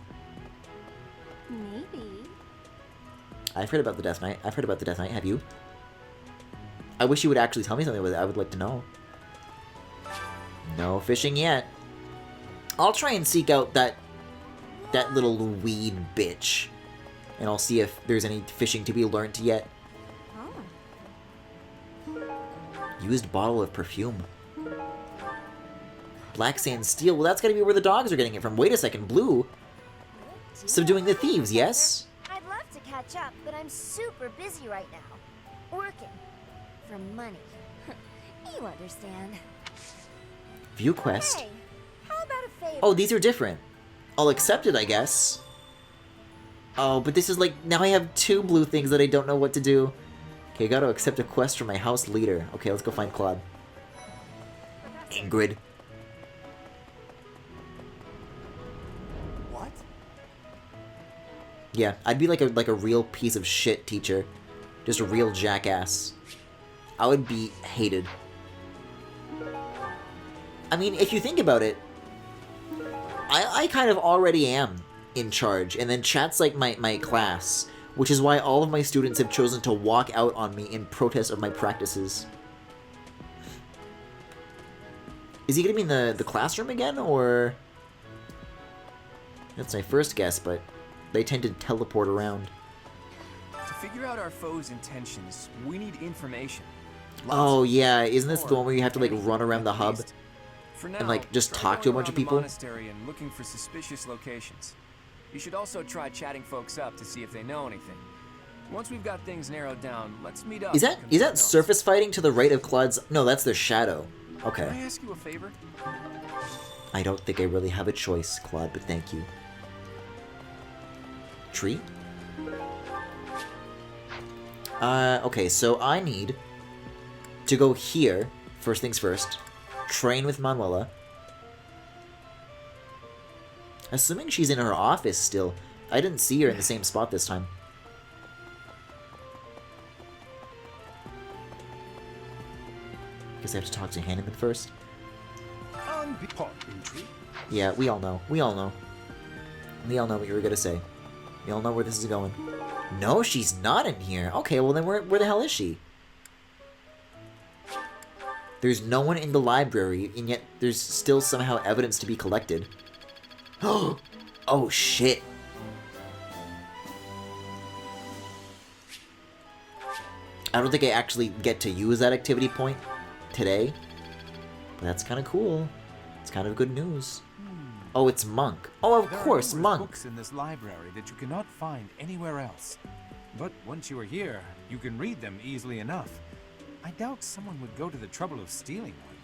Maybe. I've heard about the Death Knight. Have you? I wish you would actually tell me something with it. I would like to know. No fishing yet. I'll try and seek out that that little weed bitch. And I'll see if there's any fishing to be learnt yet. Used bottle of perfume. Black sand steel. Well, that's gotta be where the dogs are getting it from. Wait a second, Blue. Subduing the thieves, yes? I'd love to catch up, but I'm super busy right now. Working. For money. You understand. View quest. Hey, how about a favor? Oh, these are different. I'll accept it, I guess. Oh, but this is like, now I have 2 blue things that I don't know what to do. Okay, gotta accept a quest from my house leader. Okay, let's go find Claude. Ingrid. What? Yeah, I'd be like a real piece of shit teacher. Just a real jackass. I would be hated. I mean, if you think about it, I kind of already am in charge, and then chat's like my class, which is why all of my students have chosen to walk out on me in protest of my practices. Is he gonna be in the classroom again, or... That's my first guess, but they tend to teleport around. To figure out our foe's intentions, we need information. Oh yeah, isn't this the one where you have to like run around the hub? For now, And like just try talk to a going bunch of around the people? monastery and looking for suspicious locations. You should also try chatting folks up to see if they know anything. Once we've got things narrowed down, let's meet up. Is that surface fighting to the right of Claude's? No, that's their shadow. Okay. Can I ask you a favor? I don't think I really have a choice, Claude, but thank you. Tree? Okay, so I need to go here, first things first, train with Manuela. Assuming she's in her office still. I didn't see her in the same spot this time. Guess I have to talk to Hanneman first. Yeah, we all know. We all know. We all know what you were gonna say. We all know where this is going. No, she's not in here. Okay, well then where the hell is she? There's no one in the library, and yet there's still somehow evidence to be collected. Oh shit. I don't think I actually get to use that activity point today. But that's kind of cool. It's kind of good news. Oh, it's Monk. Oh, of course, there are Monk. books in this library that you cannot find anywhere else. But once you are here, you can read them easily enough. I doubt someone would go to the trouble of stealing one.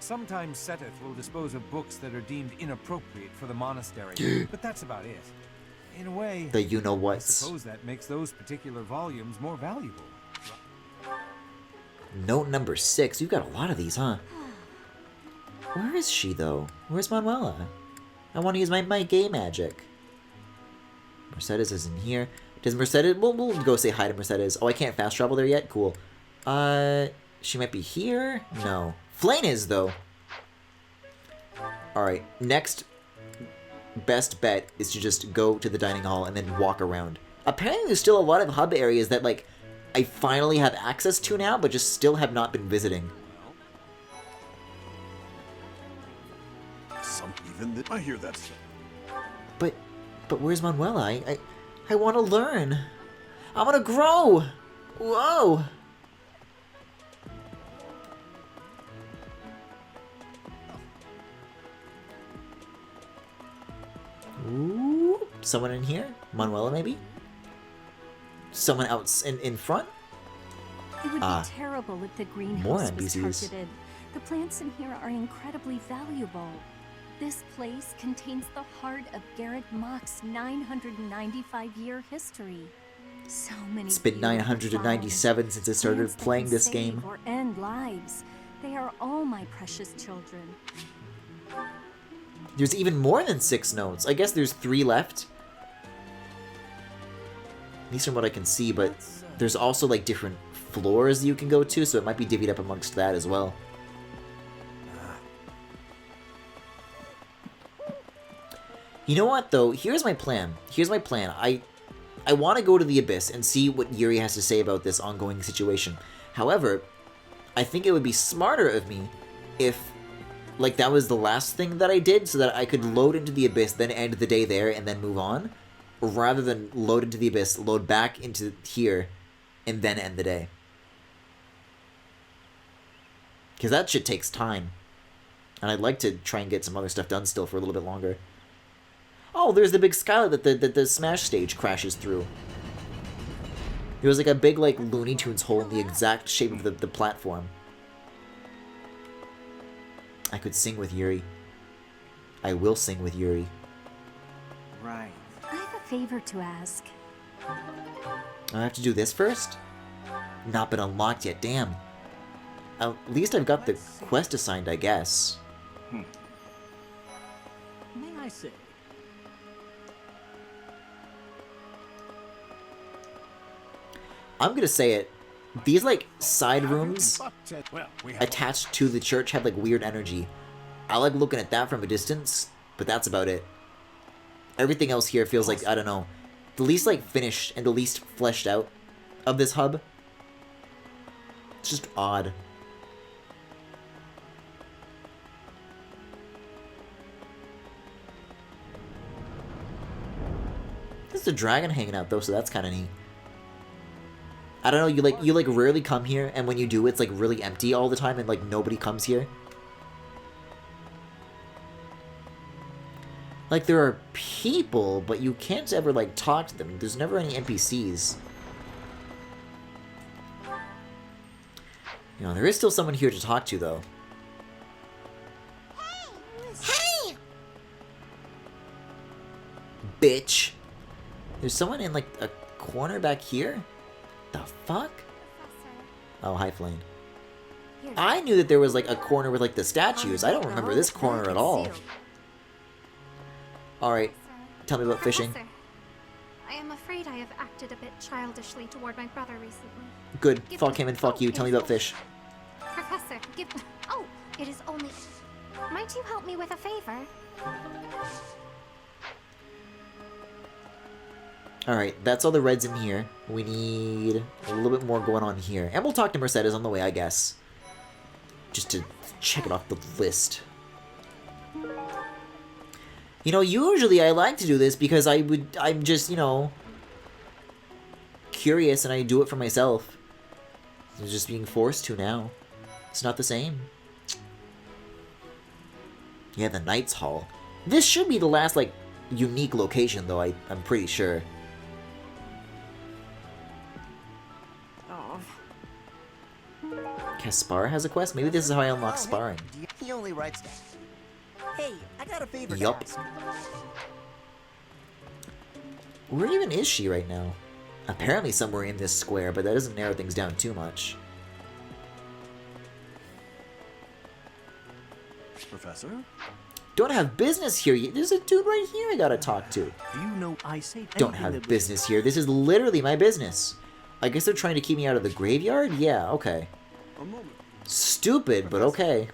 Sometimes Seteth will dispose of books that are deemed inappropriate for the monastery, but that's about it. In a way, The you-know-whats. I suppose that makes those particular volumes more valuable. Note number 6. You've got a lot of these, huh? Where is she, though? Where's Manuela? I want to use my gay magic. Mercedes isn't here. Does Mercedes... We'll go say hi to Mercedes. Oh, I can't fast travel there yet? Cool. She might be here? No. Flane is, though. Alright, next best bet is to just go to the dining hall and then walk around. Apparently there's still a lot of hub areas that, like, I finally have access to now, but just still have not been visiting. I hear that. But where's Manuela? I want to learn. I want to grow. Whoa. Ooh, someone in here? Manuela, maybe? Someone else in front? It would be terrible if the greenhouse more was NPCs. targeted. The plants in here are incredibly valuable. This place contains the heart of Garrett Mock's 995-year history. So many. It's been 997 since I started plants that playing can this save game. Or end lives. They are all my precious children. There's even more than 6 notes. I guess there's 3 left. At least from what I can see, but there's also like different floors you can go to, so it might be divvied up amongst that as well. You know what, though? Here's my plan. Here's my plan. I want to go to the Abyss and see what Yuri has to say about this ongoing situation. However, I think it would be smarter of me if like that was the last thing that I did so that I could load into the Abyss, then end the day there, and then move on. Rather than load into the Abyss, load back into here, and then end the day. Because that shit takes time. And I'd like to try and get some other stuff done still for a little bit longer. Oh, there's the big skylight that the Smash stage crashes through. There was like a big like Looney Tunes hole in the exact shape of the platform. I could sing with Yuri. I will sing with Yuri. Right. I have a favor to ask. I have to do this first? Not been unlocked yet, damn. At least I've got the quest assigned, I guess. May I say? I'm gonna say it. These, like, side rooms attached to the church have, like, weird energy. I like looking at that from a distance, but that's about it. Everything else here feels like, I don't know, the least, like, finished and the least fleshed out of this hub. It's just odd. There's a dragon hanging out, though, so that's kind of neat. I don't know, you like rarely come here, and when you do, it's like really empty all the time, and like nobody comes here. Like there are people, but you can't ever like talk to them. There's never any NPCs. You know, there is still someone here to talk to, though. Hey! Bitch! There's someone in like a corner back here? The fuck? Oh, hi, Flame. I knew that there was like a corner with like the statues. I don't remember this corner at all. Alright, tell me about fishing. I am afraid I have acted a bit childishly toward my brother recently. Good, fuck him and fuck you. Tell me about fish. Professor, give... Oh, it is only... Might you help me with a favor? Alright, that's all the reds in here. We need a little bit more going on here. And we'll talk to Mercedes on the way, I guess. Just to check it off the list. You know, usually I like to do this because I'm just, you know, curious and I do it for myself. I'm just being forced to now. It's not the same. Yeah, the Knights Hall. This should be the last, like, unique location, though, I'm pretty sure. Caspar has a quest? Maybe this is how I unlock sparring. He only writes down. Hey, I got a favor to Yup. ask. Where even is she right now? Apparently somewhere in this square, but that doesn't narrow things down too much. Professor? Don't have business here. There's a dude right here I gotta talk to. Do you know I say Don't have business here. This is literally my business. I guess they're trying to keep me out of the graveyard? Yeah, okay. Stupid, but okay.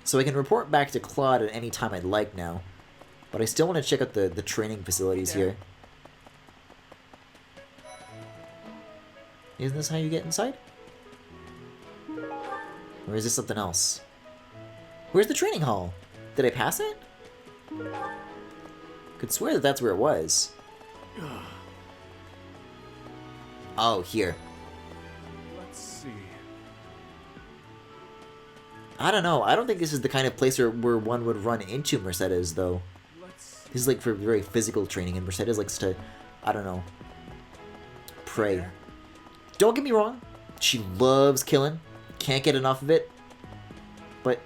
So I can report back to Claude at any time I'd like now. But I still want to check out the training facilities here. Isn't this how you get inside? Or is this something else? Where's the training hall? Did I pass it? Could swear that that's where it was. Oh, here. Let's see. I don't know. I don't think this is the kind of place where one would run into Mercedes, though. This is like for very physical training, and Mercedes likes to, I don't know, pray. Don't get me wrong. She loves killing. Can't get enough of it. But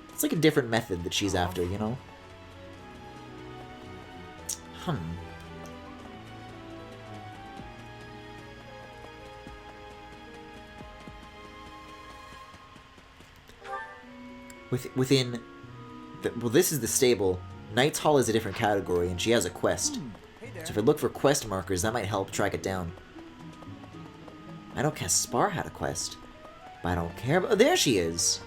it's like a different method that she's after, you know? Within... well, this is the stable. Knight's Hall is a different category, and she has a quest. So if I look for quest markers, that might help track it down. I know Caspar had a quest, but I don't care. But there she is!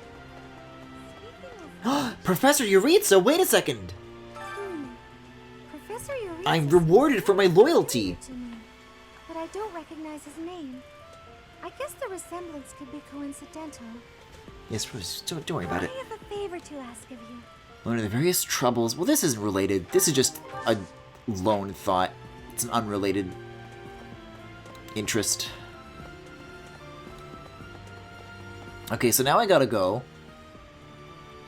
Professor Yuritsa, wait a second! Professor Yuritsa... I'm rewarded for my loyalty! But I don't recognize his name. I guess the resemblance could be coincidental. Yes, don't worry about it. I have a favor to ask of you. One of the various troubles. Well, this isn't related. This is just a lone thought. It's an unrelated interest. Okay, so now I gotta go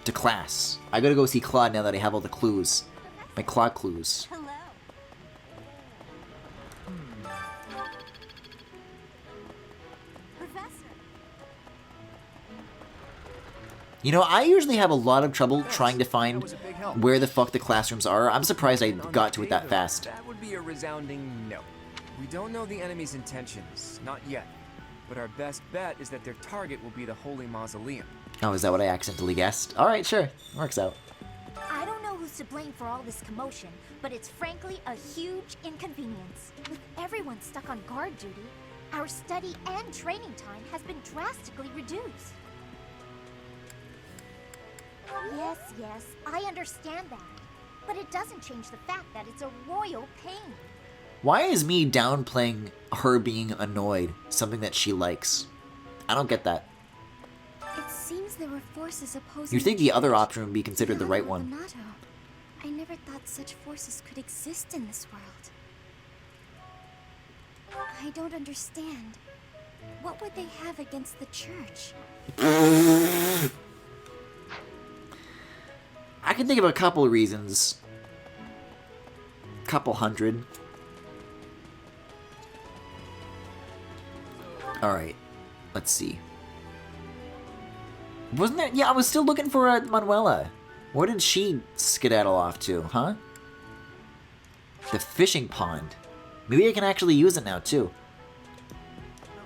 to class. I gotta go see Claude now that I have all the clues. My Claude clues. Hello. Professor. You know, I usually have a lot of trouble trying to find where the fuck the classrooms are. I'm surprised I got to it that fast. That would be a resounding no. We don't know the enemy's intentions, not yet. But our best bet is that their target will be the Holy Mausoleum. Oh, is that what I accidentally guessed? Alright, sure. Works out. I don't know who's to blame for all this commotion, but it's frankly a huge inconvenience. With everyone stuck on guard duty, our study and training time has been drastically reduced. Yes, I understand that. But it doesn't change the fact that it's a royal pain. Why is me downplaying her being annoyed something that she likes? I don't get that. It seems there were forces opposing. You'd think the other option would be considered the right one. Lorenz. I never thought such forces could exist in this world. I don't understand. What would they have against the church? I can think of a couple of reasons. Couple hundred. Alright, let's see. Wasn't there? Yeah, I was still looking for Manuela. Where did she skedaddle off to, huh? The fishing pond. Maybe I can actually use it now, too.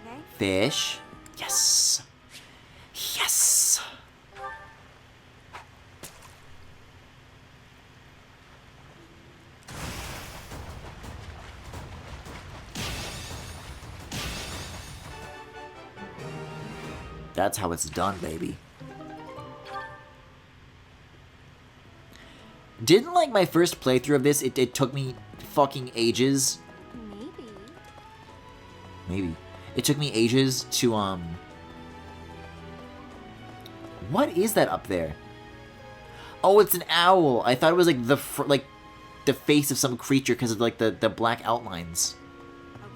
Okay. Fish. Yes. Yes. That's how it's done, baby. Didn't like my first playthrough of this, it took me fucking ages. Maybe. It took me ages to, What is that up there? Oh, it's an owl. I thought it was like the face of some creature because of like the black outlines.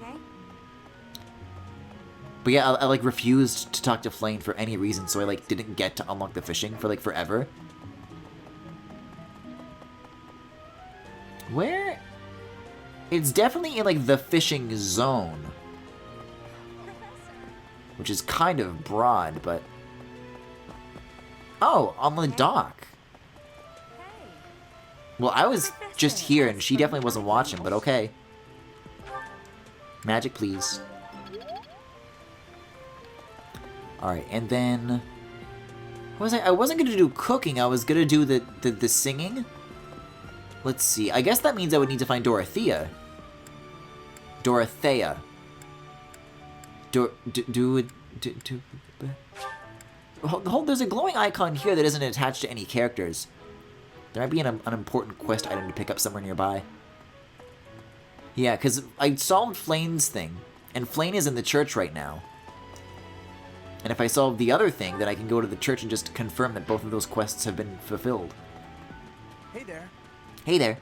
Okay. But yeah, I like refused to talk to Flane for any reason, so I like didn't get to unlock the fishing for like forever. Where? It's definitely in like the fishing zone. Which is kind of broad, but... Oh, on the dock. Well, I was just here and she definitely wasn't watching, but okay. Magic, please. Alright, and then... I wasn't gonna do cooking, I was gonna do the singing. Let's see, I guess that means I would need to find Dorothea. Hold, there's a glowing icon here that isn't attached to any characters. There might be an important quest item to pick up somewhere nearby. Yeah, because I solved Flane's thing, and Flane is in the church right now. And if I solve the other thing, then I can go to the church and just confirm that both of those quests have been fulfilled. Hey there. Hey there.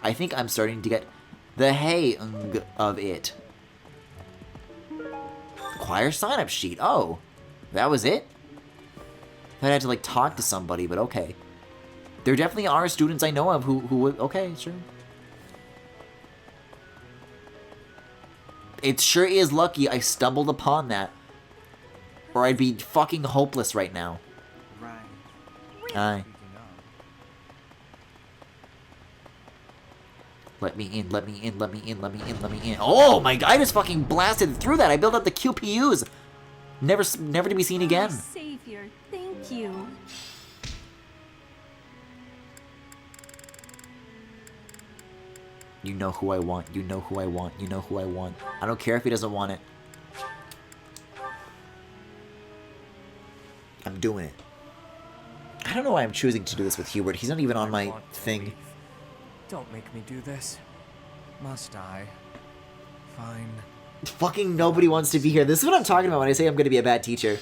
I think I'm starting to get the hang of it. Choir sign-up sheet. Oh, that was it? I had to like talk to somebody, but okay. There definitely are students I know of who would. Okay, sure. It sure is lucky I stumbled upon that, or I'd be fucking hopeless right now. Right. Aye. Let me in, let me in, let me in, let me in, let me in. Oh my god, I just fucking blasted through that. I built up the QPUs. Never to be seen again. Savior, thank you. You know who I want, you know who I want, you know who I want. I don't care if he doesn't want it. I'm doing it. I don't know why I'm choosing to do this with Hubert. He's not even on my thing. Don't make me do this. Must I? Fine. Fucking nobody wants to be here. This is what I'm talking about when I say I'm going to be a bad teacher.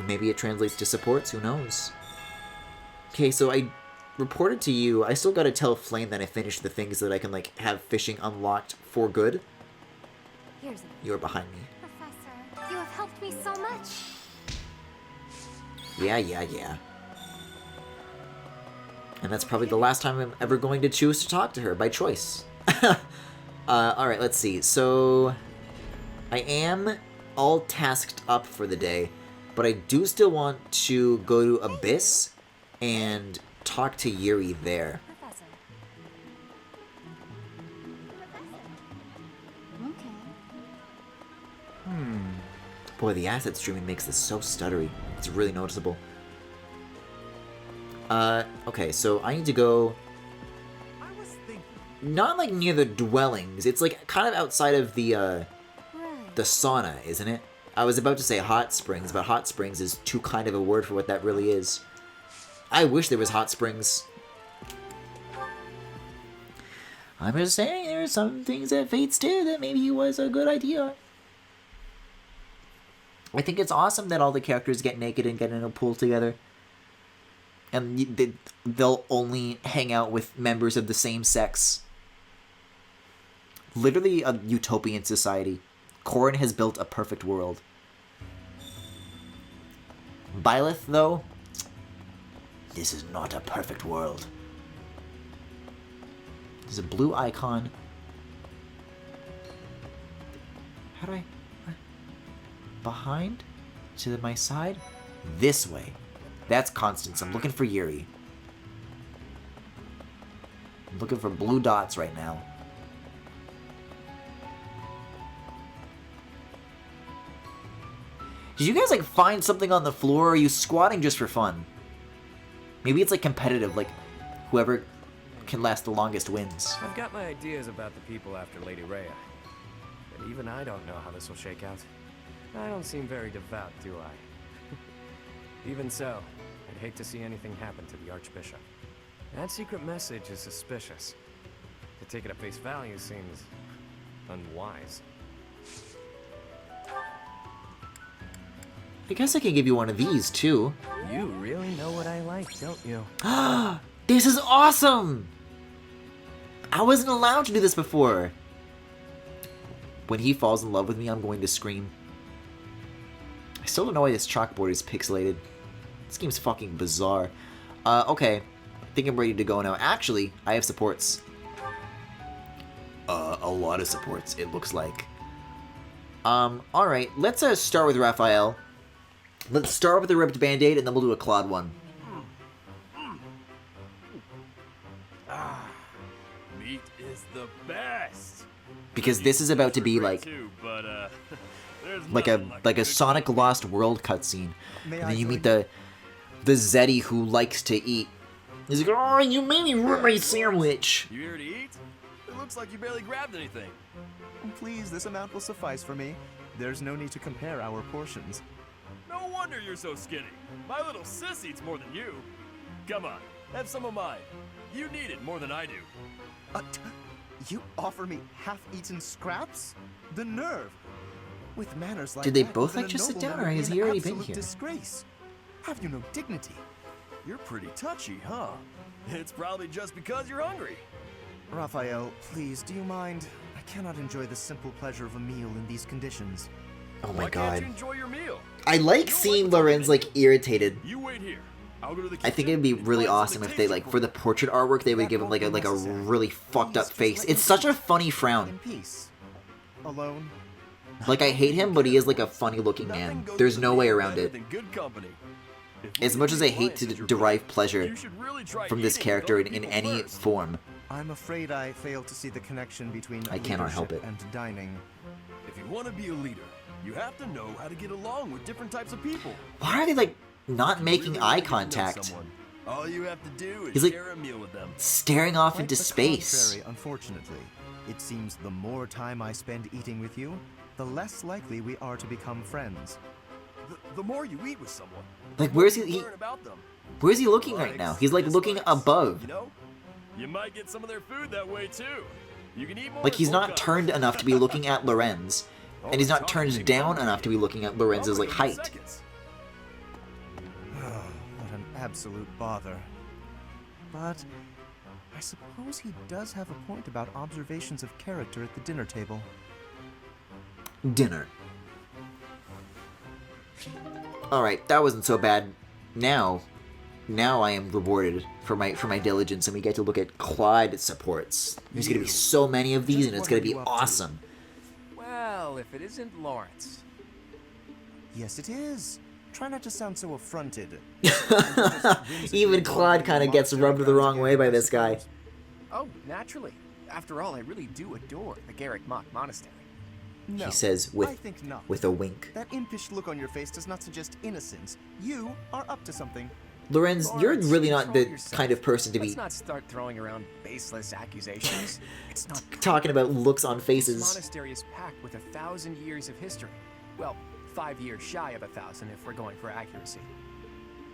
Maybe it translates to supports, who knows? Okay, so I reported to you. I still gotta tell Flame that I finished the things so that I can, like, have fishing unlocked for good. You're behind me. Professor, you have helped me so much. Yeah. And that's probably the last time I'm ever going to choose to talk to her, by choice. Alright, let's see. So, I am all tasked up for the day, but I do still want to go to Abyss and talk to Yuri there. Boy, the asset streaming makes this so stuttery. It's really noticeable. Okay, so I need to go... Not, like, near the dwellings. It's, like, kind of outside of the sauna, isn't it? I was about to say hot springs, but hot springs is too kind of a word for what that really is. I wish there was hot springs. I'm just saying there are some things that Fates did that maybe was a good idea. I think it's awesome that all the characters get naked and get in a pool together. And they'll only hang out with members of the same sex. Literally a utopian society. Corrin has built a perfect world. Byleth, though, this is not a perfect world. There's a blue icon. How do I... Behind? To my side? This way. That's Constance. I'm looking for Yuri. I'm looking for blue dots right now. Did you guys, like, find something on the floor, or are you squatting just for fun? Maybe it's, like, competitive, like, whoever can last the longest wins. I've got my ideas about the people after Lady Rhea. But even I don't know how this will shake out. I don't seem very devout, do I? Even so, I'd hate to see anything happen to the Archbishop. That secret message is suspicious. To take it at face value seems unwise. I guess I can give you one of these, too. You really know what I like, don't you? This is awesome! I wasn't allowed to do this before. When he falls in love with me, I'm going to scream. I still don't know why this chalkboard is pixelated. This game's fucking bizarre. Okay. I think I'm ready to go now. Actually, I have supports. A lot of supports, it looks like. Alright. Let's start with Raphael. Let's start with the ripped band-aid, and then we'll do a Claude one. Meat is the best. Because this is about to be like... like a Sonic Lost World cutscene. And then you meet the Zeddy who likes to eat. He's like, oh, you made me rip my sandwich. You here to eat? It looks like you barely grabbed anything. Please, this amount will suffice for me. There's no need to compare our portions. No wonder you're so skinny. My little sis eats more than you. Come on, have some of mine. You need it more than I do. You offer me half-eaten scraps? The nerve! With manners like Did they that, both even like a just sit down, nobleman or would has be he an already been absolute here? Disgrace. Have you no dignity? You're pretty touchy, huh? It's probably just because you're hungry. Raphael, please, do you mind? I cannot enjoy the simple pleasure of a meal in these conditions. Oh my Why god. can't you enjoy your meal? I like seeing Lorenz, like, irritated. You wait here. I'll go to the I think it'd be really awesome if they, like, for the portrait artwork, they would give him, like a really fucked up face. It's such a funny frown. Alone. Like, I hate him, but he is, like, a funny-looking man. There's no way around it. As much as I hate to derive pleasure from this character in any form, I'm afraid I fail to see the connection between I cannot help leadership it. and dining. If you want to be a leader, you have to know how to get along with different types of people. why are they, like, not making eye contact? All you have to do is He's, like, share a meal with them. Staring off Quite into the space. contrary, unfortunately. It seems the more time I spend eating with you, the less likely we are to become friends. The more you eat with someone, Like, where's he learn about them. where's he looking right now? He's, like, looking above. You know, you might get some of their food that way too. You can eat more. Like, he's not turned enough to be looking at Lorenz, and he's not turned down enough to be looking at Lorenz's, like, height. absolute bother. But I suppose he does have a point about observations of character at the dinner table. Dinner. Alright, that wasn't so bad. Now I am rewarded for my diligence, and we get to look at Claude supports. There's gonna be so many of these, and it's gonna be awesome. Well, if it isn't Lawrence. Yes, it is. Try not to sound so affronted. Even Claude kind of gets rubbed the wrong way by this guy. Oh, naturally. After all, I really do adore the Garrick Mach Monastery. No, He says I think not. with a wink. That impish look on your face does not suggest innocence. You are up to something. Lorenz, you're really not the kind of person to be Let's not start throwing around baseless accusations. It's not talking about looks on This faces. monastery is packed with 1,000 years of history. Well, 5 years shy of 1,000 if we're going for accuracy.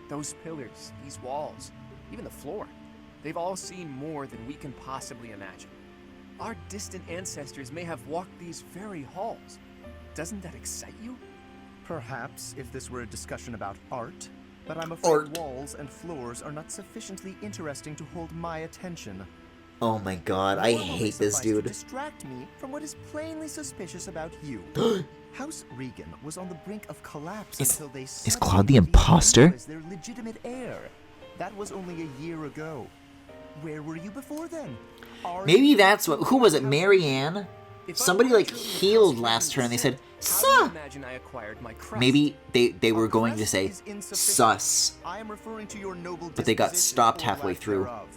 Those pillars, these walls, even the floor, they've all seen more than we can possibly imagine. Our distant ancestors may have walked these very halls. Doesn't that excite you? Perhaps if this were a discussion about art, but I'm afraid walls and floors are not sufficiently interesting to hold my attention. Oh my god, I hate this Suffice to dude. distract me from what is plainly suspicious about you. House Regan was on the brink of collapse until they Is Claude the imposter? as their legitimate heir. That was only a year ago. Where were you before then? Maybe that's what. Who was it? Marianne? Somebody like healed last turn and they said, "Suh." Imagine I acquired my crest. Maybe they were going to say sus, I am referring to your noble but they got disposition stopped or halfway lack through. thereof.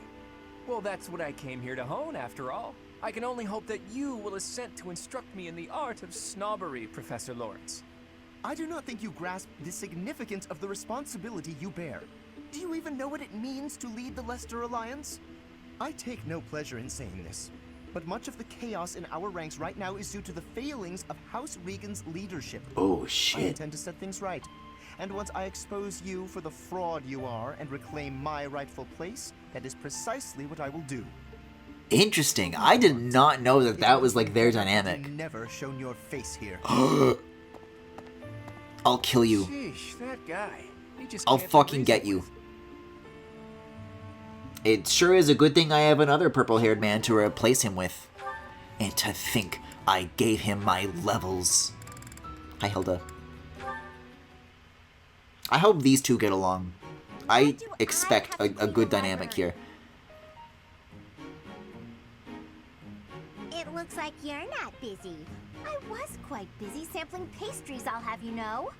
Well, that's what I came here to hone, after all. I can only hope that you will assent to instruct me in the art of snobbery, Professor Lawrence. I do not think you grasp the significance of the responsibility you bear. Do you even know what it means to lead the Leicester Alliance? I take no pleasure in saying this, but much of the chaos in our ranks right now is due to the failings of House Regan's leadership. Oh I shit. intend to set things right. And once I expose you for the fraud you are and reclaim my rightful place, that is precisely what I will do. Interesting. I did not know that that was like their dynamic. Never shown your face here. I'll kill you. Sheesh, that guy. He just I'll can't be fucking reasoned get you. It sure is a good thing I have another purple-haired man to replace him with. And to think I gave him my levels. Hi, Hilda. I hope these two get along. I expect a good dynamic here. It looks like you're not busy. I was quite busy sampling pastries, I'll have you know.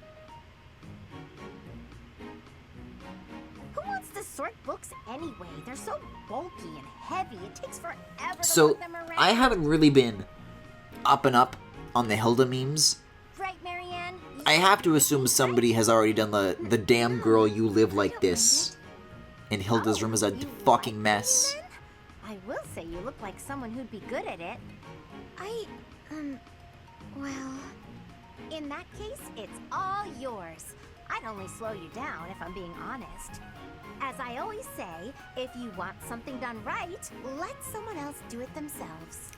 Who wants to sort books anyway? They're so bulky and heavy. It takes forever to So, put them around. I haven't really been up and up on the Hilda memes. Right, Marianne? I have to assume somebody has already done the damn girl you live like this. And Hilda's room is a fucking mess. I will say you look like someone who'd be good at it. Well, in that case, it's all yours. I'd only slow you down if I'm being honest. As I always say, if you want something done right, let someone else do it themselves.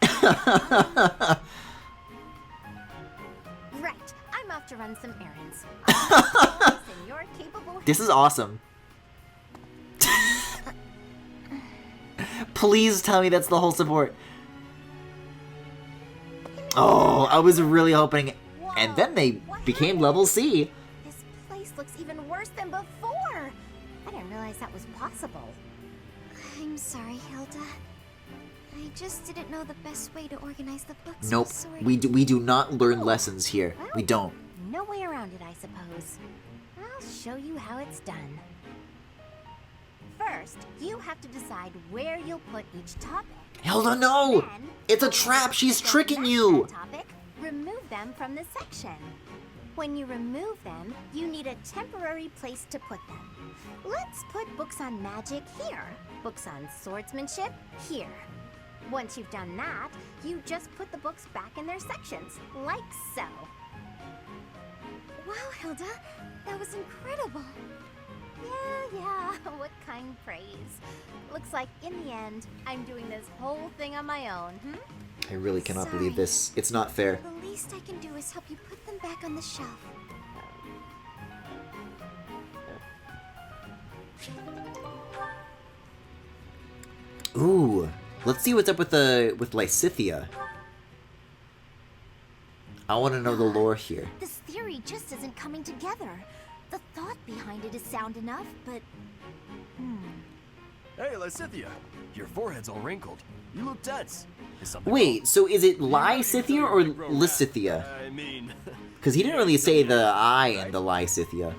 Right, I'm off to run some errands. And you're capable. This is awesome. Please tell me that's the whole support. Oh, I was really hoping. And then they became level C. This place looks even worse than before. I didn't realize that was possible. I'm sorry, Hilda. I just didn't know the best way to organize the books. Nope, we do not learn lessons here. We don't. No way around it, I suppose. I'll show you how it's done. First, you have to decide where you'll put each topic. Hilda, no! Then, It's a trap! She's tricking you! topic, remove them from the section. When you remove them, you need a temporary place to put them. Let's put books on magic here. Books on swordsmanship here. Once you've done that, you just put the books back in their sections, like so. Wow, Hilda, that was incredible. Yeah, what kind praise. Looks like in the end, I'm doing this whole thing on my own, I really cannot believe this. It's not fair. The least I can do is help you put them back on the shelf. Ooh, let's see what's up with Lysithea. I want to know the lore here. This theory just isn't coming together. The thought behind it is sound enough, but... Hey, Lysithea, your forehead's all wrinkled. You look tense. Is something Wait, so is it Lysithea or Lysithea? I mean... Because he didn't really say the I in the Lysithea.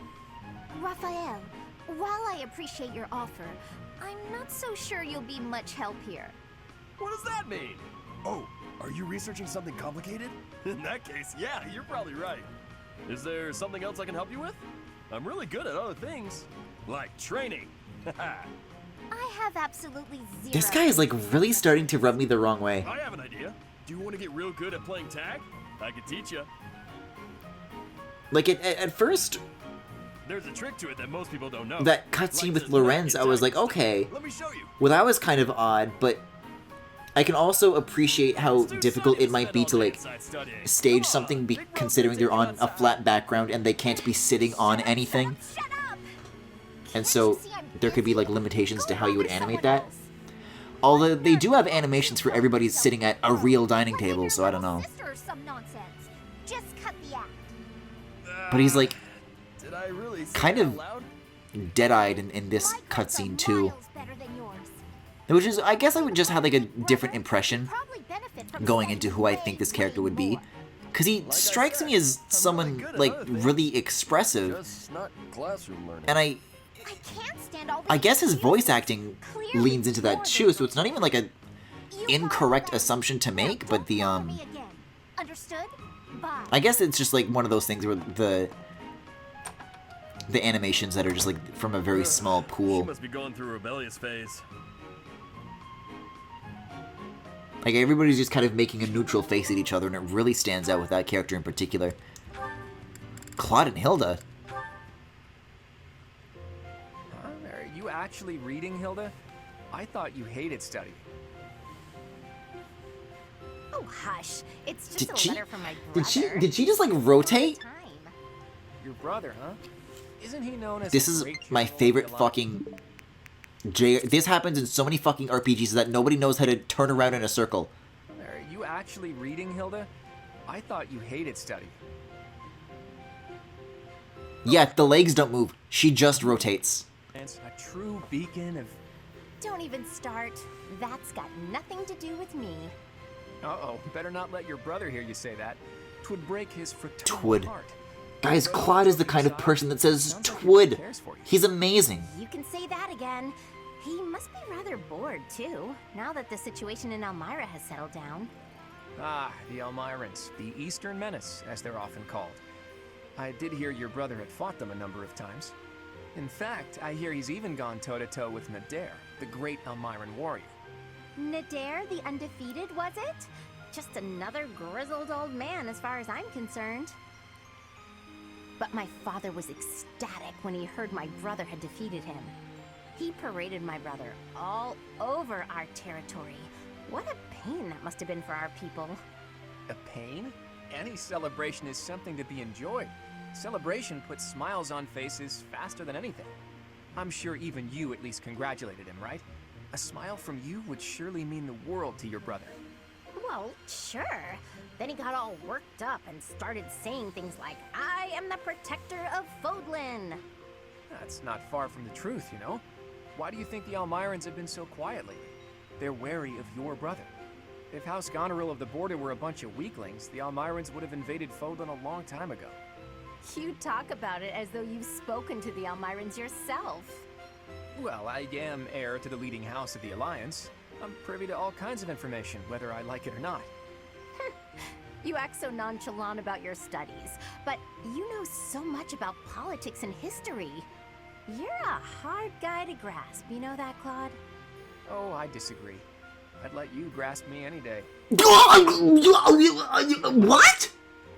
Raphael, while I appreciate your offer, I'm not so sure you'll be much help here. What does that mean? Oh, are you researching something complicated? In that case, yeah, you're probably right. Is there something else I can help you with? I'm really good at other things, like training. I have absolutely zero... This guy is like really starting to rub me the wrong way. I have an idea. Do you want to get real good at playing tag? I could teach you. Like at first, There's a trick to it that most people don't know. that cutscene with Lorenz, I was like, okay. Let me show you. Well, that was kind of odd, but I can also appreciate how difficult it might be to like stage something, considering they're on a flat background and they can't be sitting on anything. And so there could be like limitations to how you would animate that. Although they do have animations for everybody sitting at a real dining table, so I don't know. Just cut the act. But he's like Did I really say kind that of loud? dead-eyed in this cutscene too. Which is, I guess I would just have like a different impression going into who I think this character would be. Because he strikes me as someone like really expressive. Just not classroom learning. And I guess his voice acting leans into that too, so it's not even like a incorrect assumption to make, but the Understood? Bye. I guess it's just like one of those things where the animations that are just like from a very small She pool. must be going through a rebellious phase. Like everybody's just kind of making a neutral face at each other, and it really stands out with that character in particular. Claude and Hilda. Are you actually reading, Hilda? I thought you hated study. Oh, hush. It's just a letter from my Did she just like rotate? Your brother, huh? Isn't he known as This a is great my general favorite of fucking this happens in so many fucking RPGs that nobody knows how to turn around in a circle. Are you actually reading, Hilda? I thought you hated study. Yeah, the legs don't move. She just rotates. It's a true beacon of... Don't even start. That's got nothing to do with me. Uh-oh, better not let your brother hear you say that. 'Twould break his fraternal Twould. heart. Guys, Claude is the kind of person that says twould. He's amazing. You can say that again. He must be rather bored, too, now that the situation in Elmira has settled down. Ah, the Elmirans, the Eastern Menace, as they're often called. I did hear your brother had fought them a number of times. In fact, I hear he's even gone toe-to-toe with Nadir, the great Elmiran warrior. Nadir the Undefeated, was it? Just another grizzled old man as far as I'm concerned. But my father was ecstatic when he heard my brother had defeated him. He paraded my brother all over our territory. What a pain that must have been for our people. A pain? Any celebration is something to be enjoyed. Celebration puts smiles on faces faster than anything. I'm sure even you at least congratulated him, right? A smile from you would surely mean the world to your brother. Well, sure. Then he got all worked up and started saying things like, I am the protector of Fodlan. That's not far from the truth, you know? Why do you think the Elmirans have been so quiet lately? They're wary of your brother. If House Goneril of the Border were a bunch of weaklings, the Elmirans would have invaded Fodlan a long time ago. You talk about it as though you've spoken to the Elmirans yourself. Well, I am heir to the leading house of the Alliance. I'm privy to all kinds of information, whether I like it or not. You act so nonchalant about your studies, but you know so much about politics and history. You're a hard guy to grasp, you know that, Claude? Oh, I disagree. I'd let you grasp me any day. What?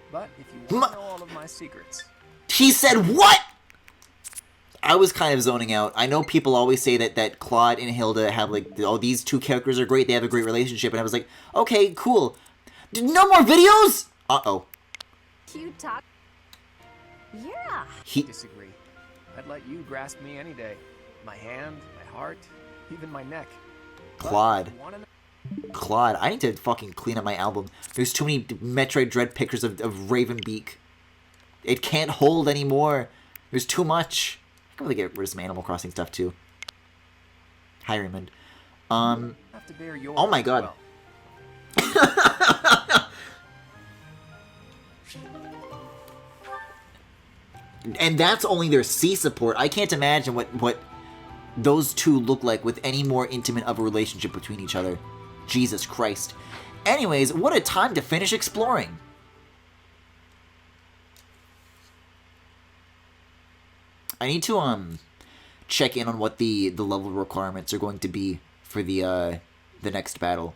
But if you want to know all of my secrets... He said what? I was kind of zoning out. I know people always say that Claude and Hilda have like, oh, these two characters are great, they have a great relationship, and I was like, okay, cool. No more videos? Uh-oh. You talk... You're a... I disagree. I'd let you grasp me any day. My hand, my heart, even my neck. Claude. Claude, I need to fucking clean up my album. There's too many Metroid Dread pictures of Ravenbeak. It can't hold anymore. There's too much. I can really get rid of some Animal Crossing stuff too. Hi, Raymond. Oh my god. And that's only their C support. I can't imagine what those two look like with any more intimate of a relationship between each other. Jesus Christ. Anyways, what a time to finish exploring. I need to check in on what the level requirements are going to be for the next battle.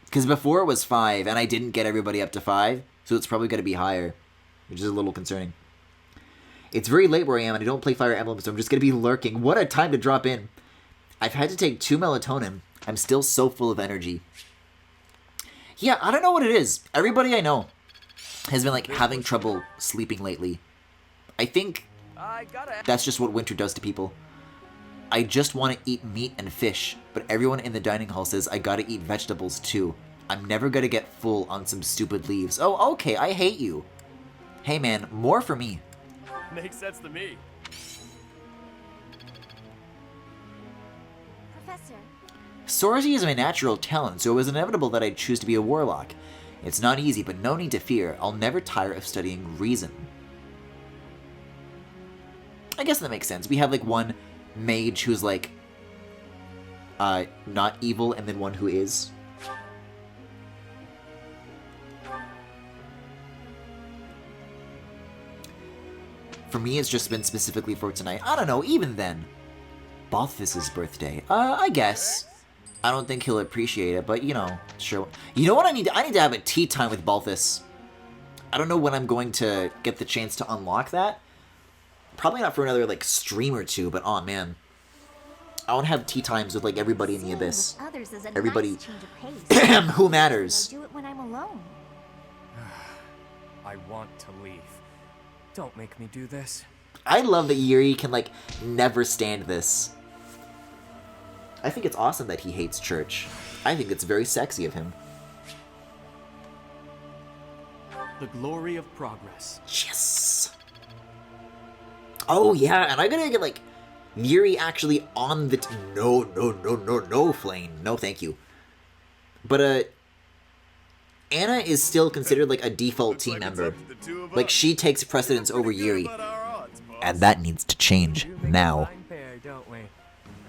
Because before it was 5, and I didn't get everybody up to 5, so it's probably going to be higher, which is a little concerning. It's very late where I am, and I don't play Fire Emblem, so I'm just going to be lurking. What a time to drop in. I've had to take 2 melatonin. I'm still so full of energy. Yeah, I don't know what it is. Everybody I know has been, like, having trouble sleeping lately. I think that's just what winter does to people. I just want to eat meat and fish, but everyone in the dining hall says I gotta eat vegetables too. I'm never gonna get full on some stupid leaves. Oh, okay, I hate you. Hey man, more for me. Makes sense to me. Professor. Sorcery is my natural talent, so it was inevitable that I'd choose to be a warlock. It's not easy, but no need to fear. I'll never tire of studying reason. I guess that makes sense. We have, like, one mage who's, like, not evil, and then one who is. For me, it's just been specifically for tonight. I don't know, even then. Balthus's birthday. I guess. I don't think he'll appreciate it, but, you know, sure. You know what I need? I need to have a tea time with Balthus. I don't know when I'm going to get the chance to unlock that. Probably not for another, like, stream or two, but, oh, man. I want to have tea times with, like, everybody in the Abyss. Everybody who matters. I do it when I'm alone. I want to leave. Don't make me do this. I love that Yuri can, like, never stand this. I think it's awesome that he hates church. I think it's very sexy of him. The glory of progress. Yes! Oh, yeah, and I gotta get, like, Yuri actually on the... No, Flame. No, thank you. But, Anna is still considered, like, a default team member. Like, she takes precedence over Yuri. And that needs to change now. Pair, don't we?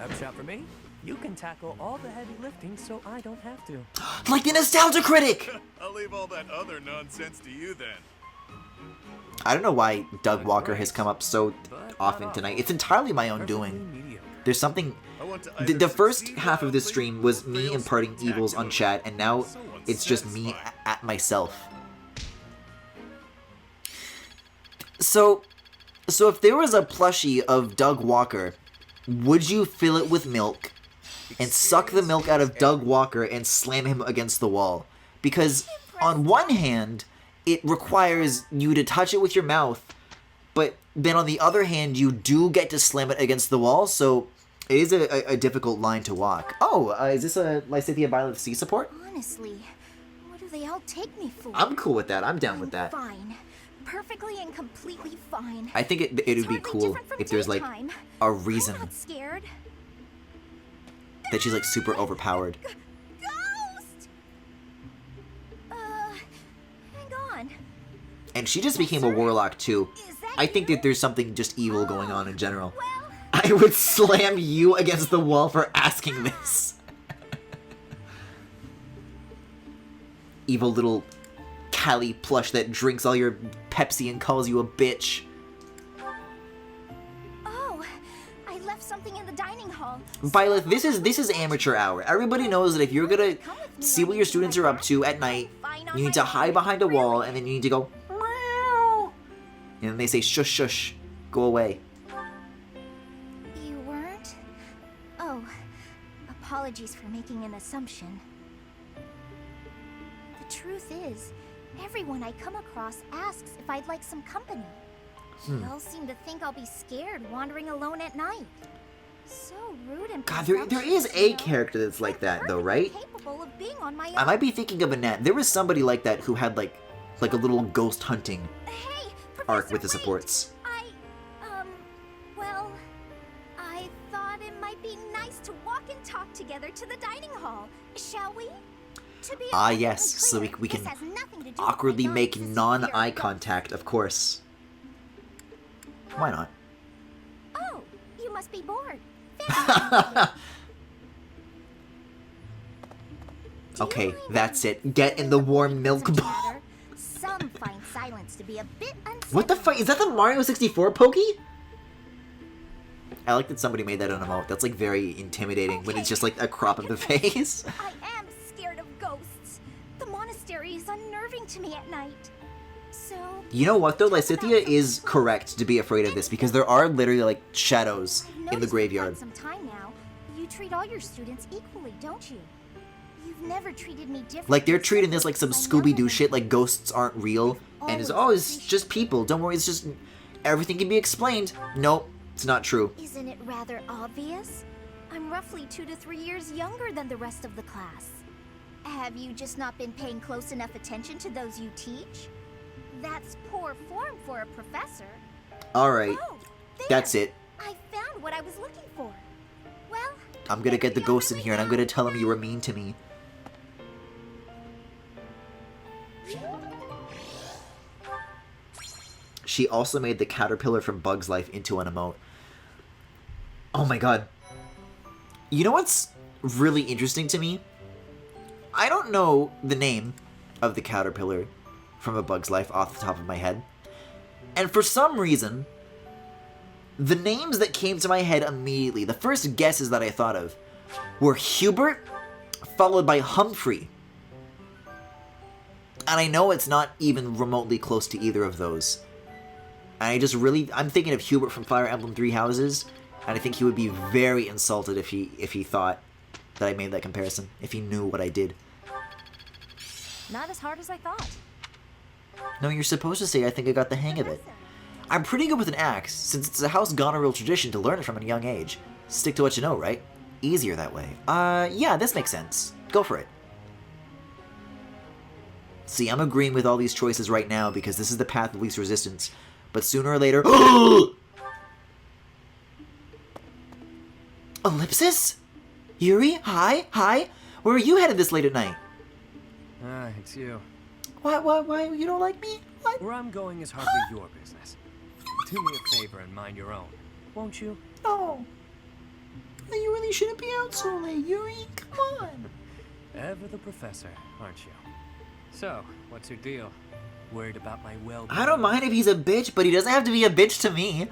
Upshot for me? You can tackle all the heavy lifting so I don't have to. Like the Nostalgia Critic! I'll leave all that other nonsense to you then. I don't know why Doug Walker has come up so often tonight. It's entirely my own doing. There's something... The first half of this stream was me imparting evils on chat, and now it's just me at myself. So if there was a plushie of Doug Walker, would you fill it with milk and suck the milk out of Doug Walker and slam him against the wall? Because on one hand, it requires you to touch it with your mouth, but then on the other hand, you do get to slam it against the wall, so it is a difficult line to walk. Oh, is this a Lysithea Violet C support? Honestly, what do they all take me for? I'm cool with that. I'm down with that. Fine. Perfectly and completely fine. I think it would be cool if there's, like, a reason I'm not scared. that she's, like, super overpowered. Ghost! Hang on. And she just became a warlock, too. I think that there's something just evil going on in general. I would slam you against the wall for asking this. Evil little Callie plush that drinks all your Pepsi and calls you a bitch. Oh, I left something in the dining hall. Violet, this is amateur hour. Everybody knows that if you're gonna see what your students are up to at night, you need to hide behind a wall, and then you need to go, meow. And then they say, shush, shush, go away. You weren't? Oh, apologies for making an assumption. The truth is, everyone I come across asks if I'd like some company. They all seem to think I'll be scared wandering alone at night. So rude and God, there is a character that's like that, though, right? capable of being on my own. I might be thinking of Annette. There was somebody like that who had, like a little ghost hunting arc with the supports. Well, I thought it might be nice to walk and talk together to the dining hall. Shall we? To be Ah, abundantly yes, so clear, we can this has nothing to do with awkwardly my make non-existent non-eye fear. contact, of course. Why not? Oh, you must be bored. Okay, that's it. Get in the warm milk bowl. Some find silence to be a bit unsettling. What the fuck? Is that the Mario 64 Pokey? I like that somebody made that an emote. That's like very intimidating when it's just like a crop of the face. I am scared of ghosts. The monastery is unnerving to me at night. So You know what though? Lysithia is correct to be afraid of this because there are literally like shadows in the graveyard. some time now, you treat all your students equally, don't you? You've never treated me differently. Like they're treating this like some Scooby-Doo shit, like ghosts aren't real, and it's just people. Don't worry, it's just everything can be explained. Nope, it's not true. Isn't it rather obvious? I'm roughly 2 to 3 years younger than the rest of the class. Have you just not been paying close enough attention to those you teach? That's poor form for a professor. All right, Oh, that's it. I found what I was looking for. Well, I'm gonna get the ghost in here, and I'm gonna tell him you were mean to me. She also made the caterpillar from Bug's Life into an emote. Oh my god. You know what's really interesting to me? I don't know the name of the caterpillar from A Bug's Life off the top of my head. And for some reason, the names that came to my head immediately, the first guesses that I thought of, were Hubert, followed by Humphrey. And I know it's not even remotely close to either of those. And I'm thinking of Hubert from Fire Emblem Three Houses, and I think he would be very insulted if he thought that I made that comparison, if he knew what I did. Not as hard as I thought. No, you're supposed to say I think I got the hang of it. I'm pretty good with an axe, since it's a house gonorrheal tradition to learn it from a young age. Stick to what you know, right? Easier that way. Yeah, this makes sense. Go for it. See, I'm agreeing with all these choices right now because this is the path of least resistance. But sooner or later... Ellipsis? Yuri? Hi? Where are you headed this late at night? It's you. Why? You don't like me? What? Where I'm going is hardly your business. Do me a favor and mind your own, won't you? No. You really shouldn't be out so late, Yuri. Come on. Ever the professor, aren't you? So, what's your deal? Worried about my well-being? I don't mind if he's a bitch, but he doesn't have to be a bitch to me.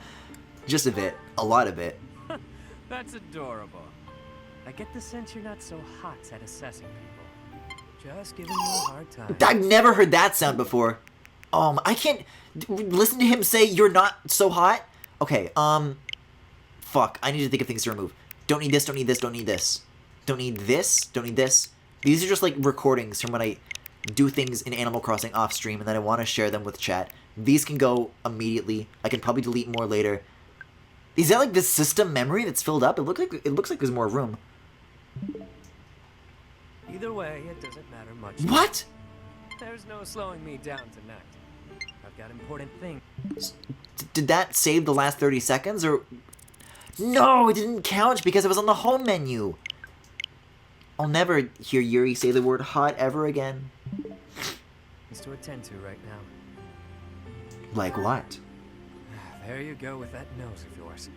Just a bit. A lot of it. That's adorable. I get the sense you're not so hot at assessing people. Just giving you a hard time. I've never heard that sound before. I can't listen to him say you're not so hot. Okay, fuck. I need to think of things to remove. Don't need this, don't need this, don't need this. Don't need this, don't need this. These are just like recordings from when I do things in Animal Crossing off stream and then I want to share them with chat. These can go immediately. I can probably delete more later. Is that like this system memory that's filled up? It looks like there's more room. Either way, it doesn't matter much. What? There's no slowing me down tonight. I've got important things. Did that save the last 30 seconds or... No, it didn't count because it was on the home menu. I'll never hear Yuri say the word hot ever again. Things to attend to right now. Like what? There you go with that nose of yours.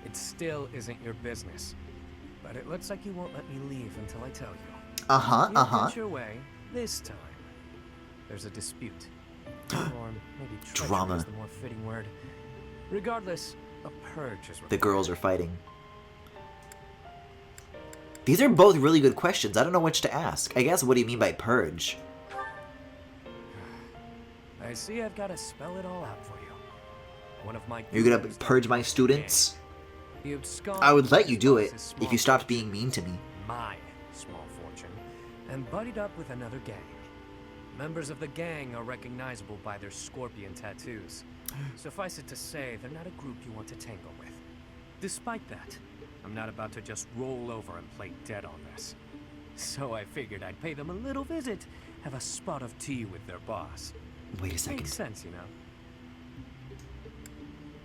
It still isn't your business. But it looks like you won't let me leave until I tell you. You get your way this time. There's a dispute. Or maybe Drama. is the more fitting word. Regardless, a purge is required. The girls are fighting. These are both really good questions. I don't know which to ask. I guess, what do you mean by purge? I see I've got to spell it all out for you. One of my... You're gonna purge my students? I would let you do it if you stopped being mean to me. My small fortune, and buddied up with another gang. Members of the gang are recognizable by their scorpion tattoos. Suffice it to say, they're not a group you want to tangle with. Despite that, I'm not about to just roll over and play dead on this. So I figured I'd pay them a little visit, have a spot of tea with their boss. Wait a second. Makes sense, you know?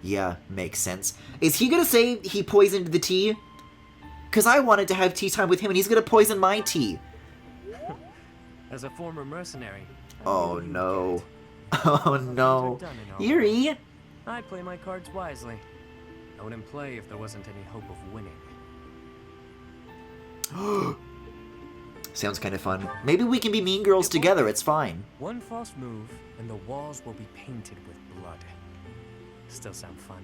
Yeah, makes sense. Is he gonna say he poisoned the tea? Because I wanted to have tea time with him and he's gonna poison my tea. As a former mercenary. Oh no. Oh no. Yuri! I play my cards wisely. I wouldn't play if there wasn't any hope of winning. Sounds kind of fun. Maybe we can be mean girls together, it's fine. One false move, and the walls will be painted with blood. Still sound fun.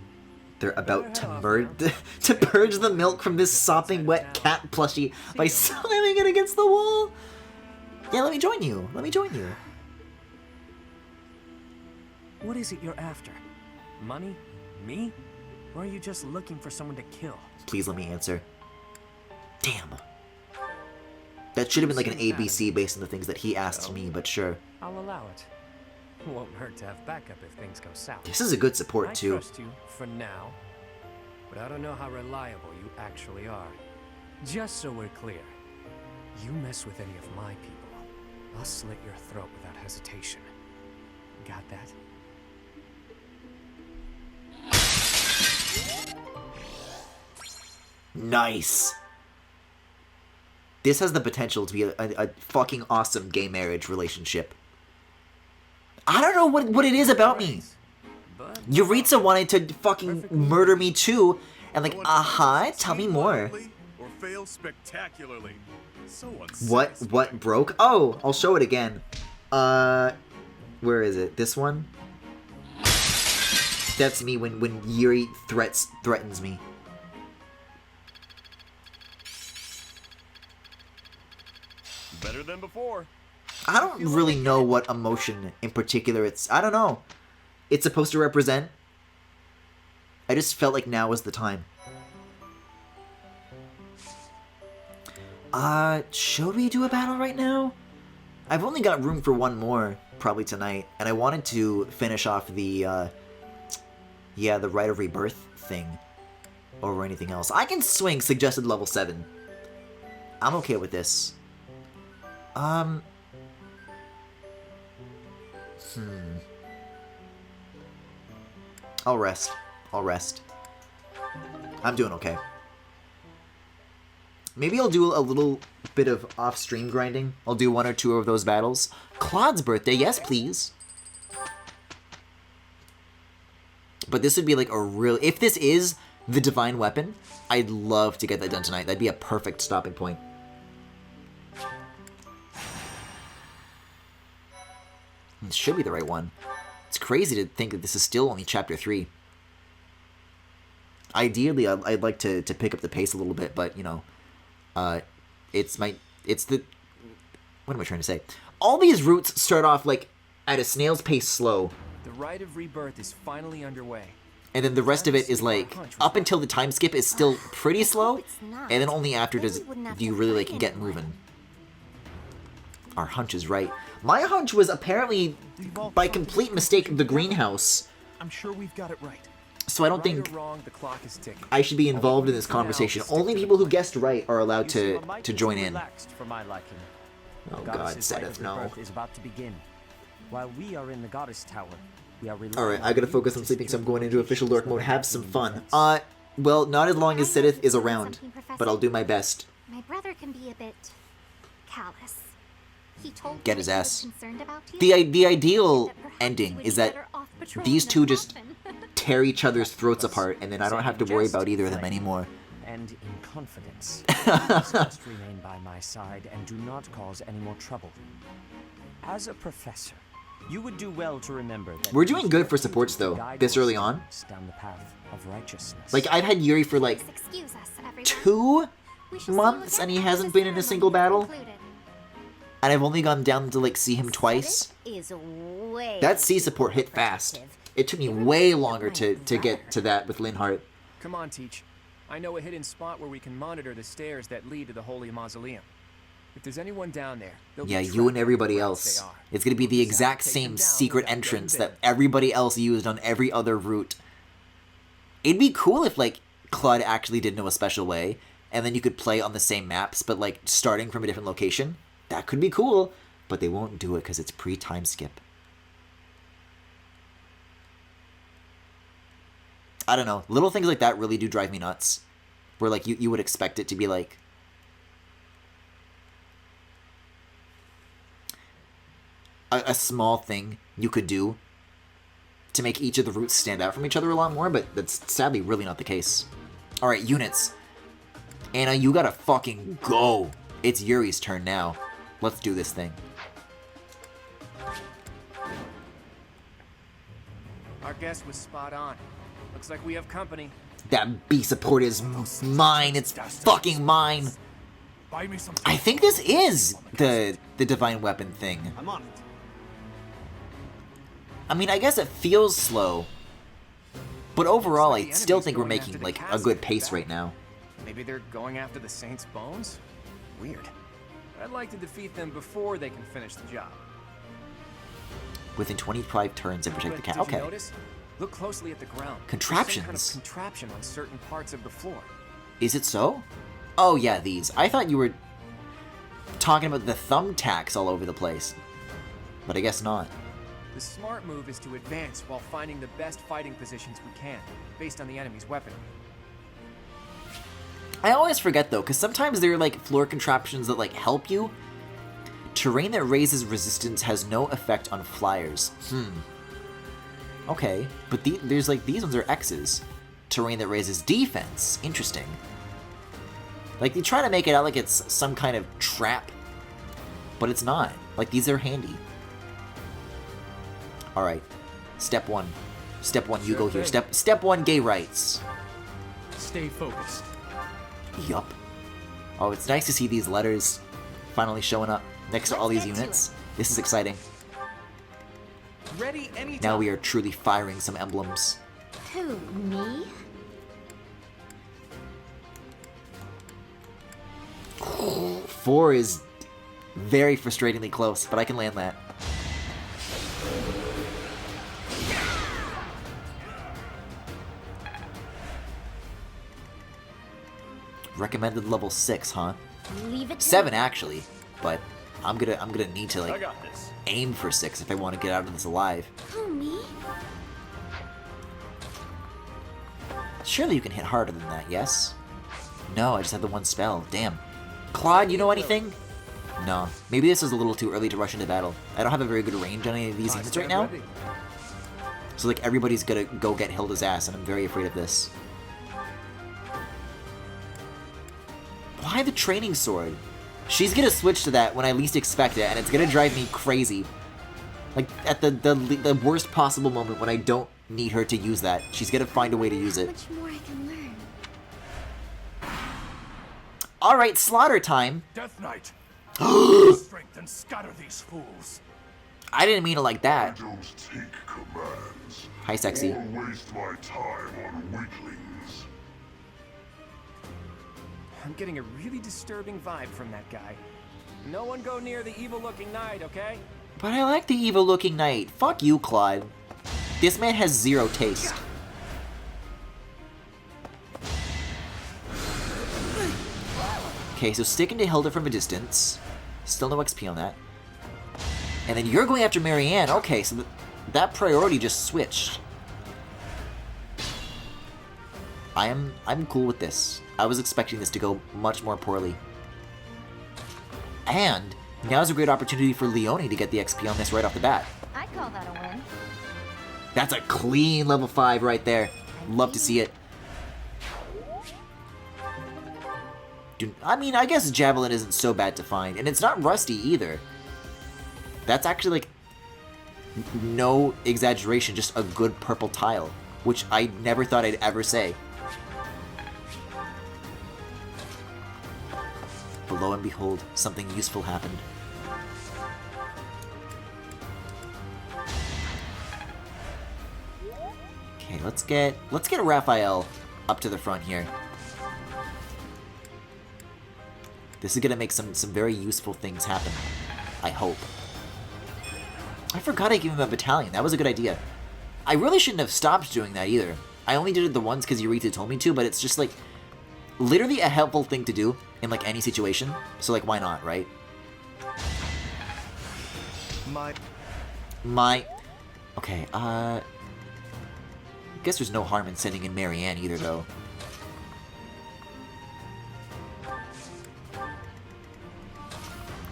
They're about to purge the milk from this sopping wet cat plushie by slamming it against the wall. Yeah, let me join you. Let me join you. What is it you're after? Money? Me? Or are you just looking for someone to kill? Please let me answer. Damn. That should have been like an ABC based on the things that he asked me, but sure. I'll allow it. Won't hurt to have backup if things go south. This is a good support, too. I trust you, for now. But I don't know how reliable you actually are. Just so we're clear, you mess with any of my people, I'll slit your throat without hesitation. Got that? Nice. This has the potential to be a fucking awesome gay marriage relationship. I don't know what it is about me. Yuritsa wanted to fucking murder me too, and like, tell me more. Or fail spectacularly. So What broke? Oh, I'll show it again. Where is it? This one? That's me when Yuri threatens me. Better than before. I don't really know what emotion in particular I don't know. It's supposed to represent. I just felt like now was the time. Should we do a battle right now? I've only got room for one more, probably tonight, and I wanted to finish off the, the Rite of Rebirth thing over anything else. I can swing suggested level 7. I'm okay with this. I'll rest. I'm doing okay. Maybe I'll do a little bit of off-stream grinding. I'll do 1 or 2 of those battles. Claude's birthday, yes please. But this would be like a real... If this is the Divine Weapon, I'd love to get that done tonight. That'd be a perfect stopping point. It should be the right one. It's crazy to think that this is still only Chapter 3. Ideally, I'd like to pick up the pace a little bit, but, you know, what am I trying to say? All these routes start off, like, at a snail's pace slow. The Rite of Rebirth is finally underway. And then the rest of it is, like, up until the time skip is still pretty slow, and then only after do you really, like, get moving. Our hunch is right. My hunch was apparently, by complete mistake, the greenhouse. I'm sure we've got it right. So I don't think I should be involved in this conversation. Only people who guessed right are allowed to join in. Oh god, Seth, no. Is about to begin. While we are in the Goddess Tower, we are alright, I gotta focus on sleeping, so I'm going into official dark mode. Have some fun. Well, not as long as Seth is around, but I'll do my best. My brother can be a bit callous. He told Get me his he was ass. concerned about you, The ideal ending is that these two just tear each other's throats apart, and then I don't have to worry about either of them anymore. And in confidence, just remain by my side and do not cause any more trouble. As a professor, you would do well to remember that we're doing good for supports though, this early on. Down the path of righteousness. Like, I've had Yuri for like 2 months, and he hasn't been in a single battle. And I've only gone down to like see him twice. That C support hit fast. It took me way longer to get to that with Linhardt. Come on, Teach. I know a hidden spot where we can monitor the stairs that lead to the Holy Mausoleum. If there's anyone down there, they'll Yeah, be you and trapped everybody wherever else. they are. It's gonna be the We'll just have exact to take same them down secret without getting entrance bitten. that everybody else used on every other route. It'd be cool if, like, Claude actually did know a special way, and then you could play on the same maps, but, like, starting from a different location. That could be cool, but they won't do it because it's pre-time skip. I don't know. Little things like that really do drive me nuts. Where, like, you would expect it to be, like... a small thing you could do to make each of the routes stand out from each other a lot more, but that's sadly really not the case. Alright, units. Anna, you gotta fucking go. It's Yuri's turn now. Let's do this thing. Our guess was spot on. Looks like we have company. That B support is mine. It's fucking mine. Buy me some. I think this is the divine weapon thing. I'm on it. I mean, I guess it feels slow. But overall, I still think we're making, like, a good pace right now. Maybe they're going after the Saint's bones? Weird. I'd like to defeat them before they can finish the job. Within 25 turns, I protect the cat. Okay. Did you notice? Look closely at the ground. Contraptions. There's some kind of contraption on certain parts of the floor. Is it so? Oh, yeah, these. I thought you were talking about the thumbtacks all over the place. But I guess not. The smart move is to advance while finding the best fighting positions we can, based on the enemy's weaponry. I always forget, though, because sometimes there are, like, floor contraptions that, like, help you. Terrain that raises resistance has no effect on flyers. Okay, but there's, like, these ones are X's. Terrain that raises defense. Interesting. Like, they try to make it out like it's some kind of trap, but it's not. Like, these are handy. Alright. Step 1. Step 1, you go here. Step 1, gay rights. Stay focused. Yup. Oh, it's nice to see these letters finally showing up next to all these units. This is exciting. Ready anytime. Now we are truly firing some emblems. Who, me? Four is very frustratingly close, but I can land that. Recommended level 6, huh? Leave it to 7 actually, but I'm gonna need to, I like, got this. aim for 6 if I want to get out of this alive. Who, me? Surely you can hit harder than that, yes? No, I just had the one spell. Damn. Claude, you know anything? No. Maybe this is a little too early to rush into battle. I don't have a very good range on any of these units right now. So, like, everybody's gonna go get Hilda's ass, and I'm very afraid of this. Why the training sword? She's gonna switch to that when I least expect it, and it's gonna drive me crazy. Like, at the worst possible moment when I don't need her to use that, she's gonna find a way to use it. Much more I can learn. Alright, slaughter time! Death Knight! Strength and scatter these fools! I didn't mean it like that. I don't take commands. Hi, sexy. Or waste my time on weaklings. I'm getting a really disturbing vibe from that guy. No one go near the evil-looking knight, okay? But I like the evil-looking knight. Fuck you, Claude. This man has zero taste. Okay, so sticking to Hilda from a distance. Still no XP on that. And then you're going after Marianne. Okay, so that priority just switched. I'm cool with this. I was expecting this to go much more poorly. And now's a great opportunity for Leone to get the XP on this right off the bat. I'd call that a win. That's a clean level 5 right there. Love to see it. Dude, I mean, I guess Javelin isn't so bad to find, and it's not rusty either. That's actually, like, no exaggeration, just a good purple tile, which I never thought I'd ever say. But lo and behold, something useful happened. Okay, let's get Raphael up to the front here. This is gonna make some very useful things happen. I hope. I forgot I gave him a battalion. That was a good idea. I really shouldn't have stopped doing that either. I only did it the once because Eureka told me to, but it's just like literally a helpful thing to do in like any situation. So like, why not, right? Okay, I guess there's no harm in sending in Marianne either, though.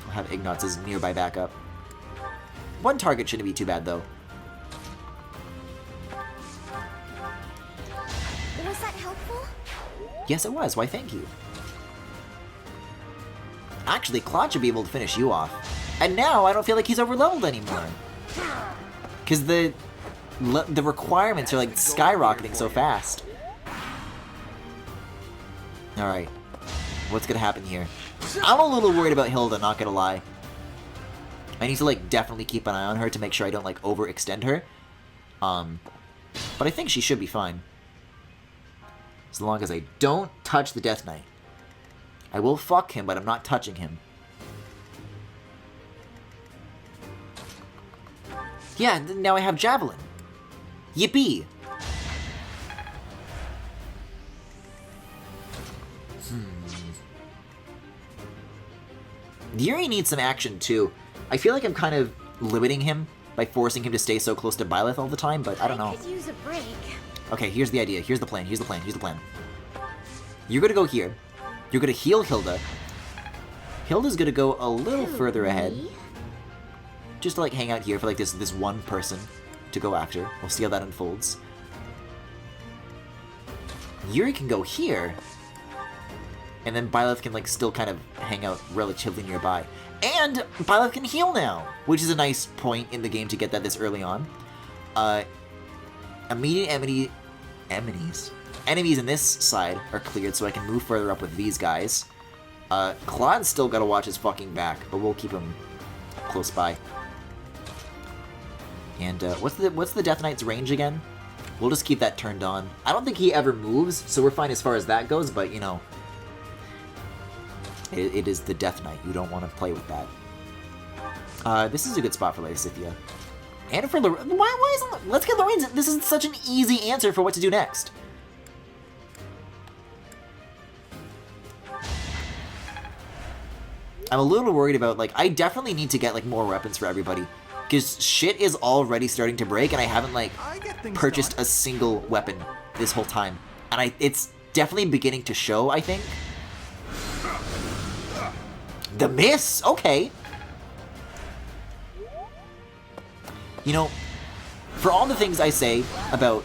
I'll have Ignatz as nearby backup. One target shouldn't be too bad, though. Was that helpful? Yes, it was. Why, thank you. Actually, Claude should be able to finish you off. And now, I don't feel like he's over-leveled anymore. Because the requirements are, like, skyrocketing so fast. Alright. What's gonna happen here? I'm a little worried about Hilda, not gonna lie. I need to, like, definitely keep an eye on her to make sure I don't, like, overextend her. But I think she should be fine. As long as I don't touch the Death Knight. I will fuck him, but I'm not touching him. Yeah, now I have Javelin. Yippee! Yuri needs some action, too. I feel like I'm kind of limiting him by forcing him to stay so close to Byleth all the time, but I don't know. I could use a break. Okay, here's the idea. Here's the plan. Here's the plan. Here's the plan. You're gonna go here. You're gonna heal Hilda. Hilda's gonna go a little further ahead. Just to, like, hang out here for, like, this one person to go after. We'll see how that unfolds. Yuri can go here. And then Byleth can, like, still kind of hang out relatively nearby. And Byleth can heal now! Which is a nice point in the game to get that this early on. Immediate enemies in this side are cleared, so I can move further up with these guys. Claude's still gotta watch his fucking back, but we'll keep him close by. And what's the Death Knight's range again? We'll just keep that turned on. I don't think he ever moves, so we're fine as far as that goes, but you know, it is the Death Knight. You don't want to play with that. This is a good spot for Lysithea. And for Lorenz. Why isn't... Let's get Lorenz. This is such an easy answer for what to do next. I'm a little worried about, like, I definitely need to get, like, more weapons for everybody. Because shit is already starting to break, and I haven't, like, purchased a single weapon this whole time. And it's definitely beginning to show, I think. The miss! Okay. You know, for all the things I say about,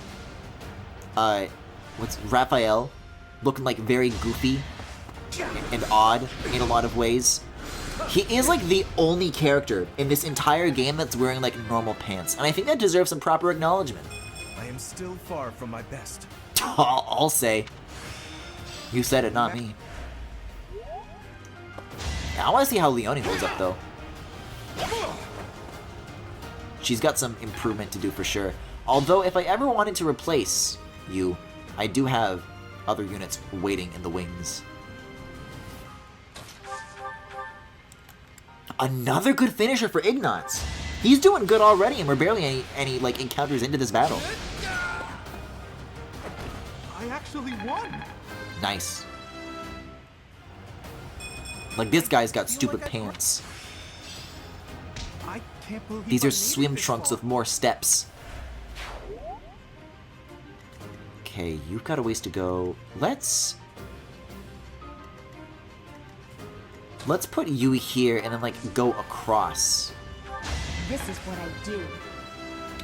Raphael looking, like, very goofy and odd in a lot of ways, he is, like, the only character in this entire game that's wearing, like, normal pants. And I think that deserves some proper acknowledgement. I am still far from my best. I'll say. You said it, not me. I want to see how Leonie holds up, though. She's got some improvement to do for sure. Although, if I ever wanted to replace you, I do have other units waiting in the wings. Another good finisher for Ignatz. He's doing good already, and we're barely any like encounters into this battle. I actually won. Nice. Like, this guy's got stupid pants. I can't believe These are swim trunks with more steps. Okay, you've got a ways to go. Let's put Yui here and then, like, go across. This is what I do.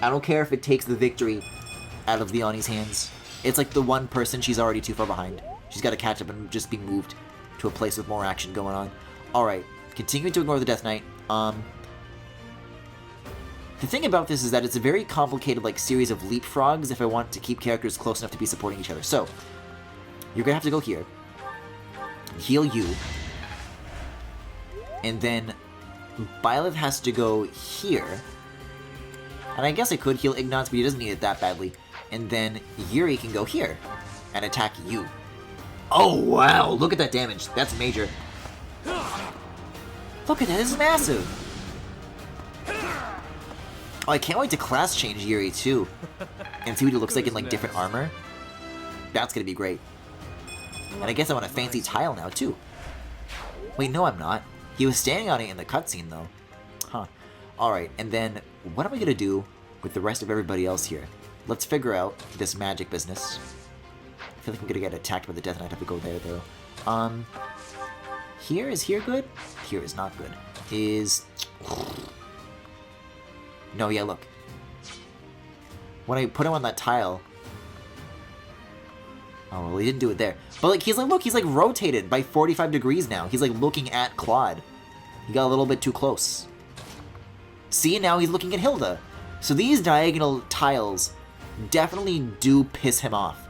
I don't care if it takes the victory out of Leonie's hands. It's like the one person she's already too far behind. She's got to catch up and just be moved to a place with more action going on. Alright, continuing to ignore the Death Knight. The thing about this is that it's a very complicated, like, series of leapfrogs if I want to keep characters close enough to be supporting each other. So, you're gonna have to go here. Heal you. And then Byleth has to go here. And I guess I could heal Ignatz, but he doesn't need it that badly. And then Yuri can go here and attack you. Oh, wow. Look at that damage. That's major. Look at that, this is massive! Oh, I can't wait to class change Yuri too. And see what he looks like in like different armor. That's gonna be great. And I guess I want a fancy tile now too. Wait, no I'm not. He was standing on it in the cutscene though. Huh. Alright, and then what am I gonna do with the rest of everybody else here? Let's figure out this magic business. I feel like I'm gonna get attacked by the Death Knight. I have to go there though. Here is here good? Here is not good. Is... No, yeah, look. When I put him on that tile... Oh, well, he didn't do it there. But, like, he's like, look, he's, like, rotated by 45 degrees now. He's, like, looking at Claude. He got a little bit too close. See, now he's looking at Hilda. So these diagonal tiles definitely do piss him off.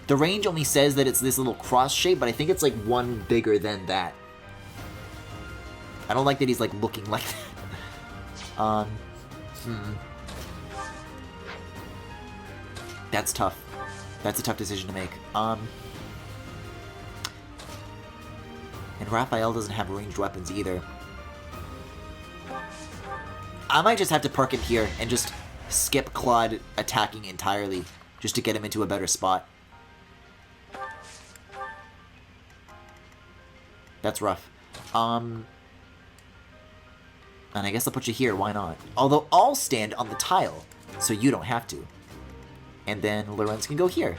The range only says that it's this little cross shape, but I think it's, like, one bigger than that. I don't like that he's, like, looking like that. That's tough. That's a tough decision to make. And Raphael doesn't have ranged weapons either. I might just have to park him here and just skip Claude attacking entirely, just to get him into a better spot. That's rough. And I guess I'll put you here, why not? Although I'll stand on the tile, so you don't have to. And then Lorenz can go here.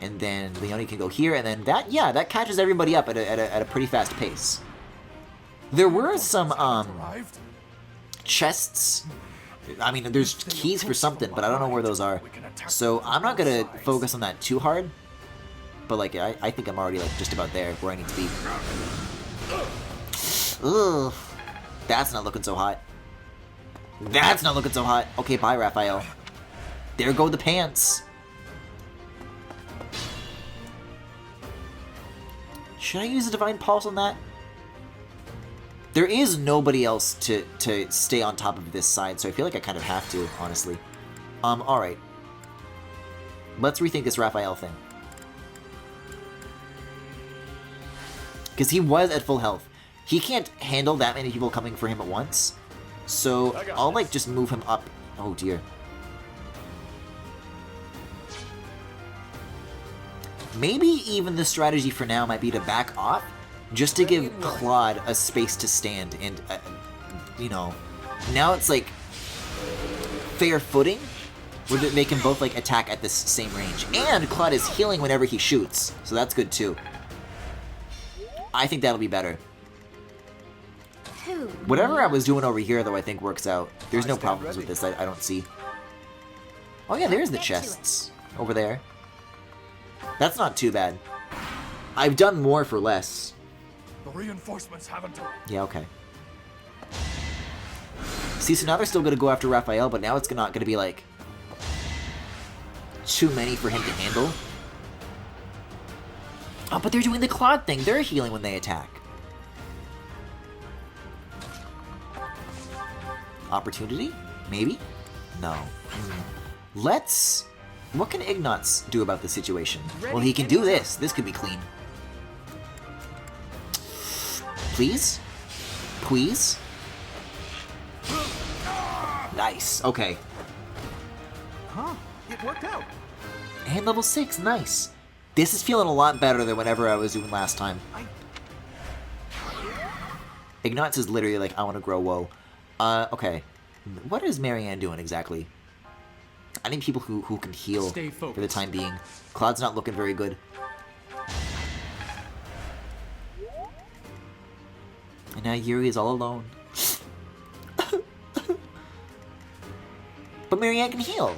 And then Leonie can go here, and then that, yeah, that catches everybody up at a pretty fast pace. There were some, chests. I mean, there's keys for something, but I don't know where those are. So I'm not gonna focus on that too hard. But, like, I think I'm already, like, just about there, where I need to be. Ugh. That's not looking so hot. That's not looking so hot. Okay, bye, Raphael. There go the pants. Should I use a Divine Pulse on that? There is nobody else to stay on top of this side, so I feel like I kind of have to, honestly. Alright. Let's rethink this Raphael thing. Because he was at full health. He can't handle that many people coming for him at once. So I'll, like, just move him up. Oh, dear. Maybe even the strategy for now might be to back off, just to give Claude a space to stand. And, you know, now it's, like, fair footing, where they can both, like, attack at this same range. And Claude is healing whenever he shoots, so that's good, too. I think that'll be better. Whatever I was doing over here, though, I think works out. There's no problems with this, I don't see. Oh yeah, there's the chests. Over there. That's not too bad. I've done more for less. The reinforcements haven't arrived. Yeah, okay. See, so now they're still going to go after Raphael, but now it's not going to be, like, too many for him to handle. Oh, but they're doing the Claude thing. They're healing when they attack. Opportunity? Maybe? No. Let's... What can Ignots do about the situation? Well, he can do this. This could be clean. Please? Please? Nice. Okay. Huh. It worked out. And level 6. Nice. This is feeling a lot better than whatever I was doing last time. Ignots is literally like, I want to grow woe. Okay. What is Marianne doing exactly? I need people who can heal for the time being. Claude's not looking very good. And now Yuri is all alone. But Marianne can heal.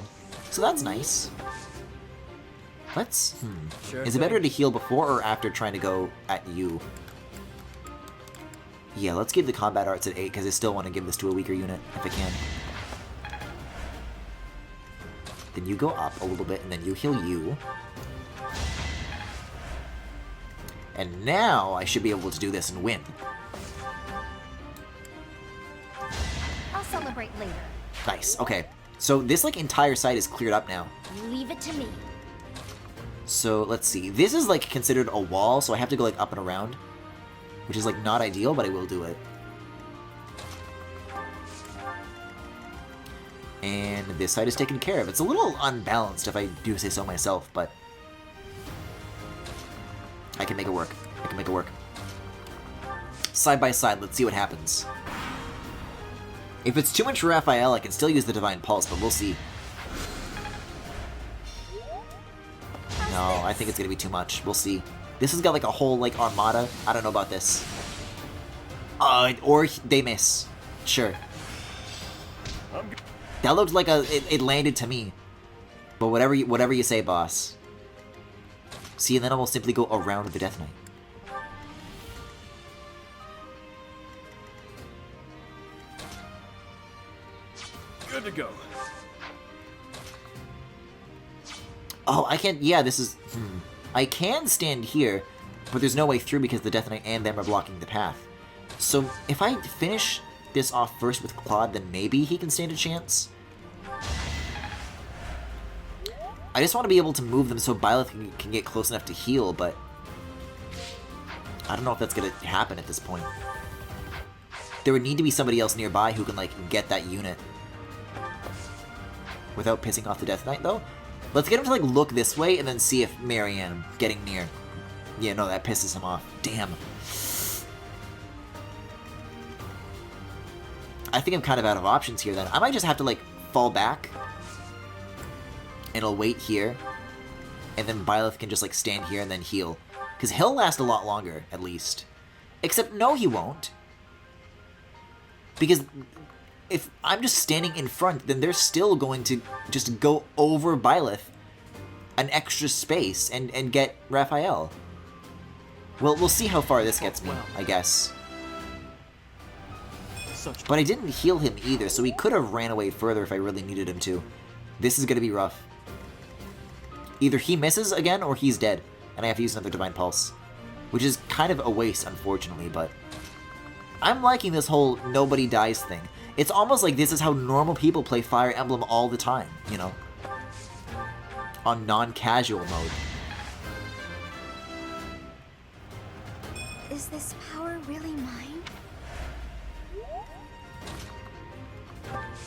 So that's nice. Let's... Is it better to heal before or after trying to go at you? Yeah, let's give the combat arts at 8, because I still want to give this to a weaker unit, if I can. Then you go up a little bit, and then you heal you. And now I should be able to do this and win. I'll celebrate later. Nice, okay. So this, like, entire side is cleared up now. Leave it to me. So, let's see. This is, like, considered a wall, so I have to go, like, up and around. which is like not ideal, but I will do it. And this side is taken care of. It's a little unbalanced if I do say so myself, but I can make it work. I can make it work. Side by side, let's see what happens. If it's too much for Raphael, I can still use the Divine Pulse, but we'll see. No, I think it's gonna be too much. We'll see. This has got like a whole like armada. I don't know about this. Or they miss. Sure. That looked like it landed to me. But whatever you say, boss. See, and then I will simply go around with the Death Knight. Good to go. Oh, I can't... Yeah, this is... I can stand here, but there's no way through because the Death Knight and them are blocking the path. So, if I finish this off first with Claude, then maybe he can stand a chance. I just want to be able to move them so Byleth can get close enough to heal, but... I don't know if that's going to happen at this point. There would need to be somebody else nearby who can, like, get that unit. Without pissing off the Death Knight, though. Let's get him to, like, look this way and then see if Marianne getting near. Yeah, no, that pisses him off. Damn. I think I'm kind of out of options here, then. I might just have to, like, fall back. And I'll wait here. And then Byleth can just, like, stand here and then heal. Because he'll last a lot longer, at least. Except, no, he won't. Because... if I'm just standing in front, then they're still going to just go over Byleth an extra space and get Raphael. Well, we'll see how far this gets me, I guess. But I didn't heal him either, so he could have ran away further if I really needed him to. This is going to be rough. Either he misses again, or he's dead, and I have to use another Divine Pulse. Which is kind of a waste, unfortunately, but... I'm liking this whole nobody dies thing. It's almost like this is how normal people play Fire Emblem all the time, you know? On non-casual mode. Is this power really mine?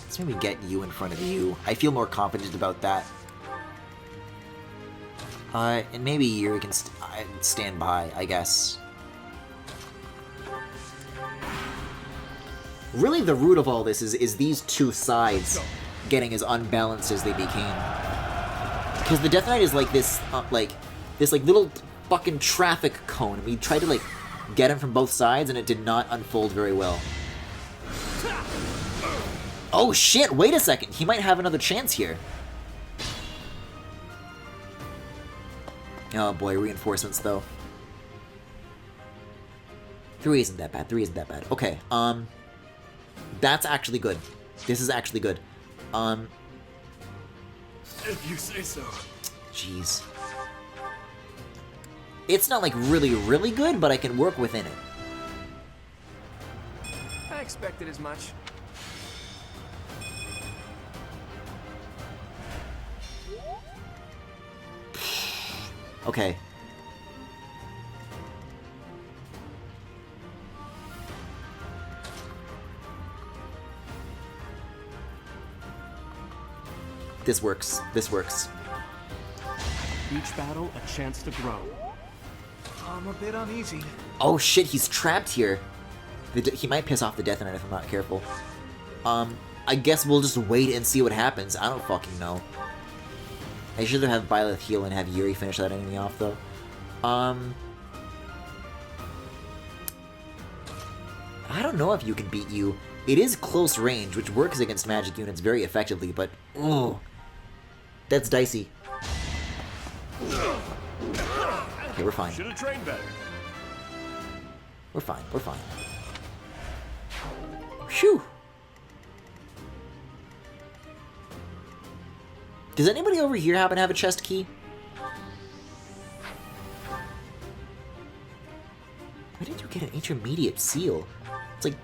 Let's maybe get you in front of you. I feel more confident about that. And maybe Yuri can stand by, I guess. Really, the root of all this is these two sides getting as unbalanced as they became. Because the Death Knight is like this, this little fucking traffic cone. We tried to, like, get him from both sides, and it did not unfold very well. Oh shit, wait a second. He might have another chance here. Oh boy, reinforcements, though. 3 isn't that bad. 3 isn't that bad. Okay, that's actually good. This is actually good. If you say so. Jeez. It's not, like, really, really good, but I can work within it. I expected as much. Okay. This works. This works. Each battle, a chance to grow. I'm a bit uneasy. Oh shit, he's trapped here. He might piss off the Death Knight if I'm not careful. I guess we'll just wait and see what happens. I don't fucking know. I should have Byleth heal and have Yuri finish that enemy off, though. I don't know if you can beat you. It is close range, which works against magic units very effectively, but... ooh, that's dicey. Okay, we're fine. Should have trained better. We're fine, we're fine. Phew! Does anybody over here happen to have a chest key? Why did you get an intermediate seal? It's like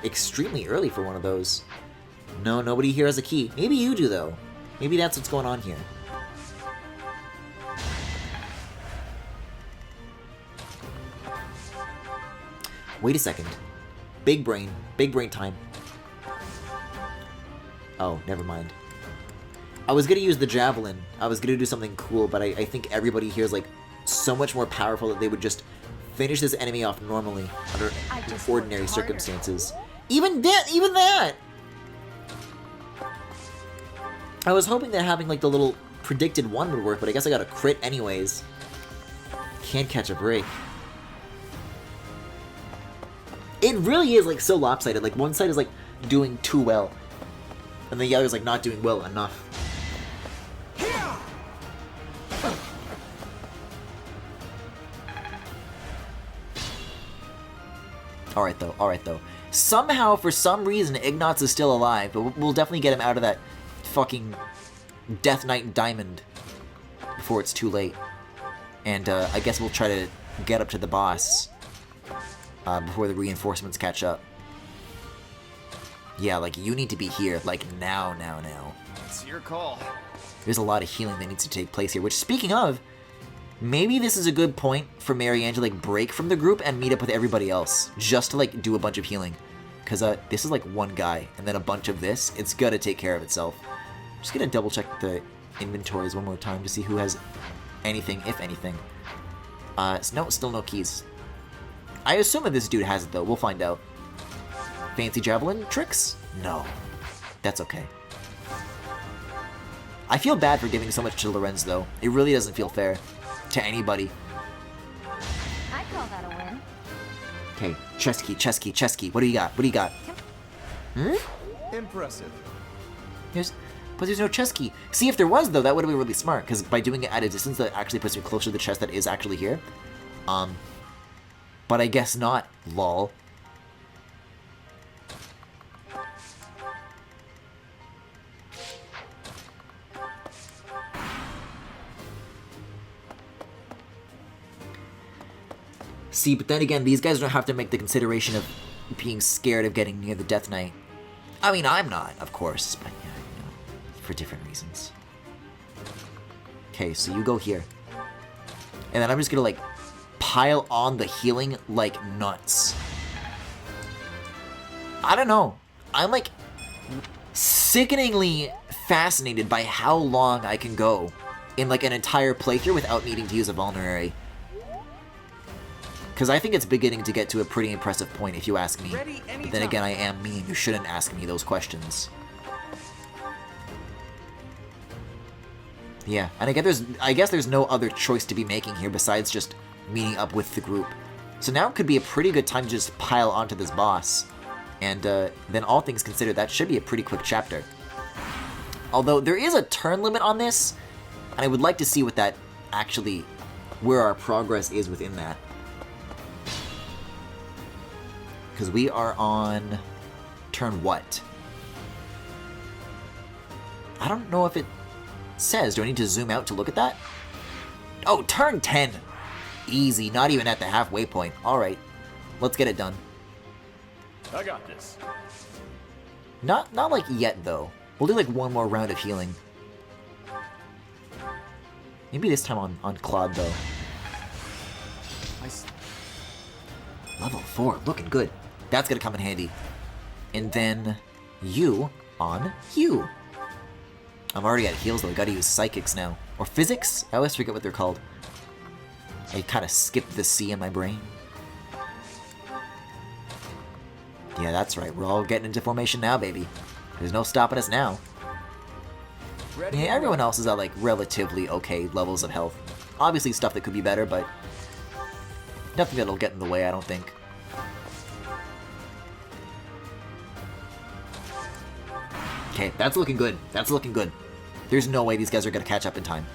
extremely early for one of those. No, nobody here has a key. Maybe you do, though. Maybe that's what's going on here. Wait a second. Big brain time. Oh, never mind. I was gonna use the javelin. I was gonna do something cool, but I think everybody here is like so much more powerful that they would just finish this enemy off normally under ordinary circumstances. Even that! I was hoping that having like the little predicted one would work, but I guess I got a crit anyways. Can't catch a break. It really is like so lopsided. Like one side is like doing too well, and the other is like not doing well enough. Alright though. Somehow, for some reason, Ignatz is still alive, but we'll definitely get him out of that fucking Death Knight Diamond before it's too late. And I guess we'll try to get up to the boss before the reinforcements catch up. Yeah, like, you need to be here, like, now. It's your call. There's a lot of healing that needs to take place here, which, speaking of, maybe this is a good point for Marianne to, like, break from the group and meet up with everybody else, just to, like, do a bunch of healing. Because this is, like, one guy, and then a bunch of this. It's gotta take care of itself. I'm just gonna double-check the inventories one more time to see who has anything, if anything. No, still no keys. I assume that this dude has it, though. We'll find out. Fancy javelin tricks? No. That's okay. I feel bad for giving so much to Lorenz, though. It really doesn't feel fair to anybody. I call that a win. Okay, chest key. What do you got? Hmm? Impressive. But there's no chest key. See, if there was, though, that would have been really smart, because by doing it at a distance, that actually puts you closer to the chest that is actually here. But I guess not, lol. See, but then again, these guys don't have to make the consideration of being scared of getting near the Death Knight. I mean, I'm not, of course, but yeah, you know, for different reasons. Okay, so you go here. And then I'm just gonna, like, pile on the healing like nuts. I don't know. I'm, like, sickeningly fascinated by how long I can go in, like, an entire playthrough without needing to use a vulnerary. Because I think it's beginning to get to a pretty impressive point, if you ask me. But then again, I am me, and you shouldn't ask me those questions. Yeah, and I guess there's no other choice to be making here besides just meeting up with the group. So now could be a pretty good time to just pile onto this boss. And then all things considered, that should be a pretty quick chapter. Although there is a turn limit on this, and I would like to see what that actually, where our progress is within that. Because we are on turn what? I don't know if it says. Do I need to zoom out to look at that? Oh, turn 10. Easy, not even at the halfway point. Alright, let's get it done. I got this. Not like yet, though. We'll do like one more round of healing. Maybe this time on Claude, though. Level 4, looking good. That's gonna come in handy. And then you on you. I'm already at heals, though. I gotta use psychics now. Or physics? I always forget what they're called. I kind of skipped the C in my brain. Yeah, that's right. We're all getting into formation now, baby. There's no stopping us now. Yeah, everyone else is at, like, relatively okay levels of health. Obviously stuff that could be better, but nothing that'll get in the way, I don't think. Okay, that's looking good. That's looking good. There's no way these guys are going to catch up in time.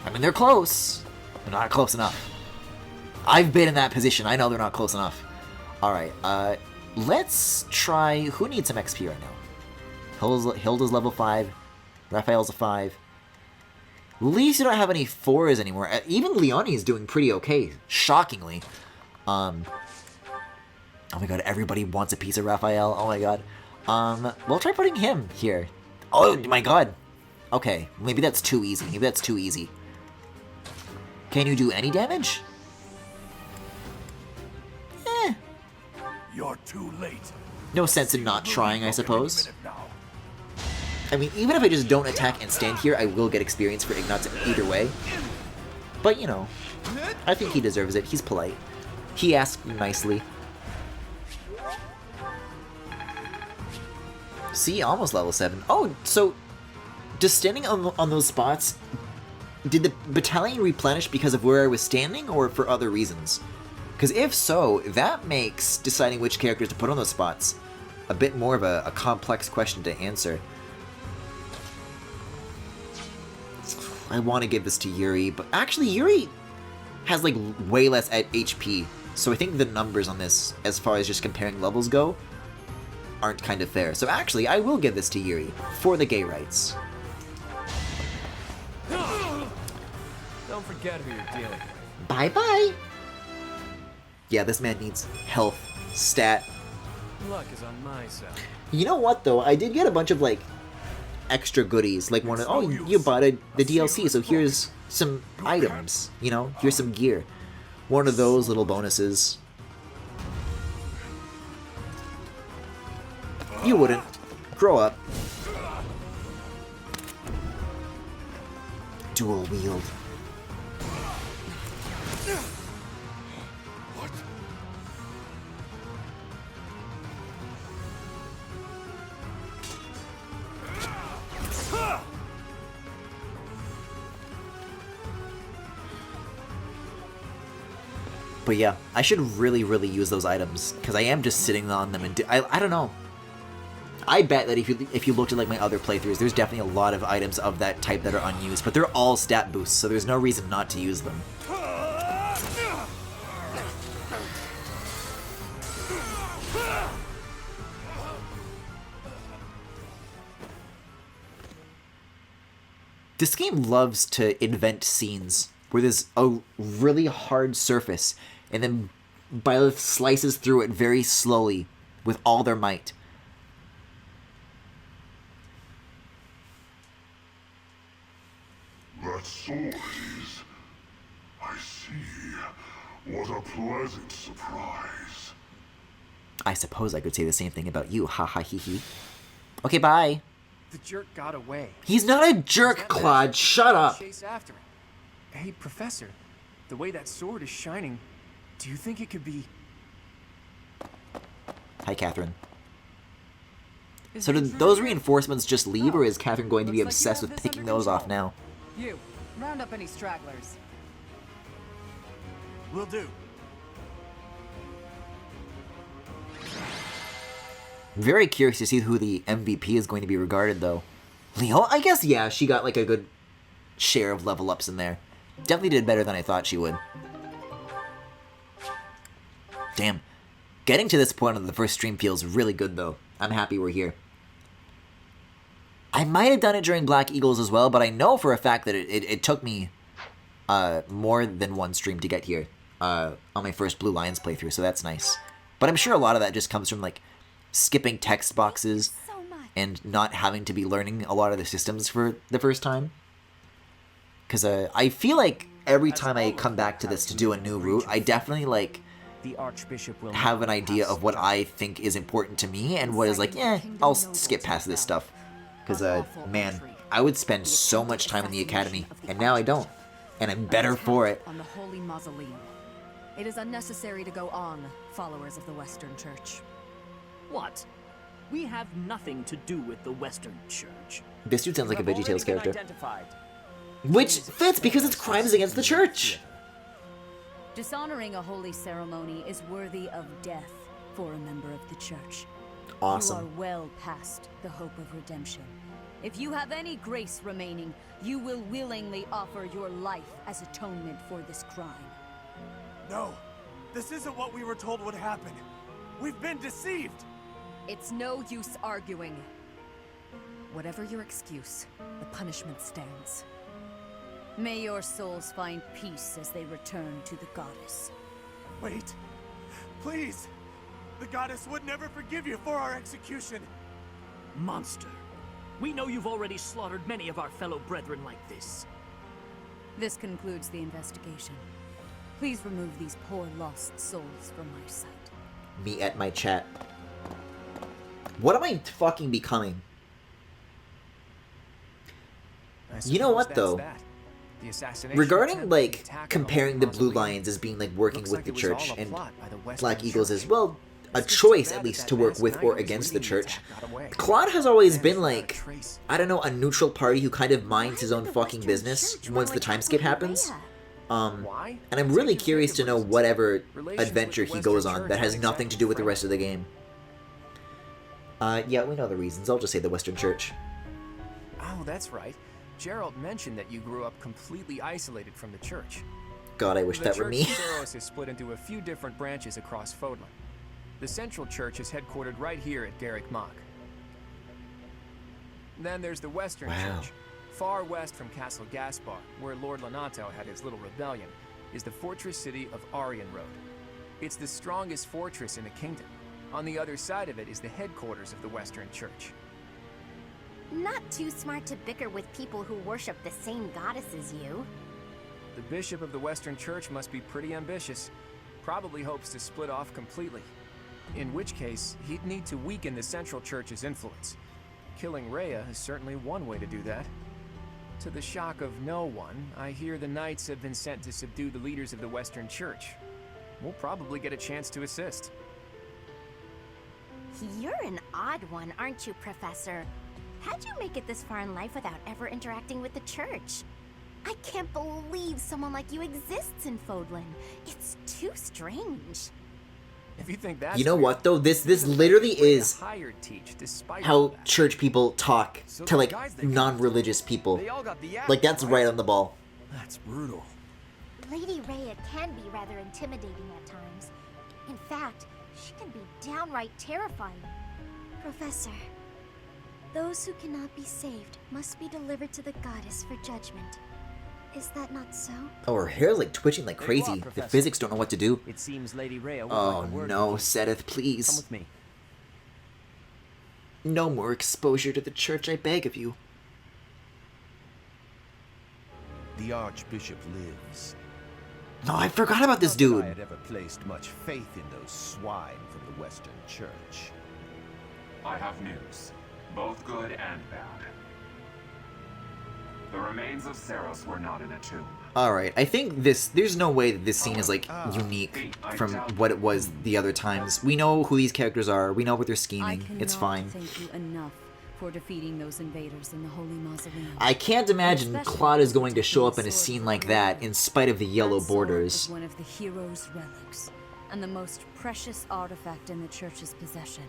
I mean, they're close. They're not close enough. I've been in that position. I know they're not close enough. Alright, let's try... Who needs some XP right now? Hilda's level 5. Raphael's a 5. At least you don't have any 4s anymore. Even Leonie is doing pretty okay. Shockingly. Oh my god, everybody wants a piece of Raphael. Oh my god. We'll try putting him here. Oh my god. Okay, maybe that's too easy. Maybe that's too easy. Can you do any damage? You're too late. No sense in not trying, I suppose. I mean, even if I just don't attack and stand here, I will get experience for Ignatz either way. But, you know, I think he deserves it. He's polite. He asked nicely. See, almost level 7. Oh, so does standing on those spots, did the battalion replenish because of where I was standing or for other reasons? Because if so, that makes deciding which characters to put on those spots a bit more of a complex question to answer. I want to give this to Yuri, but actually Yuri has like way less HP, so I think the numbers on this, as far as just comparing levels go, aren't kind of fair. So actually, I will give this to Yuri for the gay rights. Don't forget who you're dealing with. Bye-bye! Yeah, this man needs health, stat. Luck is on my side. You know what, though? I did get a bunch of, like, extra goodies. Like, one of, oh, you bought the DLC, so here's some items. You know, here's some gear. One of those little bonuses. You wouldn't. Grow up. Dual wield. But yeah, I should really use those items, because I am just sitting on them, and I don't know. I bet that if you looked at like my other playthroughs, there's definitely a lot of items of that type that are unused, but they're all stat boosts, so there's no reason not to use them. This game loves to invent scenes where there's a really hard surface, and then Byleth slices through it very slowly with all their might. That sword is... I see. What a pleasant surprise. I suppose I could say the same thing about you, ha ha hee hee. Okay, bye. The jerk got away. He's not a jerk, Claude. Shut up. Chase after him. Hey, Professor, the way that sword is shining, do you think it could be... Hi, Catherine. So did those reinforcements just leave, or is Catherine going to be obsessed with picking those off now? You, round up any stragglers. Will do. Very curious to see who the MVP is going to be regarded, though. Leo? I guess, yeah, she got like a good share of level ups in there. Definitely did better than I thought she would. Damn. Getting to this point on the first stream feels really good, though. I'm happy we're here. I might have done it during Black Eagles as well, but I know for a fact that it took me more than one stream to get here on my first Blue Lions playthrough, so that's nice. But I'm sure a lot of that just comes from, like, skipping text boxes and not having to be learning a lot of the systems for the first time. Because I feel like every time I come back to this to do a new route, I definitely, like, the Archbishop will have an idea of what I think is important to me and what is like, I'll skip past this stuff. Because, man, I would spend so much time in the academy, and now I don't. And I'm better for it. On the Holy Mausoleum. It is unnecessary to go on, followers of the Western Church. What? We have nothing to do with the Western Church. This dude sounds like a VeggieTales character. Which fits because it's crimes against the church. Dishonoring a holy ceremony is worthy of death for a member of the church. Awesome. You are well past the hope of redemption. If you have any grace remaining, you will willingly offer your life as atonement for this crime. No, this isn't what we were told would happen. We've been deceived. It's no use arguing. Whatever your excuse, the punishment stands. May your souls find peace as they return to the goddess. Wait, please. The goddess would never forgive you for our execution. Monster. We know you've already slaughtered many of our fellow brethren like this. This concludes the investigation. Please remove these poor lost souls from my sight. me at my chat. What am I fucking becoming? You know what though? Regarding like comparing the Blue Lions as being like working with the church and Black Eagles as well, a choice at least to work with or against the church, Claude has always been like, I don't know, a neutral party who kind of minds his own fucking business once the time skip happens. And I'm really curious to know whatever adventure he goes on that has nothing to do with the rest of the game. Yeah, we know the reasons. I'll just say the Western Church. Oh, that's right. Gerald mentioned that you grew up completely isolated from the church. God, I wish that were me. The Church of Saros is split into a few different branches across Fodlan. The Central Church is headquartered right here at Garrick Mach. Then there's the Western Church. Far west from Castle Gaspar, where Lord Lonato had his little rebellion, is the fortress city of Aryan Road. It's the strongest fortress in the kingdom. On the other side of it is the headquarters of the Western Church. Not too smart to bicker with people who worship the same goddess as you. The bishop of the Western Church must be pretty ambitious. Probably hopes to split off completely. In which case, he'd need to weaken the Central Church's influence. Killing Rhea is certainly one way to do that. To the shock of no one, I hear the Knights have been sent to subdue the leaders of the Western Church. We'll probably get a chance to assist. You're an odd one, aren't you, Professor? How'd you make it this far in life without ever interacting with the church? I can't believe someone like you exists in Fodlan. It's too strange. If you think that's You know what though? This literally is teach despite how church people talk to like non-religious people. Like that's right on the ball. That's brutal. Lady Rhea can be rather intimidating at times. In fact, she can be downright terrifying. Professor, those who cannot be saved must be delivered to the goddess for judgment. Is that not so? Oh, her hair's like twitching like crazy. The physics don't know what to do. It seems Lady Rhea would Oh like a word no, with you. Sedith, please. Come with me. No more exposure to the church, I beg of you. The Archbishop lives. No, I forgot about this Not that dude. I had ever placed much faith in those swine from the Western Church. I have news, both good and bad. The remains of Saros were not in a tomb. Alright, I think there's no way that this scene is like unique from what it was the other times. We know who these characters are, we know what they're scheming, it's fine. Thank you enough for defeating those invaders in the Holy Mausoleum. I can't imagine Claude is going to show up in a scene like that in spite of the yellow borders. One of the hero's relics, and the most precious artifact in the church's possession.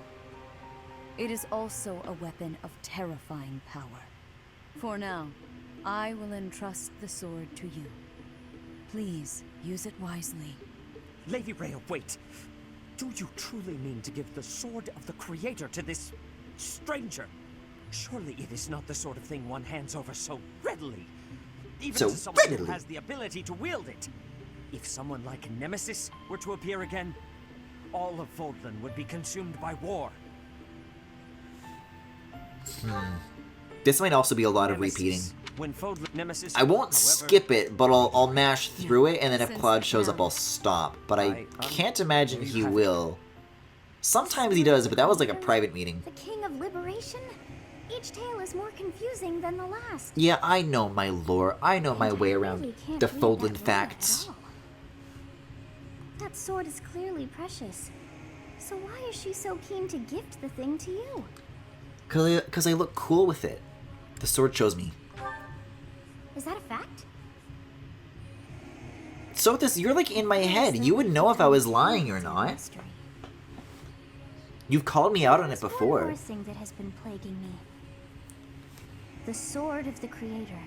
It is also a weapon of terrifying power. For now, I will entrust the sword to you. Please, use it wisely. Lady Rhea, wait. Do you truly mean to give the sword of the Creator to this stranger? Surely it is not the sort of thing one hands over so readily. Even So to someone readily. who has the ability to wield it. If someone like Nemesis were to appear again, all of Fodlan would be consumed by war. This might also be a lot of repeating. When Fodlan Nemesis, I won't however, skip it, but I'll mash through it, and then if Claude shows up, I'll stop. But I can't imagine he will. Sometimes he does, but that was like a private meeting. The King of Liberation? Each tale is more confusing than the last. Yeah, I know my lore. I know my way around really can't the read Fodlan that word facts. at all. That sword is clearly precious. So why is she so keen to gift the thing to you? Because I look cool with it. The sword shows me. Is that a fact? So this, you're like in my head. You would know if I was lying or not. You've called me out on it One before. more thing that has been plaguing me. The sword of the Creator.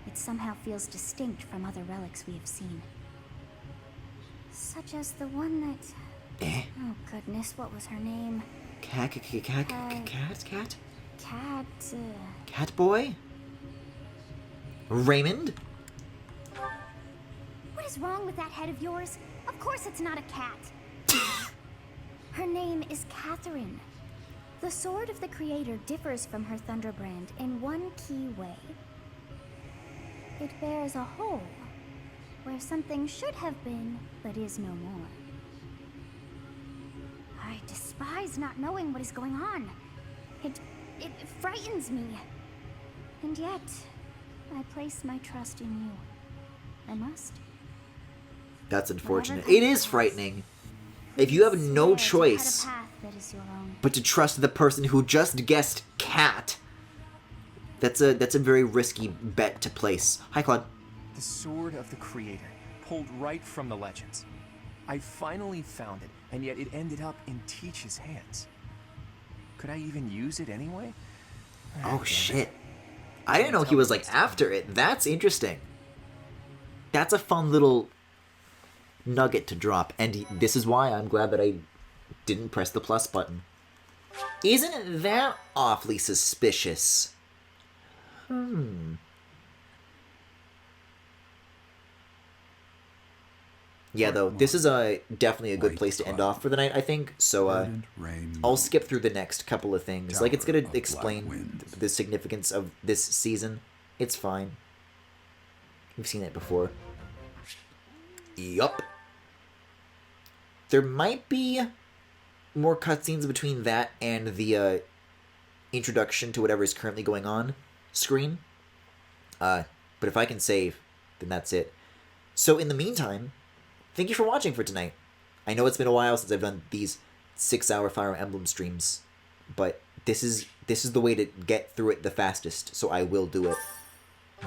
It somehow feels distinct from other relics we have seen. Such as the one that... Oh goodness, what was her name? Cat? Cat... Boy? Raymond? What is wrong with that head of yours? Of course it's not a cat. Her name is Catherine. The sword of the Creator differs from her Thunderbrand in one key way. It bears a hole, where something should have been, but is no more. I despise not knowing what is going on. It frightens me. And yet, I place my trust in you. I must. That's unfortunate. It is frightening. If you have no choice but to trust the person who just guessed cat, that's a very risky bet to place. Hi, Claude. The Sword of the Creator, pulled right from the legends. I finally found it, and yet it ended up in Teach's hands. Could I even use it anyway? Oh shit. I didn't know he was like after it. That's interesting. That's a fun little nugget to drop, and this is why I'm glad that I didn't press the plus button. Isn't that awfully suspicious? Yeah, though, this is definitely a good place to end off for the night, I think. So I'll skip through the next couple of things. Like, it's going to explain the significance of this season. It's fine. We've seen it before. Yup. There might be more cutscenes between that and the introduction to whatever is currently going on screen. But if I can save, then that's it. So in the meantime, thank you for watching for tonight. I know it's been a while since I've done these 6-hour Fire Emblem streams, but this is the way to get through it the fastest, so I will do it.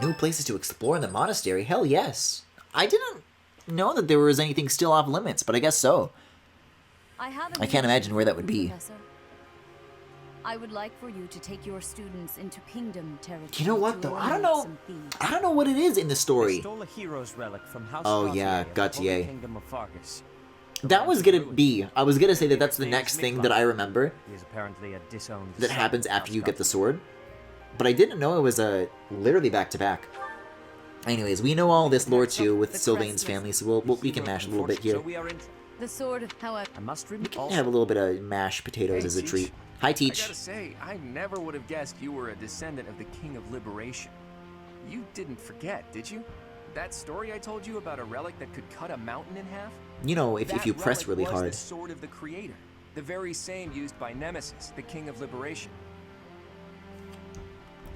New places to explore in the monastery? Hell yes. I didn't know that there was anything still off limits, but I guess so. I can't imagine where that would be. Professor. I would like for you to take your students into Kingdom territory. You know what though? I don't know what it is in the story. They stole a hero's relic from House yeah, Gautier. Kingdom of Fargus. That was gonna be. I was gonna say that that's the next thing that I remember. He is apparently a disowned that happens after you get the sword. But I didn't know it was literally back to back. Anyways, we know all this lore too with Sylvain's family, so we can mash a little bit here. The sword, however, I must we can have a little bit of mashed potatoes as a treat. Hi, Teach. I gotta say, I never would have guessed you were a descendant of the King of Liberation. You didn't forget, did you? That story I told you about a relic that could cut a mountain in half? You know, if you press really hard. The Sword of the Creator, the very same used by Nemesis, the King of Liberation.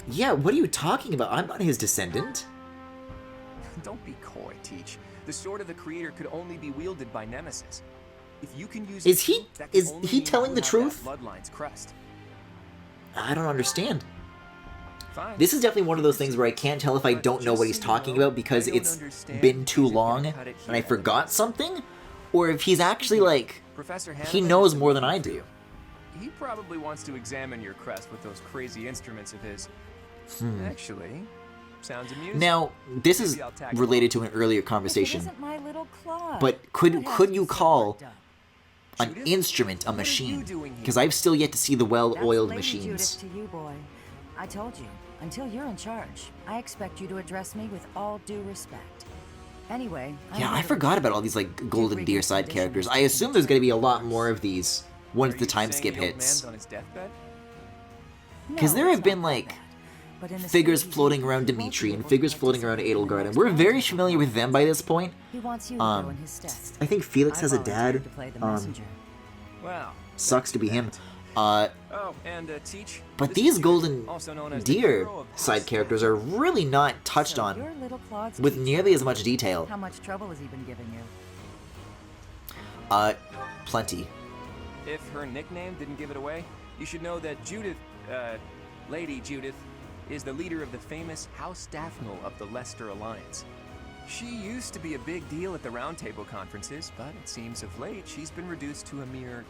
Yeah, what are you talking about? I'm not his descendant. Don't be coy, Teach. The Sword of the Creator could only be wielded by Nemesis. If you can use is he telling the truth? Bloodline's crest. I don't understand. Fine. This is definitely one of those things where I can't tell if I don't know what he's talking about because it's been too long and I forgot something, or if he's actually like he knows more than I do. He probably wants to examine your crest with those crazy instruments of his. Actually, sounds amusing. Now, this is related to an earlier conversation. But could you call an instrument a machine? Because I've still yet to see the well-oiled machines. To you, boy. I told you, until you're in charge, I expect you to address me with all due respect. Anyway, yeah, I forgot about all these like Golden Deer side characters. I assume there's going to be a lot more of these once the time skip hits. Because there have been like figures floating around Dimitri and figures floating around Edelgard, and we're very familiar with them by this point. I think Felix has a dad. Sucks to be him. Teach. But these Golden Deer side characters are really not touched on with nearly as much detail. How much trouble has he been giving you? Plenty. If her nickname didn't give it away, you should know that Judith, Lady Judith, is the leader of the famous House Daphne of the Leicester Alliance. She used to be a big deal at the Round Table conferences, but it seems of late she's been reduced to a mere...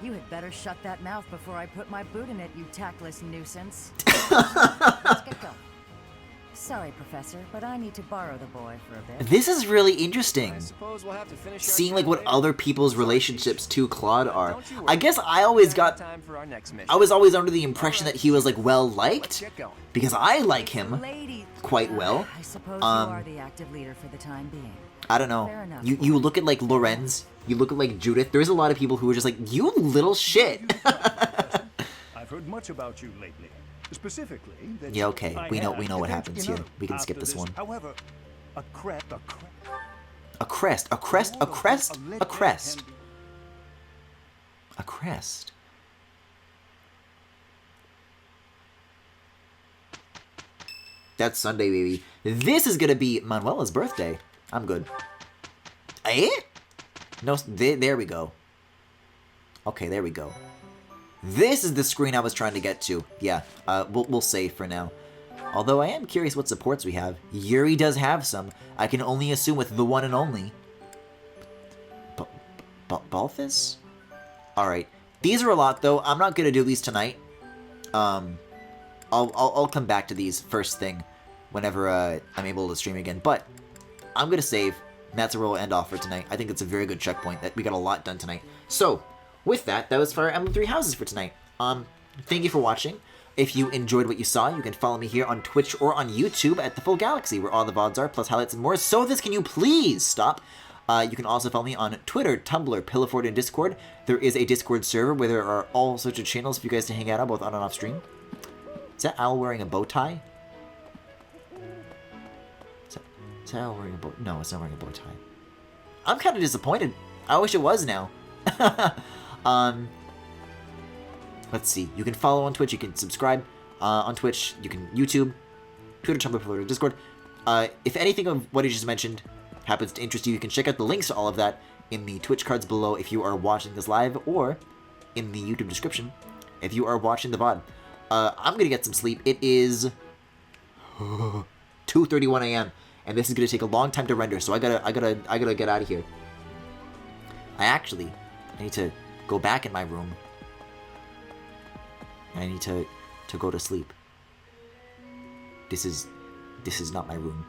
You had better shut that mouth before I put my boot in it, you tactless nuisance. Let's get going. Sorry, Professor, but I need to borrow the boy for a bit. This is really interesting. I suppose we'll have to finish seeing like what other people's relationships to Claude are. I guess I always was always under the impression that he was like well liked because I like him quite well. I suppose you are the active leader for the time being. I don't know. You look at like Lorenz, you look at like Judith. There's a lot of people who are just like, you little shit. I've heard much about you lately. Specifically, that yeah, okay. We know what happens here. We can skip this one. However, a crest. A crest. That's Sunday, baby. This is gonna be Manuela's birthday. I'm good. Eh? No, there we go. Okay, there we go. This is the screen I was trying to get to. Yeah, we'll save for now. Although I am curious what supports we have. Yuri does have some. I can only assume with the one and only. Balthus? Alright. These are a lot, though. I'm not gonna do these tonight. I'll come back to these first thing whenever I'm able to stream again. But I'm gonna save. And that's where we'll end off for tonight. I think it's a very good checkpoint. That we got a lot done tonight. So, with that, that was Fire Emblem 3 Houses for tonight. Thank you for watching. If you enjoyed what you saw, you can follow me here on Twitch or on YouTube at The Full Galaxy, where all the VODs are, plus highlights and more. So this, can you please stop? You can also follow me on Twitter, Tumblr, Pillowfort, and Discord. There is a Discord server where there are all sorts of channels for you guys to hang out on, both on and off stream. Is that Al wearing a bow tie? Is that Al wearing a bow? No, it's not wearing a bow tie. I'm kind of disappointed. I wish it was now. Let's see. You can follow on Twitch. You can subscribe on Twitch. You can YouTube, Twitter, Tumblr, Pillowfort, Discord. If anything of what I just mentioned happens to interest you, you can check out the links to all of that in the Twitch cards below if you are watching this live, or in the YouTube description if you are watching the VOD. I'm gonna get some sleep. It is 2:31 a.m. and this is gonna take a long time to render, so I gotta get out of here. I need to go back in my room. I need to go to sleep. This is not my room.